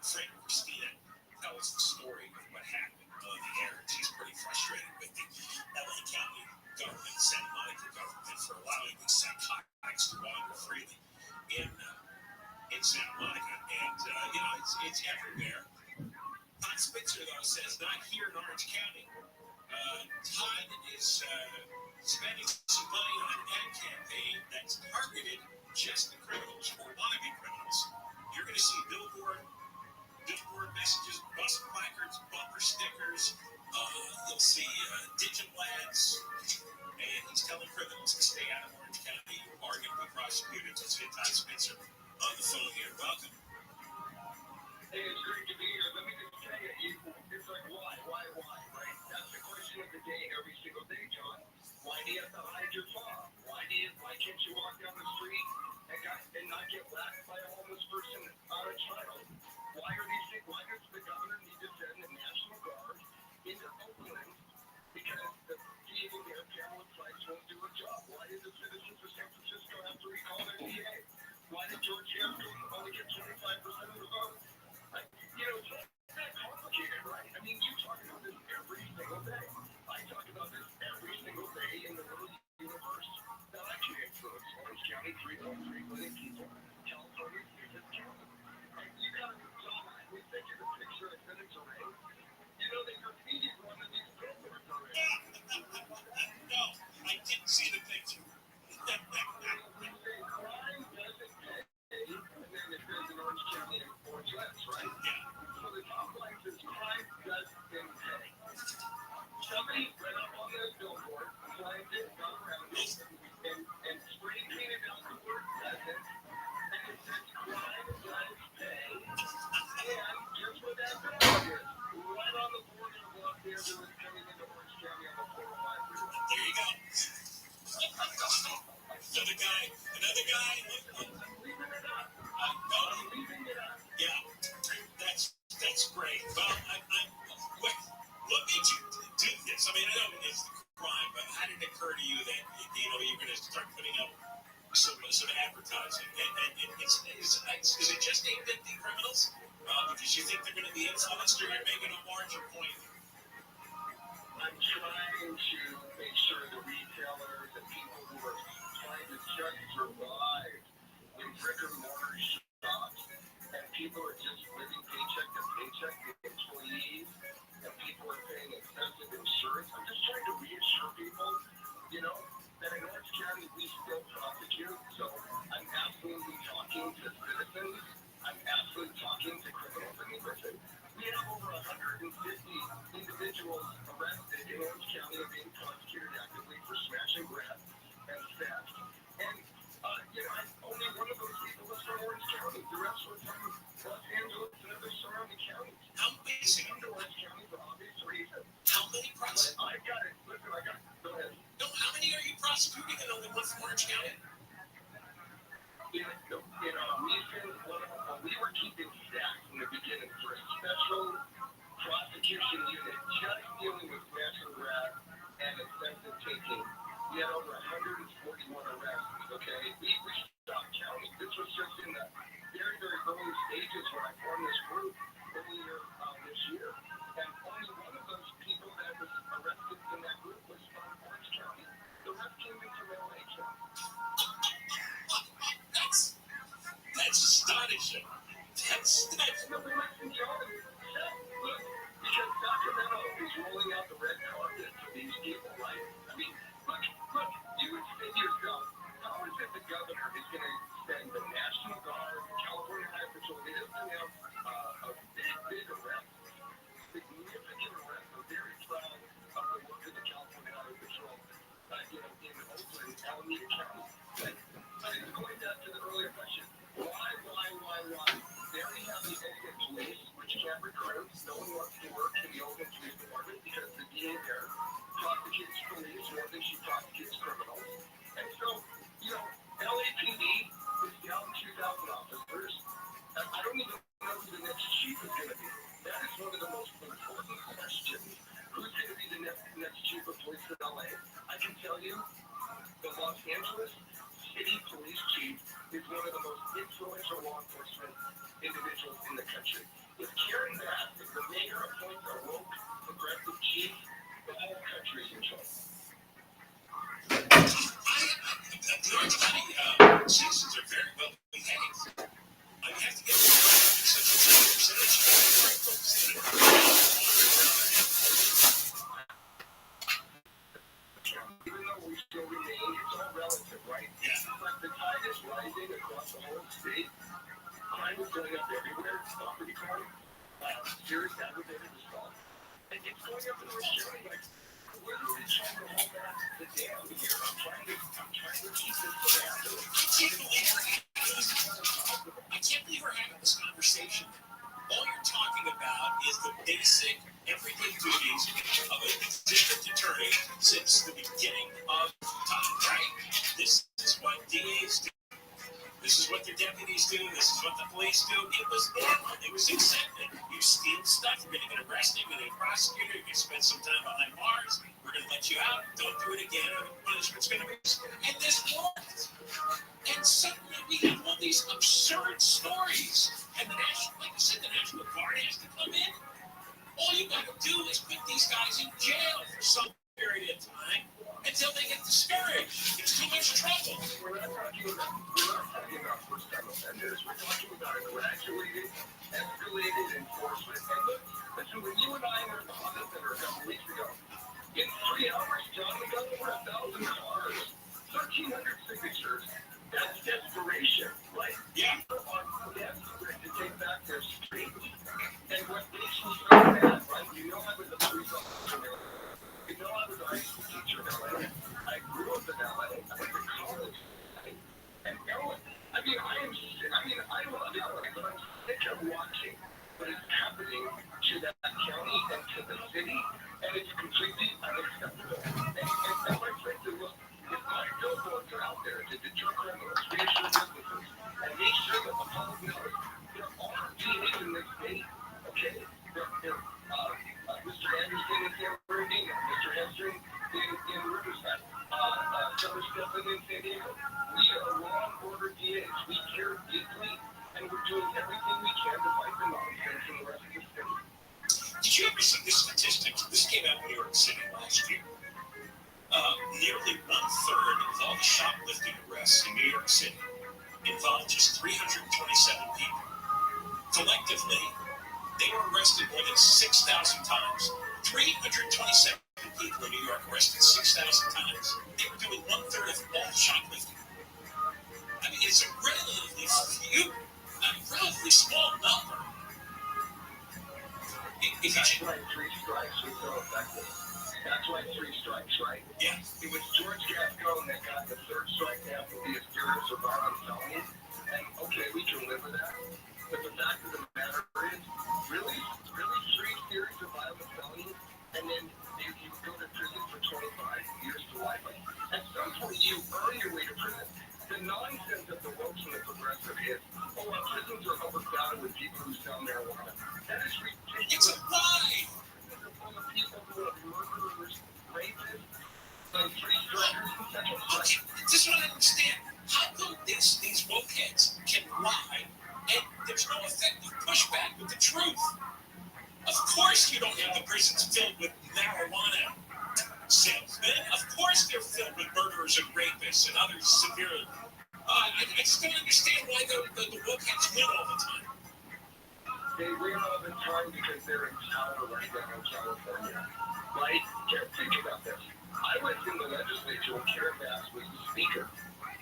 friend Christina tells the story of what happened on the air, and she's pretty frustrated with the LA County government, Santa Monica government, for allowing these psychotics to wander freely in in Santa Monica, and it's everywhere. Todd Spitzer, though, says not here in Orange County. Todd is spending some money on an ad campaign that's targeted just the criminals or wannabe criminals. You're going to see billboard messages, bus placards, bumper stickers. You'll see digital ads, and he's telling criminals to stay out of Orange County who are going to be prosecuted. Let's get Todd Spitzer on the phone here. Welcome. Hey, it's great to be here. Let me just tell you, it's like, why, right? That's the question of the day every single day, John. Why do you have to hide your fob? Why can't you walk down the street and not get whacked by a homeless person on a child? Why are these things? Why does the governor need to send the National Guard into Oakland because the DA there, Pamela Price, won't do her job? Why did the citizens of San Francisco have to recall their DA? Why did George Hampton only get 25% of the vote? It's not that complicated, right? I mean, you talk about this every single day. I talk about this every single day in the little universe that I can influence. Orange County, 3.3 million people. California, 6 county. And you got to tell me, we sent you the picture I sent it to Ray. They graffiti one of these billboards already. No, I didn't see the picture. We say crime doesn't pay, and then it says in Orange County and Orange West, right? So the top line says crime doesn't pay. Somebody went up on the billboard, flagged it, got around it, and spray painted out the word doesn't, and it says crime does pay. And guess what that billboard is? Right on the border of Los Angeles coming into Orange County on the 405 freeway. There you go. Another guy. Leaving it up. Leaving it up. Yeah, that's great. Well, what made you do this? I mean, I know it's the crime, but how did it occur to you that you're going to start putting up some advertising? And is it just aimed at the criminals? Because you think they're going to be influenced, or you're making a larger point? I'm trying to make sure the retailers and people who are trying to just survive in brick and mortar shops, and people are just living paycheck to paycheck, the employees, and people are paying excessive insurance. I'm just trying to reassure people, that in Orange County we still prosecute. So I'm absolutely talking to citizens. I'm absolutely talking to criminals. I mean, listen, we have over 150 individuals arrested in Orange County and being prosecuted actively for smash and grab and theft. And, only one of those people was from Orange County. The rest were from Los Angeles and other surrounding counties. How amazing. Come to Orange County for obvious reasons. How many prosecutors? I got it. Listen, go ahead. No, how many are you prosecuting and only one from Orange County? We were keeping staff in the beginning for a special prosecution unit just dealing with smash and grab and excessive taking. We had over 141 arrests, okay? We stopped counting. This was just in the very, very early stages when I formed this group earlier this year. And only one of those people that was arrested in that group was from Orange County. The rest came in from LA County. That's astonishing. That's no, but listen, John, look, because Sacramento is rolling out the red carpet for these people, right? I mean, look, you would say to yourself, how is it the governor is going to send the National Guard, California Highway Patrol, they just announced a big arrest, significant arrest. I'm very proud of the work of the California Highway Patrol, in Oakland, Alameda County. But it's going back to the earlier question. Why? Very heavy Oakland police, which can't recruit. No one wants to work in the Oakland Police Department because the DA there prosecutes police more than she prosecutes criminals. And so, LAPD is down 2,000 officers. I don't even know who the next chief is going to be. That is one of the most important questions. Who's going to be the next chief of police in LA? I can tell you, the Los Angeles City Police Chief is one of the most influential law enforcement individuals in the country. If Karen Bass, if the mayor appoints a woke, progressive chief, the whole country is in trouble. Orange County citizens are very well behaved. change, it's all relative, right? Yeah. But the tide is rising across the whole state. Crime is going up everywhere. Property crime, serious aggravated assault. And it's going up in Orange County. Like, we're really trying to hold back the dam here. I'm trying to keep this to happen. I can't believe we're having this conversation. All you're talking about is the basic, everyday duties of a district attorney since the beginning of time, right? This is what DAs do. This is what their deputies do. This is what the police do. It was normal. It was accepted. You steal stuff, you're going to get arrested, you're going to get prosecuted, you're going to spend some time behind bars, we're going to let you out, don't do it again, and the punishment's going to be... And this worked. And suddenly we have all these absurd stories. And the National, like I said, the National Guard has to come in. All you got to do is put these guys in jail for some period of time until they get discouraged. It's too much trouble. We're not talking about first-time offenders. We're talking about graduated, escalated enforcement. And look, listen, when you and I were in the Honda Center a couple weeks ago, in 3 hours, John, we got over 1,000 cars, 1,300 signatures. That's desperation, right? Yeah. People are desperate to take back their streets. And what makes me so mad, right? You know I was a police officer in LA. You know I was a high school teacher in LA. I grew up in LA. I went to college. And LA, I love LA, but I'm sick of watching what is happening to that county and to the city, and it's completely unacceptable. And quite frankly, look, if my billboards are out there to deter criminals, reassure businesses, and make sure that the public knows there are DAs in this state, okay? Mr. Anderson in San Bernardino, Mr. Hemstring in Riverside, Senator Stephan in San Diego. We are law and order DAs. We care deeply, and we're doing everything we can to fight the nonsense in the rest of the state. Did you ever see this statistic? This came out in New York City last year. Nearly 1/3 of all the shoplifting arrests in New York City involved just 327 people. Collectively, they were arrested more than 6,000 times. 327 people in New York arrested 6,000 times. They were doing 1/3 of all shoplifting. I mean, it's a relatively small number. That's why 3 strikes was so effective. That's why 3 strikes, right? Yeah. It was George Gascon that got the 3rd strike to have to be a serious or violent felony. And okay, we can live with that. But the fact of the matter is, really 3 series of violent felonies, and then you go to prison for 25 years to life. At some point, you earn your way to prison. The nonsense of the woke and the progressive is, oh, our prisons are overcrowded with people who sell marijuana. That is ridiculous. It's a lie. They're full of people who are murderers, rapists, and 3 strikers and sexual strikers. This is what I understand. How come these woke heads can lie and there's no effective pushback with the truth? Of course you don't have the prisons filled with marijuana salesmen. Of course they're filled with murderers and rapists and other severe... I just don't understand why the woke heads win all the time. They win all the time because they're in power right now in California. Right? Think about this. I was in the legislature when Karen Bass was the speaker.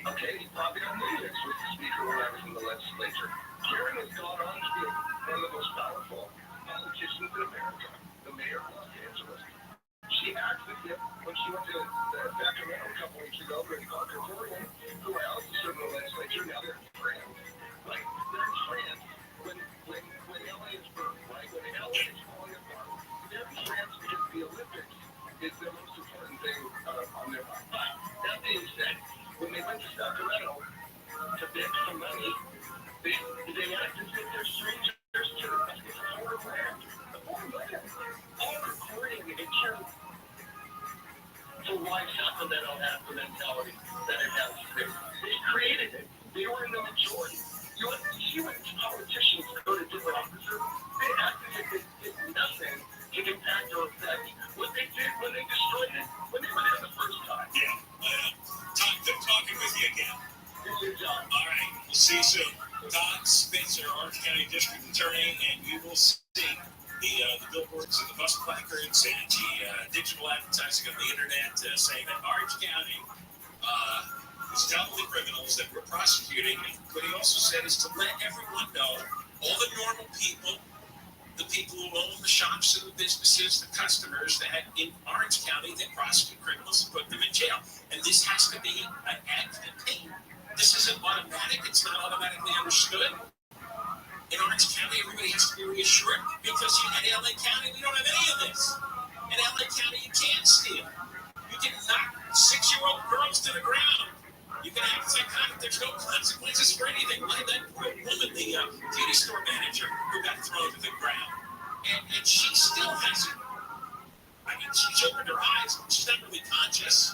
Okay, you probably don't know this, was the speaker when I was in the legislature. Karen has gone on to be one of the most powerful politicians in America, the mayor of Los Angeles. She acts as if when she went to Sacramento a couple weeks ago, Brady Concordian, who I also served in the legislature, now they're in France. Like, they're in France when LA is burning, right? When LA is falling apart, they're in France because the Olympics is the most important thing on their mind. But that being said, when they went to Sacramento to beg some money, they acted as if they're strangers to the foreign land. The foreign land. All recording and caring for why Sacramento has the mentality that it has today. They created it. They were in the majority. You see when politicians go to different offices, they act as if they did nothing to impact or affect what they did when they destroyed it, when they were there the first time. Yeah, good talking with you again. Good job. All right, we'll see you soon. Todd Spencer, Orange County District Attorney, and you will see the billboards and the bus placards and the digital advertising of the internet saying that Orange County It's telling the criminals that we're prosecuting. And what he also said is to let everyone know, all the normal people, the people who own the shops and the businesses, the customers that in Orange County, they prosecute criminals and put them in jail. And this has to be an act of pain. This isn't automatic. It's not automatically understood. In Orange County, everybody has to be reassured because in LA County, we don't have any of this. In LA County, you can't steal. You can knock 6-year-old girls to the ground. You can act psychotic. There's no consequences for anything. Like that poor woman, the beauty store manager who got thrown to the ground. And she still hasn't. I mean, she's opened her eyes. She's not really conscious.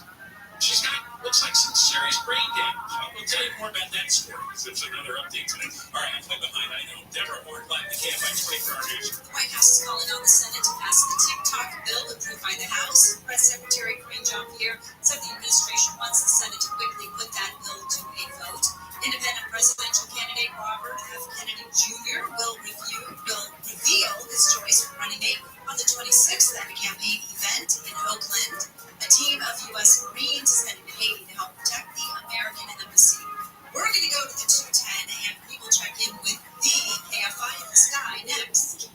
She's got, looks like some serious brain damage. We'll tell you more about that story because there's another update today. All right, I'm way behind, I know. Deborah Ortland, the KFI 24 Hour News. The White House is calling on the Senate to pass the TikTok bill approved by the House. Press Secretary Karine Jean-Pierre said the administration wants the Senate to quickly put that bill to a vote. Independent presidential candidate Robert F. Kennedy Jr. will reveal his choice for running mate on the 26th at a campaign event in Oakland. A team of U.S. Marines is heading to Haiti to help protect the American embassy. We're going to go to the 210 and we will check in with the KFI in the sky next.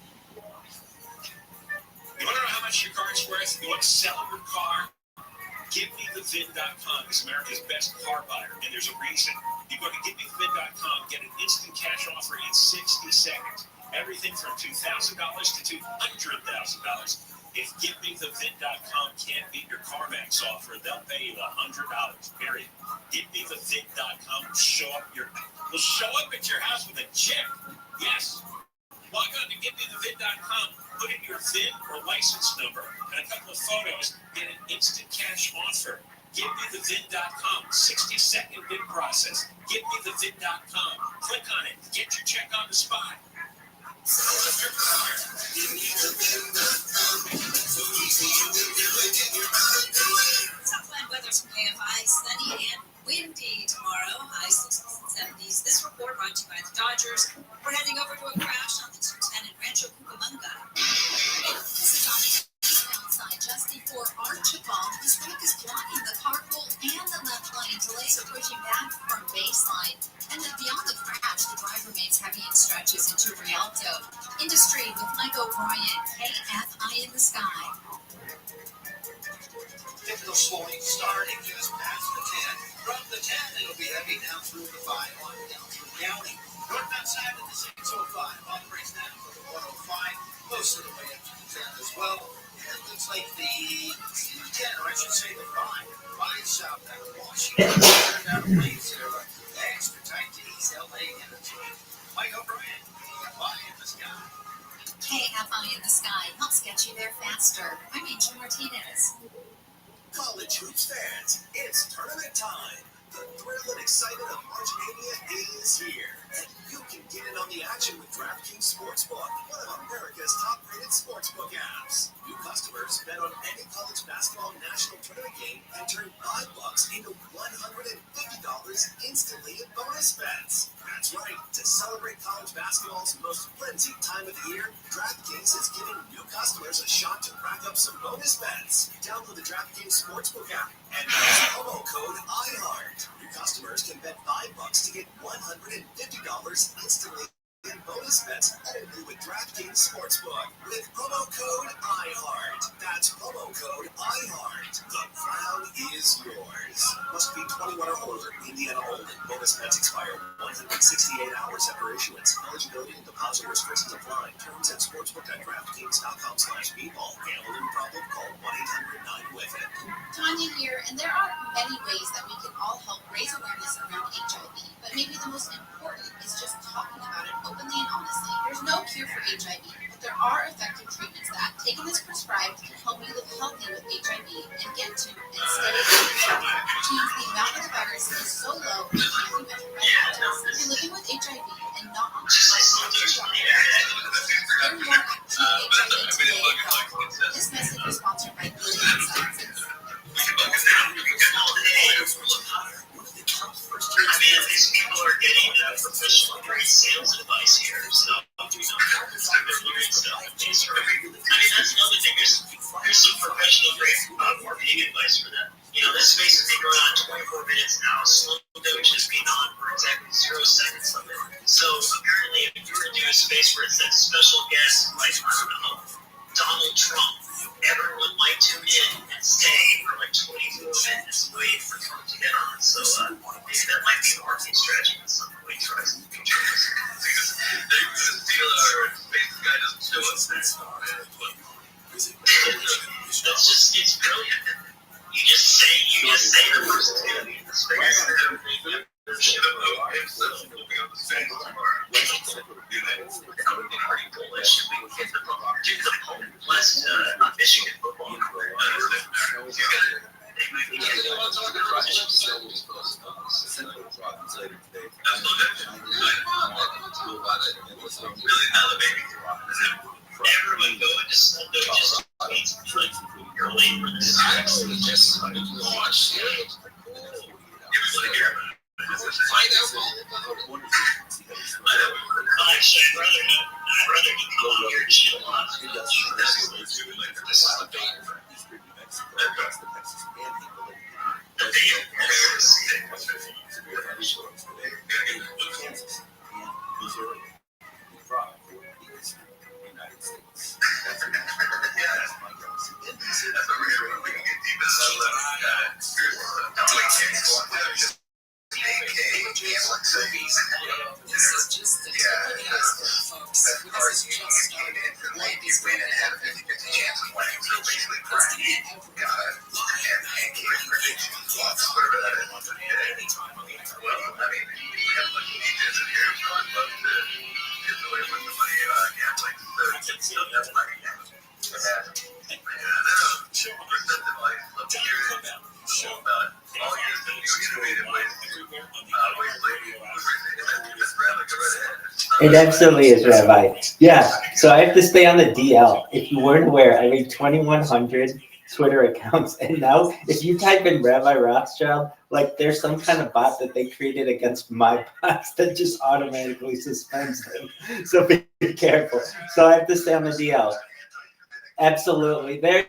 You want to know how much your car is worth? You want to sell your car? GiveMeTheVin.com is America's best car buyer, and there's a reason. You go to GiveMeTheVin.com, get an instant cash offer in 60 seconds. Everything from $2,000 to $200,000. If GiveMeTheVin.com can't beat your CarMax offer, they'll pay you $100, period. GiveMeTheVin.com will show up at your house with a check. Yes. Log on to GiveMeTheVin.com, put in your VIN or license number and a couple of photos, get an instant cash offer. GiveMeTheVin.com, 60-second bid process. GiveMeTheVin.com, click on it, get your check on the spot. Southland weather's from KFI, sunny and windy tomorrow, high 60s and 70s. This report brought to you by the Dodgers. We're heading over to a crash on the 210 in Rancho Cucamonga. This is on outside just before Archibald. This wreck is blocking the carpool and the left lane. Delays are pushing back from baseline. And then beyond the crash, the driver remains heavy in stretches into Rialto. Industry with Mike O'Brien, KFI in the sky. Typical slowing starting just past the 10. From the 10, it'll be heavy down through the 5 on down through County. Northbound side of the 605 operates down to the 105, most of the way up to the 10 as well. And it looks like the 10, or I should say the 5 south out of Washington. Down the lanes there, extra tight to East LA Energy. Mike O'Brien, KFI in the sky. KFI in the sky helps get you there faster. I'm Angel Martinez. College hoops fans, it's tournament time. The thrill and excitement of March Mania is here. And you can get in on the action with DraftKings Sportsbook, one of America's top-rated sportsbook apps. New customers bet on any college basketball national tournament game and turn $5 into $150 instantly in bonus bets. That's right. To celebrate college basketball's most frenzied time of the year, DraftKings is giving new customers a shot to rack up some bonus bets. Download the DraftKings Sportsbook app and use promo code iHeart. New customers can bet $5 to get $150 instantly in bonus bets only with DraftKings Sportsbook with promo code iHeart. That's promo code iHeart. The crown is yours. Must be 21 or older. Indiana only. Bonus bets expire 168 hours after issuance. Eligibility and deposit restrictions apply. Terms at sportsbook.draftkings.com/bball. Gambling problem? Call 1-800-9-WITH-IT. Tanya here, and there are many ways that we can all help raise awareness around HIV, but maybe the most important is just talking about it openly and honestly. There's no cure for HIV, but there are effective treatments that, taken as prescribed, can help you live healthy with HIV and get to and stay HIV. Which means the amount of the virus is so low it can't be measured by symptoms. If you're living with HIV and not on treatment, learn more at TeamHIV.today.com. This message is sponsored by Gilead Sciences. These people are getting professional grade sales advice here, so that's another thing. There's some professional grade marketing advice for them. You know, let's face it, they going on 24 minutes now. Slow Doge has been on for exactly 0 seconds of it. So apparently, if you were to do a space where it said special guest, like, I don't know, Donald Trump, everyone might tune in and stay for like 24 minutes waiting for Trump to get on. So maybe that might be an marketing strategy at some point. Tries to feature this. Because they're going to steal our space guy doesn't show us that. That's just, it's brilliant. You just say the person's going to be in the space. Should have moved himself moving on the space tomorrow. That would be pretty cool. It should be do the West Michigan football. Really elevating. Everyone go into Slow Doge's tweets. You're late for this. Actually, just launched. Everybody care about it. Find out. Actually, I'd rather he come on here and chill on. This is the bait. The This is just the tip of the iceberg, folks. This is just starting. Might be winning at a 50-50 chance of winning. So basically, well, I mean, we have a bunch of DJs in here, so I'd love to get away with the money gambling. So that's my game. Love to hear about all years that you innovative ways It absolutely is, Rabbi. Yeah, so I have to stay on the DL. If you weren't aware, I made 2,100 Twitter accounts, and now if you type in Rabbi Rothschild, like there's some kind of bot that they created against my bots that just automatically suspends them. So be careful. So I have to stay on the DL. Absolutely, they're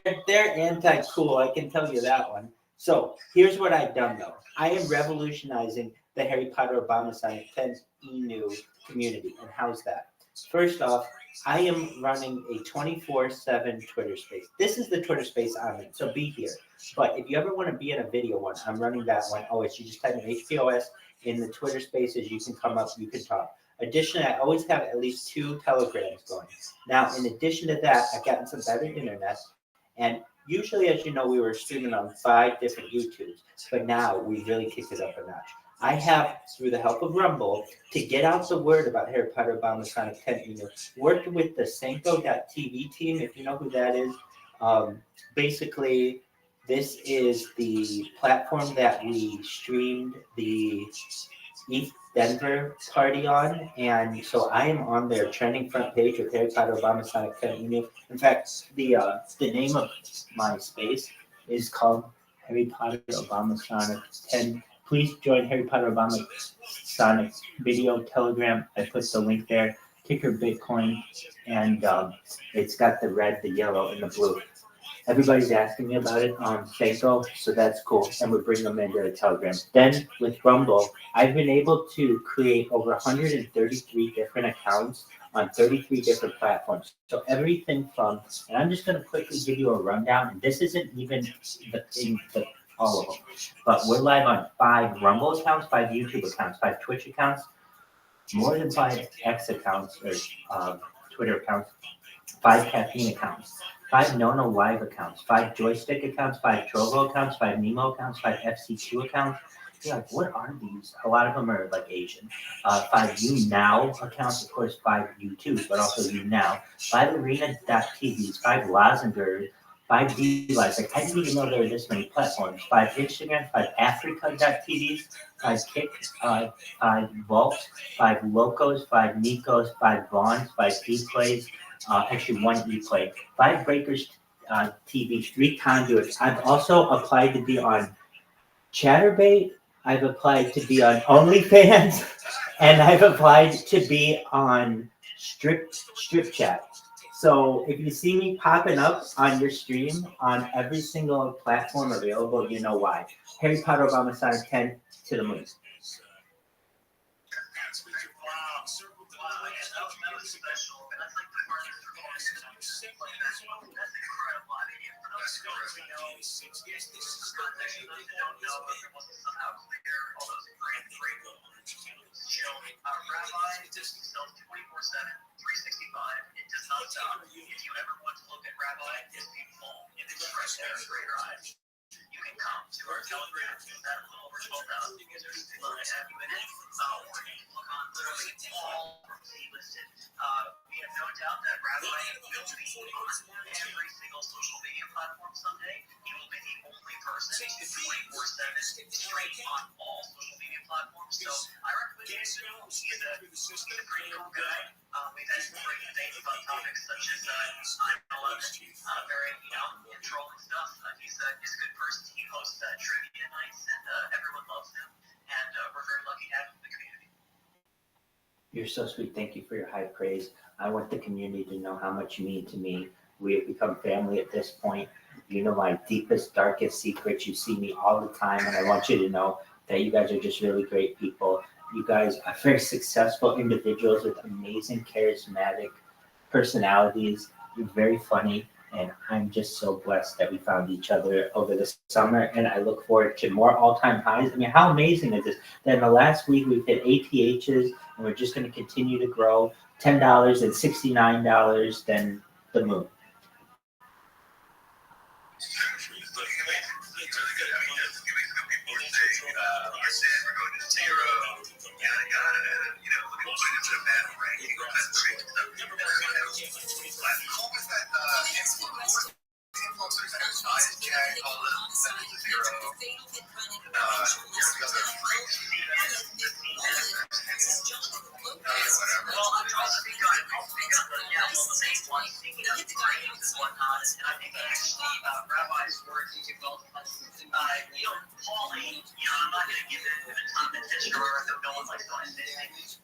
anti-cool. I can tell you that one. So here's what I've done though. I am revolutionizing the Harry Potter Obama Sign 10 E-New community. And how's that? First off, I am running a 24/7 Twitter space. This is the Twitter space I'm in, so be here. But if you ever want to be in a video one, I'm running that one. Always, you just type in HPOS in the Twitter spaces. You can come up, you can talk. Additionally, I always have at least 2 telegrams going. Now, in addition to that, I've gotten some better internet. And usually, as you know, we were streaming on 5 different YouTubes. But now we really kicked it up a notch. I have, through the help of Rumble, to get out the word about Harry Potter Obama Sonic 10, worked with the Senko.tv team, if you know who that is. Basically, this is the platform that we streamed the East Denver party on, and so I am on their trending front page with Harry Potter Obama Sonic 10. In fact, the name of my space is called Harry Potter Obama Sonic 10. Please join Harry Potter Obama Sonic video Telegram. I put the link there. Ticker Bitcoin, and it's got the red, the yellow, and the blue. Everybody's asking me about it on Facebook, so that's cool. And we're bringing them into the Telegram. Then with Rumble, I've been able to create over 133 different accounts on 33 different platforms. So everything from, and I'm just going to quickly give you a rundown. And this isn't even all of them, but we're live on 5 Rumble accounts, 5 YouTube accounts, 5 Twitch accounts, more than 5 X accounts or Twitter accounts, 5 Caffeine accounts, 5 Nono Live accounts, 5 Joystick accounts, 5 Trovo accounts, 5 Nemo accounts, 5 FC2 accounts. You're like, what are these? A lot of them are like Asian. 5 YouNow accounts, of course, 5 YouTube, but also YouNow. 5 Arena.tvs, 5 Lozenberg, 5 D-Lives. Like, I didn't even know there were this many platforms. 5 Instagram, 5 Africa.tvs, 5 Kick, 5 Vault, 5 Locos, 5 Nikos, 5 Vaughns, 5 E-Plays, actually 1 E-Play, 5 Breakers TV, 3 Conduits. I've also applied to be on Chatterbait. I've applied to be on OnlyFans, and I've applied to be on Strip Chat. So if you see me popping up on your stream on every single platform available, you know why. Harry Potter Obama Sonic 10 to the moon. Rabbi sells 24/7, 365. It does not stop. If you ever want to look at Rabbi, it's beautiful. It's expressive for your eyes. You can come to our Telegram at a little over 12,000 users. We'll have you in it. Look on literally all listed. We have no doubt that Rabbi will be on every single social media platform someday. He will be the only person 24/7 straight on all social media platforms. So I recommend you. He's a pretty cool guy. We've had some great debates about topics such as 9/11, very controlling stuff. He's a good person. He hosts trivia nights, and everyone loves him. And we're very lucky to have him in the community. You're so sweet. Thank you for your high praise. I want the community to know how much you mean to me. We have become family at this point. You know my deepest, darkest secrets. You see me all the time, and I want you to know that you guys are just really great people. You guys are very successful individuals with amazing, charismatic personalities. You're very funny, and I'm just so blessed that we found each other over the summer, and I look forward to more all-time highs. I mean, how amazing is this? That in the last week, we've hit ATHs, and we're just going to continue to grow. $10 and $69, then the moon. Rabbi's words you can both Paulie, I'm not going to give it a ton of attention or no one likes going to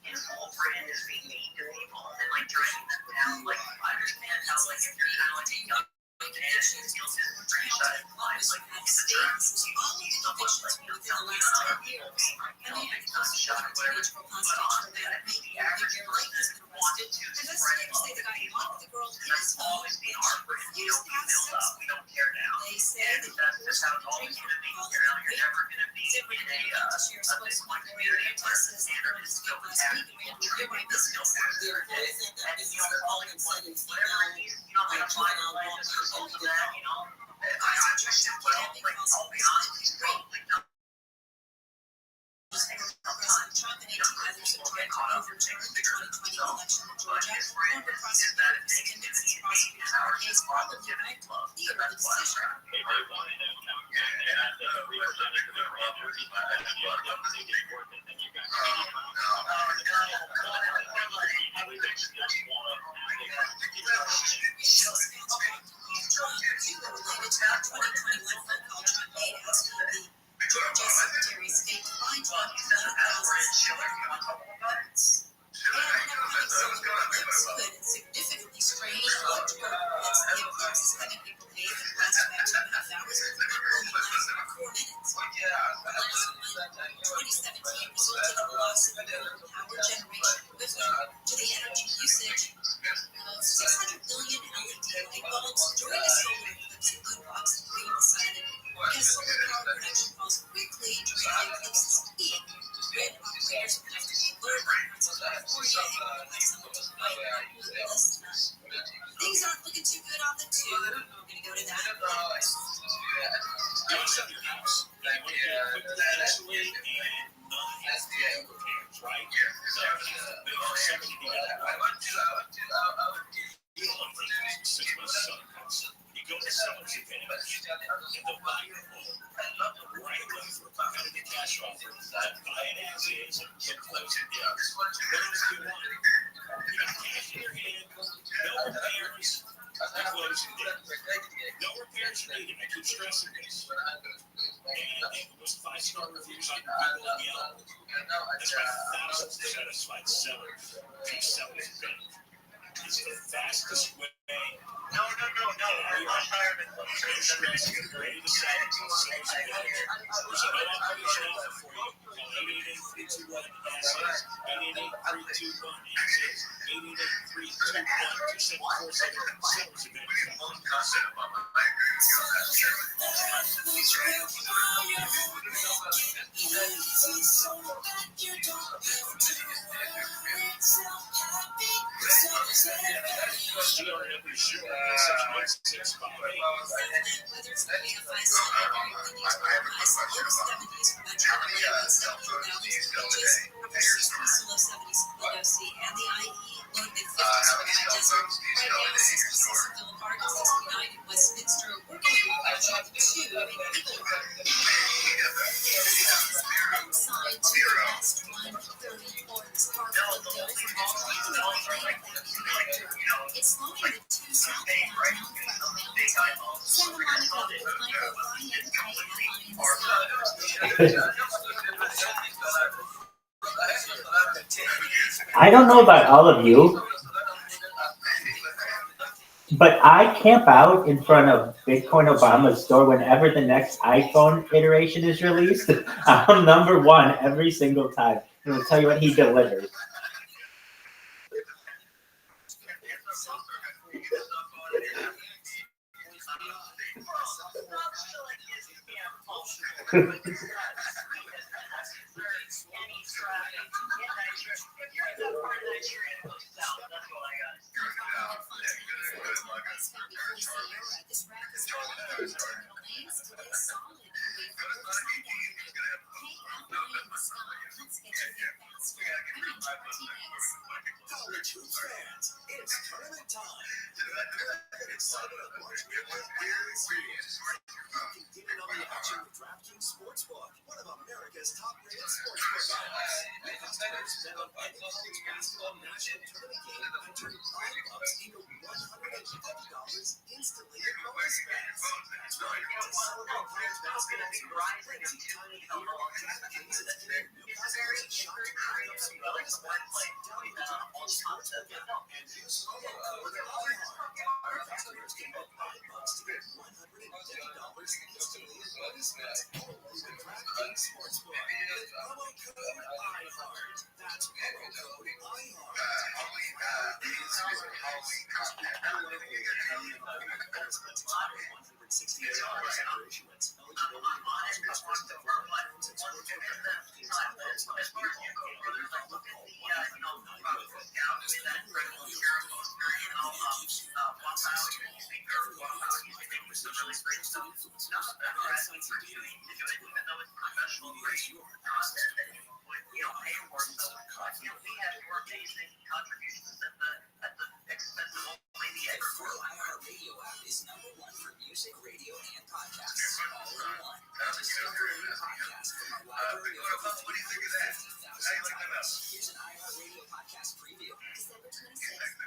his whole brand is being mean to people and dragging them down. I understand how if you're kind of a young and you'll just franchise lives it's the terms you stuff tell me on other people big time shot or whatever. But honestly, I think the average person wanted to spread love to people. That's always been our brand. We don't build up. We don't tear down. And that's just how it's always going to be. You're never going to be in a Bitcoin community where the standard is still the cash. There's no faster. And all you want, whatever it is, like finalize or something like that, I wish him well. I'll be honest, he's probably not. Sometimes, people get caught up in things bigger than themselves. But his brand is that it takes dignity and meaning, and ours is positivity and love. So that's why I'm trying to be very funny. Georgia Secretary of State declined to could significantly strain electrical grids. The appearance is having people pay for the last about 2.5 hours only lasted 4 minutes. Last month, 2017 resulted in the loss of power generation equivalent to the energy usage of 600 billion LED light bulbs during a solar eclipse at Moon Rocks in Green decided because solar power production falls quickly during the eclipse's peak. Grid operators will have to be alerted before you have someone to fight this. Things aren't looking too good on the tube. We're going to go to that. Don't sell your house. You want to get equipped financially and not have to get repairs, right? You don't want to take 6 months selling. You go to seller's advantage, and the buyer will right away for a competitive cash offer, buy it as is, and close it down. What else do you want? You got cash in your hand, no repairs, and closing down. No repairs are needed. I keep stressing this. And those 5-star reviews on Google and Yelp, that's why thousands of satisfied sellers keep selling it better. Is it the fastest way? No. I'm tired of it. Ready to set it. There's a no obligation offer for you. Call 888-321-ASK. 888-321-ASK. It's flowing the two southbound Santa Monica with Michael I don't know about all of you, but I camp out in front of Bitcoin Obama's store whenever the next iPhone iteration is released. I'm number one every single time. And I'll tell you what, he delivers. College hoops fans, it's tournament time. Get excited at March Madness is here. You can get in on the action with DraftKings Sportsbook, one of America's top-rated sportsbook apps. Customers bet on any college basketball national tournament game and turn $5 into $150 instantly in bonus bets. That's right. To celebrate college basketball's plenty time of year, DraftKings is giving new customers a shot to pick up some bonus bets. Download the DraftKings Sportsbook app and use promo code IHEART. Customers can bet $5 to get $150 instantly in bonus bets only with DraftKings Sportsbook with promo code IHEART. That's promo code IHEART. iHeartRadio app is #1 for music, radio, and podcasts. All in one. Discover a new podcast from our library of 50,000 titles. Here's an iHeartRadio podcast preview. December 26th,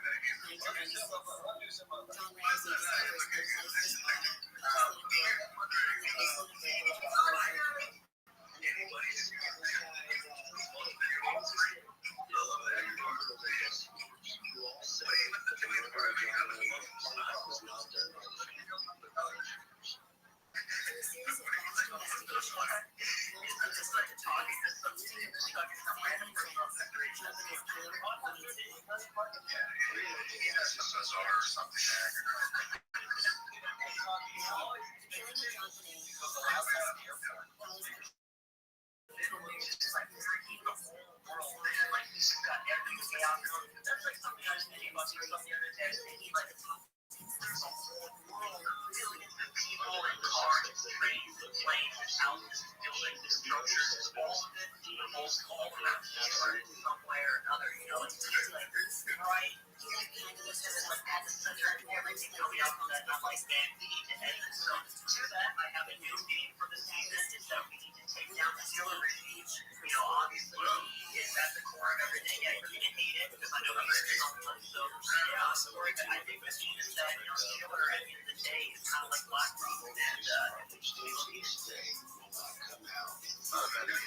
1996. John Ramsey discovers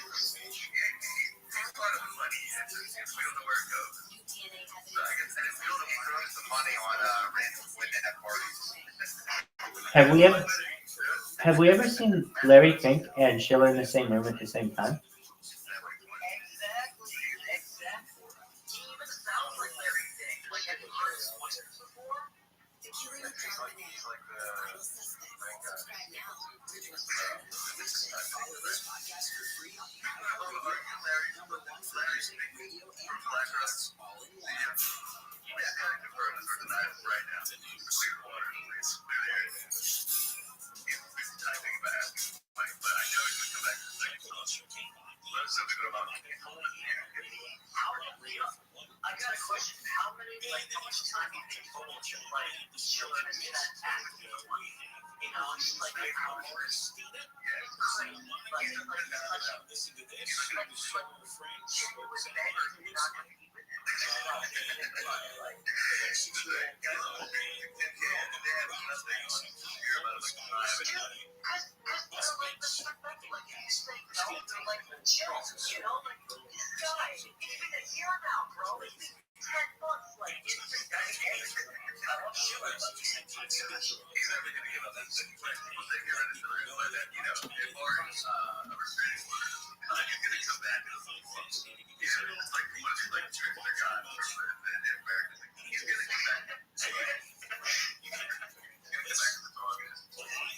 places Have we ever seen Larry Fink and Schiller in the same room at the same time? The killing of John Bonet, the final suspect. Subscribe now. Follow this podcast for free on the iHeartRadio, number one for music, radio, and podcasts, all in one. I got a question. How much time do you think total should play? Children is fantastic. You know, it's like hours. Listen to this. Chicken with beggars, you're not going to keep it.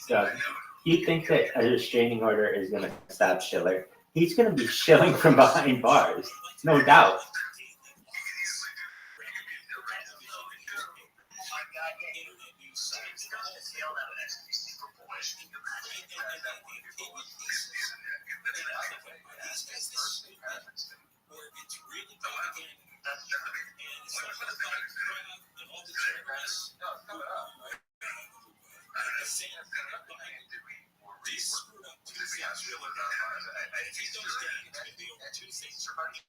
Doug, you think that a restraining order is going to stop Schiller? He's going to be shilling from behind bars, no doubt.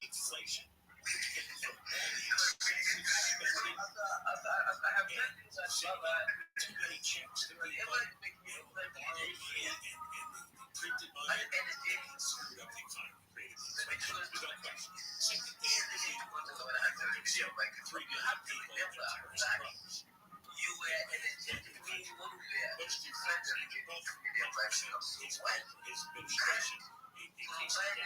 Inflation. Too many checks to be printed money and screwed up the economy. Second thing, 3 million people in terrorist problems. His administration in case of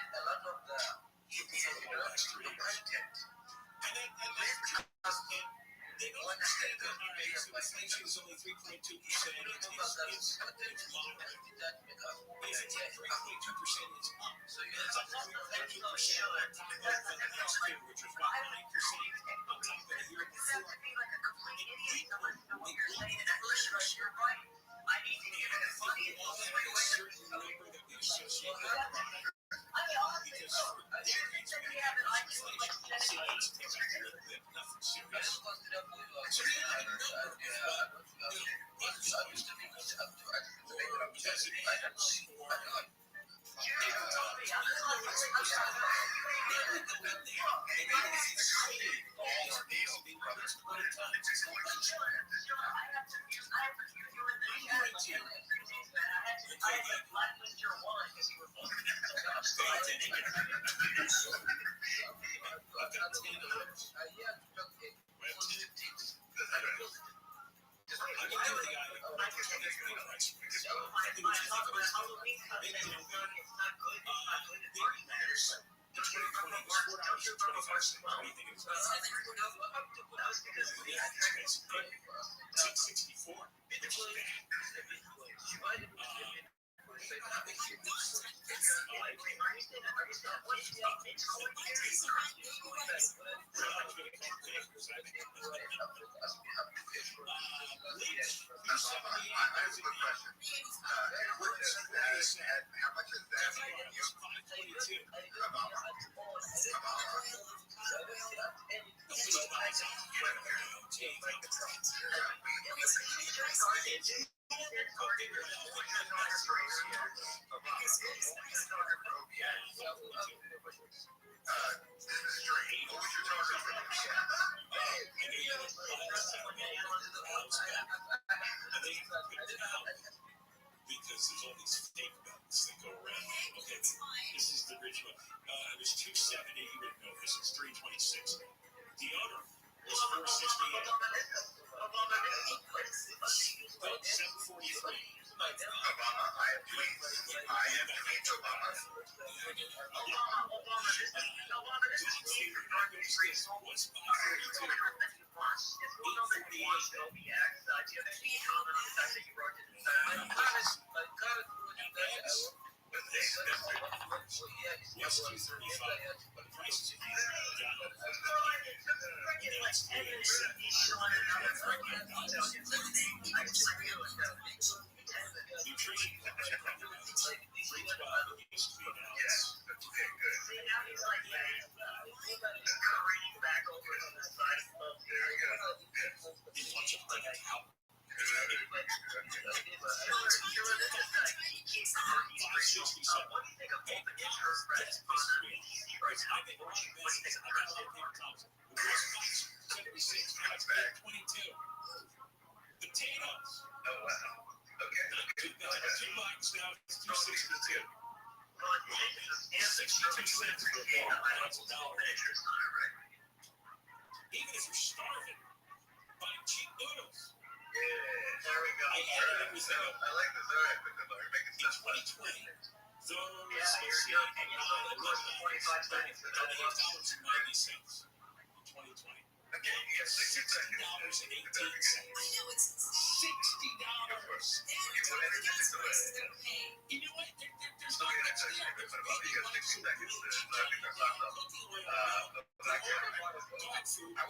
the last 3 years. And they don't understand that inflation is only 3.2%. It's moderate. If it's at 3.2%, it's up. So it's up 3.2% on top of the last year, which was about 9% on top of the year before. I need to give it a funny certain number that we associate with the product. Because for decades we have inflation. So it's nothing serious. So we have a number of because there's all these fake belts that go around. Okay, this is the original. It was 270. You wouldn't know this. It's 326. The owner is 468. About 743. Was 235. But prices have gone down. Nutrition comes from like 312 used to be now. Okay, good. You want to like a cow? Potatoes. Oh wow. Okay. Not too bad. $2 now. It's $2.62. 62 cents for a bowl. That's $1. Even if you're starving, buy cheap noodles. Yeah, there we go. I added everything up. I like this. All right, because we're making stuff. In 2020, those $28.90 in 2020. Again, you have $60.18. I know it's $60. You know what? There's not much there. There's maybe like some green chili, cooking oil, dog food,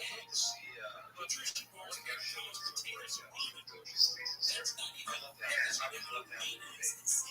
and nutrition bars, and those potatoes and ramen. That's not even maintenance.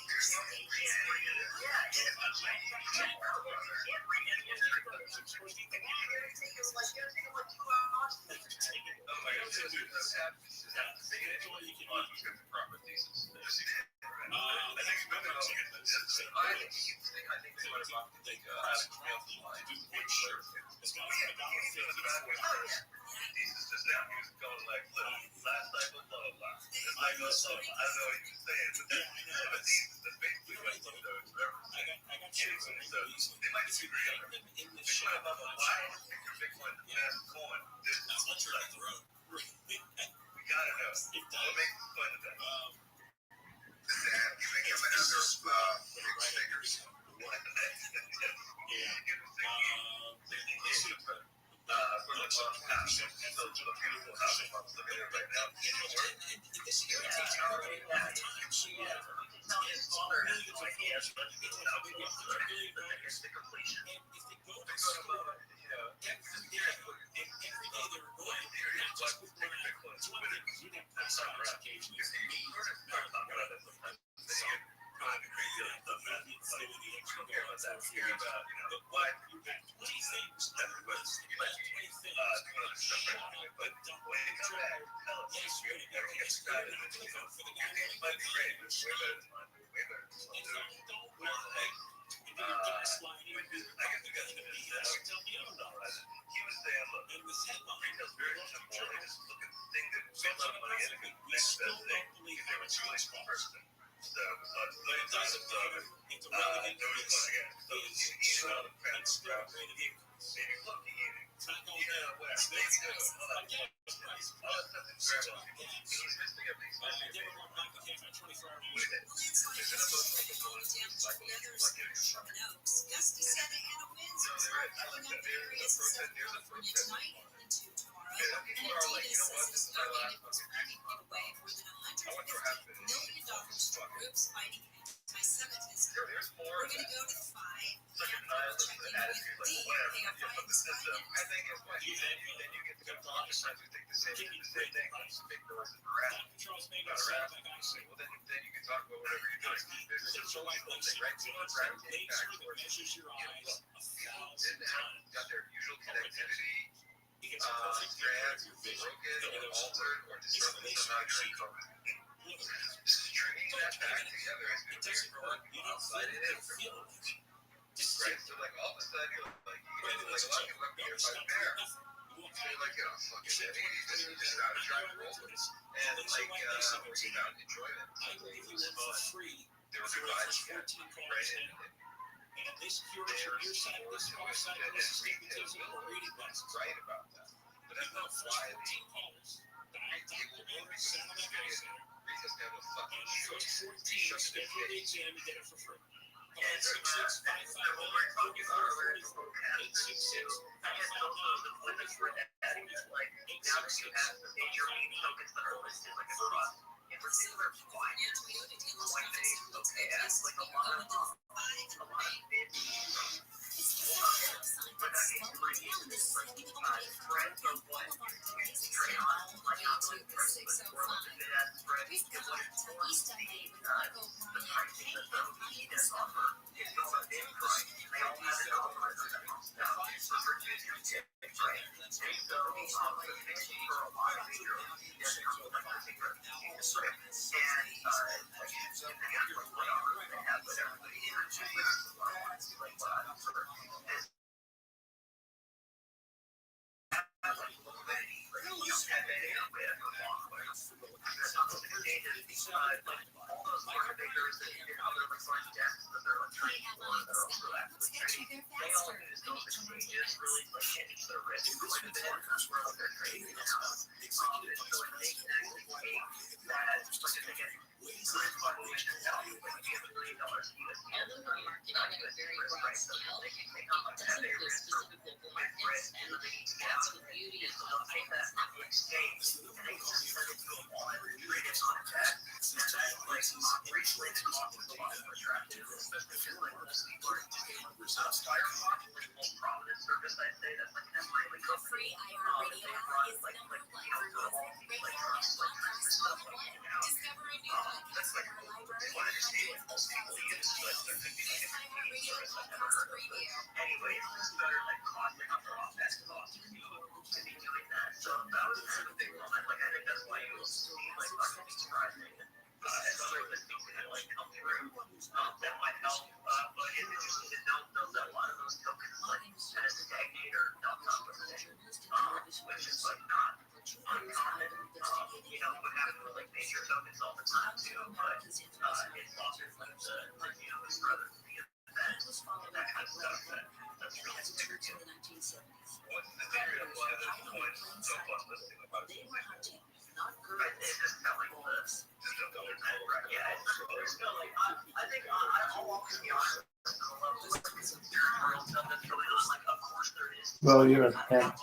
Well, you're a pet.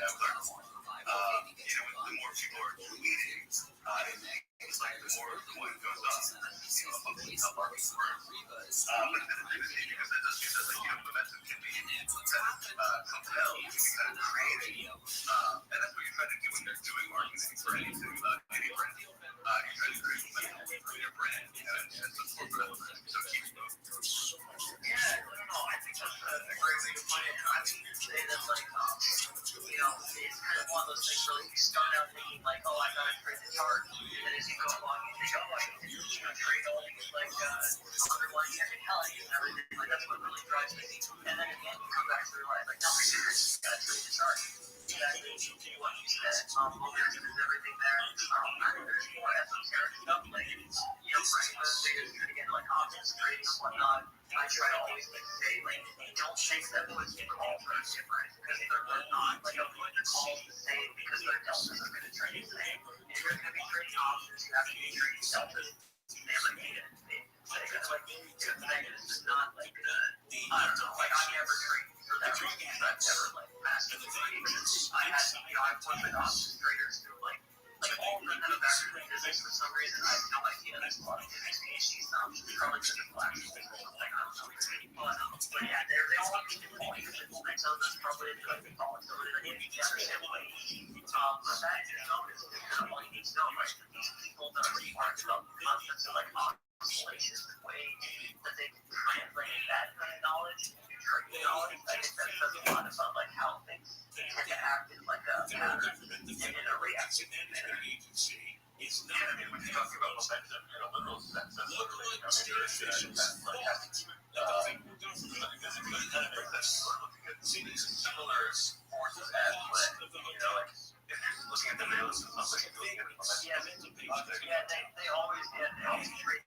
have learned more. The more people are tweeting, it's like the more coin goes up. How far we burn. But it's interesting because that does mean that momentum can be compelled to be kind of creative. And that's what you're trying to do when you're doing marketing for any brand. You're trying to create momentum for your brand. And that's what's relevant. So keep going. Yeah, I don't know. I think that's a great way to put it. I mean, you say that like, it's kind of one of those things where you start out thinking like, oh, I gotta trade the chart, and as you go along, you think, oh, I can trade all these like underlying technicalities and everything. Like that's what really drives me. And then again, you come back to realize like, no, you gotta trade the chart. You gotta do what you said. Momentum is everything there. I think there's more esoteric stuff like, traders trying to get like options trading and whatnot. I try to always say, like, don't think that puts and calls are different because they're not. Like, a put and call is the same because their deltas are going to trade the same. If you're going to be trading options, you have to be trading deltas. They like need it. It's just not like, I don't know, like, I never trade for that reason because I've never, like, massively traded. I've worked with options traders who, like all of them have background in physics for some reason. I have no idea. There's a lot of physics PhD stuff. Probably because of flash things or something. I don't know. But yeah, they all have different points. So that's probably a good volatility that you need to understand. But that in itself is kind of all you need to know. Like, these people that are smart about concepts of like oscillations, the way that they can translate that kind of knowledge into trading knowledge. I think that says a lot about like how things tend to act in like a pattern and in a reaction manner. Yeah, I mean, when you talk about momentum in a literal sense, that's literally similar forces at play. Like if you're looking at the valence of something, they always trade.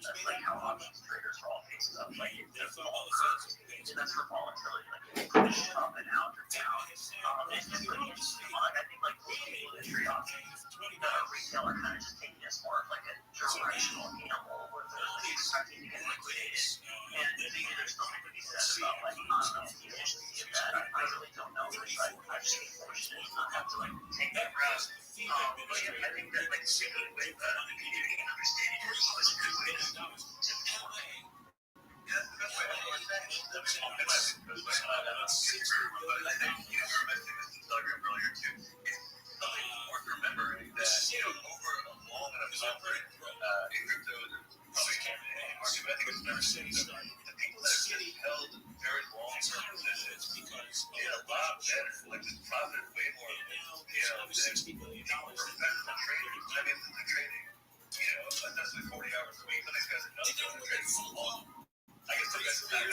That's like how options traders are all cases of like there's all curves, and that's for volatility, like you push up and out or down. It's just really interesting. Like I think like people that trade options, retail are kind of just taking this more of like a directional animal where they're expecting to get liquidated. And maybe there's something to be said about like the efficiency of that. I really don't know, but I've seen fortunate not have to like take that route. But yeah, I think that like sticking with the community and understanding it is always a good way to play. Yeah, that's the best way to understand it. I think we were mentioning this in Telegram earlier too. It's something worth remembering that over a long enough time frame, in crypto, probably can't be any market, but I think it's never seen the people that have just held very long-term positions did a lot better, like just profited way more than professional traders. I mean, they're trading, essentially 40 hours a week. The next guy's another trading so long. I guess the guys are not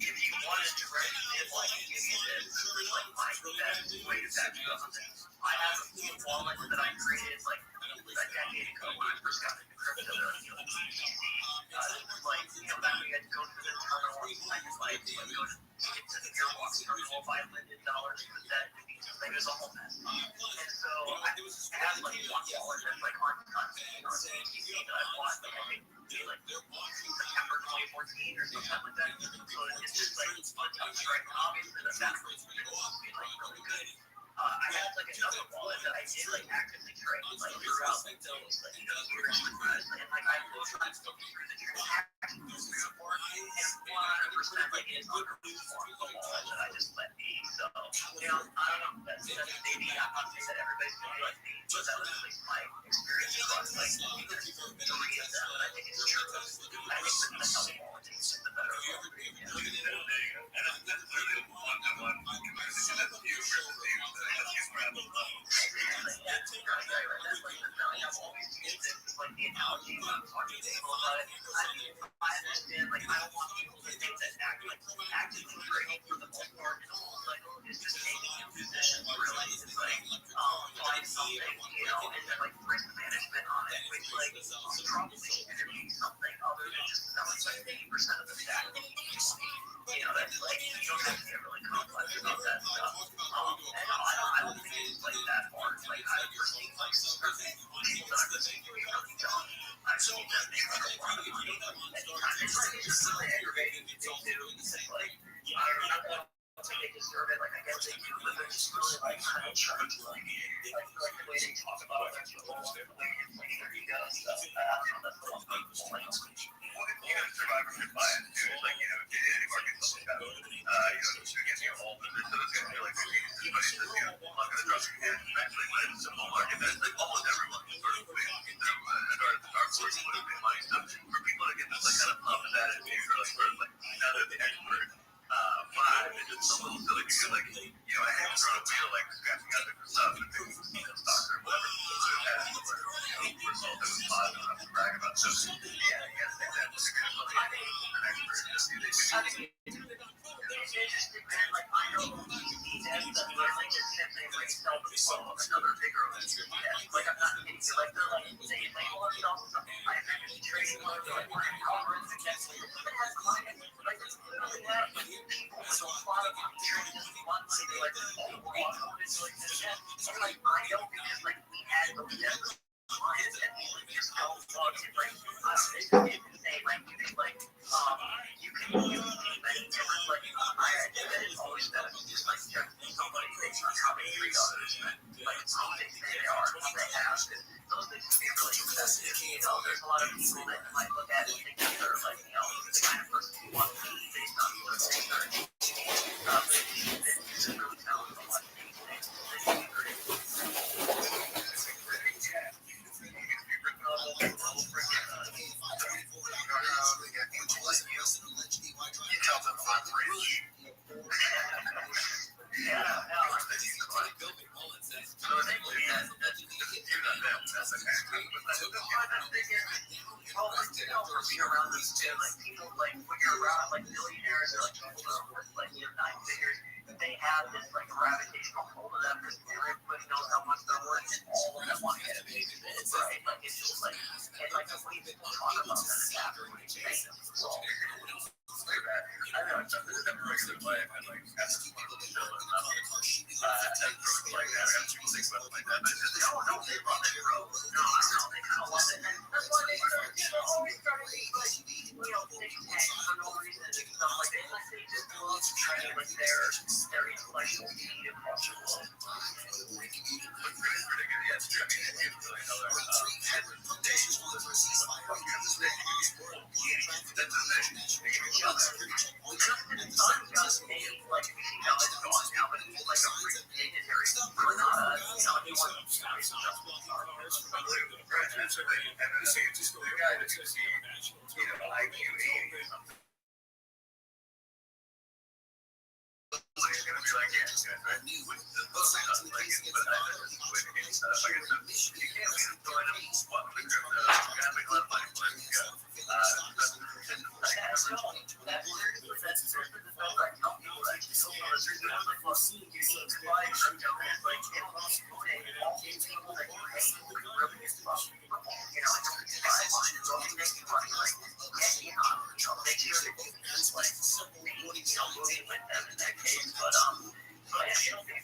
If you wanted to recommend like give you this like my best way to back you up, I have a few wallets that I created like a decade ago when I first got into crypto. Like back when you had to go to the terminal, I could like go to the Airwalk terminal, buy lended dollars for that. Like it was a whole mess. And so I had like one wallet that's like untouched, that I bought like I think like September 2014 or something like that. So it's just like untouched, right? And obviously that was like really good. I had like another wallet that I did like actively trade like throughout like those like years and like I was trying to go through the transactions report and 100% like it's underperformed the wallet that I just let be. So I don't know. That's maybe I'm not saying that everybody's gonna be like me, but that was at least my experience across like there's 3 of them, and I think it's true. I think that the health wallet is just the better one. And that's literally one-to-one comparison. That's you versus you. I've always used this as like the analogy when I'm talking to people about it. I understand, like, I don't want people to think that actively trading for the most part is like is just taking a position, really. It's like, find something, and then, like, risk management on it, which, like, probably should be something other than just selling, like, 80% of the stack. That's like, you don't have to get really complex about that stuff. And I don't think it's, like, that hard. Like, I personally, like, people that I've listened to really don't. I've seen them make, like, a lot of money, anytime. It's like, it's just really aggravating to do. It's like, I don't know. They deserve it, like I guess they do, but they're just really like kind of church like the way they talk about it, the way it's like their ego and stuff. I don't know, that's the most painful thing. Survivorship bias too. It's like, any market something that just gets you all but so it's gonna be like everybody says, I'm not gonna trust you again. Actually when it's a simple market that's like almost everyone sort of wins them as dark horse would have been money. So for people to get this like kind of love and attitude or like now they're the expert. But it's just a little silly because, like, I haven't thrown a wheel, like, scratching out different stuff and things, stocks or whatever. So it has result that was positive enough to brag about. So, yeah, I guess that's a good one. I think an expert just do this. It's interesting, man. Like, I know ETFs that literally just simply, like, sell the flow of another bigger ETF. Like, I'm not kidding you. Like, they're like, they label themselves as something like trading one, they're like, we're in tolerance against it. But that's clients. Like, it's literally that. People with a lot of trading just one money, they're like, oh, we're on it's like this. And, like, I know because, like, we had those clients and we would just go plug in, like, it's insane. Like, you can, like, you can use many different, like, I it's always better to just, like, check somebody based on how many $3 and, like, how big they are, how they have. Those things can be really expensive. There's a lot of people that might look at it and think that they're, like, the kind of person who wants to be based on what they are. But it's really talented a lot of things. Around these like people like when you're around like billionaires or like people that are worth like 9 figures, they have this like gravitational pull to them because everybody knows how much they're worth and all of them want to get a big bid, right? Like it's just like and like the way people talk about that is absolutely insane. I know it's never regular life and like that's just one of those shows and like that. I have people think about it like that, but it's just no, they love it, bro. No, they kind of love it. And that's why they always try to be like, think tanks for no reason and stuff like that. Like they just love trying like their intellectual need across the world. It's ridiculous. Yes, I mean, $1 billion foundations will overseas that's a mission. It's not just me, like, it's gone now, but it's like a free dignitary. We're not, you want to the guy that's going to be, IQ 80 or something. He's going to be like, yeah, right? But I just like it, but I just wait again. Like I said, you can't leave the line of what the crypto. You're going to make a lot of money for it. That's seriously the stuff I tell people that actually so far as reason. I'm like, look, you need to buy crypto, man. Like, all these people that you hate who can really get from, don't buy one. Don't make you money. Like, get in on it. Make sure that you like, moving with them in that case. But yeah, it'll be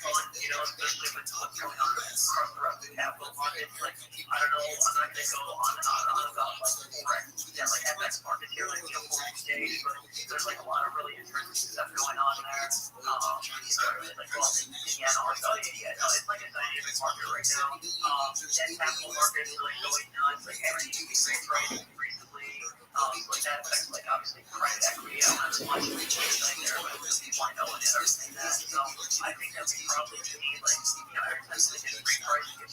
fun, especially with what's going on across the rest of the capital markets. Like, I don't know, I'm not going to go on and on about, like FX market here, like, foreign exchange, but there's, like, a lot of really interesting stuff going on there. Like, well, yeah, no, I'll tell you, it's like a dynamic market right now. Debt capital markets really going nuts, like, everything is right recently. Like that affects, like, obviously private equity. I don't have as much like there, but people I know and everything that. So I think that we probably need, like, every time they get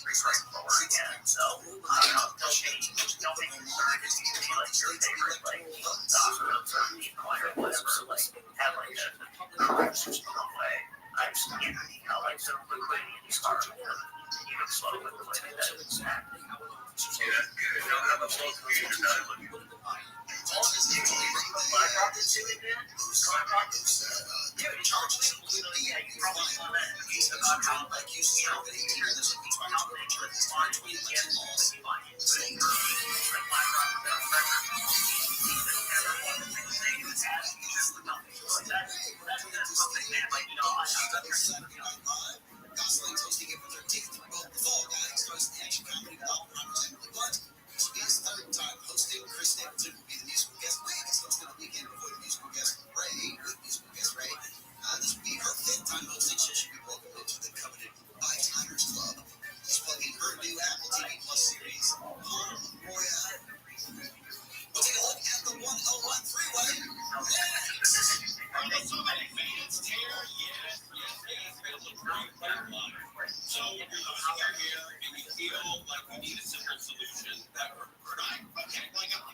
repriced lower again. So I don't know, don't be concerned if you see like your favorite like stock or Bitcoin or whatever, like have like a correction in some way. I just can't see how like the liquidity in these cars doesn't continue to flow with the way that it's acting. Yeah, good. How about both of you? Gosling's hosting it for their 13th. Well, the Fall Guys host the action comedy without representing but this will be his third time hosting. Chris Stapleton will be the musical guest. Wade is hosting a weekend before the musical guest Ray, with musical guest Ray. This will be her 5th time hosting, so she'll be welcomed into the coveted By Tigers Club. She's plugging her new Apple TV Plus series, Home Royale. We'll take a look at the 101 freeway. So you're looking at here and you feel like we need a simple solution that we're right. Okay, like the top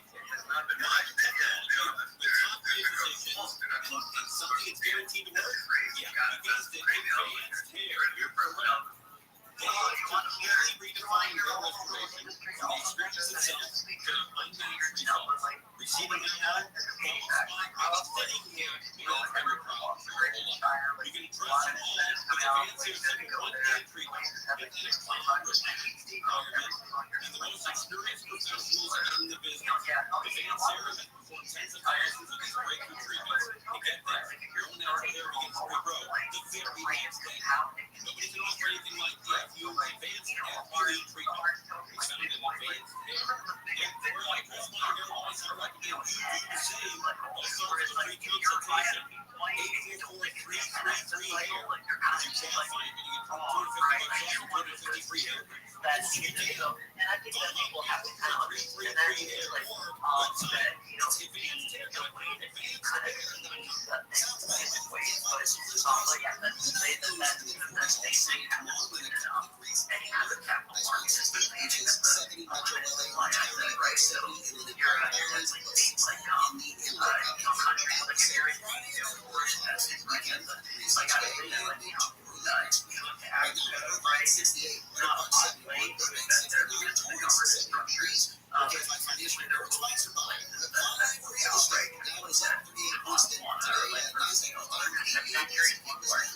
three positions and something that's guaranteed to work. Yeah, because the advanced care, you're correct. They completely redefine your restoration from the experience itself to the unmatched results. Receiving that now, sitting here with every problem for your whole life. You can address it all with advances in one-day treatment in a cloud-relaxed environment and the most experienced professionals in the business. Advanced Therapy performs tens of thousands of these breakthrough treatments to get there. Your own natural hair begins to regrow. The very next day. Nobody can offer anything like this. You advanced hair beauty treatment. It's found in advanced hair. Therefore, I just want to realize I recommend you do the same. Also, for free consultation, 844-333-HAIR. If you can't find it, you can put $250 free hair. That's what you do. And I think that people have to kind of understand that is like that, it's advanced hair company that you kind of use that thing in different ways, but yeah, that's to say that that same thing happens with any kind of capital market system. Right, so you're like countries like Syria, of course, that's it, right? Like I say that, like, we look to Africa, right? It's not populated, but that they're the government structures. Usually they're sponsored by the right.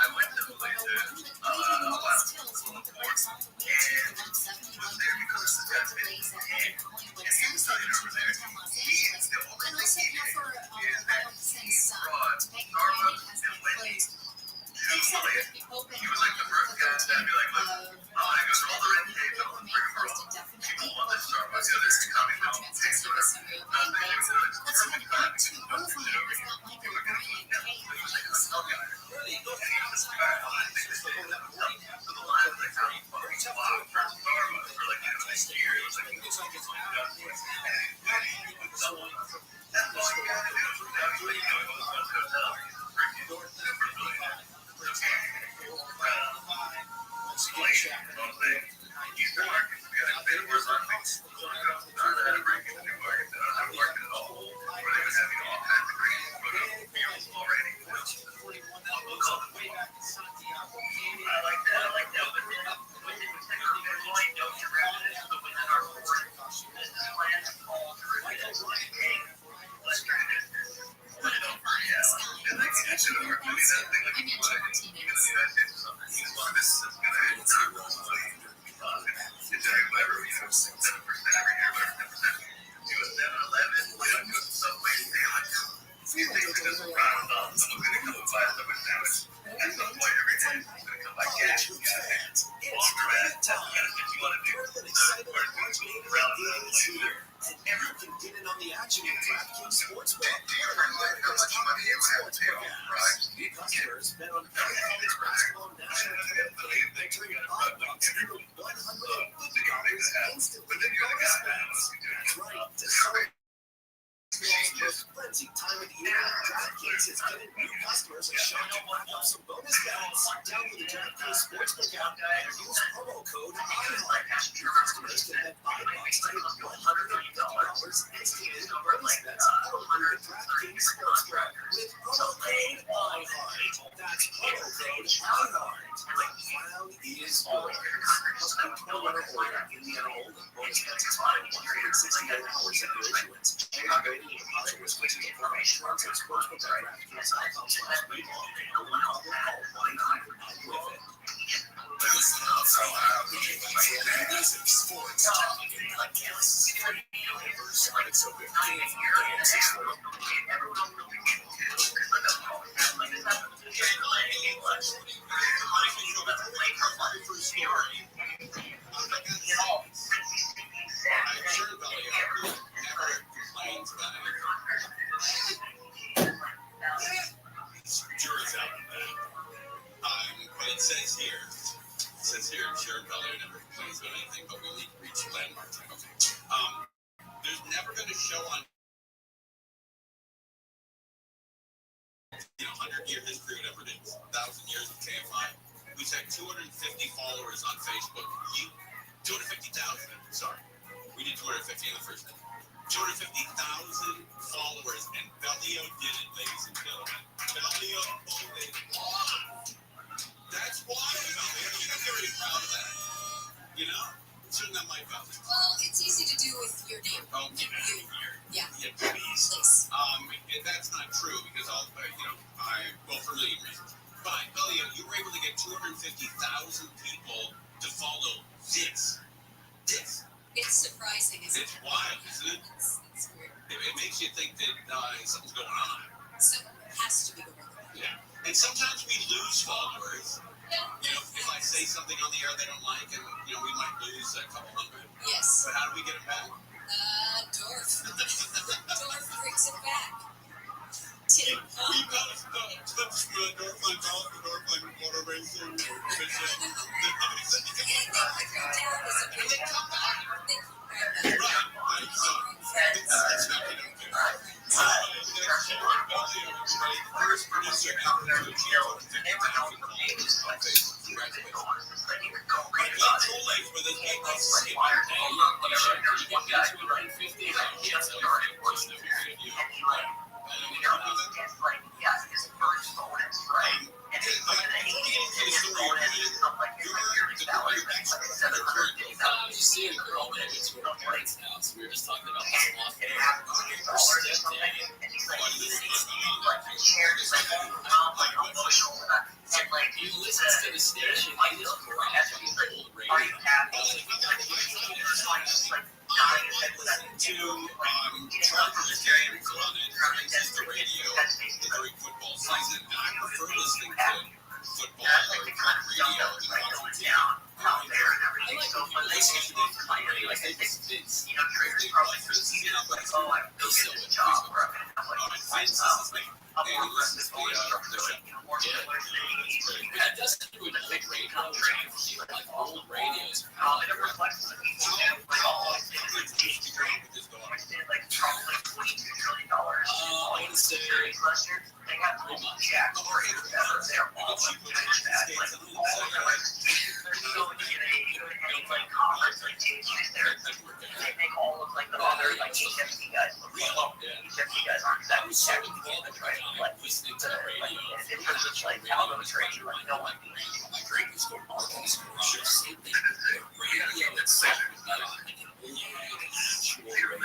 I went to the place He was like the first guy that'd be like, look, I'm gonna go through all the red tape, I'm gonna bring it wrong. People want this Starbucks, the other thing coming out, take the rest. Nothing, it was a perfect time to put it over here. It was like a snow guy. And he was back on, I think this thing was up to the line, like, how you fucking block for Starbucks for like, next year. It was like, it's done for us. And he would double it. That's all you gotta do. That's what you know, it was one hotel. Freaking super brilliant. With frenzied time of the year, DraftKings has given new customers a shot to pick up some bonus bets. Download the DraftKings Sportsbook app and use promo code IHEART. New customers can bet $5 to get $150 instantly in bonus bets only with DraftKings Sportsbook with promo code IHEART. That's promo code IHEART. The crown is yours. Must be 21 or older. Indiana Hold'em. Bonus bets expire 168 hours after issuance. Eligibility and deposit restrictions apply. Terms and sportsbook at DraftKings.com/reball. Listen up for music, sports, talk, and podcasts. Universe Artists Open. Jury's out on that. But it says here, Sharon Valley never complains about anything, but we need to reach landmark time. Okay. There's never been a show on 100-year history, whatever it is, 1,000 years of KFI, who's had 250 followers on Facebook. 250,000, sorry. We did 250 in the first day. 250,000 followers, and Bellio did it, ladies and gentlemen. Bellio pulled it off. That's why I'm very proud of that. You know? Shouldn't have my belt. Well, it's easy to do with your name. Oh, get out of here. Yeah. Yeah, please. Please. That's not true because for a million reasons. But, Bellio, you were able to get 250,000 people to follow this. This. It's surprising, isn't it? It's wild, isn't it? It's weird. It makes you think that something's going on. Something has to be going on. Yeah. And sometimes we lose followers. You know, if I say something on the air they don't like, and, we might lose a couple hundred. Yes. But how do we get it back? Dorf. Dorf brings it back. Tim. We got to touch the Dorfland water racing or fishing. They come down as a And they come back. They come right back. Right. That's not what I do. Sharon Bellio is the first producer ever to achieve 250,000 followers on Facebook. Congratulations. But Kool-Aid with his name was Skip. You get 250. I can't tell you. Just never did you. I was just seeing a girl that went to her parents' house. We were just talking about this off air. Her stepdad. He listens to the station in his garage on the old radio. I was like, to Chargers games on it, just the radio during football season. I prefer listening to football or radio than watching TV. I like listening to radio. I think it's Vince. And he listens to the show. That doesn't do an old radio. Like old radios. I want to say 3 months. Listening to the radio. My greatest school marketing school. Same thing. Radio itself would be on like an old actual radio.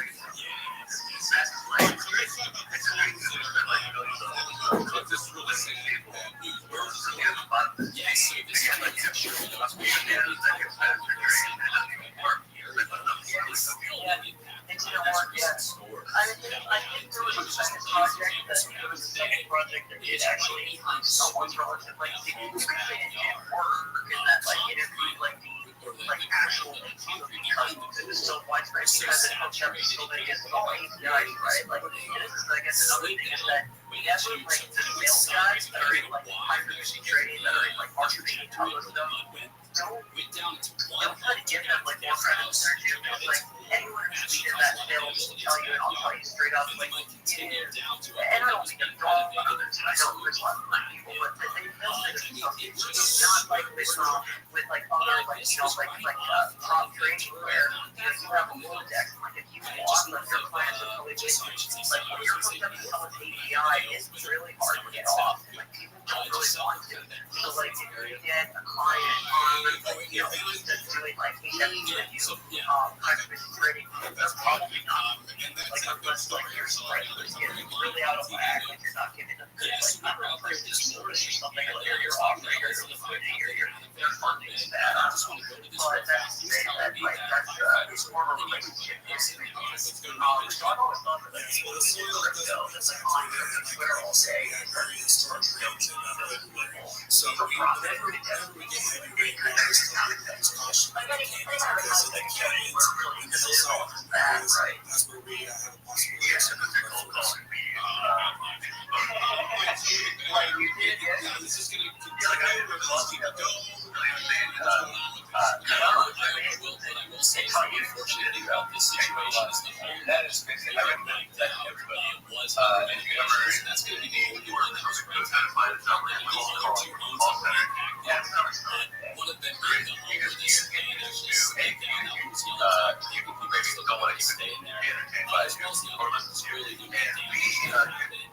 Just really saying that news. Yes, so this is like a show that was went down to one Don't try to give them like more credit than they're due. It's like anyone who's seen that film will tell you, and I'll tell you straight up, like it is. And I don't think it's wrong for others. I know there's lots of people, but they filmed it in something not like this with like other like prop training where you have a Rolodex. Like if you walk, like your clients are really with you. Like when you're hooked up to someone's API, it's really hard to get off. Like people don't really want to. So like if you get a client on like that's doing like HFT with you, contribution trading, they're probably not like unless like your strength is getting really out of whack, like you're not giving them good like prices or something, or you're offering your liquidity or your funding is bad. But that's to say that like that's more of a relationship issue. So I've always thought that like people who do crypto, that's like on Twitter all day, so we whenever we get heavyweight waters coming, there's caution because of the canyons and the hillside. That's where we have a possibility of something this is going to continue where those people go. What I will say is the unfortunate thing about this situation is the whole right now was under many measures, and that's going to be the only one that was rented. These other two homes that were impacted, one of them being the home where this man actually stayed down. That one was yellow. People still don't want to stay in there. As well as the other one was really doing damage.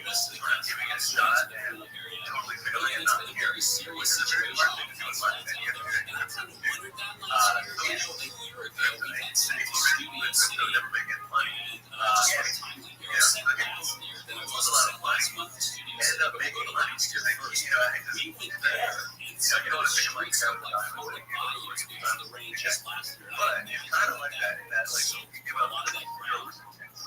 West of the country, it's the pool area. And it's been a very serious situation on the outside out there. And I kind of wondered that last year. A year ago, we got sent to Studio City. And just for a timely year, I sent last year. Then I wasn't sent last month to Studio City, but we'll go to last year first. We went there, and some of the streets are like floating by years because of the rain just last year. And I don't like that. So a lot of that ground.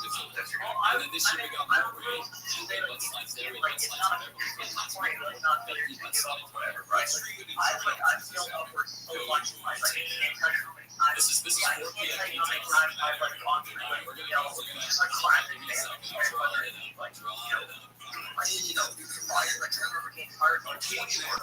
And then this year we got more rain, and they mudslides there, we mudslides whatever. It's not like it's not 50 mudslides, whatever. Right? I'm still over so much. This is 4 p.m. We're gonna classic you know, you can buy it like I remember getting fired on TV or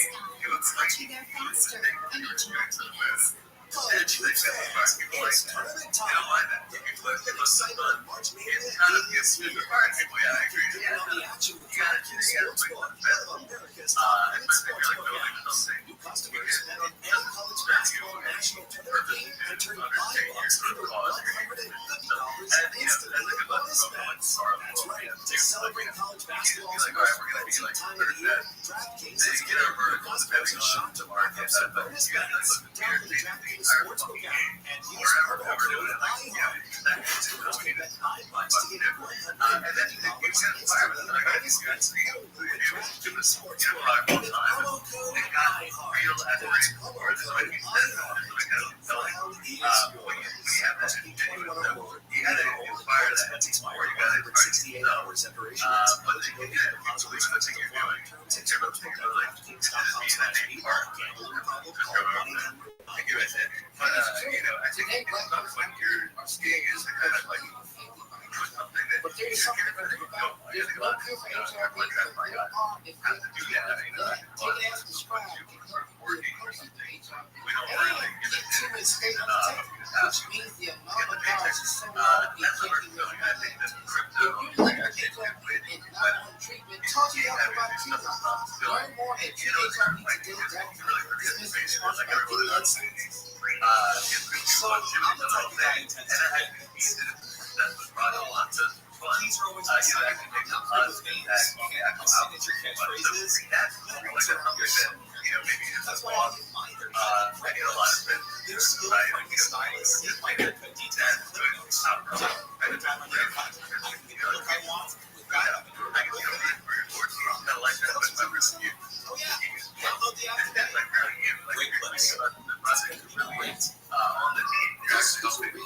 It's got you there faster. I'm H. Martinez. College hoops fans, it's tournament time. The perfect excitement of March Mania is here. Get on the action with DraftKings Sportsbook, one of America's top rated sportsbook apps. New customers bet on any college basketball national tournament game and turn $5 into $150 instantly in bonus bets. That's right. To celebrate college basketball's most exciting time of the year, DraftKings is giving new customers a shot to rack up some bonus bets. Download the DraftKings Sportsbook app and use promo code IHEART. Customers can bet $5 to get $150 instantly in bonus bets only with DraftKings Sportsbook with promo code IHEART. That's promo code IHEART. The round is yours. Must be 21 or older. Expire 168 hours after issuance. Eligibility depositors for the following terms and sportsbook.DraftKings.com/BR. Gambling problem? Call 1-800. I think when you're skiing is kind of like something that but there's something about there's no cure for HIV, but real harm if they take it as prescribed can help you person to HIV. And get to a state undetected, which means the amount of dollars is so low it can't be really bad. If you're living with HIV and not on treatment, talk to your doctor about treatment. Learn more at treathivtoday.com. This is sponsored by Guinness. So I'm the type of guy intensive. He's always excited to make up those names and signature catchphrases. That's why I didn't mind their They're skilled finding stylists, they find haircut details, footnotes. Every time I get a cut, I can get the look I want with God up and I can get it. Oh yeah, download the app today. Great clips. Great. On the team, there's no big deal.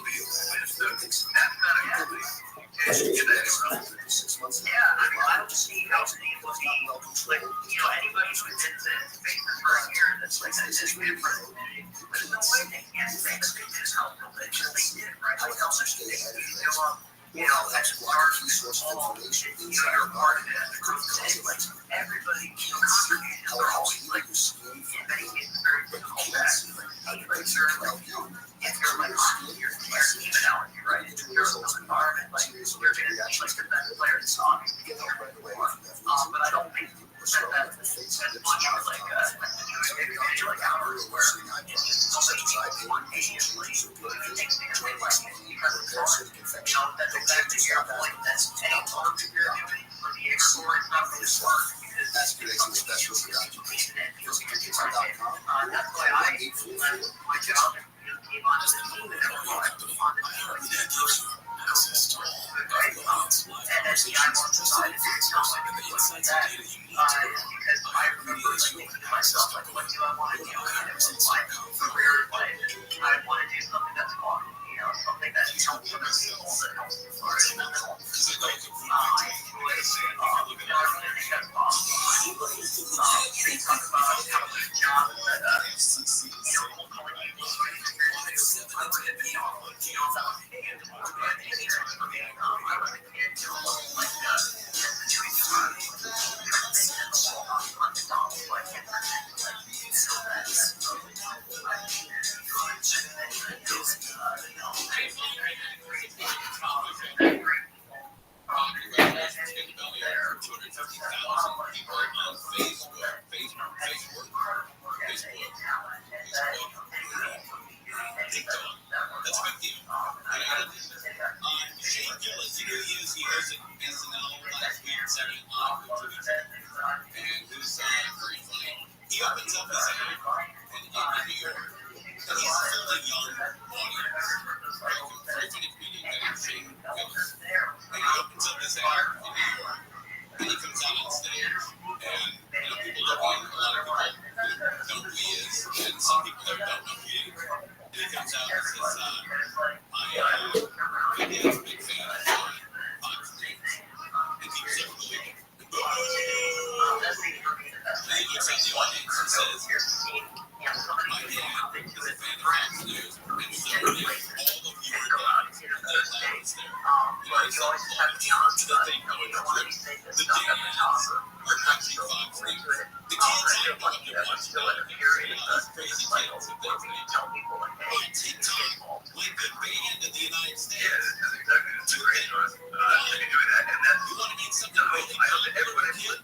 I don't see how Steve will be like, anybody who did this for a year that's like this is different. There's no way they can't fix this helpful. They did, right? Like, that's large all you're part of it. Like, everybody contributes. They're always like, making it very difficult back. If you're like, you're even out, right? If you're in an environment, like, you're going to be like the best player in soccer. But I don't think that's much of like like ours where it's just so many one immediately makes me feel like that's exactly your point. That's any work that you're doing for the explore is not really smart because that's special for occupation and that's why I my job is to keep on the team and everyone on the team. And then the iPhone decided to do something with that because I remember thinking to myself, like, what do I want to do in my career? Like, I want to do something that's fun, something that helps other people, that helps the flourish mental. I enjoy, I really think that's possible. They talk about how there's jobs that, will call it industry. I would have been That's a big deal. Shane Gillis, he hosts SNL last week, Saturday Night Live, and who's very funny. He opens up his app in New York, and he's a fairly young audience, right? Very funny comedian named Shane Gillis. And he opens up his app in New York, and he comes out on stage, and people look at him, a lot of people know who he is, and some people there don't know who he is. And he comes out and says, my dad's a big fan of Fox News. And people start believing. And he looks at the audience and says, my dad is a fan of Fox News. And so are all of your dads. And the audience there. It's the thing going to trip. The dads are watching Fox News. The kids I know have been watching all of these crazy kids that they can tell people like, hey, on TikTok, like the band in the United States. yeah, this is exactly the situation. They can do that, and that's You want to get something really I hope that everyone here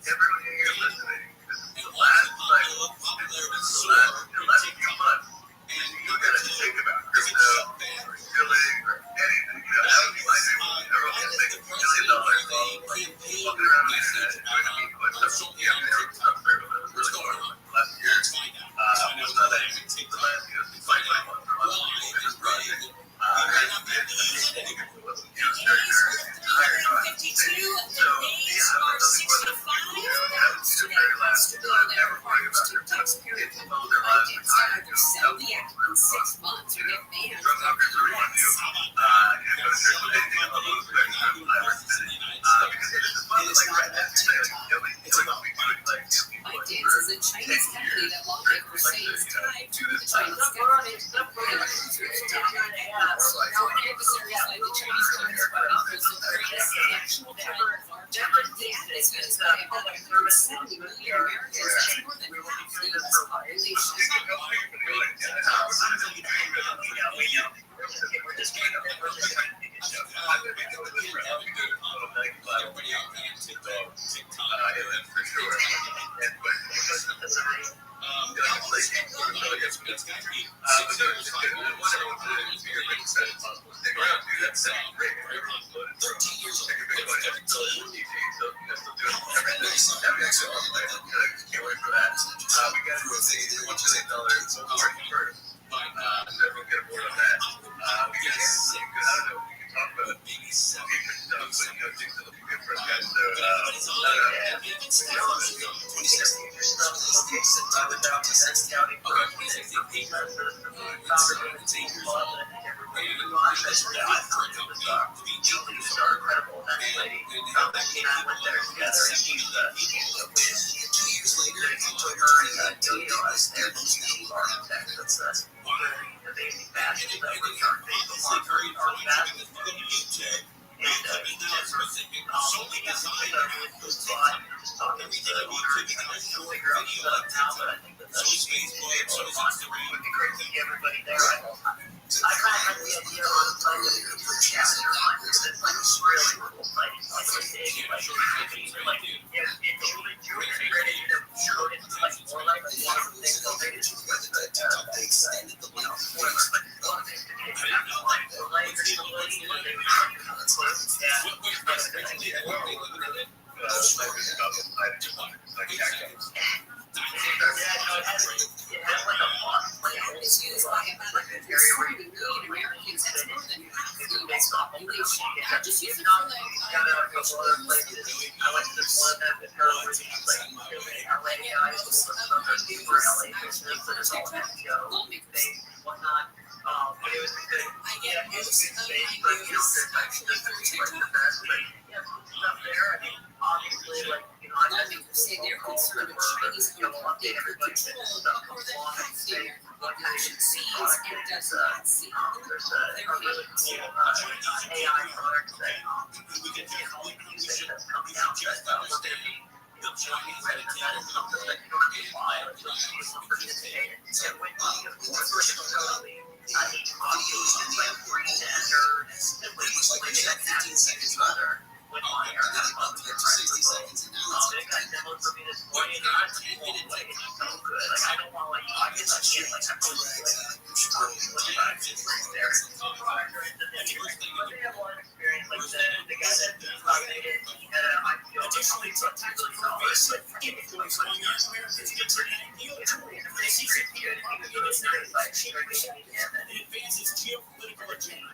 listening. This is the last popularity the soar last in 11 TikTok. months. And You gotta think about is it crypto, so bad? killing, or anything. You know, that would be my thing. Everyone gets like $1 million walking around the internet and doing Bitcoin stuff. Yeah, everyone stuff was really going on last year. Was not that easy. The last, 5 months or less. It was project. ByteDance is a Chinese company that lawmakers say is tied to the Chinese government. Our adversaries like the Chinese Communist Party pose the greatest national threat of our time. The app is used by about 170 million Americans. That's more than half the U.S. population.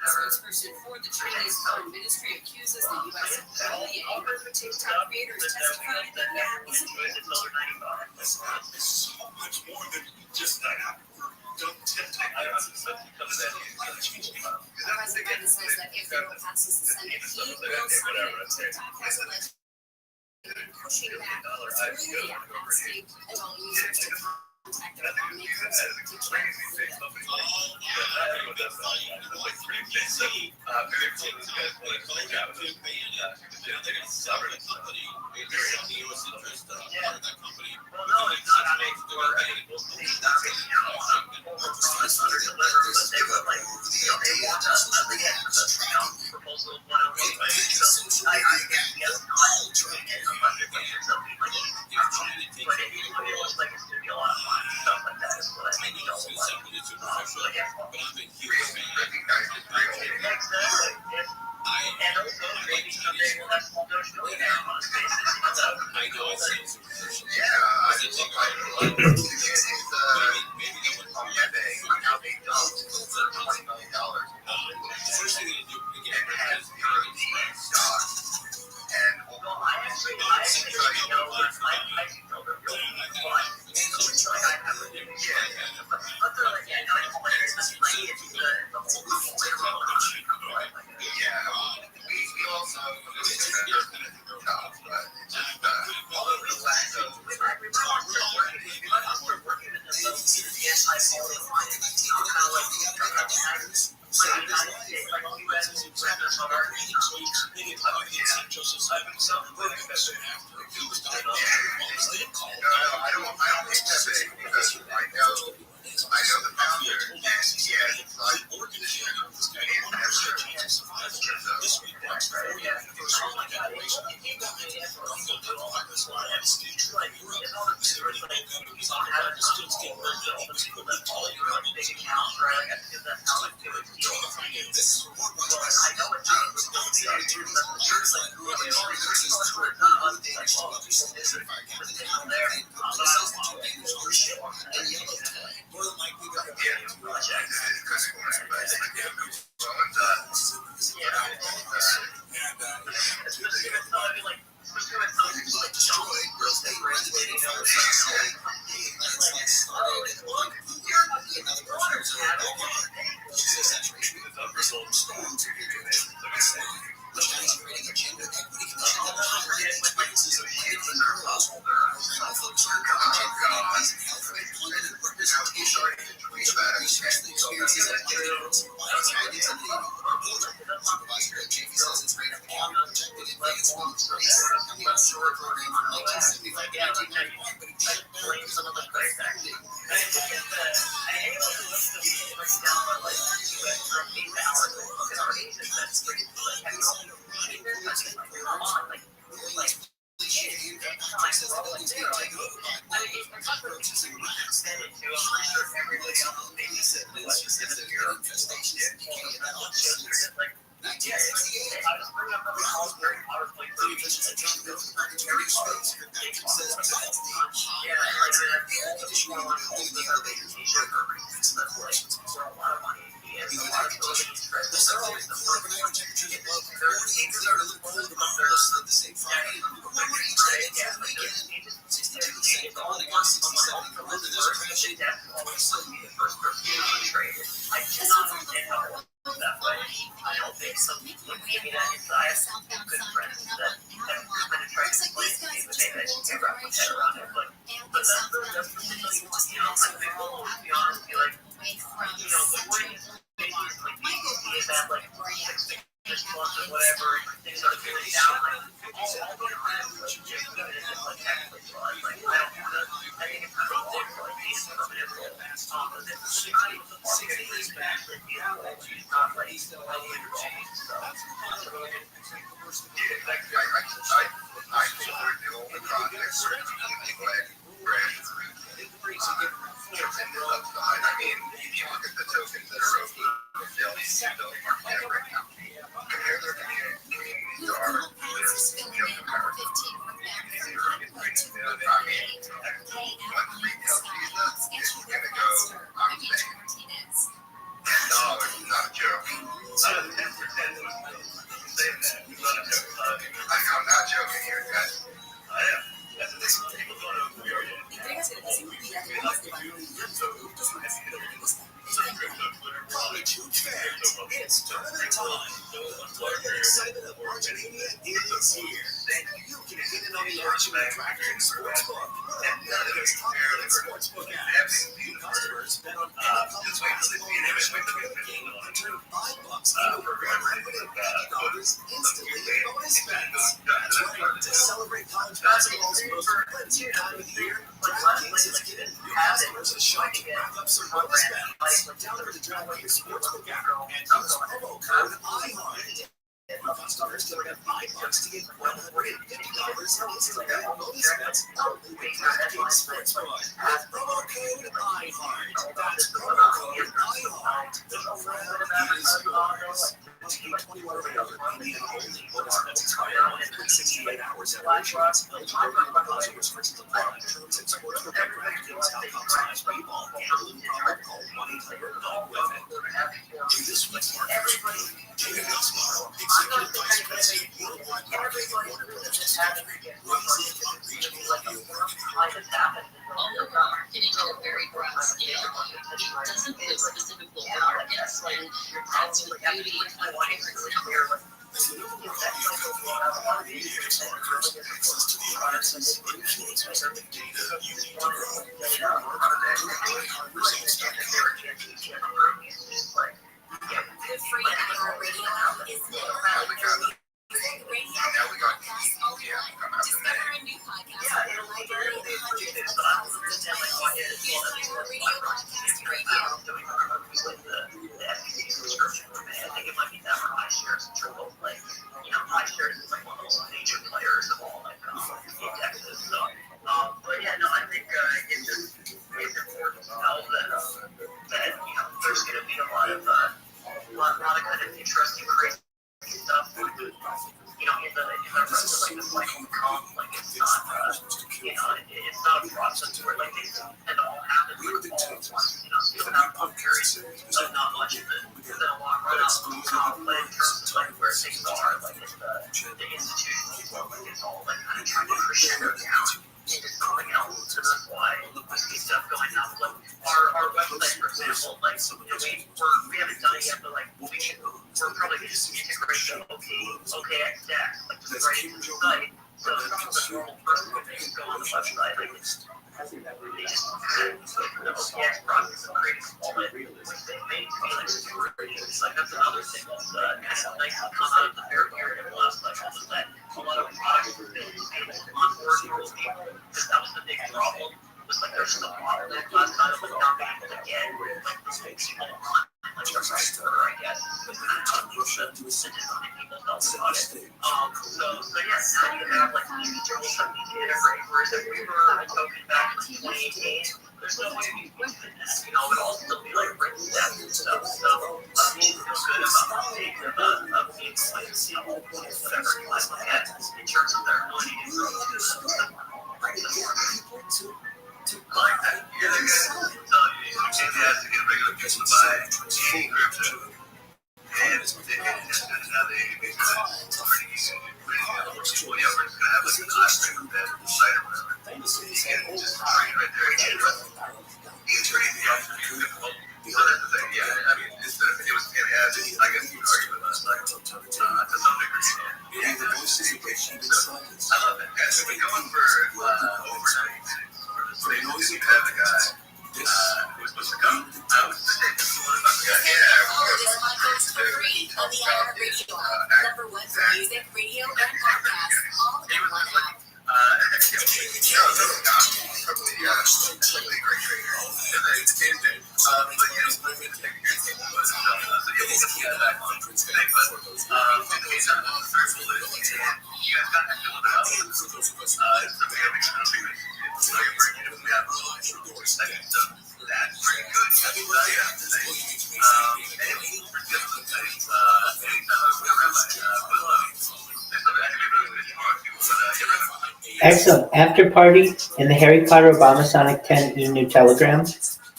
Spokesperson for the Chinese Foreign Ministry accuses the U.S. of bullying. TikTok creators testified that the app is so much more than just that app for dumb TikTok. President says that if the bill passes the Senate, he will sign it. TikTok has alleged pushing back through the app asking adult users to contact their lawmakers to cancel it. Sportsbook apps. New customers bet on any college basketball Turn $5 into $150 instantly in bonus bets. That's right. To celebrate college basketball's most plenty time of the year, DraftKings is giving new customers a shot to rack up some bonus bets. Download the DraftKings Sportsbook app and use promo code IHEART. New customers can get $5 to get $150 instantly in bonus bets only with DraftKings Sportsbook. With promo code IHEART. That's promo code IHEART. The crowd is yours. Must be 21 or older. Indiana only. Bonus bets expire 168 hours after issuance. Eligibility and deposit restrictions apply. Terms and sportsbook at DraftKings.com/payball. Gambling problem? Call 1-800-9-WITH-IT. To the sweet spot. David Elsmar, Executive Vice President, Worldwide Marketing and Warner Brothers Discovery, weighs in on regional radio marketing. Although we're marketing at a very broad scale, it doesn't put specific local markets, and that's the beauty of what As the number one audio company, mediatics marketers have access to the audiences, influencers, and the data you need to grow. If you're a marketer, go to iHeartResults.com. The free iHeart Radio app is now available. Radio podcasts all in one. Discover a new podcast from our library of hundreds of thousands of titles. Use iHeart Radio Podcast Radio. The FCC subscription, I think it might be that for iShares and Triple. Like, iShares is like one of the major players of all like indexes. So, but yeah, no, I think it's just it's important to know that there's going to be a lot of kind of interesting, crazy stuff. In the rest of like the cycle come, like it's not it's not a process where like they tend to all happen all at once. So you'll have one period of not much of it, because then a lot run out. But in terms of like where things are, like the institutional world, like it's all like kind of trying to crescendo down into something else. So that's why we see stuff going up. Like our website, for example, like we haven't done it yet, but like we're probably going to integrate the OKX DAX like just right into the site. So some of the normal person when they go on the website, like they just add the OKX process of creating small bit, which they made to be like super radios. Like that's another thing that's kind of nice to come out of the fair period in the last cycle was that a lot of products were able to onboard more people, because that was the big problem. Was like there's no bottleneck last time, like not being able to get like this big people on like the right order, I guess. Was kind of tough to send it on people felt about it. So yeah, now you have like these tools that we can integrate. Whereas if we were a token back in 2018, there's no way we could do that. It all still be like written down and stuff. So we feel good about the state of the whatever you might look at in terms of their ability to grow bring them more people to like that. Yeah, they got to get a regular person to buy any crypto. And it's now they pretty easy. Well, yeah, we're just gonna have like an option that site or whatever. You can just trade right there and get it. You can trade the option. So that's the thing. Yeah, I mean, it was fantastic. I guess you would argue with us, like, to some degree. Yeah, the most situation. So I love it. Yeah, so we're going for overnight. So you can have the guy who was supposed to come. I was just saying, All of this podcast for free on the iHeart Radio app. #1 for music, radio, and podcasts, all in one app. Excellent. After party in the Harry Potter Obama Sonic 10 new Telegram.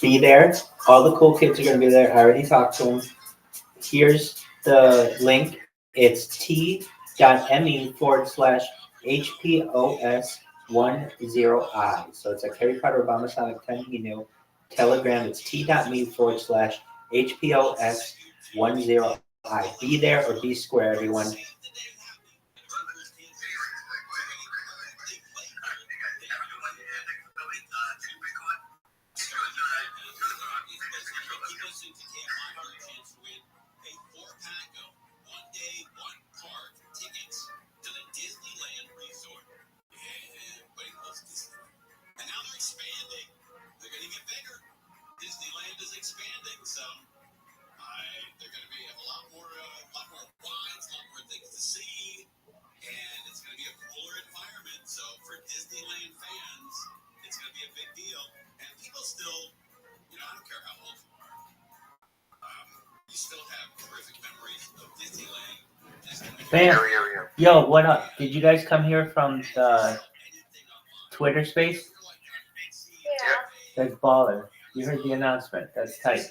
Be there. All the cool kids are going to be there. I already talked to them. Here's the link. It's t.me/HPOS10I. So it's like Harry Potter Obama Sonic 10 Telegram. It's t.me/HPOS10I. Be there or be square, everyone. I don't care how old you are. You still have terrific memories of Disneyland. Bam. Yo, what up? Did you guys come here from the Twitter space? Yeah. That's baller. You heard the announcement. That's tight.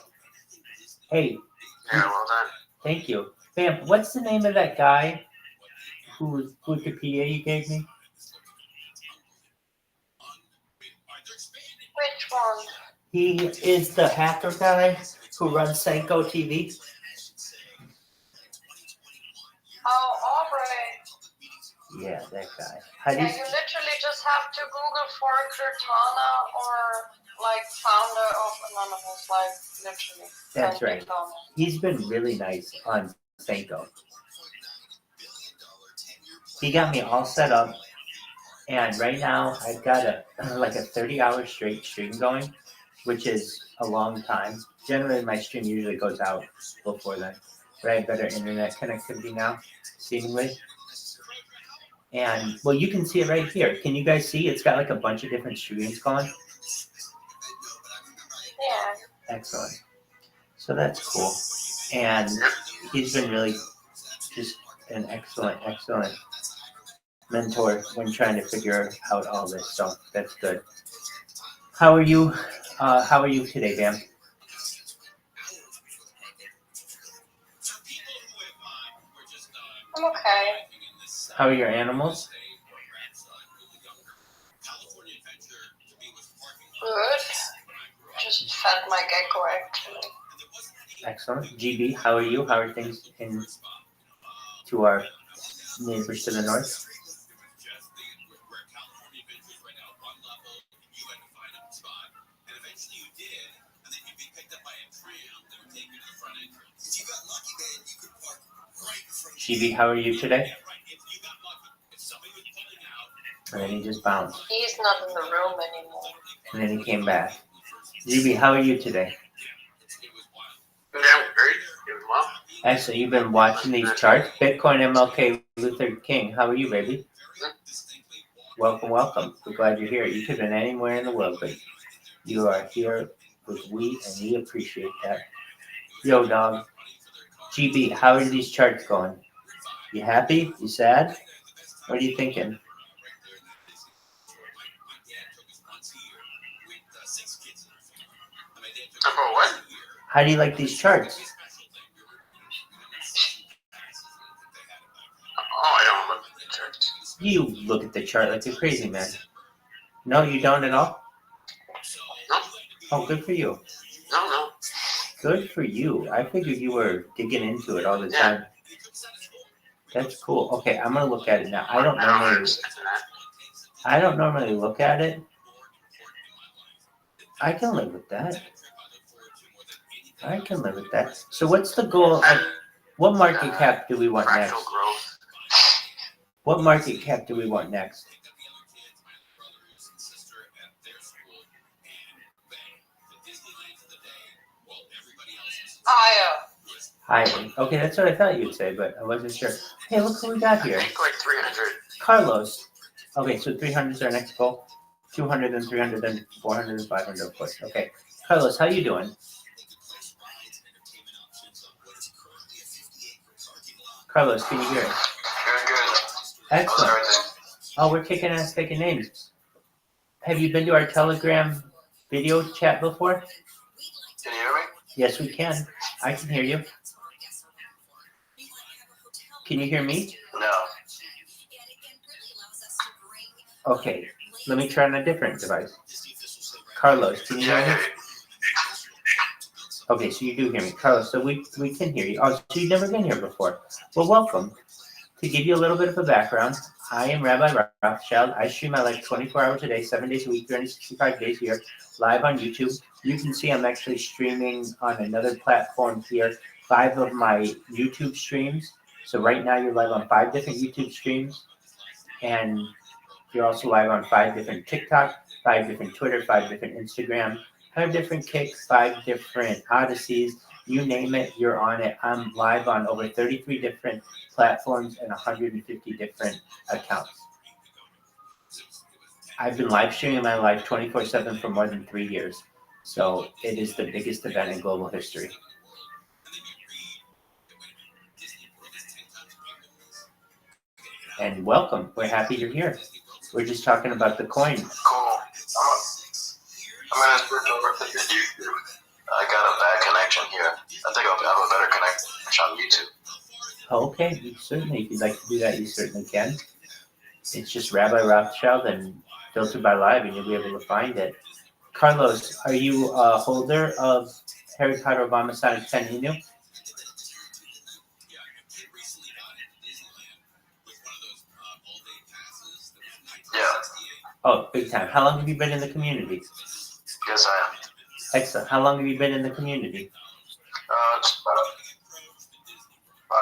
Hey. Yeah, well done. Thank you. Bam, what's the name of that guy whose Wikipedia you gave me? Which one? He is the hacker guy who runs Senko TV. Oh, Aubrey. Yeah, that guy. Yeah, you literally just have to Google for Cortana or like founder of Anonymous, like literally. That's right. He's been really nice on Senko. He got me all set up, and right now I've got a 30-hour straight stream going, which is a long time. Generally, my stream usually goes out before then, but I have better internet connectivity now, seemingly. And, well, you can see it right here. Can you guys see? It's got like a bunch of different streams going. Yeah. Excellent. So that's cool. And he's been really just an excellent mentor when trying to figure out all this. So that's good. How are you? How are you today, Bam? I'm okay. How are your animals? Good. Just fed my gecko actually. Excellent. GB, how are you? How are things in to our neighbors to the north? GB, how are you today? And then he just bounced. He's not in the room anymore. And then he came back. GB, how are you today? Yeah, great. Doing well. Excellent. You've been watching these charts. Bitcoin, MLK, Luther King. How are you, baby? Welcome, welcome. We're glad you're here. You could have been anywhere in the world, but you are here with we, and we appreciate that. Yo, dog. GB, how are these charts going? You happy? You sad? What are you thinking? About what? How do you like these charts? Oh, I don't look at the chart. You look at the chart like a crazy man. No, you don't at all? No. Oh, good for you. No. Good for you. I figured you were digging into it all the time. That's cool. Okay, I'm gonna look at it now. I don't normally look at it. I can live with that. So what's the goal of what market cap do we want next? What market cap do we want next? Higher. Okay, that's what I thought you'd say, but I wasn't sure. Hey, look who we got here. I think like 300. Carlos. Okay, so 300 is our next goal. 200 and 300 and 400 and 500, of course. Okay. Carlos, how you doing? Carlos, can you hear us? Good. Excellent. Oh, we're kicking ass, taking names. Have you been to our Telegram video chat before? Can you hear me? Yes, we can. I can hear you. Can you hear me? No. Okay, let me try on a different device. Carlos, can you hear me? Okay, so you do hear me. Carlos, so we can hear you. Oh, so you've never been here before. Well, welcome. To give you a little bit of a background, I am Rabbi Rothschild. I stream my life 24 hours a day, 7 days a week, 365 days a year, live on YouTube. You can see I'm actually streaming on another platform here, 5 of my YouTube streams. So right now you're live on 5 different YouTube streams, and you're also live on 5 different TikTok, 5 different Twitter, 5 different Instagram, 5 different Kicks, 5 different Odysseys. You name it, you're on it. I'm live on over 33 different platforms and 150 different accounts. I've been live streaming my life 24/7 for more than 3 years. So it is the biggest event in global history. And welcome. We're happy you're here. We're just talking about the coin. Cool. I'm gonna switch over to your YouTube. I got a bad connection here. I think I'll have a better connection on YouTube. Okay, certainly. If you'd like to do that, you certainly can. It's just Rabbi Rothschild and Filtered by Live, and you'll be able to find it. Carlos, are you a holder of Harry Potter Obama Sonic 10 Inu? Yeah. Oh, big time. How long have you been in the community? Yes, I am. Excellent. How long have you been in the community? It's about a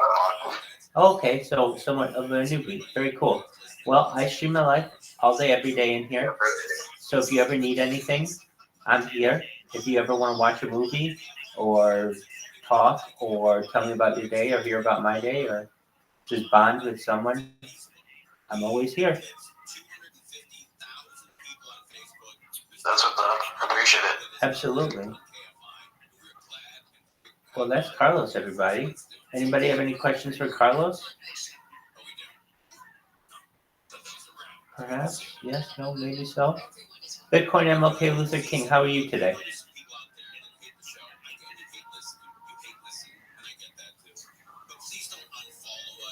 month. Okay, so somewhat of a newbie. Very cool. Well, I stream my life all day, every day in here. So if you ever need anything, I'm here. If you ever want to watch a movie or talk or tell me about your day or hear about my day or just bond with someone, I'm always here. That's what I appreciate it. Absolutely. Well, that's Carlos, everybody. Anybody have any questions for Carlos? Perhaps? Yes, no, maybe so. Bitcoin MLK Luther King, how are you today?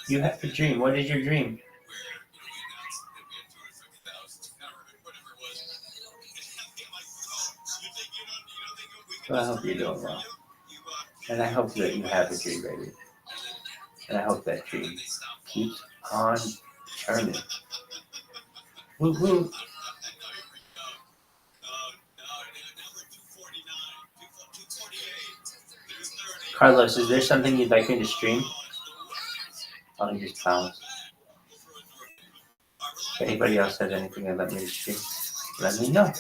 You have a dream. What is your dream? Well, I hope you're doing well. And I hope that you have a dream, baby. And I hope that dream keeps on churning. Woo woo. Carlos, is there something you'd like me to stream? Oh, he just bounced. If anybody else has anything they'd like me to stream, let me know.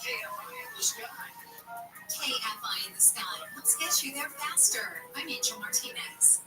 KFI in the sky. Let's get you there faster. I'm Angel Martinez.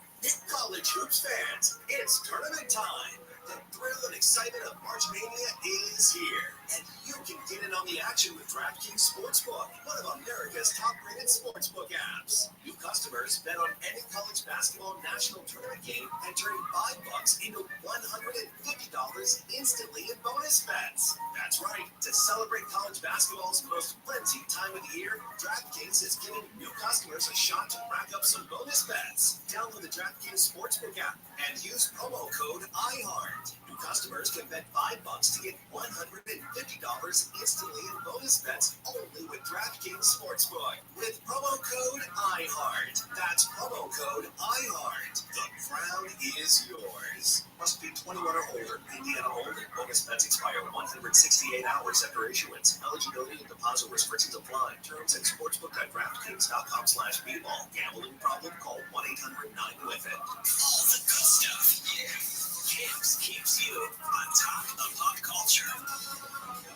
College hoops fans, it's tournament time. The thrill and excitement of March Mania is here, and you can get in on the action with DraftKings Sportsbook, one of America's top-rated sportsbook apps. New customers bet on any college basketball national tournament game and turn $5 into $150 instantly in bonus bets. That's right. To celebrate college basketball's most frenzied time of the year, DraftKings is giving new customers a shot to rack up some bonus bets. Download the DraftKings Sportsbook app and use promo code IHEART. New customers can bet $5 to get $150 instantly in bonus bets only with DraftKings Sportsbook. With promo code IHEART. That's promo code IHEART. The crown is yours. Must be 21 or older. Indiana only. Bonus bets expire 168 hours after issuance. Eligibility and deposit restrictions apply. Terms at sportsbook.draftkings.com/bball. Gambling problem? Call 1-800-9-WITH-IT. All the good stuff. Yeah. Kings keeps you on top of pop culture.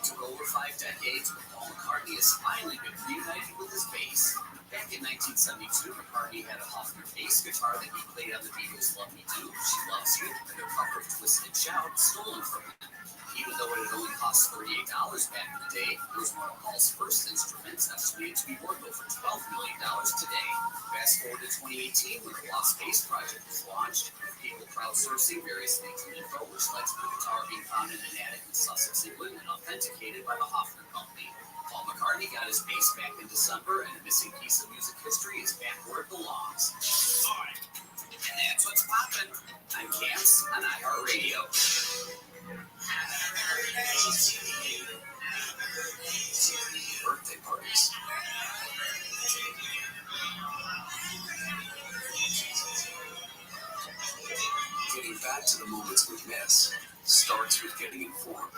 For over 5 decades, Paul McCartney has finally been reunited with his bass. Back in 1972, McCartney had a Hofner bass guitar that he played on the Beatles' Love Me Do, She Loves You, and their cover of Twist and Shout stolen from him. Even though it had only cost $38 back in the day, it was one of Paul's first instruments, estimated to be worth over $12 million today. Fast forward to 2018, when the Lost Bass project was launched, with people crowdsourcing various leads and info, which led to the guitar being found in an attic in Sussex, England, and authenticated by the Hofner Company. Paul McCartney got his bass back in December, and a missing piece of music history is back where it belongs. All right. And that's what's poppin'. I'm Camps on iHeartRadio. Birthday parties. Getting back to the moments we miss starts with getting informed.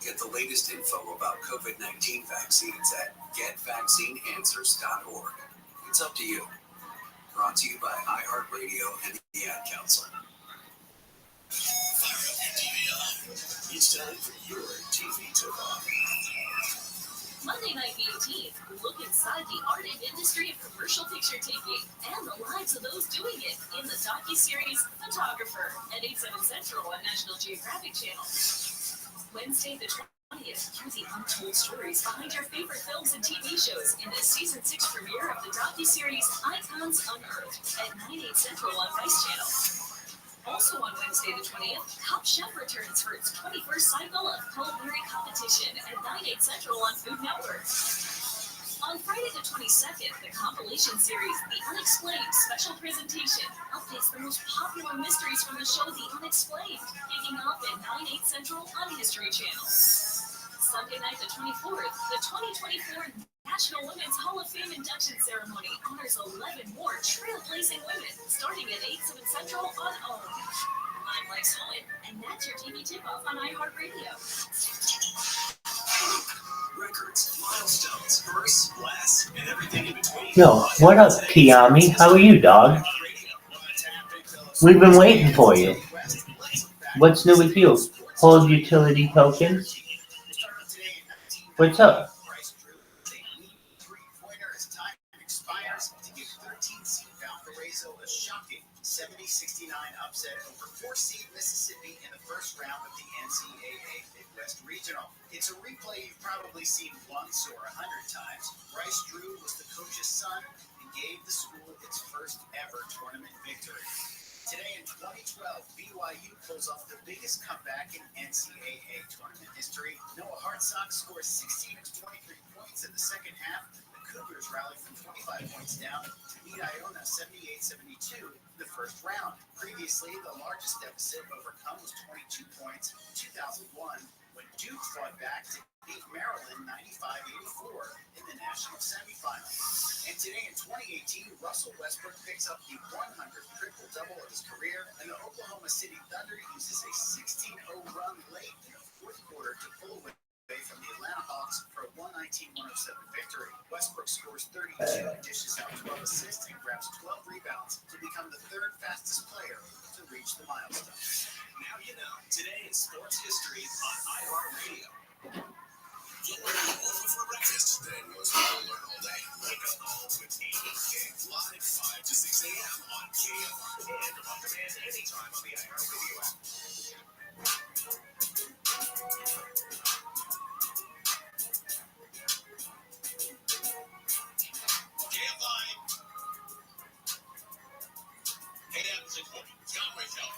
Get the latest info about COVID-19 vaccines at getvaccineanswers.org. It's up to you. Brought to you by iHeartRadio and the Ad Council. Fire up your TV on. It's time for your TV tip-off. Monday night the 18th, look inside the art and industry of commercial picture taking and the lives of those doing it in the docuseries Photographer at 8/7 Central on National Geographic Channel. Wednesday the 20th, hear the untold stories behind your favorite films and TV shows in the season 6 premiere of the docuseries Icons Unearthed at 9/8 Central on Vice Channel. Also on Wednesday the 20th, Top Chef returns for its 21st cycle of culinary competition at 9/8 Central on Food Network. On Friday the 22nd, the compilation series The Unexplained Special Presentation updates the most popular mysteries from the show The Unexplained, kicking off at 9/8 Central on History Channel. Sunday night the 24th, the 2024 National Women's Hall of Fame induction ceremony honors 11 more trailblazing women, starting at 8/7 Central on OWN. I'm Lex Owen, and that's your TV tip-off on iHeartRadio. Records, milestones, firsts, blasts, and everything in between. Yo, what up, Kiami? How are you, dog? We've been waiting for you. What's new with you? Hold utility tokens? What's up? To give 13-seed Valparaiso a shocking 70-69 upset over 4-seed Mississippi in the first round of the NCAA Midwest Regional. It's a replay you've probably seen once or 100 times. Bryce Drew was the coach's son and gave the school its first ever tournament victory. Today in 2012, BYU pulls off the biggest comeback in NCAA tournament history. Noah Hartsock scores 16 of 23 points in the second half. The Cougars rallied from 25 points down to beat Iona 78-72 in the first round. Previously, the largest deficit overcome was 22 points in 2001 when Duke fought back to beat Maryland 95-84 in the national semifinal. And today in 2018, Russell Westbrook picks up the 100th triple-double of his career, and the Oklahoma City Thunder uses a 16-0 run late in the fourth quarter to pull away from the Atlanta Hawks for a 119-107 victory. Westbrook scores 32, dishes out 12 assists, and grabs 12 rebounds to become the third fastest player to reach the milestone. Now you know. Today in sports history on iHeartRadio. Get ready for breakfast. Then most people learn all day. Wake up calls with ADK live 5 to 6 a.m. on KFR and on demand anytime on the iHeartRadio app. KFI. Hey, John Rachel.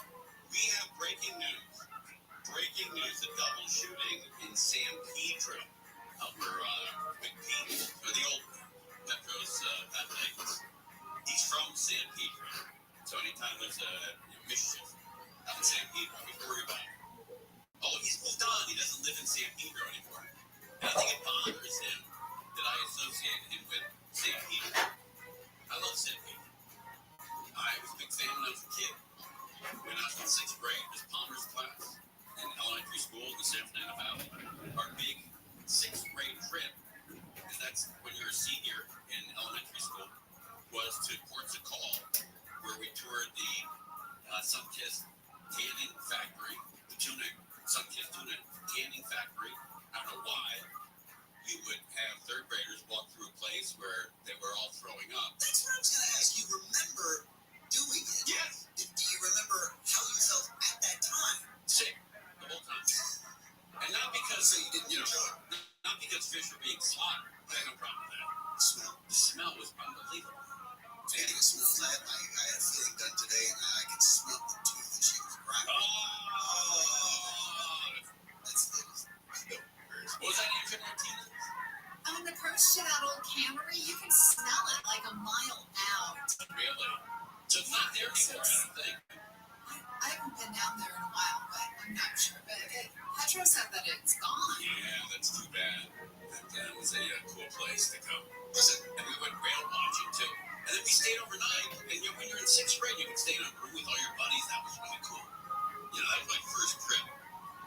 We have breaking news. Breaking news: a double shooting in San Pedro, over McPeak, or the old Metro's Athletics. He's from San Pedro, so anytime there's a mischief out in San Pedro, we worry about it. Oh, he's moved on. He doesn't live in San Pedro anymore. And I think it bothers him that I associate him with San Pedro. I love San Pedro. I was a big fan when I was a kid. When I was in 6th grade, it was Palmer's class in elementary school in the San Fernando Valley. Our big 6th grade trip, because that's when you're a senior in elementary school, was to Ports of Call, where we toured the Sunkist Canning Factory, the Sunkist Tuna Canning Factory. I don't know why. We you would have third graders walk through a place where they were all throwing up. That's what I was going to ask. You remember doing it? Yes. Do you remember how you felt at that time? Sick the whole time. And not because So you didn't enjoy it? Not because fish were being slaughtered. I had no problem with that. The smell was unbelievable. Speaking of smells, I had a feeling done today, and I could smell the tooth that she was grinding. Was that Andrew Martinez? On the approach to that old cannery, you can smell it like a mile out. Really? So it's not there anymore, I don't think. I haven't been down there in a while, but I'm not sure. But Petro said that it's gone. Yeah, that's too bad. That was a cool place to go. Was it? And we went whale watching too. And then we stayed overnight. And when you're in 6th grade, you can stay in a room with all your buddies. That was really cool. That was my first trip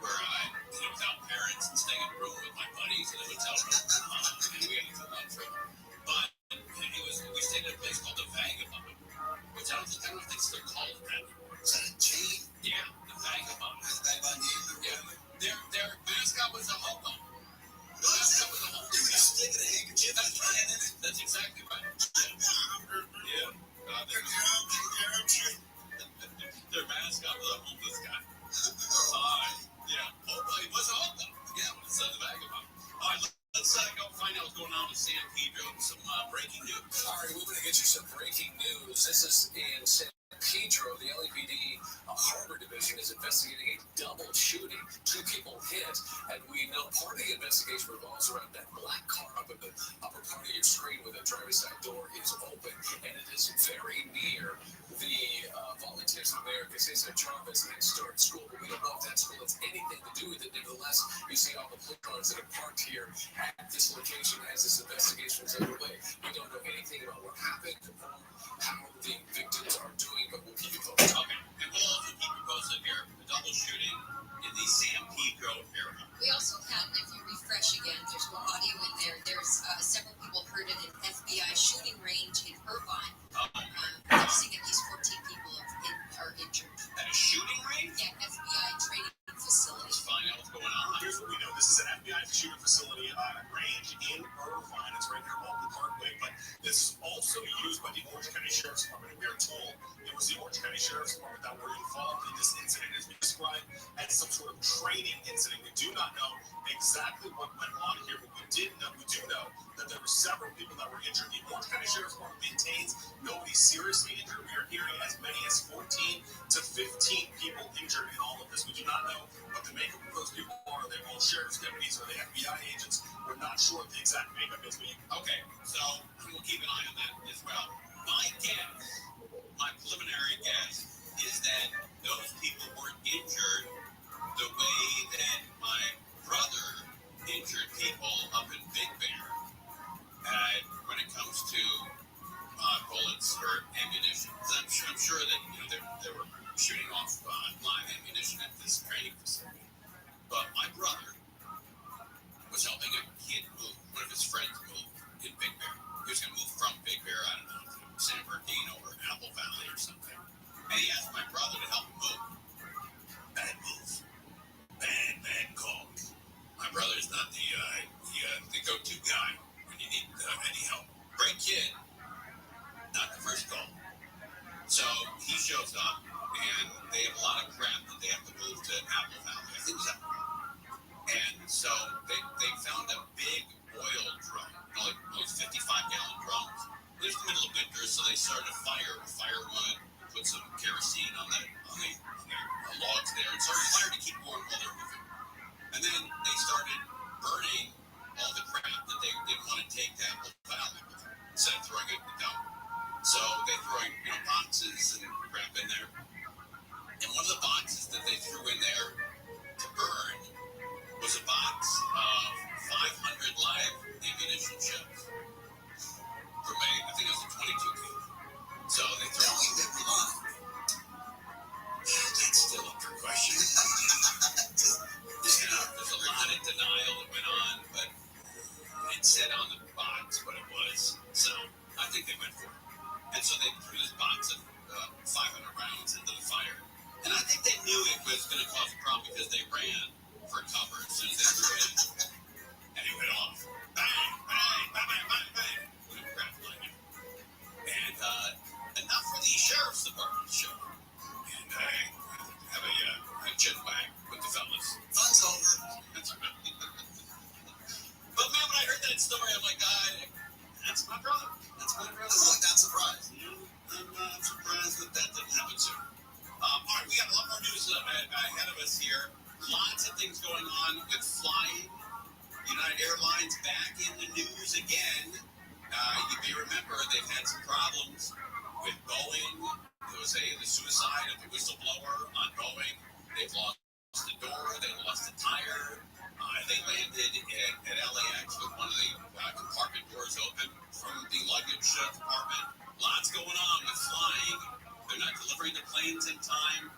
where I, without parents and staying in a room with my buddies in a hotel room. And we had a good long trip. But we stayed at a place called the Vagabond, which I don't think it's still called that. Is that a chain? Yeah, the Vagabond. Has the Vagabond name? Yeah. Their mascot was a hobo. The mascot was a hobo. You were sticking a handkerchief and playing in it. That's exactly right. Yeah. Their mascot was a homeless guy. Yeah. Hobo. He was a hobo. Yeah, when it said the Vagabond. All right, let's go find out what's going on with San Pedro. Some breaking news. All right, we're going to get you some breaking news. This is in San Pedro. The LAPD Harbor Division is investigating a double shooting. 2 people hit, and we know part of the investigation revolves around that black car up in the upper part of your screen where the driver's side door is open, and it is very near the Volunteers of America Cesar Chavez next door school. But we don't know if that school has anything to do with it. Nevertheless, you see all the police cars that are parked here at this location as this investigation is underway. We don't know anything about what happened, how the victims are doing, but we'll keep you posted. Okay, and we'll also keep you posted here. A double shooting in the San Pedro area. We also had, if you refresh again, there's more audio in there. There's several people hurt at an FBI shooting range in Irvine. They're saying at least 14 people are injured. At a shooting range? Yeah, FBI training facility. Let's find out what's going on. Here's what we know. This is an FBI shooting facility range in Irvine. It's right near Walton Parkway, but this is also used by the Orange County Sheriff's Department. And we are told it was the Orange County Sheriff's Department that were involved in this incident. As we described as some sort of training incident. We do not know exactly what went on here, but we do know that there were several people that were injured. The Orange County Sheriff's Department maintains nobody seriously injured. We are hearing as many as 14 to 15 people injured in all of this. We do not know what the makeup of those people are. They're all sheriff's deputies or the FBI agents. We're not sure what the exact makeup is. Okay, so we'll keep an eye on that as well. My preliminary guess is that those people weren't injured the way that my brother injured people up in Big Bear when it comes to bullets or ammunition. I'm sure that they were shooting off live ammunition at this training facility. But my brother was helping a kid move. One of his friends moved in Big Bear. He was going to move from Big Bear, I don't know, to San Bernardino or Apple Valley or something. And he asked my brother to help him move. Bad move. Bad call. My brother's not the go-to guy when you need any help. Great kid. Not the first call. So he shows up, and they have a lot of crap that they have to move to Apple Valley. I think it was Apple Valley. And so they found a big oil drum, like those 55-gallon drums. It was the middle of winter, so they started a fire with firewood, put some kerosene on the logs there, and started a fire to keep warm while they were moving. And then they started burning all the crap that they didn't want to take to Apple Valley instead of throwing it in the dump. So they threw boxes and crap in there. And one of the boxes that they threw in there to burn was a box of 500 live ammunition shells from I think it was a 22 gauge. So they threw them alive. That's still up for question. There's a lot of denial that went on, but it said on the box what it was. So I think they went for it. And so they threw this box of 500 rounds into the fire. And I think they knew it was going to cause a problem because they ran for cover as soon as they threw it in. And it went off. Bang! was the suicide of the whistleblower ongoing. They've lost the door, they lost the tire. They landed at LAX with one of the compartment doors open from the luggage compartment. Lots going on with flying. They're not delivering the planes in time.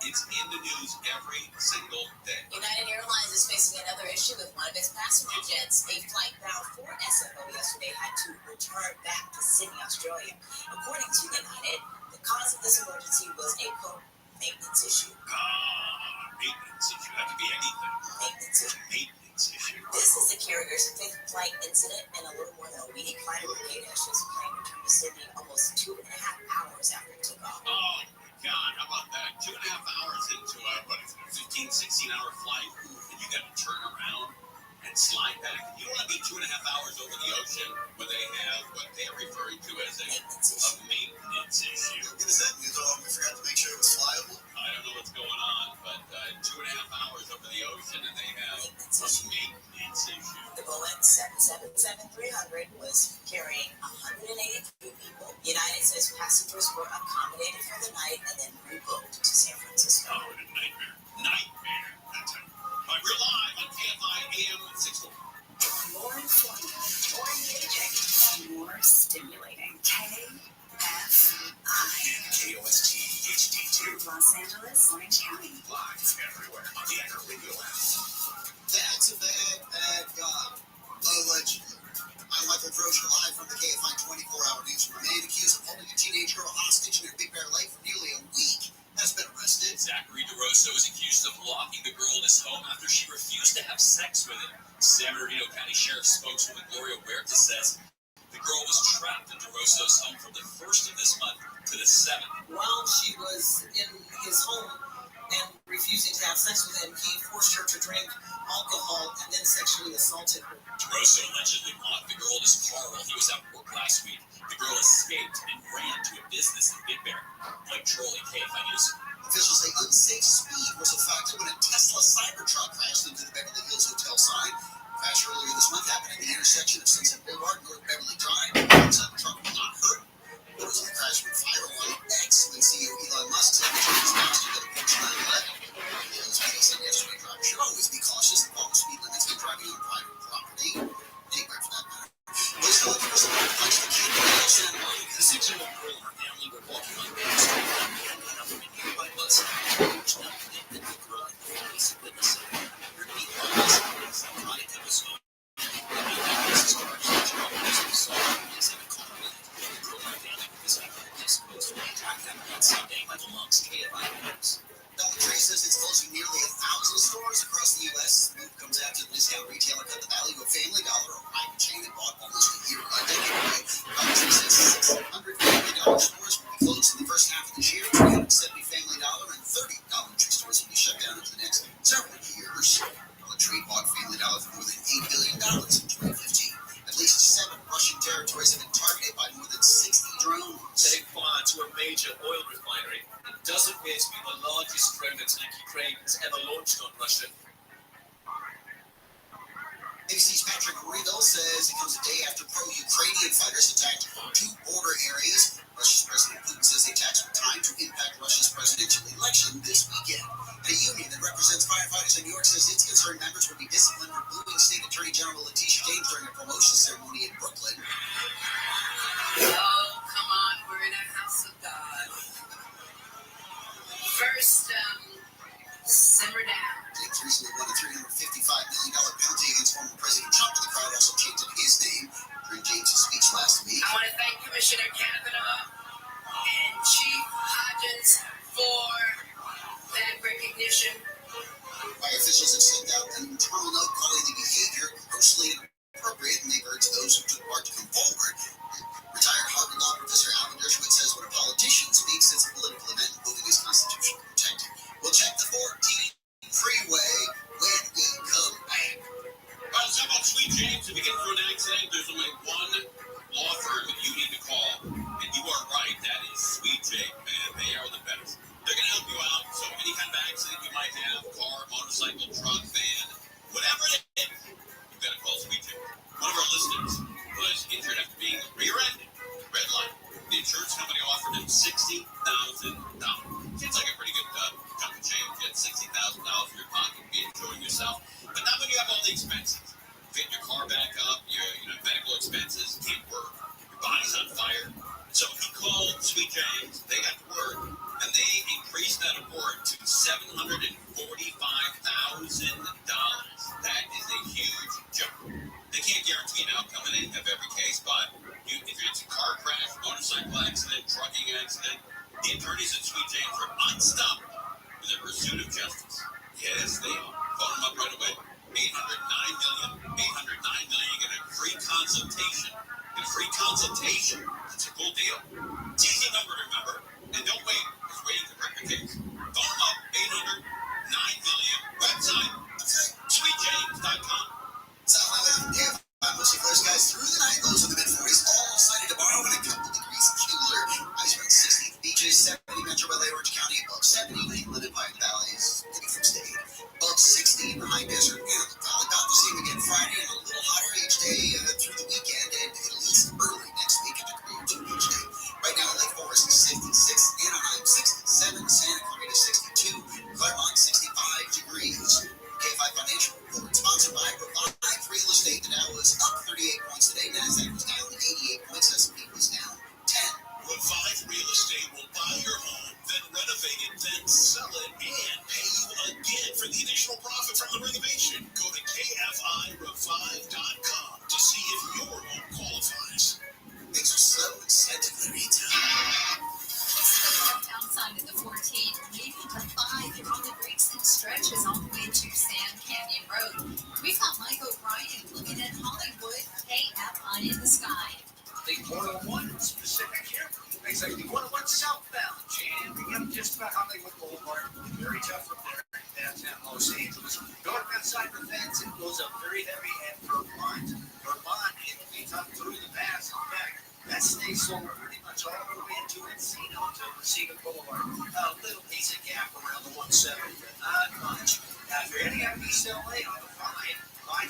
It's in the news every single day. United Airlines is facing another issue with one of its passenger jets. A flight bound for SFO yesterday had to return back to Sydney, Australia. According to United, the cause of this emergency was a maintenance issue. Maintenance issue. That could be anything. Maintenance issue. Maintenance issue. This is the carrier's fifth flight incident in a little more than a week. Flight Brigade Ashes plane returned to Sydney almost 2.5 hours after it took off. Oh my God, how about that? 2.5 hours into a 15, 16-hour flight, and you got to turn around and slide back. You don't want to be 2.5 hours over the ocean when they have what they're referring to as a maintenance issue. What does that mean? We forgot to make sure it was flyable? I don't know what's going on, but 2.5 hours over the ocean and they have a maintenance issue. The Boeing 777-300 was carrying 182 people. United says passengers were accommodated for the night and then rebooked to San Francisco. Oh, what a nightmare. Nightmare. That's it. We're live on KFI AM 640. More informative, more engaging, more stimulating. KFI. KOST HD2. Los Angeles, Orange County. Live everywhere on the iHeartRadio app. That's a bad guy. Allegedly. I'm Michael Crozier, live from the KFI 24-hour newsroom. A man accused of holding a teenage girl hostage in a Big Bear Lake for nearly a week has been arrested. Zachary DeRosso is accused of locking the girl in his home after she refused to have sex with him. San Bernardino County Sheriff spokeswoman Gloria Huerta says the girl was trapped in DeRosso's home from the 1st of this month to the 7th. While she was in his home and refusing to have sex with him, he forced her to drink alcohol and then sexually assaulted her. DeRosso allegedly locked the girl in his car while he was at work last week. The girl escaped and ran to a business in Big Bear. Like Trolley, KFI News. Officials say unsafe speed was a factor when a Tesla Cybertruck crashed into the Beverly Hills Hotel sign. Crash earlier this month happened at the intersection of Sunset Boulevard and North Beverly Drive. The Cybertruck was not hurt. Photos of the crash went viral on X when CEO Elon Musk said the truck was lost to the Porsche 911. The LSPD said yesterday drivers should always be cautious and follow speed limits when driving on private property. Anywhere for that matter. Police called the person who punched the kid in the house in The 6-year-old girl and her family were walking on Main Street when they ended up in a nearby bus. Which now think that the girl and the family said witness appeared to be homeless and was trying to take us home. The police charged the child was assault and is in a car with the girl and her family were visiting the police post when the attack happened on Sunday. Michael Monks, KFI News. Dollar Tree says it's closing nearly 1,000 stores across the U.S. The move comes after the discount retailer cut the value of Family Dollar, a rival chain it bought almost a decade ago. Dollar Tree says 600 Family Dollar stores will be closed in the first half of this year. 370 Family Dollar and 30 Dollar Tree stores will be shut down over the next several years. Dollar Tree bought Family Dollar for more than $8 billion in 2015. At least 7 Russian territories have been targeted by more than 60 drones. Setting fire to a major oil refinery. It does appear to be the largest drone attack Ukraine has ever launched on Russia. ABC's Patrick Regal says it comes a day after pro-Ukrainian fighters attacked 2 border areas. Russia's President Putin says the attacks were timed to impact Russia's presidential election this weekend. And a union that represents firefighters in New York says its concerned members will be disciplined for booing State Attorney General Letitia James during a promotion ceremony in Brooklyn. Oh, come on, we're in a house of God. First, simmer down. James recently won a $355 million penalty against former President Trump, and the crowd also chanted his name during James' speech last week. I want to thank Commissioner Kavanaugh and Chief Hodgins for that recognition. Fire officials have sent out an internal note calling the behavior grossly inappropriate, and they've urged those who took part to come forward. Retired Harvard Law Professor Alan Dershowitz says when a politician speaks, it's a political event, and voting is constitutionally protected. We'll check the 14th freeway when we come back. Well, how about Sweet James? If you get into an accident, there's only one law firm that you need to call. And you are right, that is Sweet James, man. They are the best. They're going to help you out. So any kind of accident you might have, car, motorcycle, truck, van, whatever it is, you've got to call Sweet James. One of our listeners was injured after being rear-ended. Red light. The insurance company offered him $6,000 $60,000. Seems like a pretty good chunk of change. Get $60,000 in your pocket and be enjoying yourself. But not when you have all the expenses. Getting your car back up, your medical expenses, can't work. Your body's on fire. So he called Sweet James. They got to work, and they increased that award to $745,000. That is a huge jump. They can't guarantee an outcome in every case, but if it's a car crash, motorcycle accident, trucking accident, the attorneys at Sweet James are unstoppable in their pursuit of justice. Yes, they are. Phone them up right away. 809 million. You get a free consultation. It's a cool deal. It's easy number to remember. And don't wait, because waiting could hurt your case. Phone them up, 809 million. Website, sweetjames.com. I'm Lucy First, guys. Through the night, lows in the mid-40s, all sunny tomorrow and a couple degrees cooler. Ice around 60 beaches, 70 Metro LA, Orange County, above 70, Lakeland and Pine Valleys, maybe from state. Above 60 in the high desert and the valley. About the same again Friday and a little hotter each day through the weekend and at least early next week at degree or two each day. Right now, Lake Forest is 56, Anaheim 67, Santa Clarita 62, Claremont 65 degrees. K5 Financial Report, sponsored by Revive Real Estate. The Dow was up 38 points today. NASDAQ was down 88 points. S&P was down 10. Revive Real Estate will buy your home, then renovate it, then sell it, and pay you again for the additional profit from the renovation. Go to KFIRevive.com to see if your home qualifies. Things are so exciting, Rita. Outside of the 14, leaving the 5 on the breaks and stretches all the way to Sand Canyon Road. We've got Mike O'Brien looking at Hollywood, KFI in the sky. The 101 Pacific here. Exactly, 101 southbound, jamming up just about Hollywood Boulevard. Very tough from there, downtown Los Angeles. Northbound side of the fence, it goes up very heavy at Vermont. Vermont, it leads up through the pass and back. That stays solar pretty much all the way into Encino to Reseda Boulevard. A little piece of gap around the 170, but not much. Now, if you're heading out of East LA on the 5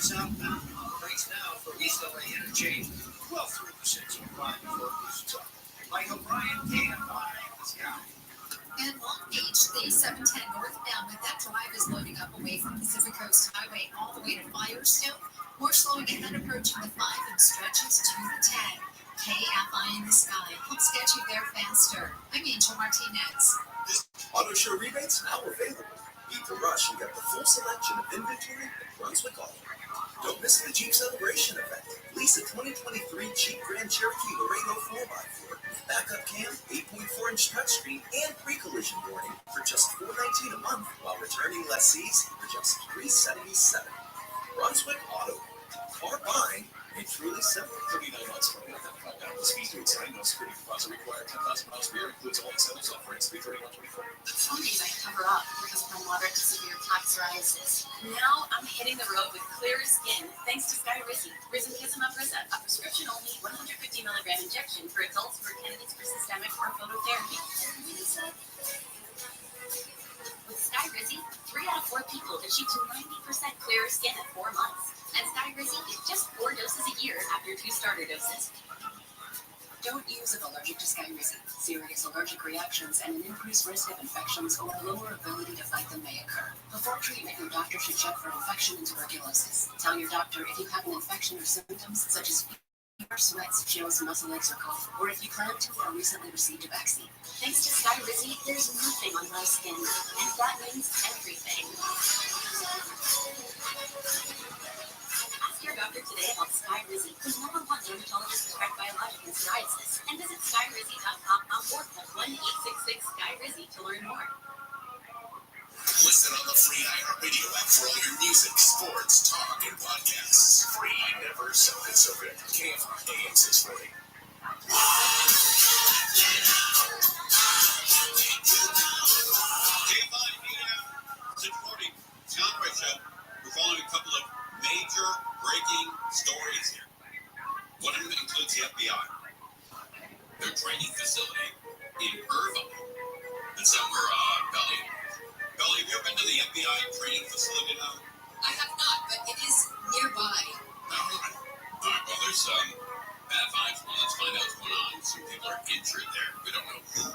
southbound, on the race now for East LA interchange, well through the 605 before it loses up. Mike O'Brien, KFI, let's go. And Long Beach, the 710 northbound, with that drive is loading up away from Pacific Coast Highway all the way to Firestone. More slowing ahead approaching the 5 and stretches to the 10. KFI in the sky. Helps get you there faster. I'm Angel Martinez. Auto show rebates now available. Beat the rush and get the full selection of inventory at Brunswick Auto. Don't miss the Jeep Celebration event. Lease a 2023 Jeep Grand Cherokee Laredo 4x4, backup cam, 8.4-inch touchscreen, and pre-collision warning for just $419 a month, while returning lessees for just $377. Brunswick Auto. Car buying made truly simple. 39 months from now, speed to exciting, no security deposit required, 10,000 miles per year, includes all incentives, offerings, 331.24. Some days I cover up because of my moderate to severe plaque psoriasis. Now I'm hitting the road with clearer skin thanks to Skyrizi. Risankizumab Risa, a prescription-only 150 milligram injection for adults who are candidates for systemic or phototherapy. With Skyrizi, 3 out of 4 people achieve to 90% clearer skin at 4 months. And Skyrizi is just 4 doses a year after 2 starter doses. Don't use if allergic to Skyrizi. Serious allergic reactions and an increased risk of infections or a lower ability to fight them may occur. Before treatment, your doctor should check for infection and tuberculosis. Tell your doctor if you have an infection or symptoms such as fever, sweats, chills, muscle aches, or cough, or if you plan to or recently received a vaccine. Thanks to Skyrizi, there's nothing on my skin, and that means everything. Ask your doctor today about Skyrizi, the #1 dermatologist prescribed biologic in psoriasis, and visit skyrizi.com or call 1-866-SKYRIZI to learn more. Listen on the free iHeartRadio app for all your music, sports, talk, and podcasts. Free, never sounded so good. KFI AM 640. KFI AM 640. Scott Ray Show. We're following a couple of major breaking stories here. One of them includes the FBI. Their training facility in Irvine. And some were Belly. Belly, have you ever been to the FBI training facility now? I have not, but it is nearby. All right. Well, there's bad vibes. Well, let's find out what's going on. Some people are injured there. We don't know who.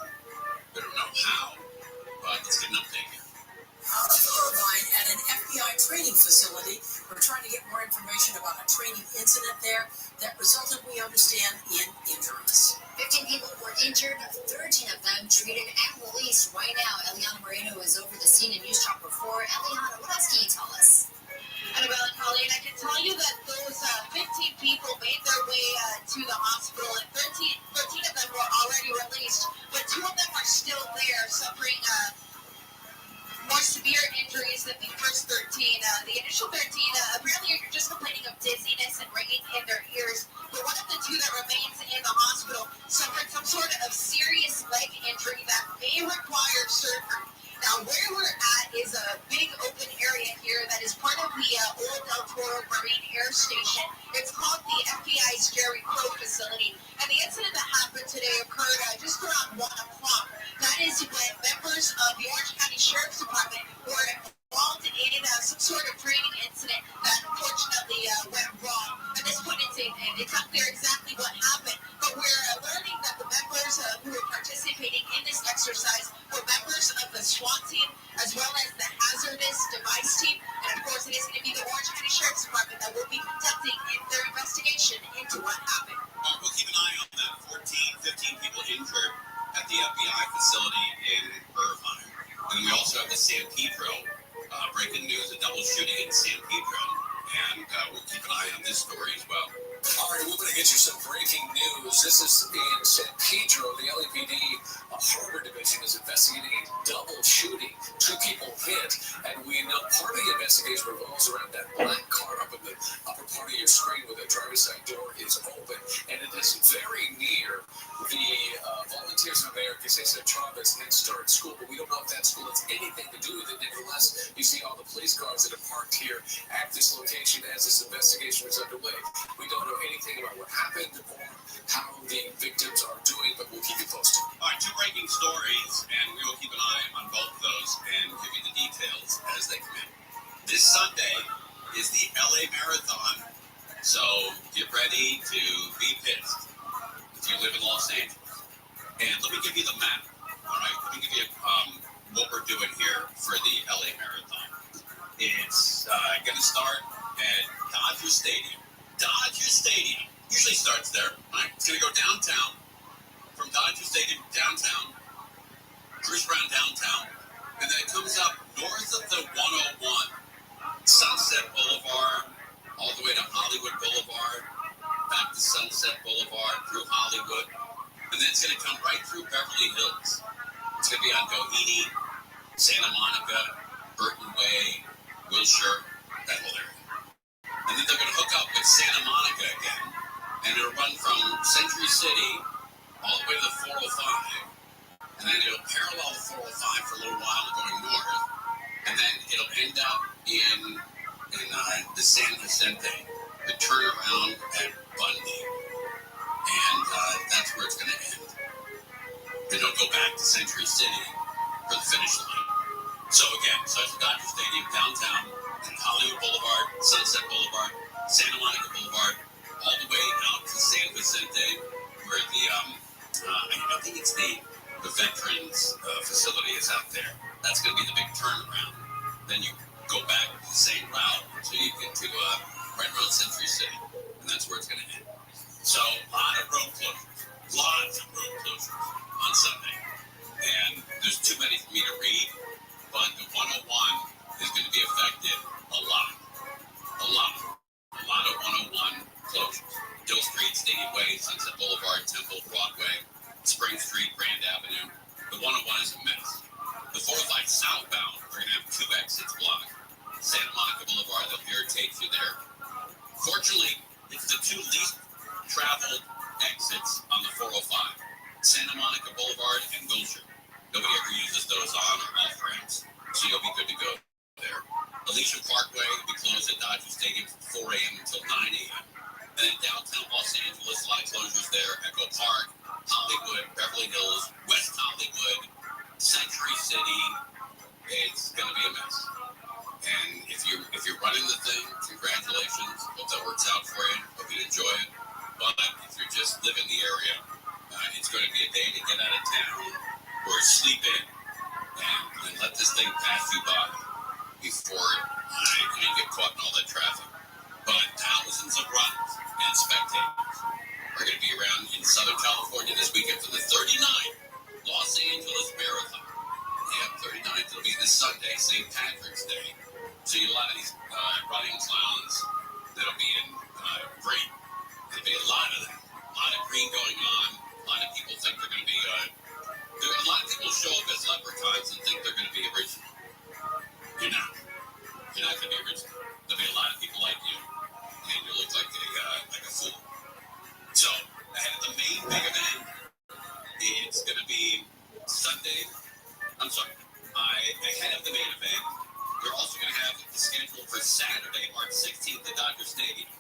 there that resulted, we understand, in injuries. 15 people were injured, 13 of them treated and released right now. Eliana Moreno is over the scene in News Chopper 4. Eliana, what else can you tell us? Annabelle and Colleen, I can tell you that those 15 people made their way to the hospital, and 13 of them were already released, but 2 of them are still there, suffering more severe injuries than the first 13. The initial 13, apparently you're just complaining of dizziness and ringing in their ears, but one of the 2 that remains in the hospital suffered some sort of serious leg injury that may require surgery. Now, where we're at is a big open area here that is part of the Old Del Toro Marine Air Station. It's called the FBI's Jerry Crow facility, and the incident that happened today occurred just around 1 o'clock. That is when members of the Orange County Sheriff's Department were involved in some sort of training incident that unfortunately went wrong. At this point, it's not clear exactly what happened, but we're learning that the members who were participating in this exercise were members of the SWAT team as well as the hazardous device team. And of course, it is going to be the Orange County Sheriff's Department that will be conducting their investigation into what happened. We'll keep an eye on the 15 people injured at the FBI facility in Irvine. And we also have the San Pedro breaking news, a double shooting in San Pedro. And we'll keep an eye on this story as well. All right, we're going to get you some breaking news. This is in San Pedro. The LAPD Harbor Division is investigating a double shooting. 2 people hit, and we know part of the investigation revolves around that black car up in the upper part of your screen where the driver's side door is open, and it is very near the Volunteers of America Cesar Chavez Head Start School, but we don't know if that school has anything to do with it. Nevertheless, you see all the police cars that are parked here at this location as this investigation is underway. We don't know anything about what happened or how the victims are doing, but we'll keep you posted. All right, 2 breaking stories, and we will keep an eye on both of those and give you the details as they come in. This Sunday is the LA Marathon, so get ready to be pissed if you live in Los Angeles. And let me give you the map, all right? Let me give you what we're doing here for the LA Marathon. It's going to start at Dodger Stadium. Dodger Stadium usually starts there, right? It's going to go downtown, from Dodger Stadium downtown, cruise around downtown, and then it comes up north of the 101, Sunset Boulevard, all the way to Hollywood Boulevard, back to Sunset Boulevard, through Hollywood, and then it's going to come right through Beverly Hills. It's going to be on Doheny, Santa Monica, Burton Way, Wilshire, that whole area. And then they're going to hook up with Santa Monica again, and it'll run from Century City all the way to the 405, and then it'll parallel the 405 for a little while going north, and then it'll end up in the San Vicente, the turnaround at Bundy, and that's where it's going to end. Then it'll go back to Century City for the finish line. So again, starts at Dodger Stadium, downtown, Hollywood Boulevard, Sunset Boulevard, Santa Monica Boulevard, all the way out to San Vicente, where the I think it's the Veterans facility is out there. That's going to be the big turnaround. Then you go back the same route until you get to right around Century City, and that's where it's going to end. So a lot of road closures on Sunday, and there's too many for me to read, but the 101 is going to be affected a lot of 101 closures. Dill Street, Stadium Way, Sunset Boulevard, Temple, Broadway, Spring Street, Grand Avenue. The 101 is a mess. The 405 southbound are going to have 2 exits blocked. Santa Monica Boulevard, they'll irritate you there. Fortunately, it's the 2 least traveled exits on the 405. Santa Monica Boulevard and Wilshire. Nobody ever uses those on or off ramps, so you'll be good to go there. Alicia Parkway will be closed at Dodger Stadium from 4 a.m. until 9 a.m. And then downtown Los Angeles, a lot of closures there. Echo Park, Hollywood, Beverly Hills, West Hollywood, Century City. It's going to be a mess. And if you're running the thing, congratulations. Hope that works out for you. Hope you enjoy it. But if you're just living the area, it's going to be a day to get out of town or sleep in and let this thing pass you by before you get caught in all that traffic. but thousands of runners and spectators are going to be around in Southern California this weekend for the 39th Los Angeles Marathon. Yeah, 39th will be this Sunday, St. Patrick's Day. So you a lot of these running clowns that'll be in green. There'll be a lot of them. A lot of green going on. A lot of people think they're going to be... a lot of people show up as leprechauns and think they're going to be original. You're not. You're not going to be original. There'll be a lot of people like you, and you look like a fool. So, ahead of the main big event, it's going to be Sunday. I'm sorry. Ahead of the main event, we're also going to have the schedule for Saturday, March 16th at Dodger Stadium.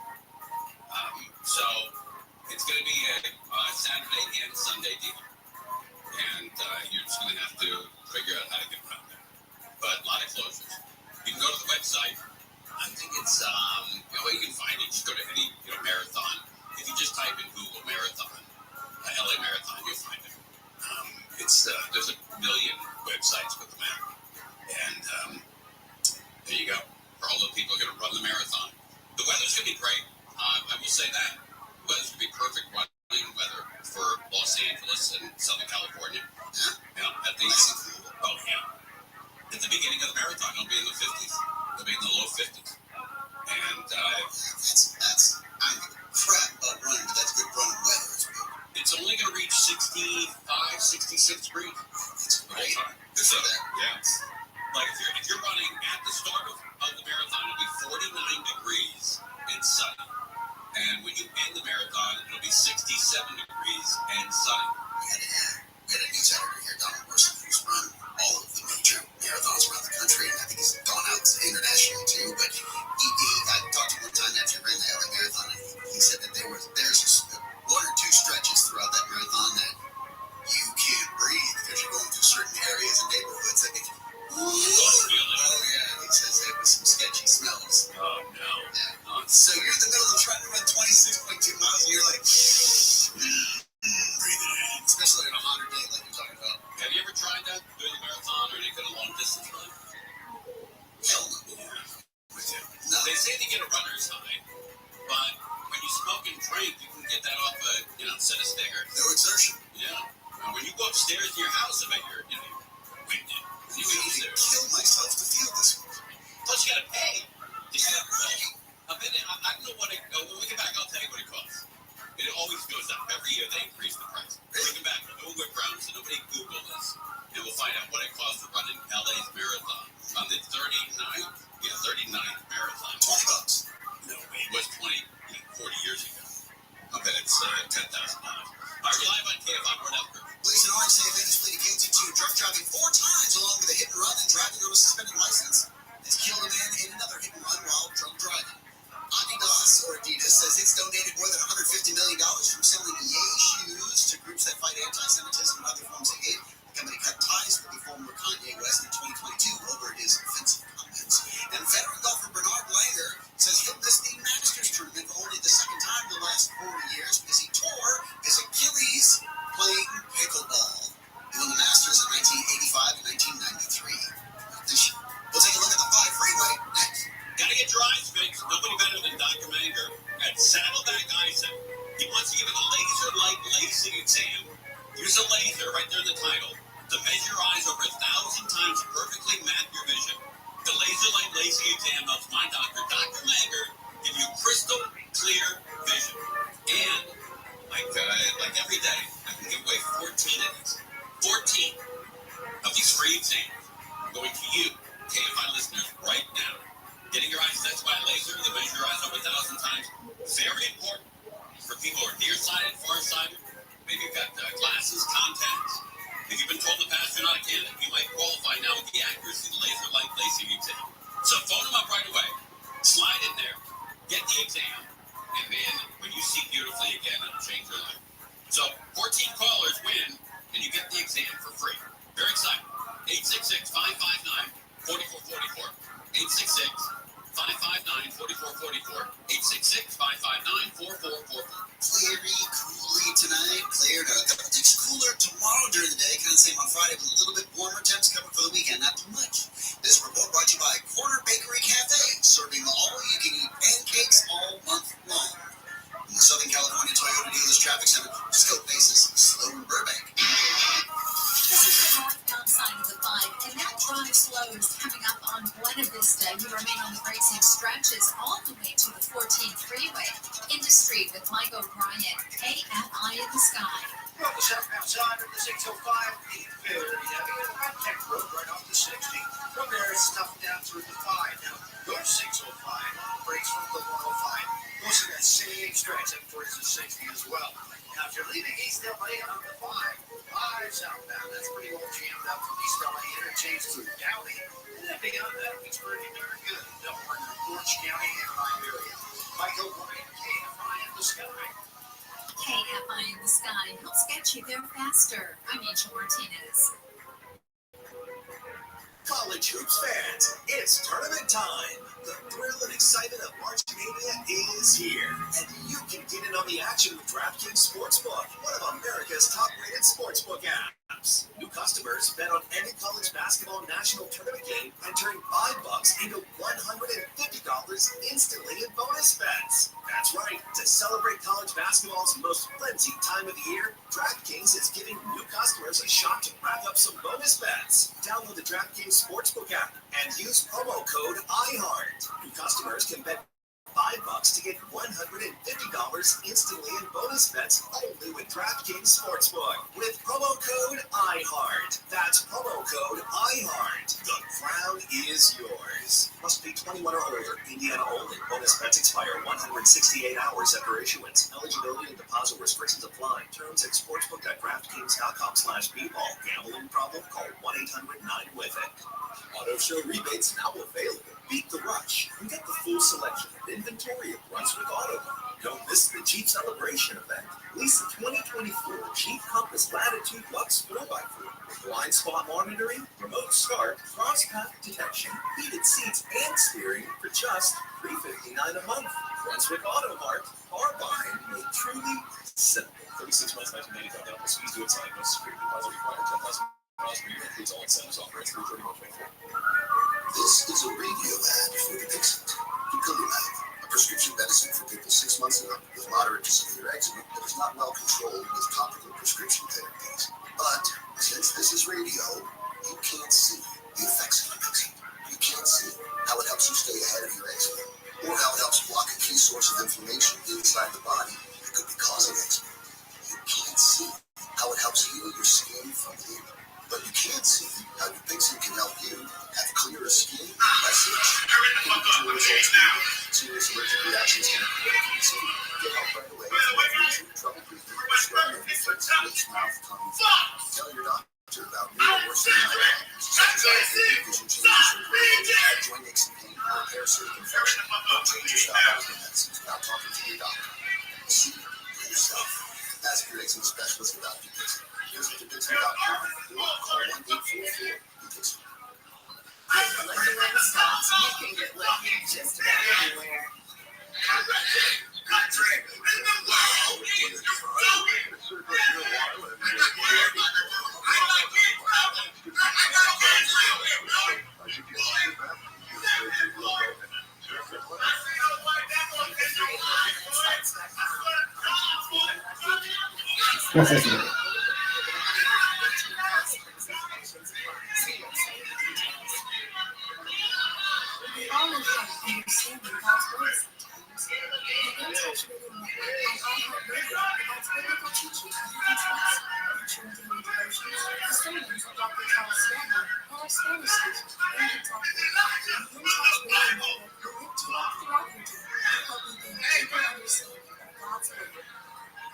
So, it's going to be a Saturday and Sunday deal. And you're just going to have to figure out how to get around there. But a lot of closures. You can go to the website. I think it's, you can find it. Just go to any marathon. If you just type in Google Marathon, LA Marathon, you'll find it. There's a million websites with the map. And there you go. For all the people who are going to run the marathon. The weather's going to be great. I will say that. The weather's going to be perfect running weather for Los Angeles and Southern California. Yeah. At the beginning of the marathon, it'll be in the 50s. It'll be in the low 50s. And that's I don't give a crap about running, but that's good running weather. It's only going to reach 65, 66 degrees. That's great. Good for that. Yeah. Like if you're running at the start of the marathon, it'll be 49 degrees and sunny. And when you end the marathon, it'll be 67 degrees and sunny. We had a news editor here, Donald Wilson, who's run all of the major marathons around the country, and I think he's gone out internationally too. But I talked to him one time after he ran the LA Marathon, and he said that there's one or two stretches throughout that marathon that you can't breathe because you're going through certain areas and neighborhoods that oh yeah, he says there was some sketchy smells. Oh no. Yeah. So you're in the middle of trying to run 26.2 miles, and you're like breathing in, especially on a hotter day like you're talking about. Have you ever tried that, doing a marathon or any kind of long distance run? Hell no. No. They say they get a runner's high, but when you smoke and drink, you can get that off a set of stickers. No exertion. Yeah. And when you go upstairs to your house, I bet you're winded. You need to kill myself to feel this. Plus, you gotta pay. I don't know what when we get back, I'll tell you what it costs. It always goes up. Every year they increase the price. When we get back, no whip rounds, so nobody Google this. And we'll find out what it costs to run an LA's marathon on the 39th? Yeah, 39th marathon. $20. No, it was 40 years ago. I bet it's $10,000. All right, we're live on KFI. We're out there. Police in Orange say a man is pleaded guilty to drunk driving 4 times along with a hit and run and driving on a suspended license. Has killed a man in another hit and run while drunk driving. Adidas says it's donated more than $150 million from selling Yay shoes to groups that fight anti-Semitism and other forms of hate. The company cut ties with the former Kanye West in 2022 over his offensive comments. And veteran golfer Bernard Langer says he'll miss the Masters tournament for only the second time in the last 40 years because he tore his Achilles playing pickleball. He won the Masters in 1985 and 1993. This year. We'll take a look at the 5 freeway next. Gotta get your eyes fixed. Nobody better than Dr. Manger at Saddleback Eye Center. He wants to give you the laser light LASIK exam. Use a laser right there in the title to measure your eyes over 1,000 times to perfectly map your vision. The laser light LASIK exam helps my doctor, Dr. Manger, give you crystal clear vision. And like every day, I can give away 14 of these. 14 of these free exams going to you, KFI listeners, right now. Getting your eyes tested by a laser to measure your eyes over 1,000 times. Very important for people who are nearsighted, farsighted. Maybe you've got glasses, contacts. If you've been told in the past you're not a candidate, you might qualify now with the accuracy of the laser light LASIK exam. So phone them up right away. Slide in there. Get the exam. And then when you see beautifully again, it'll change your life. So 14 callers win, and you get the exam for free. Very exciting. 866-559-4444. 866-559-4444. 866-559-4444. Cleary, cooly tonight. Clear to a couple degrees cooler tomorrow during the day. Kind of same on Friday with a little bit warmer temps coming for the weekend. Not too much. This report brought to you by Corner Bakery Cafe, serving all you can eat pancakes all the 5, and that drive slow is coming up on Buena Vista. You remain on the racing stretches all the way to the 14th freeway. Industry with Mike O'Brien, KFI in the Sky. Well, the southbound side of the 605, very heavy, and the Tech Road right off the 60. From there, it's tough down through the 5. Now, your 605 breaks from the 105. Most of that same stretch up towards the 60 as well. Now, if you're leaving East LA on the 5 southbound, that's pretty well jammed up from East LA interchange through Downey. And then beyond that, it's pretty darn good. Don't run through Orange County and my area. Michael Bryan, KFI in the Sky. KFI in the Sky helps get you there faster. I'm Angel Martinez. College hoops fans, it's tournament time. The thrill and excitement of March Mania is here, and you can get in on the action with DraftKings Sportsbook, one of America's top-rated sportsbook apps. New customers bet on any college basketball national tournament game and turn $5 into $150 instantly in bonus bets. That's right. To celebrate college basketball's most frenzied time of the year, DraftKings is giving new customers a shot to rack up some bonus bets. Download the DraftKings Sportsbook app and use promo code IHEART. New customers can bet $5 to get $150 instantly in bonus bets only with DraftKings Sportsbook. With promo code IHEART. That's promo code IHEART. The crown is yours. Must be 21 or older. Indiana only. Bonus bets expire 168 hours after issuance. Eligibility and deposit restrictions apply. Terms at sportsbook.draftkings.com/bball. Gambling problem? Call 1-800-9-WITH-IT. Auto show rebates now available. Beat the rush and get the full selection of inventory at Brunswick Auto. Don't miss the Jeep Celebration event. Lease the 2024 Jeep Compass Latitude Lux 4x4 with blind spot monitoring, remote start, cross-path detection, heated seats, and steering for just $359 a month. Brunswick Auto Mart, our buying made truly simple. 36 months, 1995 down. Fees due inside. No security deposit required. 10,000 miles per year. Includes all incentives. Offer at 331.24. This is a radio ad for the Dixit. Dupilumab, a prescription medicine for people 6 months and up with moderate to severe eczema that is not well controlled with topical prescription therapies. But since this is radio, you can't see the effects of eczema. You can't see how it helps you stay ahead of your eczema, or how it helps block a key source of inflammation inside the body that could be causing eczema. You can't see how it helps heal your skin from within. But you can see how Dupixent can help you have clearer skin, less itch, individual results now. Serious allergic reactions can occur to the skin. Get help right away with confusion, trouble breathing, or swelling of the lips, mouth, tongue, and throat. Tell your doctor about new or worsening eye problems, such as eye pain, vision changes, or joint aches and pain, or parasitic infection. Don't change your stop asking medicines without talking to your doctor. See for yourself. Ask your eczema specialist about Dupixent. Visit Dupixent.com or call 1-844-DUPIXENT. Get lucky when it stops. You can get lucky just about anywhere. Country in the world is circle your while and I like it, brother. I got a whole trail here, brother. I should get you back. We all need help understanding God's word sometimes. The In-Touch Radio Network on iHeartRadio provides biblical teaching you can trust, featuring daily devotions, the sermons of Dr. Charles Stanley, and our Spanish teacher, in Kentucky. The In-Touch Radio Network will lift you up throughout your day and help you gain a deeper understanding of God's word.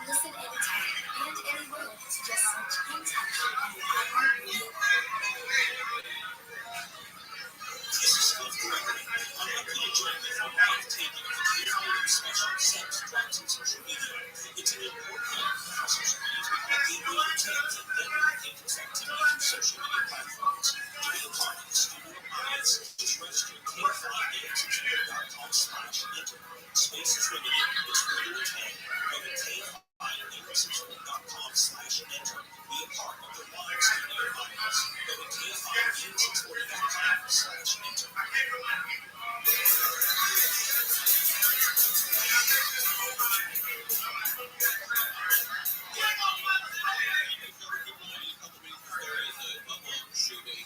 Listen anytime and anywhere to just search In-Touch on the iHeartRadio app. This is Steve Gregory. I'm happy to join you for live taping of the Creative Special Sex, Drugs, and Social Media. It's an important night for how social media can help you entertains and network dangerous activities on social media platforms. To be a part of the studio audience, just register at KFIAgency.com/enter. Space is limited. It's free to attend. Go to KFIAgency.com/enter. Be a part of the live studio audience. Go to KFIAgency.com/enter. Shooting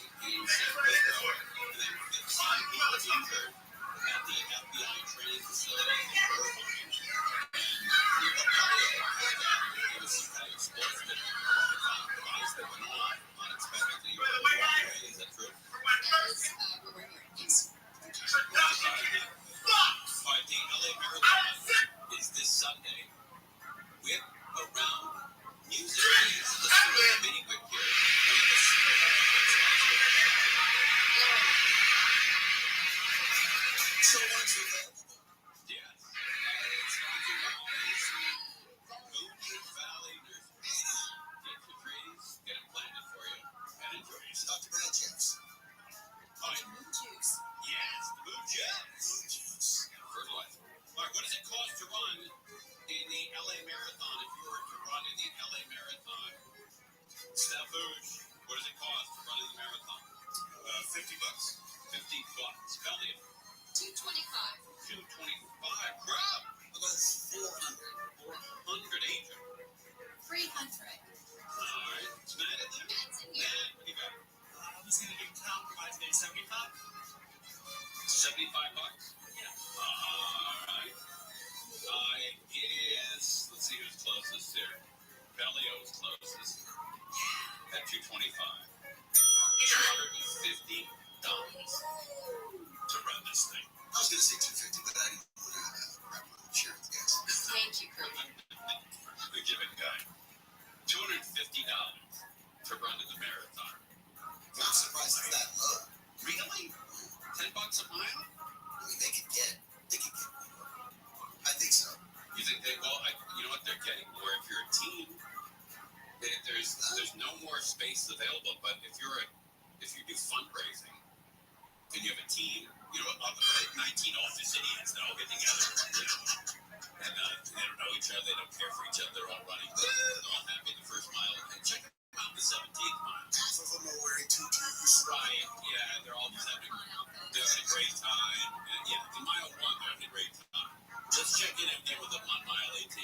Jeffs. Moon juice. Yes, moon juice. Fertilizer. All right, what does it cost to run in the LA Marathon if you were to run in the LA Marathon? Stafouche, what does it cost to run in the marathon? $50. $50. Elliot. $225. Crowd. How about 400? 400, Adrian. 300. All right. Is Matt in there? Matt's in here. Matt, what do you got? I was going to do compromise maybe 75. $75? Yeah. All right. It is, let's see who's closest here. Bellio's closest at $225. $250 to run this thing. I was going to say $250, but I didn't want to share with the guys. Thank you, Kurt. The given guy. $250 to run in the marathon. I'm surprised it's that low. Really? $10 a mile? I mean, they could get more. I think so. You think they? Well, you know what? They're getting more. If you're a team, there's no more space available. But if you do fundraising and you have a team, 19 office idiots that all get together, and they don't know each other, they don't care for each other, they're all running, they're all happy the first mile, and check them out the 17th mile. Half of them are wearing tutus. Right? Yeah, they're all just having a great time. And yeah, in mile 1, they're having a great time. Let's check in and get with them on mile 18.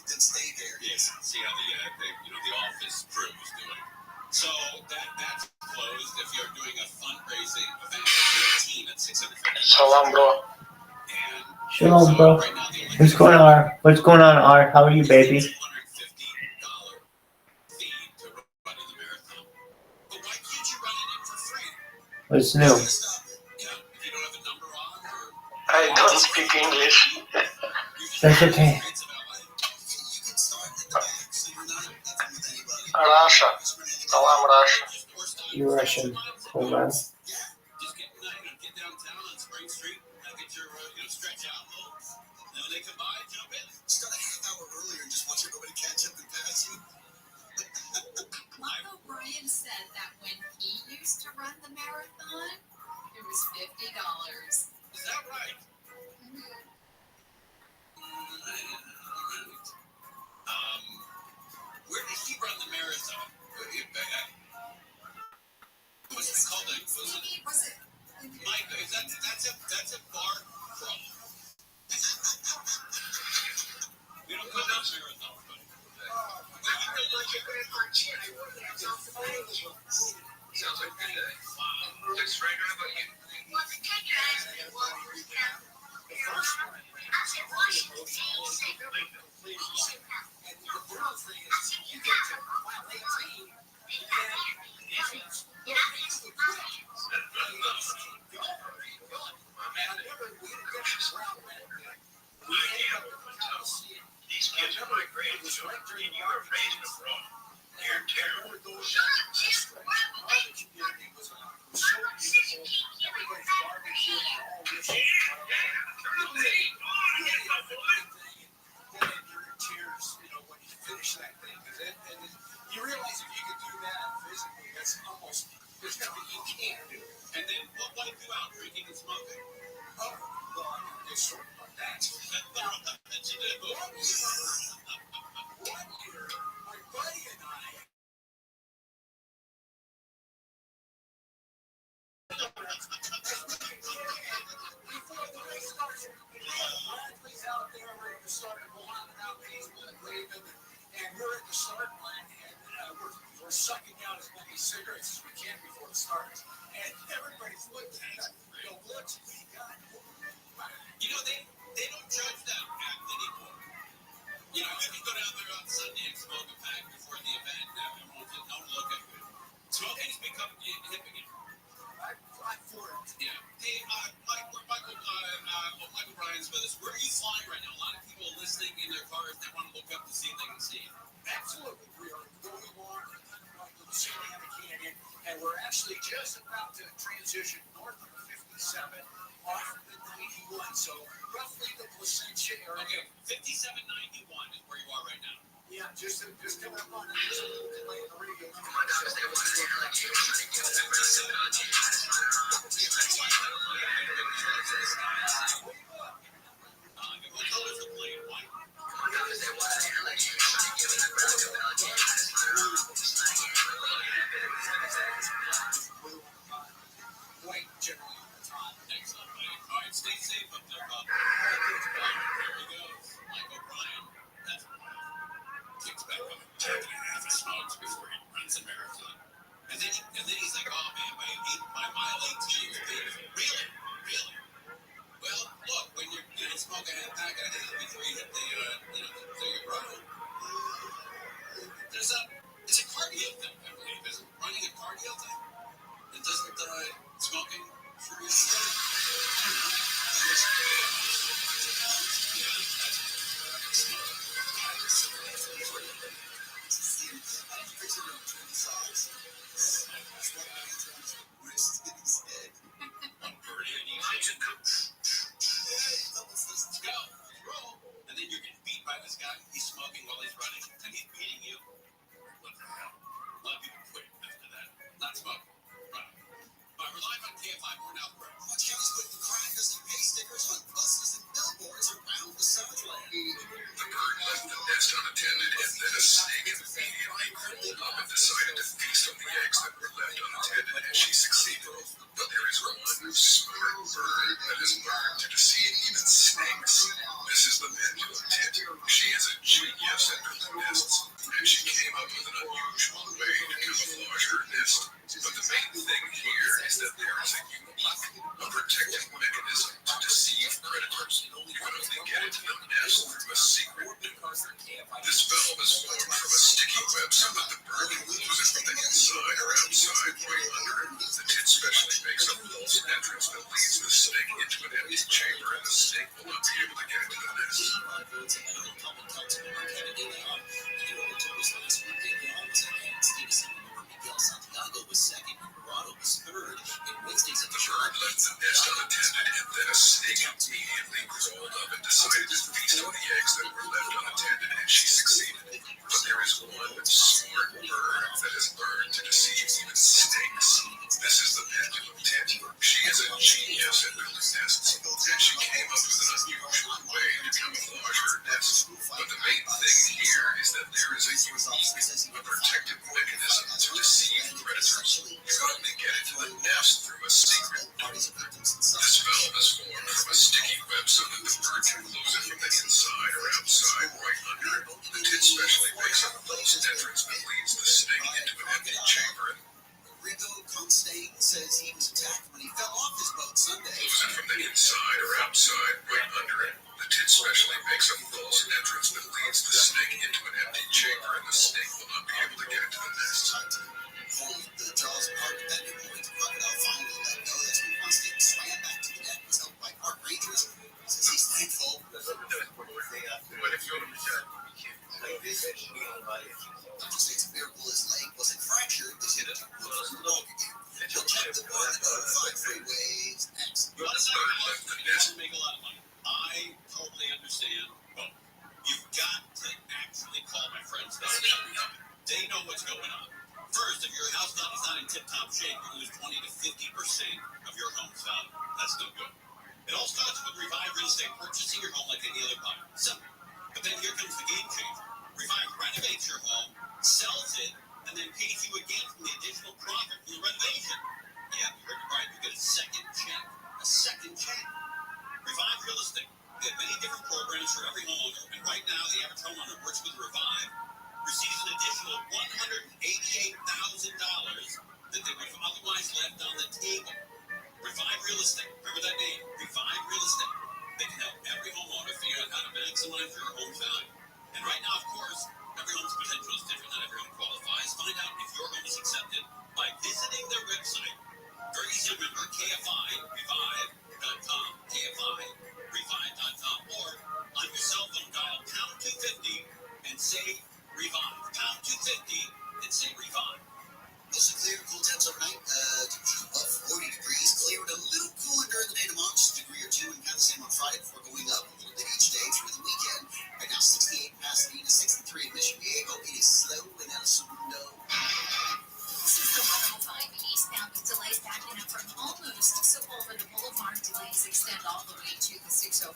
Then stay there. Yes. See how the office crew is doing. So that's closed. If you're doing a fundraising event for a team at 650. Shalom, bro. Shalom, bro. What's going on? What's going on, R? How are you, baby? $250 fee to run in the marathon. But why can't you run it in for free? What's new? Yeah, if you don't have a number on, or I don't speak English. That's okay. Russia. Salam, Russia. You're Russian. Cool, man. just get downtown on Spring Street, get your stretch out a little. Then when they come by, jump in. Start a half hour earlier and just watch everybody catch up and pass you. Mark O'Brien said that when he used to run the marathon, it was $50. Is that right? Where did he run the marathon? Was it called Mike, that's a bar crawl. We don't call that marathon, buddy. Sounds like a good day. Looks right about you. These kids are my grandchildren, and you are raising them wrong. You're terrible. You realize if you could do that physically, that's almost, there's nothing you can't do. And then what wiped you out, drinking and smoking? Oh, well, it's sort of like that. One year, my buddy and I, before the race started, Bradley's out there ready to start and blocking out people and waving, and we're at the start line, and we're sucking out as many cigarettes as we can before it starts. And everybody's looking at us. What's we got? They don't judge that act anymore. You can go down there on Sunday and smoke a pack before the event, and everyone will don't look at you. Smoking's become hip again. I'm for it. Yeah. Hey, Michael Bryan's with us. Where are you flying right now? A lot of people are listening in their cars. They want to look up to see if they can see you. Absolutely. We are going along the Santa Ana Canyon, and we're actually just about to transition north of 57 off of the 91. So roughly the Placentia area. Okay, 5791 is where you are right now. Yeah, just come up on it. Just play the radio. White generally on the top. Excellent, buddy. All right, stay safe up there, Bob. There he goes. Mike O'Brien. That's kicks back up 10.5 smokes before he runs a marathon. And then he's like, oh man, by mile 18, you're being really? Well, look, when you smoke a half pack of it before you hit the road, it's a cardio thing, I believe. Is it running a cardio thing? It doesn't smoking for you. And then you're getting beat by this guy. He's smoking while he's running, and he's beating you. What the hell? A lot of people quit after that. Not smoking. Right. We're live on KFI. We're now where? Watch out, he's putting crackers and pay stickers on buses and billboards around the Southland. The bird left the nest unattended, and then a snake immediately crawled up and decided to feast on the eggs that were left unattended, and she succeeded. But there is one smart bird that has learned to deceive even snakes. This is the pendulum tit. She is a genius at building nests, and she came up with an unusual way to camouflage her nest. But the main thing here is that there is a protective mechanism to deceive predators. You can only get into the nest through a secret door. This valve is formed from a sticky web so that the bird can close it from the inside or outside right under it. The tit specially makes a false entrance that leads the snake into an empty chamber, and the snake will not be able to get into the nest. Santiago was second, and Dorado was third. In Wednesday's the bird left the nest unattended, and then a snake immediately crawled up and decided to feast on the eggs that were left unattended, and she succeeded. But there is one smart bird that has learned to deceive even snakes. This is the pendulum tit. She is a genius at building nests, and she came up with an unusual way to camouflage her nest. But the main thing here is that there is a unique protective mechanism to deceive predators. You can only get into the nest through a secret door. This valve is formed from a sticky web so that the bird can close it from the inside or outside right under it. The tit specially makes a false entrance that leads the snake into an empty chamber. Rico Constate says he was attacked when he fell off his boat Sunday. Close it from the inside or outside right under it. The tit specially makes a false entrance that leads the snake into an empty chamber, and the snake will not be able to get into the nest. Pulling the jaws apart at that point, the crocodile finally let go. That's when Constate swam back to the net, was held by park rangers. Says he's thankful. But if you're like this, Dr. State's a miracle his leg wasn't fractured. They said it would walk again. He'll check the board and notify freeways. Next. You want to say you make a lot of money? I totally understand. But you've got to actually call my friends down there. They know what's going on. First, if your house is not in tip-top shape, you lose 20 to 50% of your home's value. That's no good. It all starts with Revive Real Estate, purchasing your home like any other buyer. Simple. But then here comes the game changer. Revive renovates your home, sells it, and then pays you again from the additional profit from the renovation. Yeah, you heard it right. You get a second check. A second check. Revive Real Estate. They have many different programs for every homeowner, and right now the average homeowner works with Revive receives an additional $188,000 that they would have otherwise left on the table. Revive Real Estate. Remember that name, Revive Real Estate. They can help every homeowner figure out how to maximize your home's value. And right now, of course, every home's potential is different. Not everyone qualifies. Find out if your home is accepted by visiting their website. closed, so over the boulevard delays extend all the way to the 605.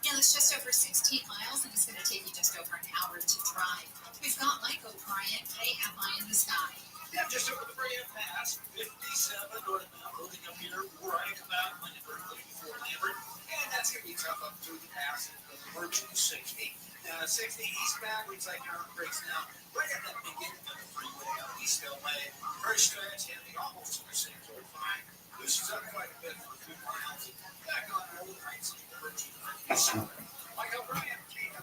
Yeah, it's just over 16 miles and it's going to take you just over an hour to drive. We've got Mike O'Brien, Hey Am I in the Sky? Yeah, just over the Brea Pass, 57 northbound, loading up here right about Lambert, looking for Lambert. And that's going to be tough up through the pass and virtually 60. 60 eastbound, looks like our brakes now right at that beginning of the freeway out East LA. First stretch, heavy almost to the 605. Loosens up quite a bit for 2 miles. Back on our old heights of virtue 57. Mike O'Brien, KFI.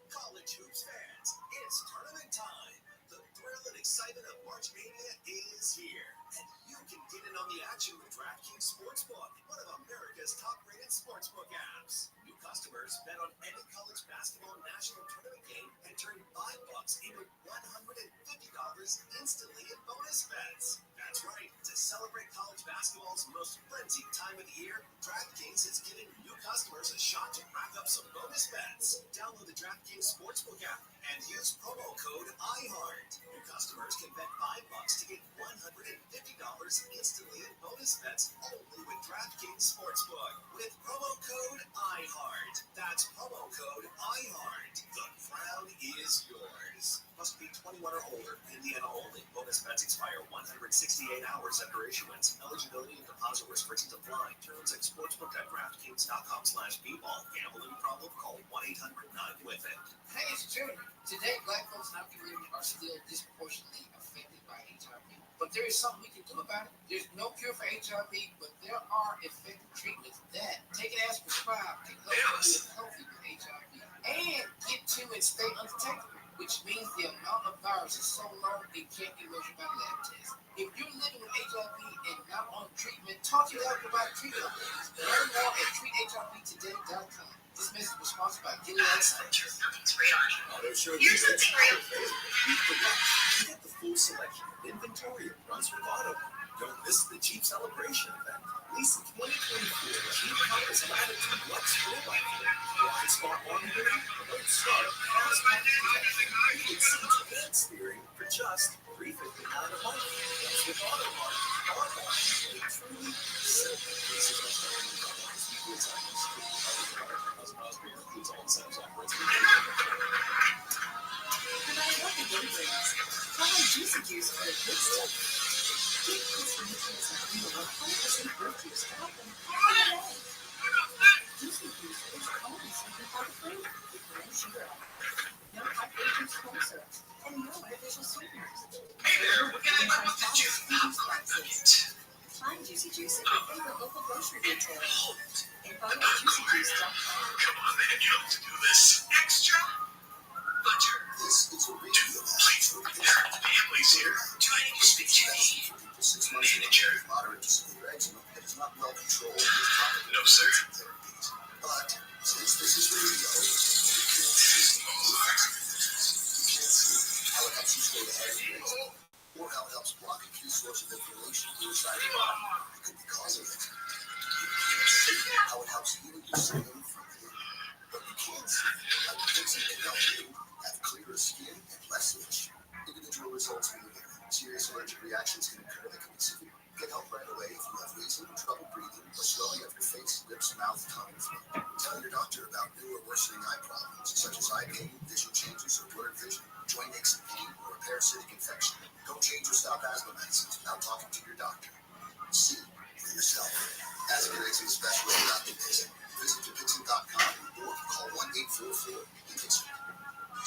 College hoops fans, it's tournament time. The thrill and excitement of March Mania is here, and you can get in on the action with DraftKings Sportsbook, one of America's top-rated sportsbook apps. New customers bet on any college basketball national tournament game and turn $5 into $150 instantly in bonus bets. That's right. To celebrate college basketball's most frenzied time of the year, DraftKings is giving new customers a shot to rack up some bonus bets. Download the DraftKings Sportsbook app and use promo code IHEART. New customers can bet $5 to get $150 instantly in bonus bets only with DraftKings Sportsbook with promo code IHEART. That's promo code IHEART. The crown is yours. Must be 21 or older. Indiana only. Bonus bets expire 168 hours after issuance. Eligibility and deposit restrictions apply. Terms at sportsbook.draftkings.com/bball. Gambling problem? Call 1-800-9-WITH-IT. Hey, it's Junior. Today, Black folks in our community are still disproportionately affected by HIV. But there is something we can do about it. There's no cure for HIV, but there are effective treatments that, taken as prescribed, can help you live healthy with HIV and get to and stay undetectable, which means the amount of virus is so low it can't be measured by lab tests. If you're living with HIV and not on treatment, talk to your doctor about treatment options. Learn more at treathivtoday.com. This message was sponsored by Guinness. Here's the thing, right? You get the full selection of inventory at Brunswick Auto. Don't miss the Jeep Celebration event. Lease 2024 Jeep Compass Latitude Lux 4x4. Blind spot monitoring, alert start, fast protection, heated seats, and steering for just $359 a month. Brunswick Auto Mart, our line, a truly simple piece of technology. Includes all incentives offerings. No matter what the day brings, try Juicy Juice for a good stuff. Get this nutrients and feel 100% fruit juice to help them all day. Juicy Juice is only simplified fruit with no sugar added, no high fructose corn syrup, and no artificial sweeteners. Hey there, we got a juice now. Find Juicy Juice at your favorite local grocery retailer. Info at juicyjuice.com. Come on, man, you have to do this. Extra butter. This is a radio Families here. Do I need to speak to the 6 months manager? with moderate to severe eczema that is not well controlled with topical No, sir. therapies. But since this is radio, you can't see how it helps you stay ahead of things, or how it helps block a key source of inflammation inside your body that could be causing it. You can't see how it helps heal your skin from within. But you can see how the things that can help you have clearer skin and less itch. Individual results may vary. Serious allergic reactions can occur that can be severe. Get help right away if you have wheezing, trouble breathing, or swelling of your face, lips, mouth, tongue, and throat. Tell your doctor about new or worsening eye problems, such as eye pain, vision changes, or blurred vision, joint aches and pain, or a parasitic infection. Don't change or stop asthma medicines without talking to your doctor. See for yourself. Ask your eczema specialist about Dupixent. Visit Dupixent.com or call 1-844-DUPIXENT.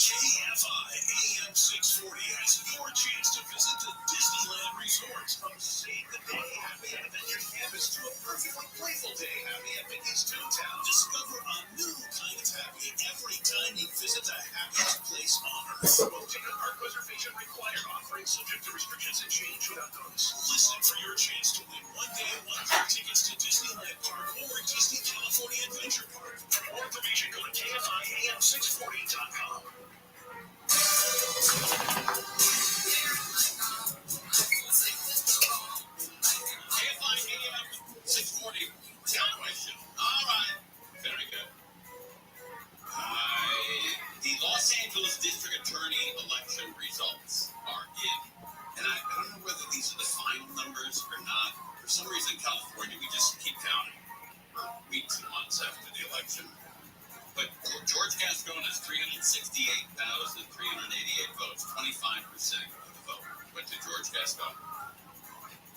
KFI AM 640 has your chance to visit the Disneyland Resort. From Save the Day Happy Adventure Campus to a perfectly playful day Happy Adventures Toontown. Discover a new kind of happy every time you visit the happiest place on earth. Ticket park reservation required. Offering subject to restrictions and change without notice. Listen for your chance to win one day wonder tickets to Disneyland Park or Disney California Adventure Park. For more information, go to KFIAM640.com. KFIAM 640. Got a question. All right. Very good. The Los Angeles District Attorney election results are in. And I don't know whether these are the final numbers or not. For some reason in California, we just keep counting for weeks and months after the election. But George Gascon has 368,388 votes. 25% of the vote went to George Gascon.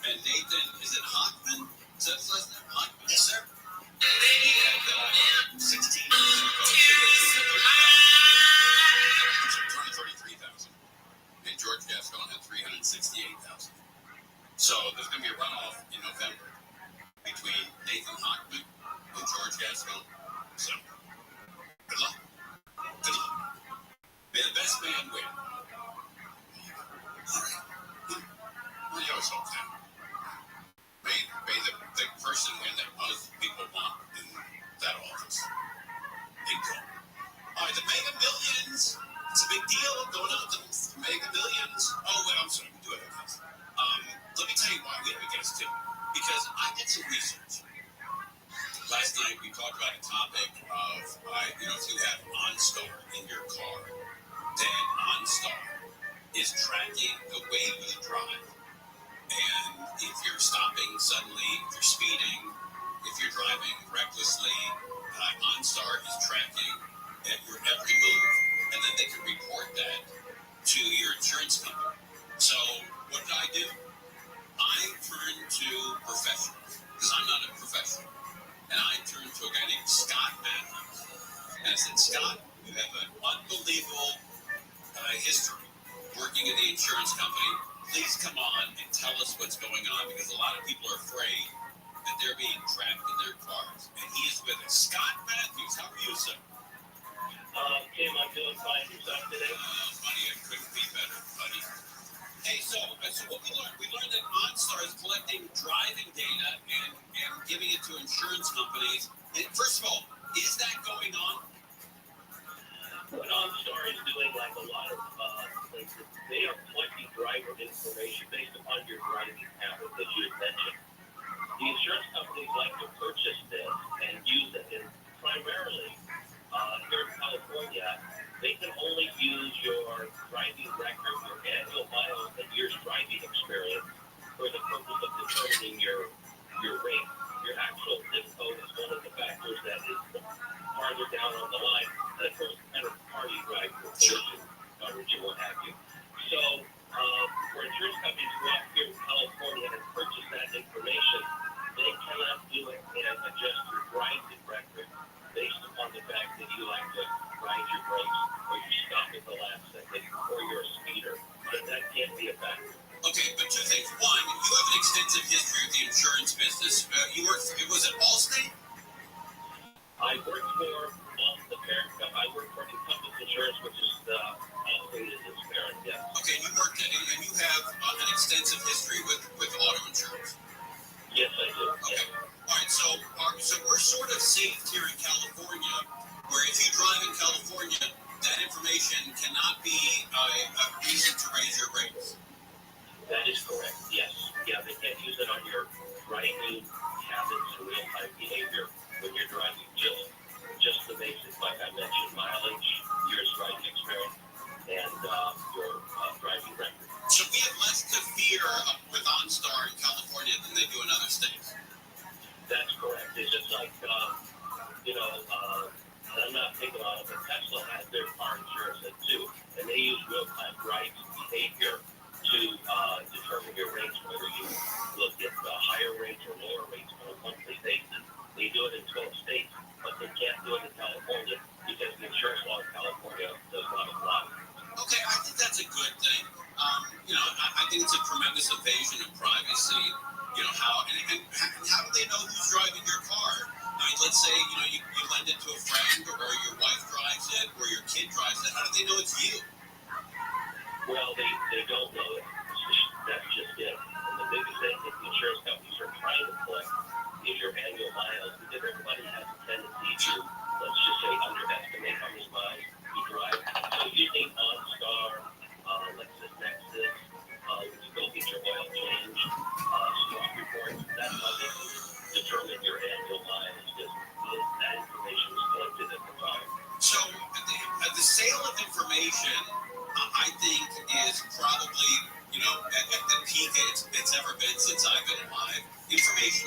And Nathan, is it Hochman? Is that his last name? Hochman? Yes, sir. He had 16 votes. 233,000. And George Gascon had 368,000. So there's going to be a runoff in November between Nathan Hochman and George Gascon. So good luck. Good luck. May the best man win. All right. Well, you always hope that. May the person win that most people want in that office. Big goal. All right, the Mega Millions. It's a big deal going on with the Mega Millions. Oh, wait, I'm sorry. We do have a guest. Let me tell you why we have a guest, too. Because I did some research. Last night, we talked about a topic of, if you have OnStar in your car, then OnStar is tracking the way you drive. And if you're stopping suddenly, if you're speeding, if you're driving recklessly, OnStar is tracking your every move. And then they can report that to your insurance company. So what did I do? I turned to professionals, because I'm not a professional. And I turned to a guy named Scott Matthews. And I said, Scott, you have an unbelievable history working in the insurance company. Please come on and tell us what's going on, because a lot of people are afraid that they're being tracked in their cars. And he is with us. Scott Matthews, how are you, sir? Tim, I'm doing fine. Yourself today? Buddy, I couldn't be better, buddy. Hey, so what we learned that OnStar is collecting driving data and giving it to insurance companies. And first of all, is that going on? What OnStar is doing, like a lot of places, they are collecting driver information based upon your driving habits that you had mentioned. The insurance companies like to purchase this and use it, and primarily here in California, they can only use your driving record, your annual miles, and your driving experience for the purpose of determining your rate. Your actual zip code is one of the factors that is farther down on the line. And of course, the kind of car you drive, your collision coverage, and what have you. So, for insurance companies to go out here in California and purchase that information, they cannot do it and adjust your driving record based upon the fact that you like to ride your brakes or you stop at the last second or you're a speeder. But that can't be a factor. Okay, but two things. One, you have an extensive history with the insurance business. You worked, was it Allstate? I worked for the parent company. I worked for Encompass Insurance, which is Allstate is its parent, yes. Okay, you worked and you have an extensive history with auto insurance. Yes, I do. Okay. Yeah. All right, so we're sort of safe here in California, where if you drive in California, that information cannot be a reason to raise your rates. That is correct, yes. Yeah, they can't use it on your driving habits and real-time behavior when you're driving. Just the basics, like I mentioned, mileage, years driving experience, and your driving record. So we have less to fear with OnStar in California than they do in other states. That's correct. It's just like, I'm not picking on it, but Tesla has their car insurance too, and they use real-time driving behavior to determine your rates, whether you look at higher rates or lower rates on a monthly basis. They do it in 12 states, but they can't do it in California because the insurance law in California does not apply. Okay, I think that's a good thing. I think it's a tremendous invasion of privacy. How do they know who's driving your car? I mean, let's say, you lend it to a friend, or your wife drives it, or your kid drives it. How do they know it's you? Well, they don't know it. That's just it. And the biggest thing that the insurance companies are trying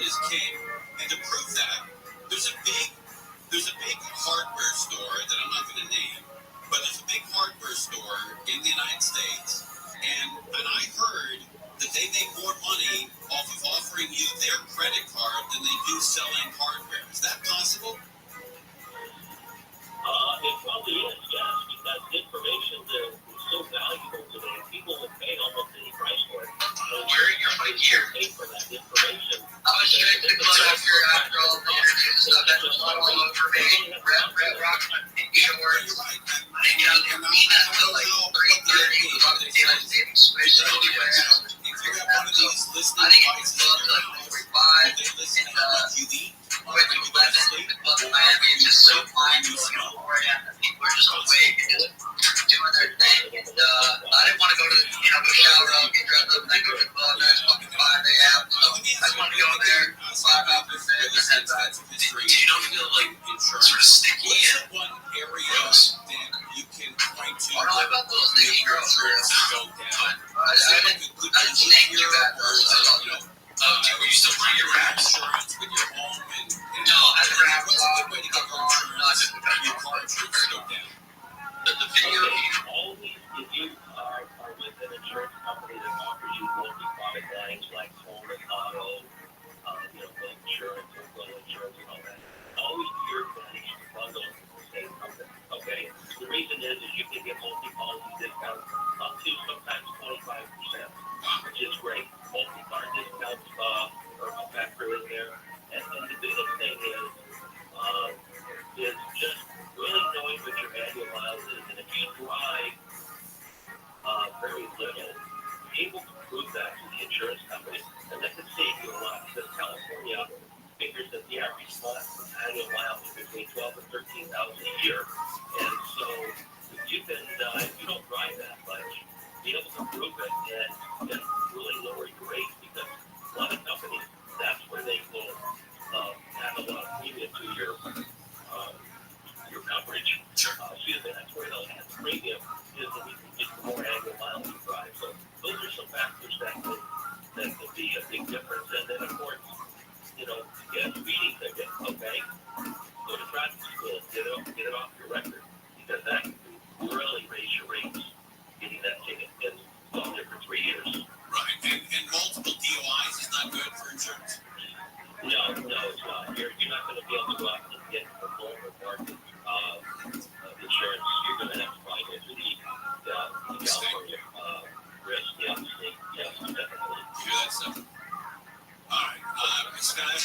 is king. And to prove that, there's a big hardware store that I'm not going to name, but there's a big hardware store in the United States, and I heard that they make more money off of offering you their credit card than they do selling hardware. Is that possible? It probably is, yes, because information is so valuable today. People will pay almost any price for it. Where you're like here. Pay for that information. I was straight to club after all the interviews and stuff. That's just all over me. Red Rothschild, insurance. I didn't get out there mean that until like 3:30. We talked to David Davis, switch to the warehouse. I think it was like 45 and went to 11 with Club Miami. It's just so mind-blowing where people are just awake and just doing their thing. And I didn't want to go to, go shower up, get dressed up, and then go to the club. It's fucking 5 a.m. So I just want to go there, 5 hours in, and head back. Did you don't feel like sort of sticky and gross? You can point to. I don't know about those sticky gross. I didn't name you that person. Were you still bring your wraps? With your home and no, I had wraps. What's a good way to get your insurance? Your car insurance to go down. The video. Always, if you are with an insurance company that offers you multi-product lines like home and auto, life insurance and flood insurance and all that, always do your advantage to bundle with the same company. Okay. The reason is you can get multi-policy discounts up to sometimes 25%, which is great. Multi-car discounts are a factor in there. And the biggest thing is just really knowing what your annual miles is. And if you drive very little, be able to prove that to the insurance company, and that could save you a lot. Because California figures that the average annual miles is between 12 and 13,000 a year. And so if you don't drive that much, be able to prove it and really lower your rates, because a lot of companies, that's where they will add a lot of premium to your coverage. That's where they'll add premium, is that you can get more annual miles you drive. So those are some factors that could be a big difference. And then, of course, to get a speeding ticket, okay, go to traffic school, get it off your record, because that can really raise your rates. Getting that ticket is all there for 3 years. Right, and multiple DUIs is not good for insurance? No, it's not. You're not going to be able to go out and get the full report of insurance. You're going to have to fly into the California risk. Yes, definitely. You hear that stuff? All right, Scott.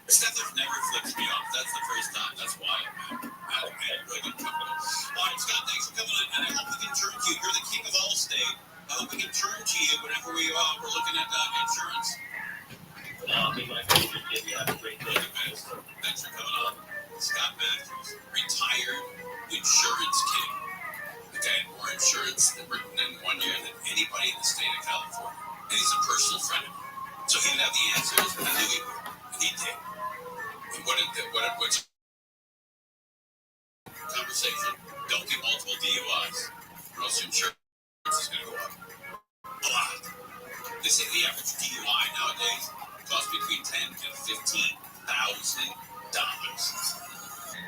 Steph never flips me off. That's the first time. That's why I'm really good company. All right, Scott, thanks for coming on, and I hope we can turn to you. You're the king of Allstate. I hope we can turn to you whenever we're looking at insurance. I'll be my favorite kid. You have a great day. Thanks for coming on. Scott Matthews, retired insurance king. Okay, more insurance written in 1 year than anybody in the state of California. And he's a personal friend of mine. So he would have the answers, and I knew he would. And he did. And what's conversation? Don't get multiple DUIs, or else your insurance is going to go up a lot. They say the average DUI nowadays costs between $10,000 and $15,000.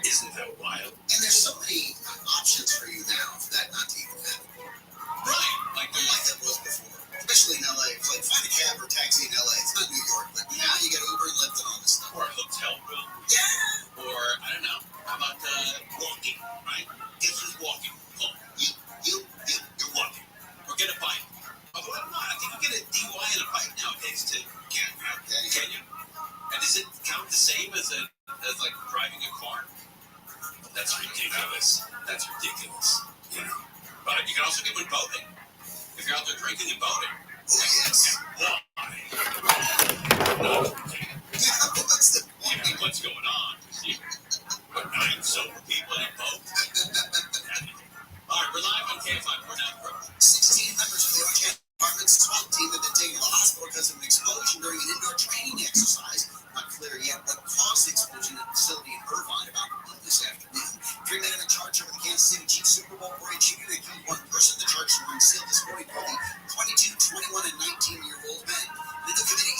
Isn't that wild? And there's so many options for you now for that not to even happen. Right. Like that was before. Especially in LA. It's like find a cab or taxi in LA. It's not New York, but now you get Uber and Lyft and all this stuff. Or a hotel room. Yeah. Or, I don't know, how about walking, right? Guess who's walking home? You're walking. Or get a bike. Although I don't know, I think you get a DUI and a bike nowadays too. Can you? And does it count the same as like driving a car? That's ridiculous. But you can also get one boating. If you're out there drinking and boating. Oh, yes. Why? What's going on? What, 9 sober people in a boat? All right, we're live on KFI. We're now approaching. 16 members of the Orange Department's SWAT team have been taken to the hospital because of an explosion during an indoor training exercise. Not clear yet what caused the explosion at the facility in Irvine about this afternoon. 3 men have been charged over the Kansas City Chiefs Super Bowl parade shooting. They killed 1 person. The charges were sealed this morning for the 22, 21, and 19-year-old men. The new committee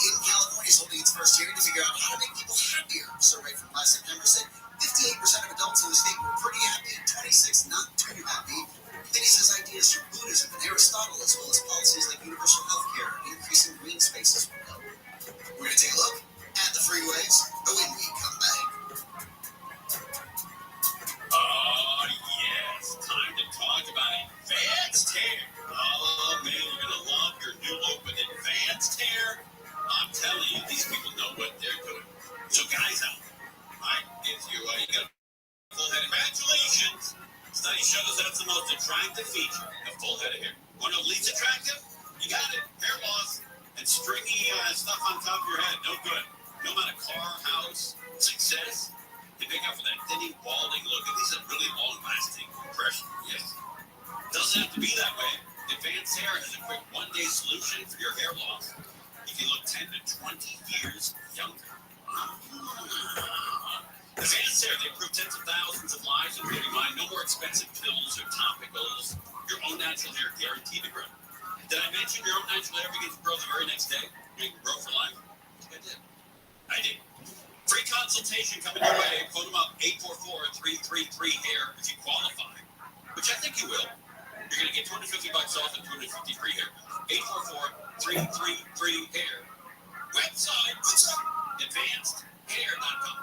first hearing to figure out how to make people happier. A survey from last September said 58% of adults in the state were pretty happy and 26% not too happy. Then he says ideas from Buddhism and Aristotle, as well as policies like universal health care and increasing green spaces will help. We're going to take a look at the freeways when we come back. Oh, yes. Time to talk about advanced hair. Oh, man, you're going to love your new look with advanced hair. I'm telling you, these people know what they're doing. So, guys out there, if you got a full head, congratulations. Study shows that's the most attractive feature, a full head of hair. Want to know least attractive? You got it. Hair loss and stringy stuff on top of your head. No good. No amount of car, house, success. They make up for that thinning, balding look. And these are really long-lasting impression. Yes. Doesn't have to be that way. Advanced Hair has a quick one-day solution for your hair loss. You can look 10 to 20 years younger. Advanced Hair, they improve tens of thousands of lives, including mine. No more expensive pills or topicals. Your own natural hair guaranteed to grow. Did I mention your own natural hair begins to grow the very next day? You can grow for life? I did. Free consultation coming your way. Phone them up, 844-333-HAIR if you qualify, which I think you will. You're going to get $250 off and $250 free hair. 844-333-HAIR. Website, advancedhair.com.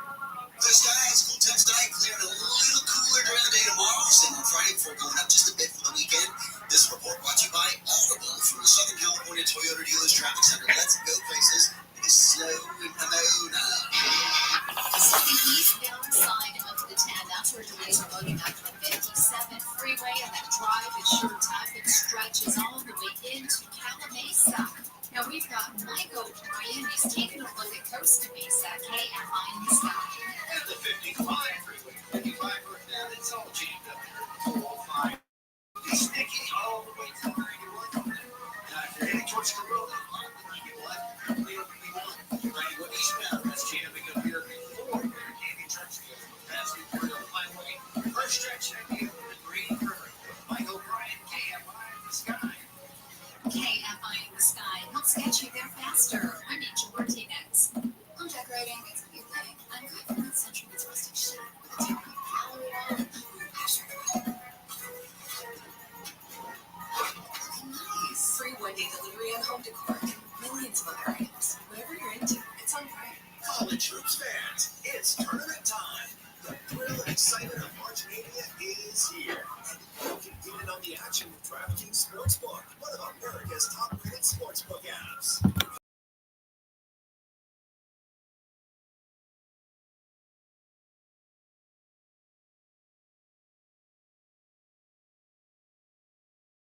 The skies cool temps tonight, clearing a little cooler during the day tomorrow. Same on Friday before going up just a bit for the weekend. This report brought to you by Audible from the Southern California Toyota Dealers Traffic Center. Let's go places. It is snow in Pomona. Stepping eastbound side of the 10, that's where delays are loading up to the 57 freeway, and that drive is sure traffic stretches all the way into Calamasa. Now we've got Mike O'Brien. He's taking